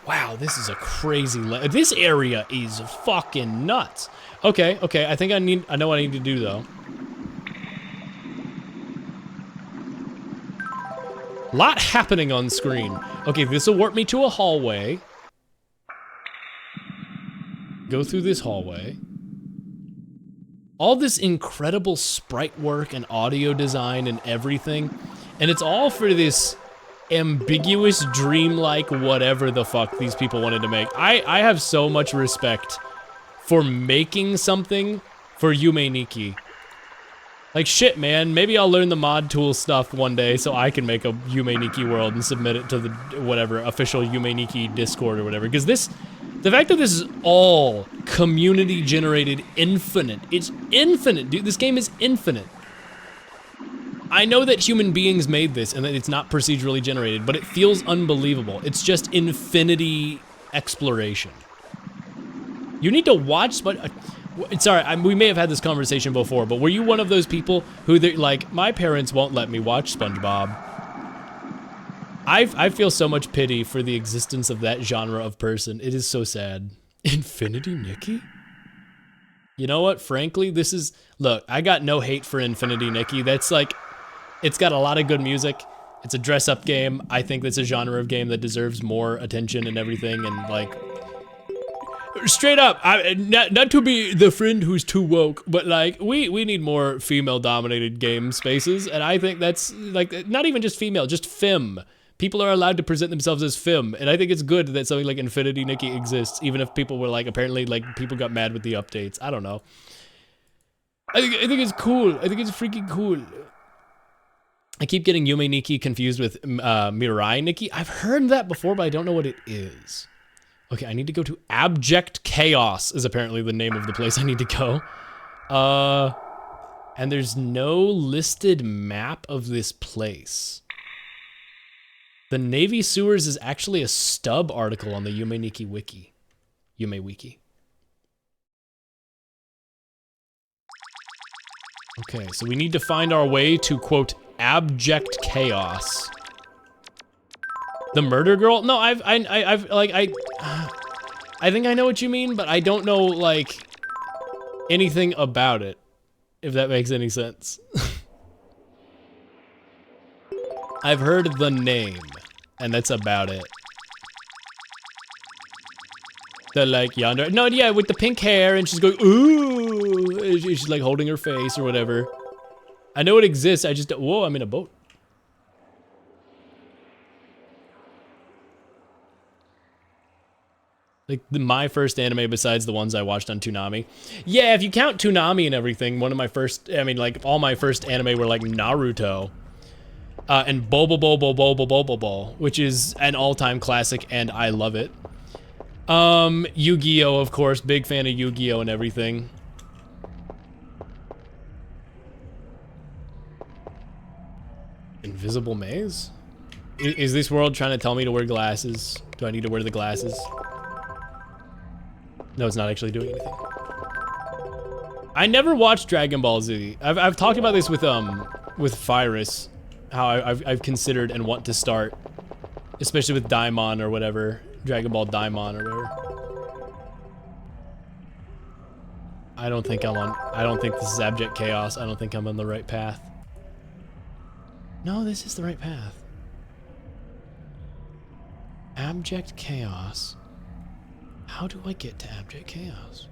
Wow, this is a crazy this area is fucking nuts. Okay, I think I know what I need to do though. Lot happening on screen. Okay, this will warp me to a hallway. Go through this hallway. All this incredible sprite work and audio design and everything. And it's all for this ambiguous, dreamlike, whatever the fuck these people wanted to make. I have so much respect for making something for Yume Nikki. Like, shit, man. Maybe I'll learn the mod tool stuff one day so I can make a Yume Nikki world and submit it to the, whatever, official Yume Nikki Discord or whatever. Because this, the fact that this is all community-generated infinite. It's infinite, dude. This game is infinite. I know that human beings made this and that it's not procedurally generated, but it feels unbelievable. It's just infinity exploration. You need to watch, but sorry, we may have had this conversation before, but were you one of those people who, like, my parents won't let me watch SpongeBob? I feel so much pity for the existence of that genre of person. It is so sad. Infinity Nikki? You know what? Frankly, this is, look, I got no hate for Infinity Nikki. That's like, it's got a lot of good music. It's a dress-up game. I think that's a genre of game that deserves more attention and everything, and like, straight up, not to be the friend who's too woke, but like, we need more female-dominated game spaces, and I think that's, like, not even just female, just femme. People are allowed to present themselves as femme, and I think it's good that something like Infinity Nikki exists, even if people were like, apparently, like, people got mad with the updates. I don't know. I think it's cool. I think it's freaking cool. I keep getting Yume Nikki confused with Mirai Nikki. I've heard that before, but I don't know what it is. Okay, I need to go to Abject Chaos is apparently the name of the place I need to go. And there's no listed map of this place. The Navy Sewers is actually a stub article on the Yume Nikki wiki. Yume wiki. Okay, so we need to find our way to, quote, Abject Chaos. The murder girl? No, I think I know what you mean, but I don't know, like, anything about it, if that makes any sense. I've heard the name, and that's about it. The, like, yonder, no, yeah, with the pink hair, and she's going, ooh, she's like holding her face or whatever. I know it exists, I just, whoa, I'm in a boat. Like, my first anime besides the ones I watched on Toonami. Yeah, if you count Toonami and everything, one of my first, I mean, like, all my first anime were, like, Naruto. And Bobo, which is an all-time classic, and I love it. Yu-Gi-Oh, of course, big fan of Yu-Gi-Oh and everything. Invisible maze? Is this world trying to tell me to wear glasses? Do I need to wear the glasses? No, it's not actually doing anything. I never watched Dragon Ball Z. I've talked about this with Virus, how I've considered and want to start, especially with Daimon or whatever, Dragon Ball Daimon or whatever. I don't think this is Abject Chaos. I don't think I'm on the right path. No, this is the right path. Abject Chaos. How do I get to Abject Chaos?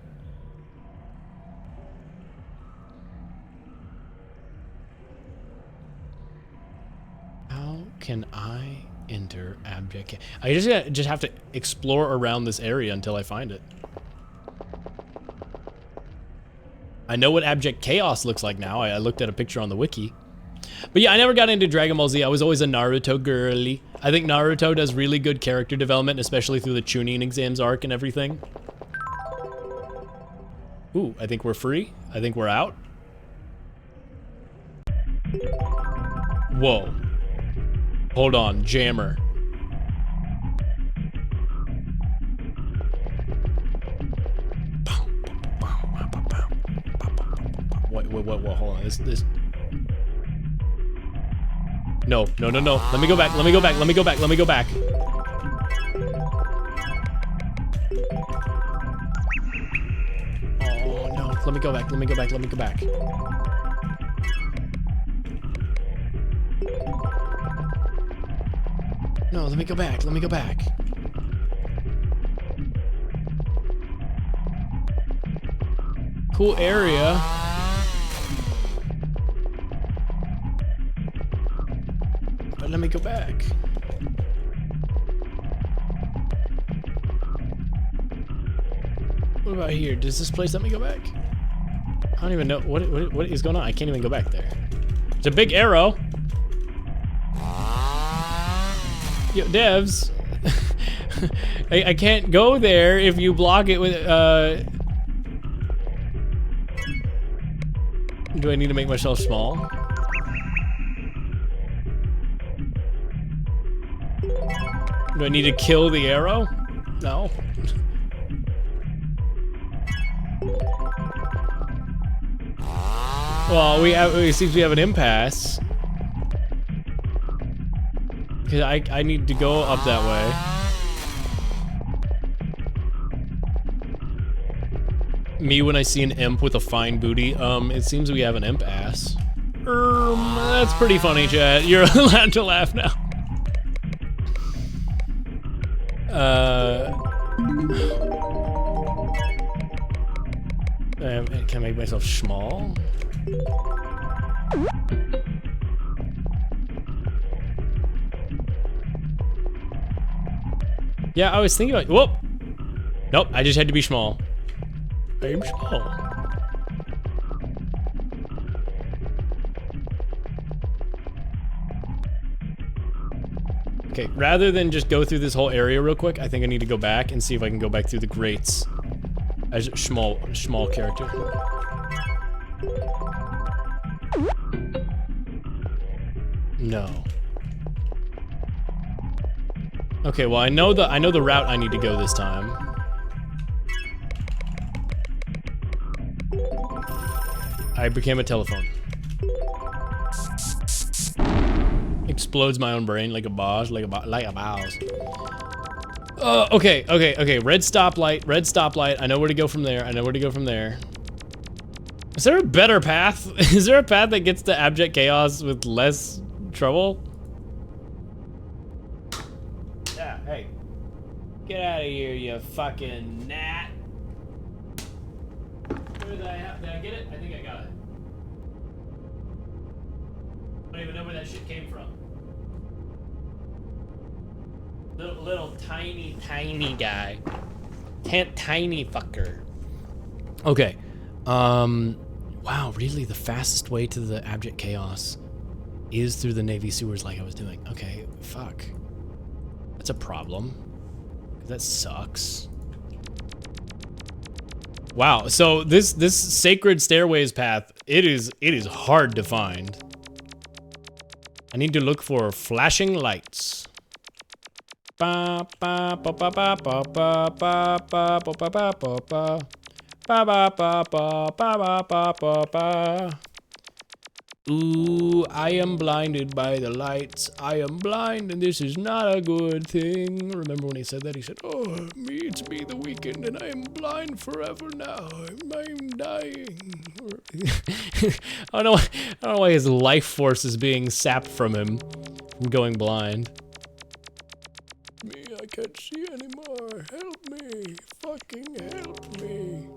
How can I enter Abject Chaos? I just have to explore around this area until I find it. I know what Abject Chaos looks like now. I looked at a picture on the wiki. But yeah, I never got into Dragon Ball Z. I was always a Naruto girly. I think Naruto does really good character development, especially through the Chunin exams arc and everything. Ooh, I think we're free. I think we're out. Whoa. Hold on, jammer. Wait, hold on. This. No. Let me go back. Oh, no. Let me go back. No, let me go back. Cool area. But let me go back. What about here? Does this place let me go back? I don't even know what is going on. I can't even go back there. It's a big arrow. Yo, devs. I can't go there if you block it with, Do I need to make myself small? Do I need to kill the arrow? No. Well, it seems we have an impasse. Cause I need to go up that way. Me when I see an imp with a fine booty, it seems we have an imp ass. That's pretty funny, chat. You're allowed to laugh now. Can I make myself small? Yeah, I was thinking about, whoop! Nope, I just had to be small. I'm small. Okay, rather than just go through this whole area real quick, I think I need to go back and see if I can go back through the grates as a small character. No. Okay, well I know the route I need to go this time. I became a telephone. Explodes my own brain like a boss, like a mouse. Okay. Red stoplight. I know where to go from there. Is there a better path? Is there a path that gets to abject chaos with less trouble? Yeah, hey. Get out of here, you fucking gnat. Where did I get it? I think I got it. I don't even know where that shit came from. Little tiny guy. Tiny fucker. Okay. Wow, really the fastest way to the abject chaos is through the Navy sewers like I was doing. Okay, fuck. That's a problem. That sucks. Wow, so this sacred stairways path, it is hard to find. I need to look for flashing lights. Ba ba ba ba ba ba ba ba ba ba ba ba ba ba ba ba ba ba ba ba. Ooh, I am blinded by the lights. I am blind, and this is not a good thing. Remember when he said that? He said, "Oh, it's me, the weekend, and I am blind forever now. I'm dying." I don't know why his life force is being sapped from him from going blind. Me, I can't see anymore. Help me, fucking help me.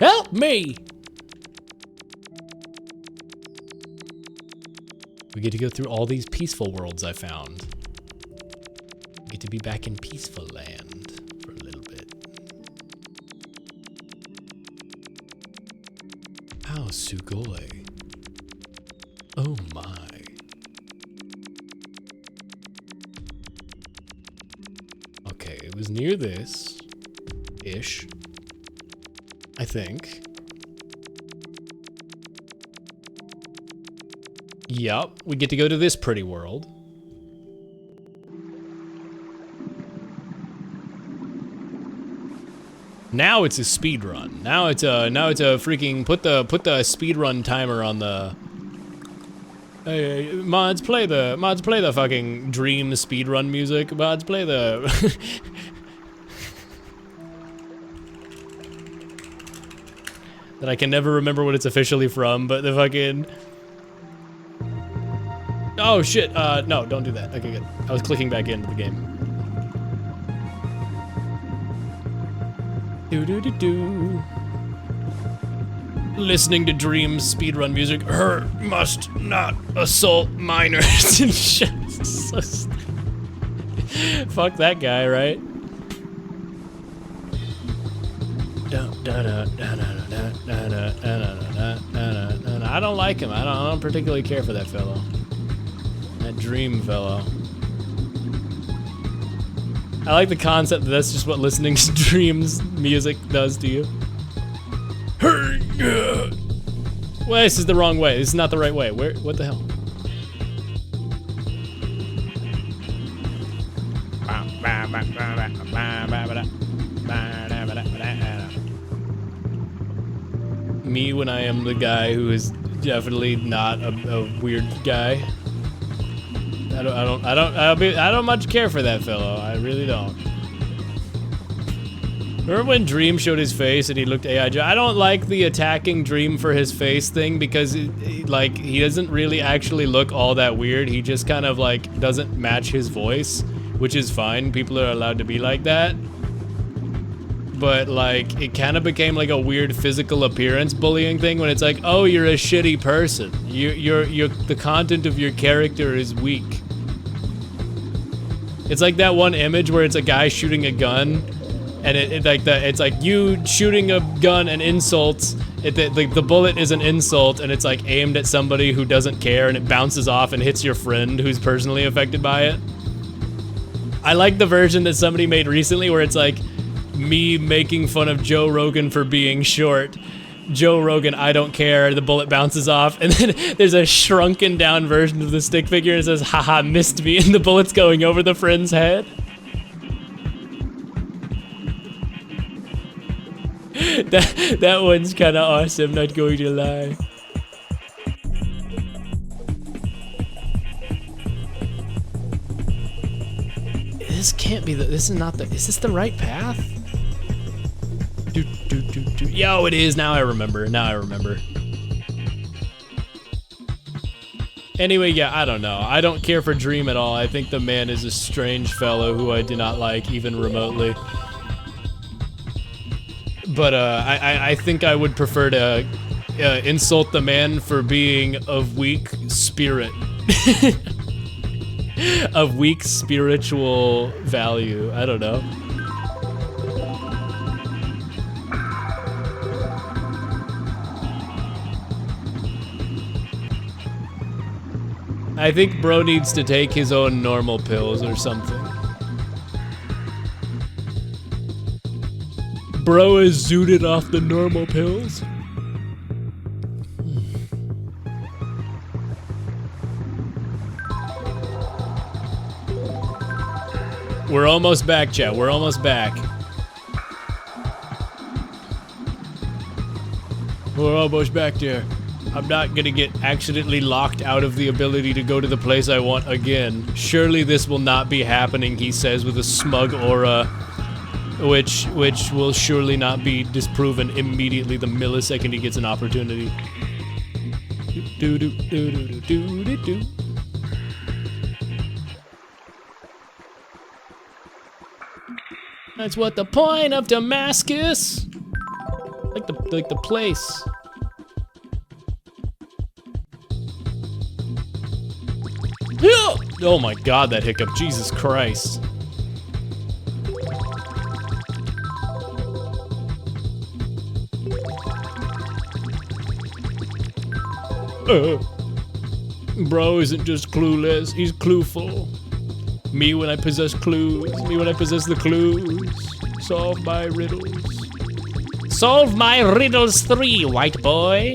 Help me! We get to go through all these peaceful worlds I found. We get to be back in peaceful land for a little bit. How sugoi. Oh my. Okay, it was near this. Ish. I think. Yup, we get to go to this pretty world. Now it's a speed run. Now it's a freaking put the speed run timer on the. Hey, mods play the fucking dream speed run music. Mods play the. That I can never remember what it's officially from, but the fucking. Oh shit, no, don't do that. Okay, good. I was clicking back into the game. Do. Listening to Dream speedrun music. Her must not assault minors and shit. So fuck that guy, right? I don't like him. I don't particularly care for that fellow. That dream fellow. I like the concept that that's just what listening to dreams music does to you. Well, this is the wrong way. This is not the right way. Where? What the hell? Me when I am the guy who is definitely not a weird guy. I don't much care for that fellow. I really don't. Remember when Dream showed his face and he looked AI? I don't like the attacking Dream for his face thing because like he doesn't really actually look all that weird. He just kind of like doesn't match his voice, which is fine. People are allowed to be like that. But like it kind of became like a weird physical appearance bullying thing when it's like, oh, you're a shitty person. The content of your character is weak. It's like that one image where it's a guy shooting a gun, and it's like you shooting a gun and insults. The bullet is an insult, and it's like aimed at somebody who doesn't care, and it bounces off and hits your friend who's personally affected by it. I like the version that somebody made recently where it's like me making fun of Joe Rogan for being short. Joe Rogan, I don't care, the bullet bounces off, and then there's a shrunken down version of the stick figure and it says, haha, missed me, and the bullet's going over the friend's head. That one's kinda awesome, not going to lie. This can't be this is not the, is this the right path? Yo, it is. Now I remember. Anyway, yeah, I don't know. I don't care for Dream at all. I think the man is a strange fellow who I do not like even remotely. But I think I would prefer to insult the man for being of weak spirit. Of weak spiritual value. I don't know. I think bro needs to take his own normal pills or something. Bro is zooted off the normal pills. We're almost back, chat. We're almost back. We're almost back there. I'm not gonna get accidentally locked out of the ability to go to the place I want again. Surely this will not be happening, he says with a smug aura, which will surely not be disproven immediately the millisecond he gets an opportunity. That's what the point of Damascus. Like the place. Oh my god, that hiccup. Jesus Christ. Bro isn't just clueless, he's clueful. Me when I possess clues. Me when I possess the clues. Solve my riddles. Solve my riddles 3, white boy.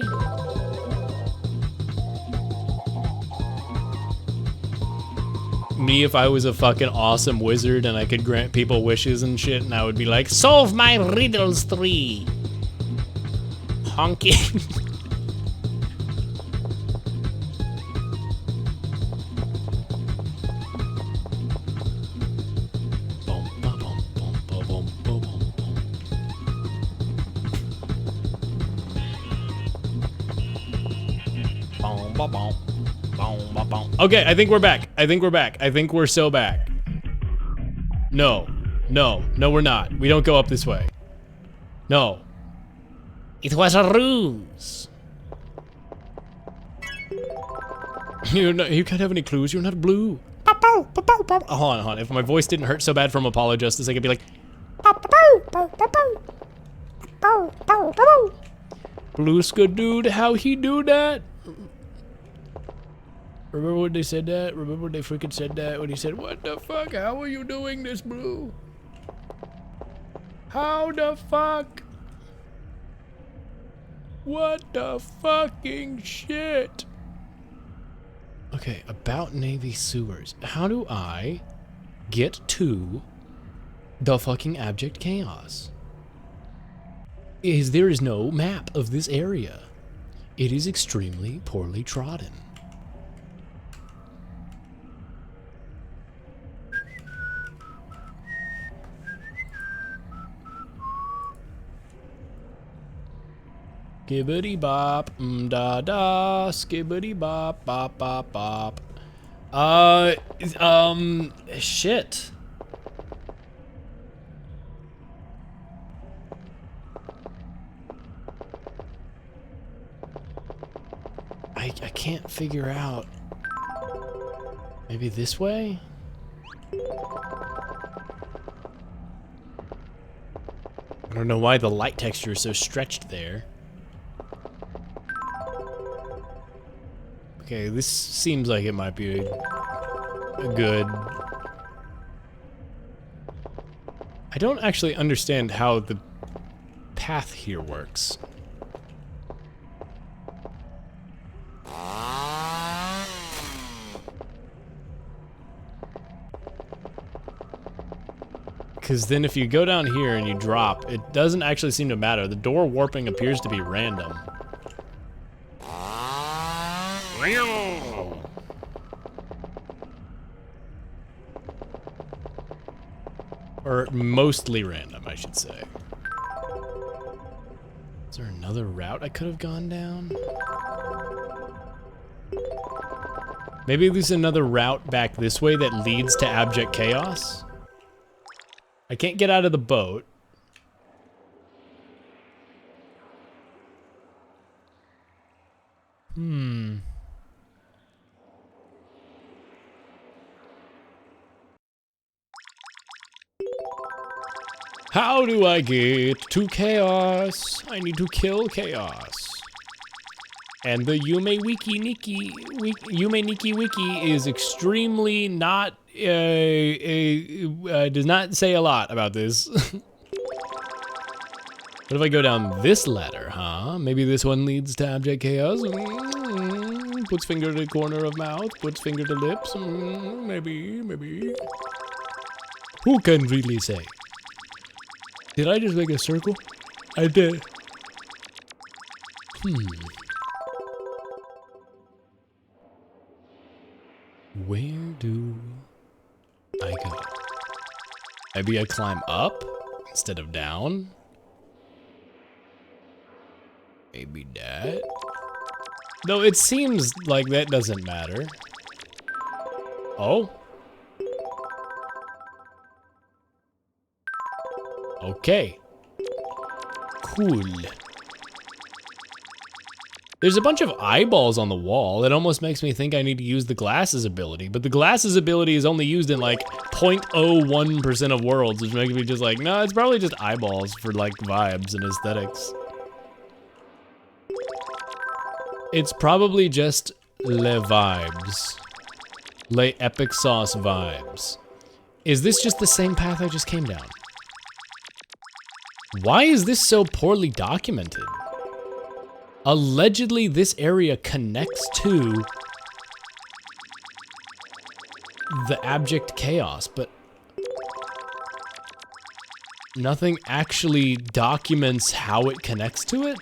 Me if I was a fucking awesome wizard and I could grant people wishes and shit, and I would be like, solve my riddles 3. Honking. Okay, I think we're back. I think we're so back. No, we're not. We don't go up this way. No. It was a ruse. You can't have any clues. You're not blue. Hold on. If my voice didn't hurt so bad from apologist, I could be like. Blue Skadood, how he do that? Remember when they said that? Remember when they freaking said that? When he said, what the fuck? How are you doing this, Blue? How the fuck? What the fucking shit? Okay, about Navy sewers. How do I get to the fucking abject chaos? There is no map of this area. It is extremely poorly trodden. Skibbity bop, da da, skibbity bop, bop, bop, bop. Shit. I can't figure out. Maybe this way? I don't know why the light texture is so stretched there. Okay, this seems like it might be a good... I don't actually understand how the path here works. Because then if you go down here and you drop, it doesn't actually seem to matter. The door warping appears to be random. Or mostly random, I should say. Is there another route I could have gone down? Maybe there's another route back this way that leads to abject chaos? I can't get out of the boat. How do I get to chaos? I need to kill chaos. And the Yume Yume Niki Wiki is extremely not, does not say a lot about this. What if I go down this ladder, huh? Maybe this one leads to abject chaos? Puts finger to corner of mouth, puts finger to lips, maybe. Who can really say? Did I just make a circle? I did. Where do I go? Maybe I climb up instead of down? Maybe that? Though it seems like that doesn't matter. Oh? Okay. Cool. There's a bunch of eyeballs on the wall. It almost makes me think I need to use the glasses ability, but the glasses ability is only used in like 0.01% of worlds, which makes me just like, no, it's probably just eyeballs for like vibes and aesthetics. It's probably just le vibes. Le epic sauce vibes. Is this just the same path I just came down? Why is this so poorly documented? Allegedly, this area connects to the abject chaos, but nothing actually documents how it connects to it?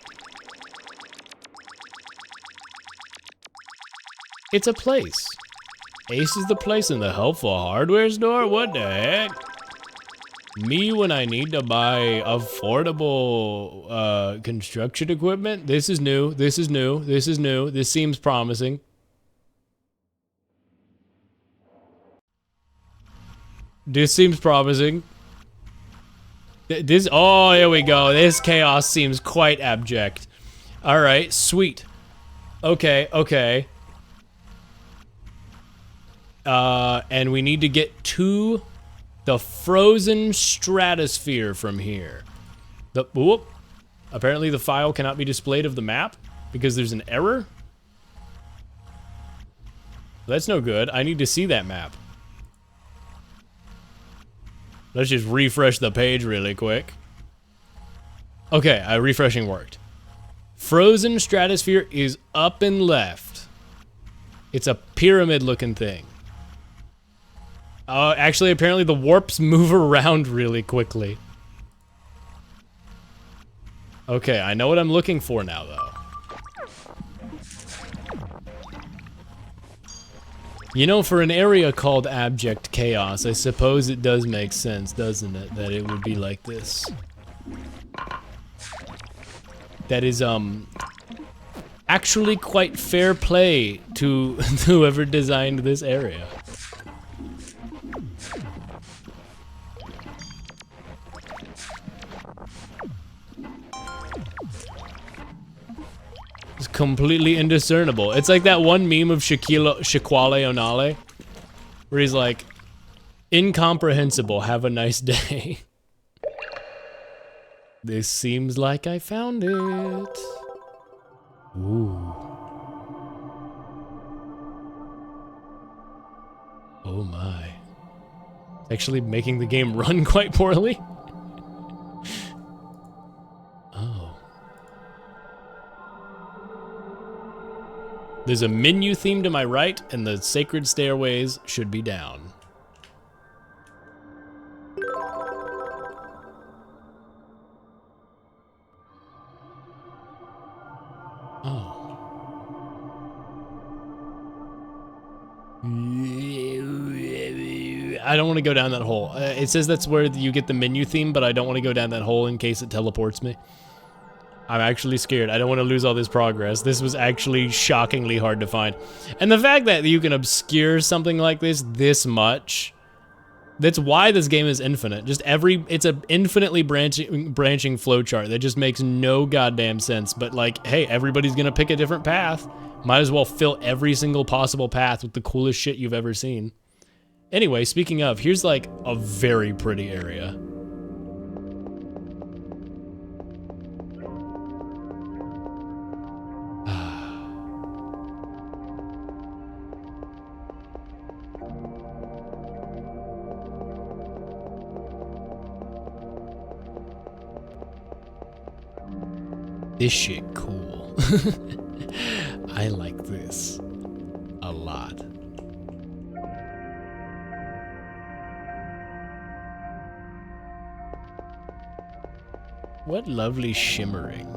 It's a place. Ace is the place in the helpful hardware store? What the heck? Me when I need to buy affordable construction equipment? This is new, this is new, this is new, this seems promising. This seems promising. Oh, here we go. This chaos seems quite abject. All right, sweet. Okay, okay. And we need to get to the frozen stratosphere from here. Whoop. Apparently the file cannot be displayed of the map because there's an error. That's no good. I need to see that map. Let's just refresh the page really quick. Okay, refreshing worked. Frozen stratosphere is up and left. It's a pyramid looking thing. Actually, apparently the warps move around really quickly. Okay, I know what I'm looking for now, though. You know, for an area called Abject Chaos, I suppose it does make sense, doesn't it? That it would be like this. That is, actually quite fair play to whoever designed this area. It's completely indiscernible. It's like that one meme of Shaquille Onale, where he's like, incomprehensible, have a nice day. This seems like I found it. Ooh. Oh my. It's actually making the game run quite poorly. Oh. There's a menu theme to my right, and the sacred stairways should be down. Oh. I don't want to go down that hole. It says that's where you get the menu theme, but I don't want to go down that hole in case it teleports me. I'm actually scared. I don't want to lose all this progress. This was actually shockingly hard to find. And the fact that you can obscure something like this much, that's why this game is infinite. It's a infinitely branching flowchart that just makes no goddamn sense. But like, hey, everybody's gonna pick a different path. Might as well fill every single possible path with the coolest shit you've ever seen. Anyway, speaking of, here's like a very pretty area. This shit cool. I like this a lot. What lovely shimmering.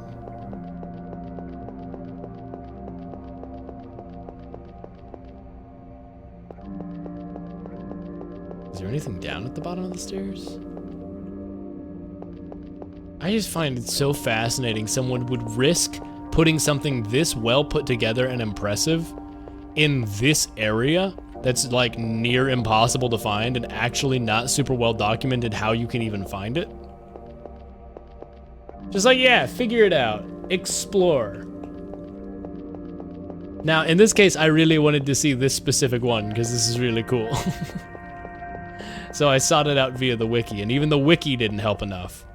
Is there anything down at the bottom of the stairs? I just find it so fascinating someone would risk putting something this well put together and impressive in this area that's like near impossible to find and actually not super well documented how you can even find it. Just like, yeah, figure it out. Explore. Now, in this case, I really wanted to see this specific one because this is really cool. So I sought it out via the wiki, and even the wiki didn't help enough.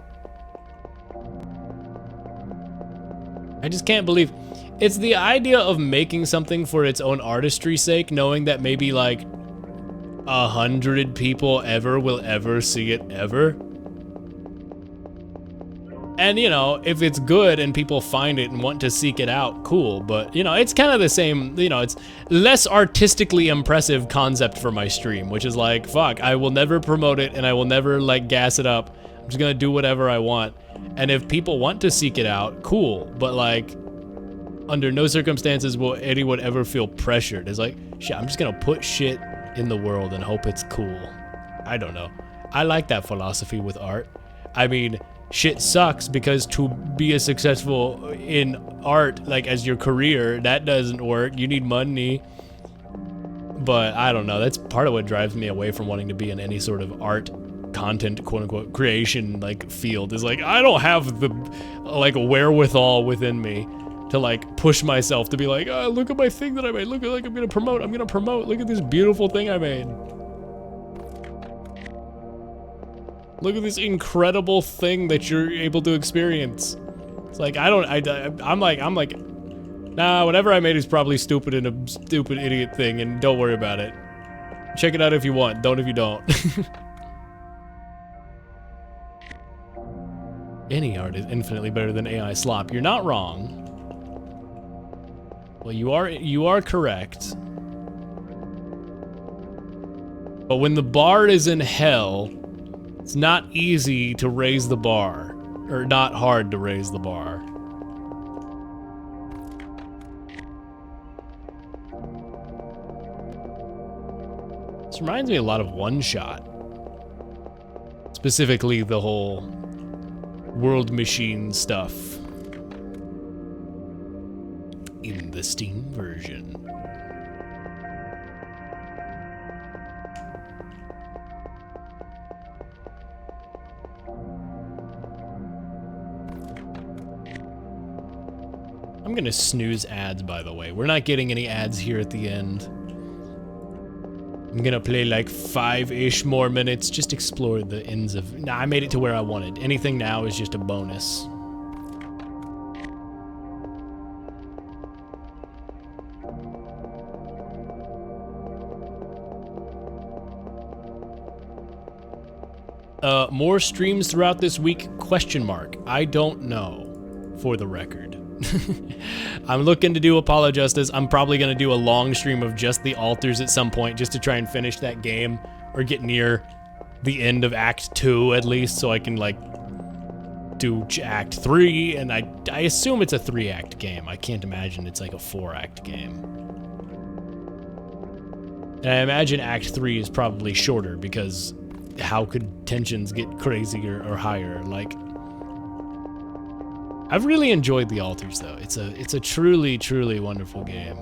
I just can't believe it's the idea of making something for its own artistry's sake, knowing that maybe like 100 people will ever see it ever. And you know, if it's good and people find it and want to seek it out, cool. But you know, it's kind of the same, you know, it's less artistically impressive concept for my stream, which is like, fuck, I will never promote it and I will never like gas it up. I'm just gonna do whatever I want. And if people want to seek it out, cool. But like, under no circumstances will anyone ever feel pressured. It's like, shit, I'm just gonna put shit in the world and hope it's cool. I don't know. I like that philosophy with art. I mean, shit sucks because to be a successful in art, like as your career, that doesn't work. You need money. But I don't know. That's part of what drives me away from wanting to be in any sort of art content, quote unquote, creation like field, is like, I don't have the like wherewithal within me to like push myself to be like, oh, look at my thing that I made. Look at, like, I'm gonna promote. Look at this beautiful thing I made. Look at this incredible thing that you're able to experience. It's like, I'm like, nah, whatever I made is probably stupid and a stupid idiot thing, and don't worry about it. Check it out if you want, don't if you don't. Any art is infinitely better than AI slop. You're not wrong. Well, you are correct. But when the bar is in hell, it's not easy to raise the bar. Or not hard to raise the bar. This reminds me a lot of One Shot. Specifically the whole World Machine stuff. In the Steam version. I'm gonna snooze ads, by the way. We're not getting any ads here at the end. I'm gonna play like 5-ish more minutes, just explore the ends of... Nah, I made it to where I wanted. Anything now is just a bonus. More streams throughout this week? Question mark. I don't know, for the record. I'm looking to do Apollo Justice. I'm probably going to do a long stream of just the altars at some point, just to try and finish that game, or get near the end of Act 2 at least, so I can, like, do Act 3, and I assume it's a 3-act game. I can't imagine it's like a 4-act game. And I imagine Act 3 is probably shorter, because how could tensions get crazier or higher? Like, I've really enjoyed the altars though. It's a truly, truly wonderful game.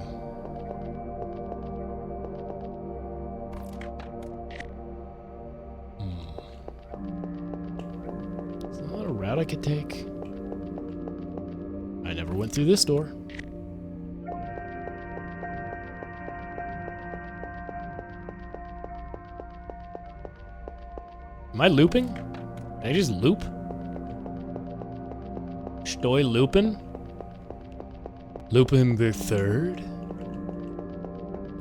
Is there not a route I could take? I never went through this door. Am I looping? Can I just loop? Stoy Lupin? Lupin the Third?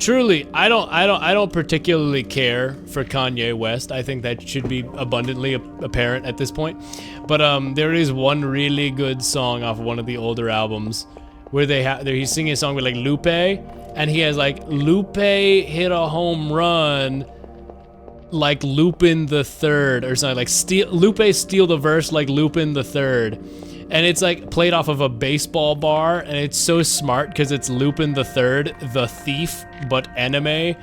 Truly, I don't particularly care for Kanye West. I think that should be abundantly apparent at this point. But there is one really good song off of one of the older albums where he's singing a song with like Lupe, and he has like Lupe hit a home run like Lupin the Third or something, like Lupe steal the verse like Lupin the Third. And it's like played off of a baseball bar, and it's so smart because it's Lupin the Third, the thief, but anime,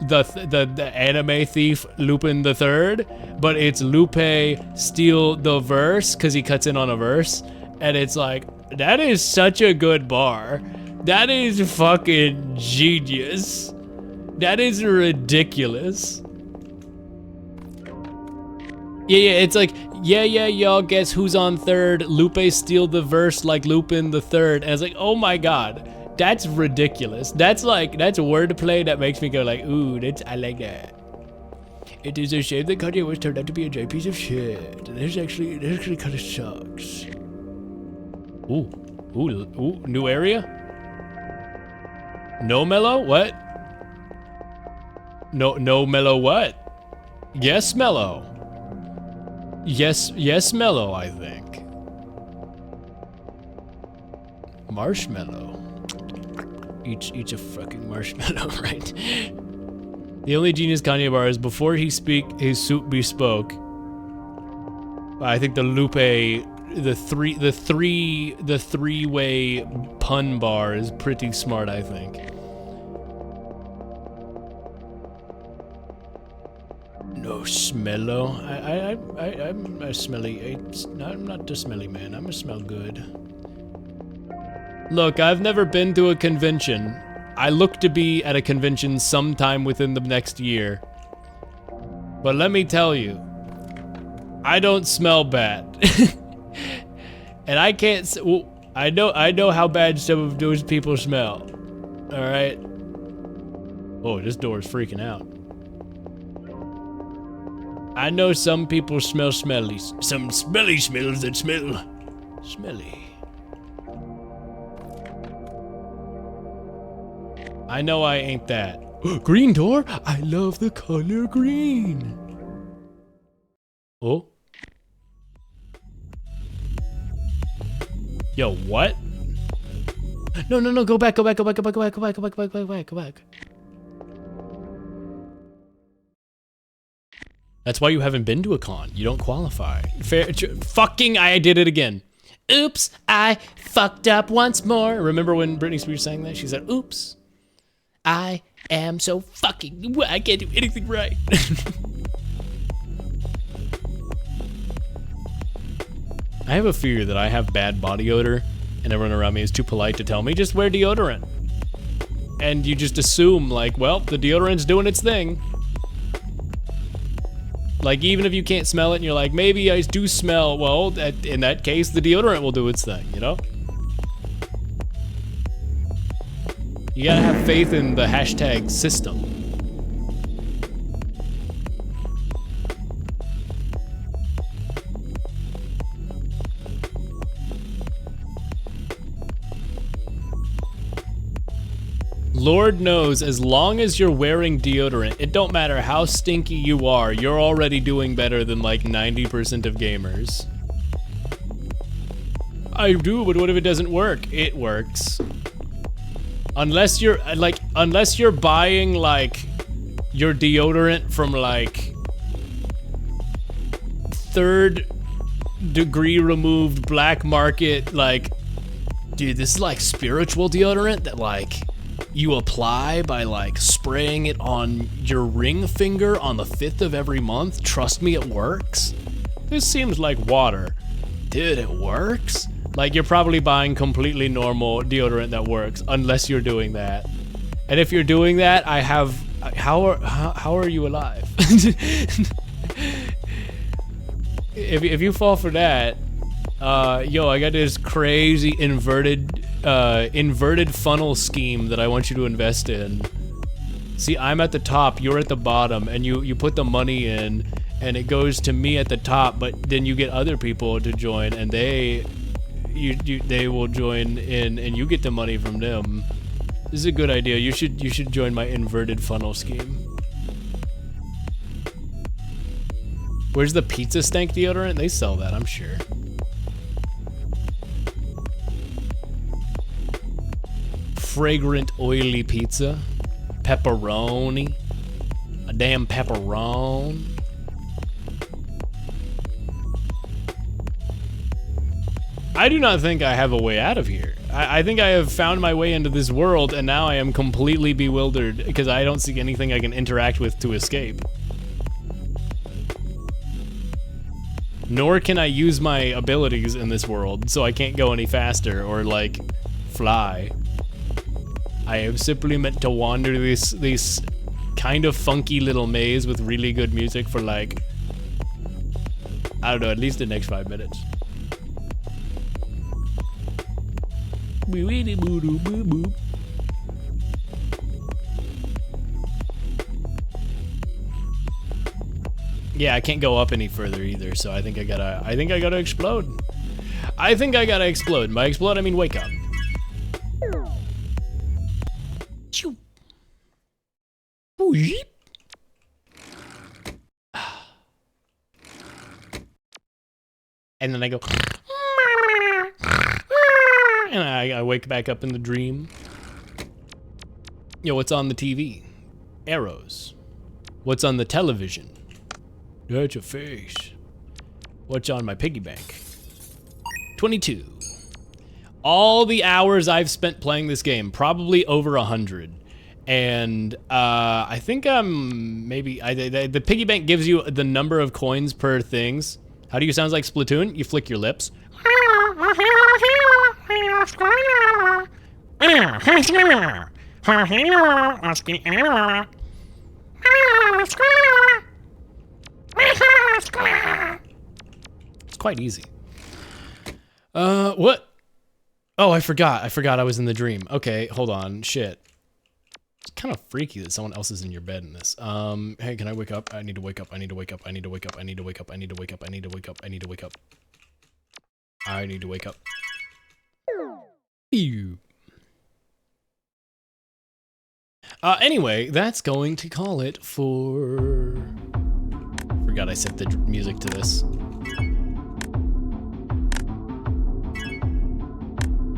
the anime thief Lupin the Third, but it's Lupe steal the verse because he cuts in on a verse, and it's like, that is such a good bar. That is fucking genius. That is ridiculous. Yeah, it's like, yeah, y'all, guess who's on third? Lupe steal the verse like Lupin the Third. And it's like, oh my god, that's ridiculous. That's wordplay that makes me go like, ooh, I like that. It is a shame that Kanye West turned out to be a giant piece of shit. This actually kind of sucks. Ooh, new area? No Mellow? What? No Mellow what? Yes, Mellow. Yes, Mellow, I think. Marshmallow. Each a fucking marshmallow, right? The only genius Kanye bar is before he speak, his soup bespoke. I think the Lupe, the three-way pun bar is pretty smart, I think. No smello. I'm a smelly. I'm not a smelly man. I'm a smell good. Look, I've never been to a convention. I look to be at a convention sometime within the next year. But let me tell you, I don't smell bad. And I can't. I know how bad some of those people smell. All right. Oh, this door is freaking out. I know some people smell smelly. Some smelly smells that smell smelly. I know I ain't that. Green door? I love the color green. Oh. Yo, what? No, no, no, go back, go back, go back, go back, go back, go back, go back, go back, go back, go back. That's why you haven't been to a con. You don't qualify. Fair, fucking, I did it again. Oops, I fucked up once more. Remember when Britney Spears sang that? She said, oops, I am so fucking, I can't do anything right. I have a fear that I have bad body odor and everyone around me is too polite to tell me, just wear deodorant. And you just assume like, well, the deodorant's doing its thing. Like, even if you can't smell it and you're like, maybe I do smell, well, in that case, the deodorant will do its thing, you know? You gotta have faith in the hashtag system. Lord knows, as long as you're wearing deodorant, it don't matter how stinky you are, you're already doing better than like 90% of gamers. I do, but what if it doesn't work? It works. Unless you're buying like your deodorant from like third degree removed black market, like, dude, this is like spiritual deodorant that like you apply by like spraying it on your ring finger on the 5th of every month. Trust me, it works. This seems like water. Dude, it works? Like, you're probably buying completely normal deodorant that works, unless you're doing that. And if you're doing that, I have, how are you alive? If you fall for that, yo, I got this crazy inverted funnel scheme that I want you to invest in. See, I'm at the top, you're at the bottom, and you put the money in, and it goes to me at the top, but then you get other people to join, and they will join in, and you get the money from them. This is a good idea. You should join my inverted funnel scheme. Where's the pizza stank deodorant? They sell that, I'm sure. Fragrant, oily pizza. Pepperoni. A damn pepperoni. I do not think I have a way out of here. I think I have found my way into this world, and now I am completely bewildered because I don't see anything I can interact with to escape. Nor can I use my abilities in this world, so I can't go any faster or, like, fly. I am simply meant to wander this kind of funky little maze with really good music for, like, I don't know, at least the next 5 minutes. Yeah, I can't go up any further either, so I think I gotta explode. I think I gotta explode. By explode, I mean wake up. And then I go, and I wake back up in the dream. Yo, what's on the TV? Arrows. What's on the television? That's a face. What's on my piggy bank? 22. All the hours I've spent playing this game, probably over 100. And I think I'm maybe, the piggy bank gives you the number of coins per things. How do you sound like Splatoon? You flick your lips. It's quite easy. What? Oh, I forgot I was in the dream. Okay, hold on. Shit. It's kind of freaky that someone else is in your bed in this. Hey, can I wake up? I need to wake up. I need to wake up. I need to wake up. I need to wake up. I need to wake up. I need to wake up. I need to wake up. I need to wake up. Ew. Anyway, that's going to call it for... Forgot I set the music to this.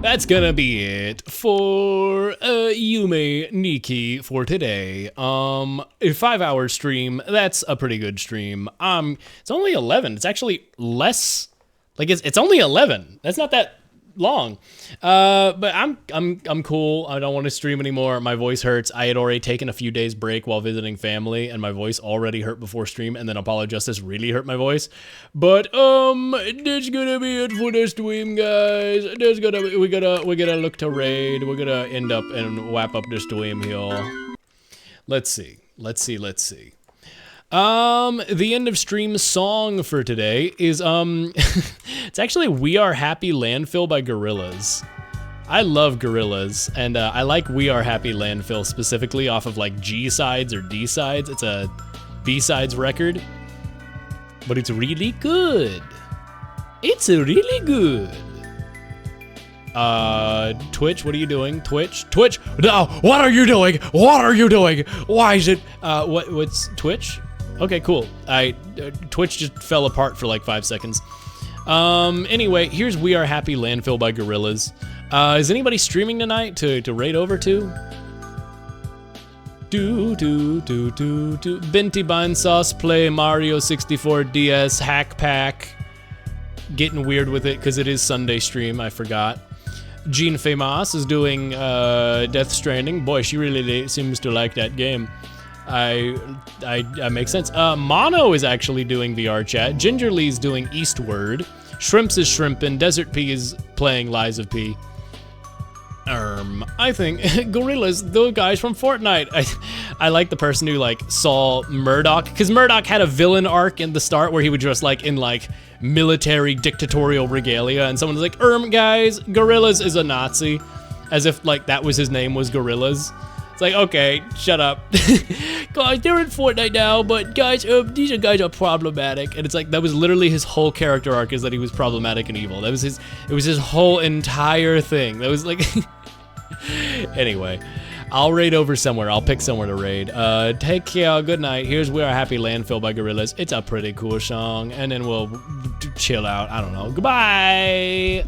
That's gonna be it for Yume Nikki for today. A 5-hour stream, that's a pretty good stream. It's only 11. It's actually less, like it's only 11. That's not that long. But I'm cool. I don't want to stream anymore. My voice hurts. I had already taken a few days break while visiting family, and my voice already hurt before stream, and then Apollo Justice really hurt my voice. But that's gonna be it for the stream, guys. We gotta look to raid. We're gonna end up and wrap up the stream here. Let's see. The end of stream song for today is, it's actually We Are Happy Landfill by Gorillaz. I love Gorillaz, and I like We Are Happy Landfill specifically off of like G-sides or D-sides. It's a B-sides record, but it's really good. It's really good. Twitch, what are you doing? Twitch, no, what are you doing? Why is it, what's Twitch? Okay, cool. Twitch just fell apart for like 5 seconds. Anyway, here's We Are Happy Landfill by Gorillaz. Is anybody streaming tonight to raid over to? Binti Bean Sauce play Mario 64 DS Hack Pack. Getting weird with it because it is Sunday stream, I forgot. Jean Famous is doing Death Stranding. Boy, she really seems to like that game. I makes sense. Mono is actually doing VR chat. Gingerly's doing Eastward. Shrimps is shrimpin'. Desert P is playing Lies of P. I think Gorillaz, those guys from Fortnite. I like the person who like saw Murdoch, because Murdoch had a villain arc in the start where he would dress like in like military dictatorial regalia, and someone was like, guys, Gorillaz is a Nazi, as if like that was his name was Gorillaz. It's like, okay, shut up. Guys, they're in Fortnite now, but guys, these guys are problematic. And it's like, that was literally his whole character arc, is that he was problematic and evil. That was it was his whole entire thing. That was like, anyway, I'll raid over somewhere. I'll pick somewhere to raid. Take care, good night. Here's We Are Happy Landfill by Gorillaz. It's a pretty cool song, and then we'll chill out. I don't know, goodbye.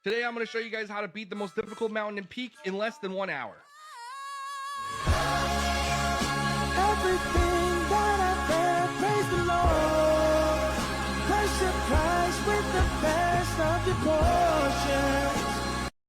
Today I'm going to show you guys how to beat the most difficult mountain and peak in less than 1 hour.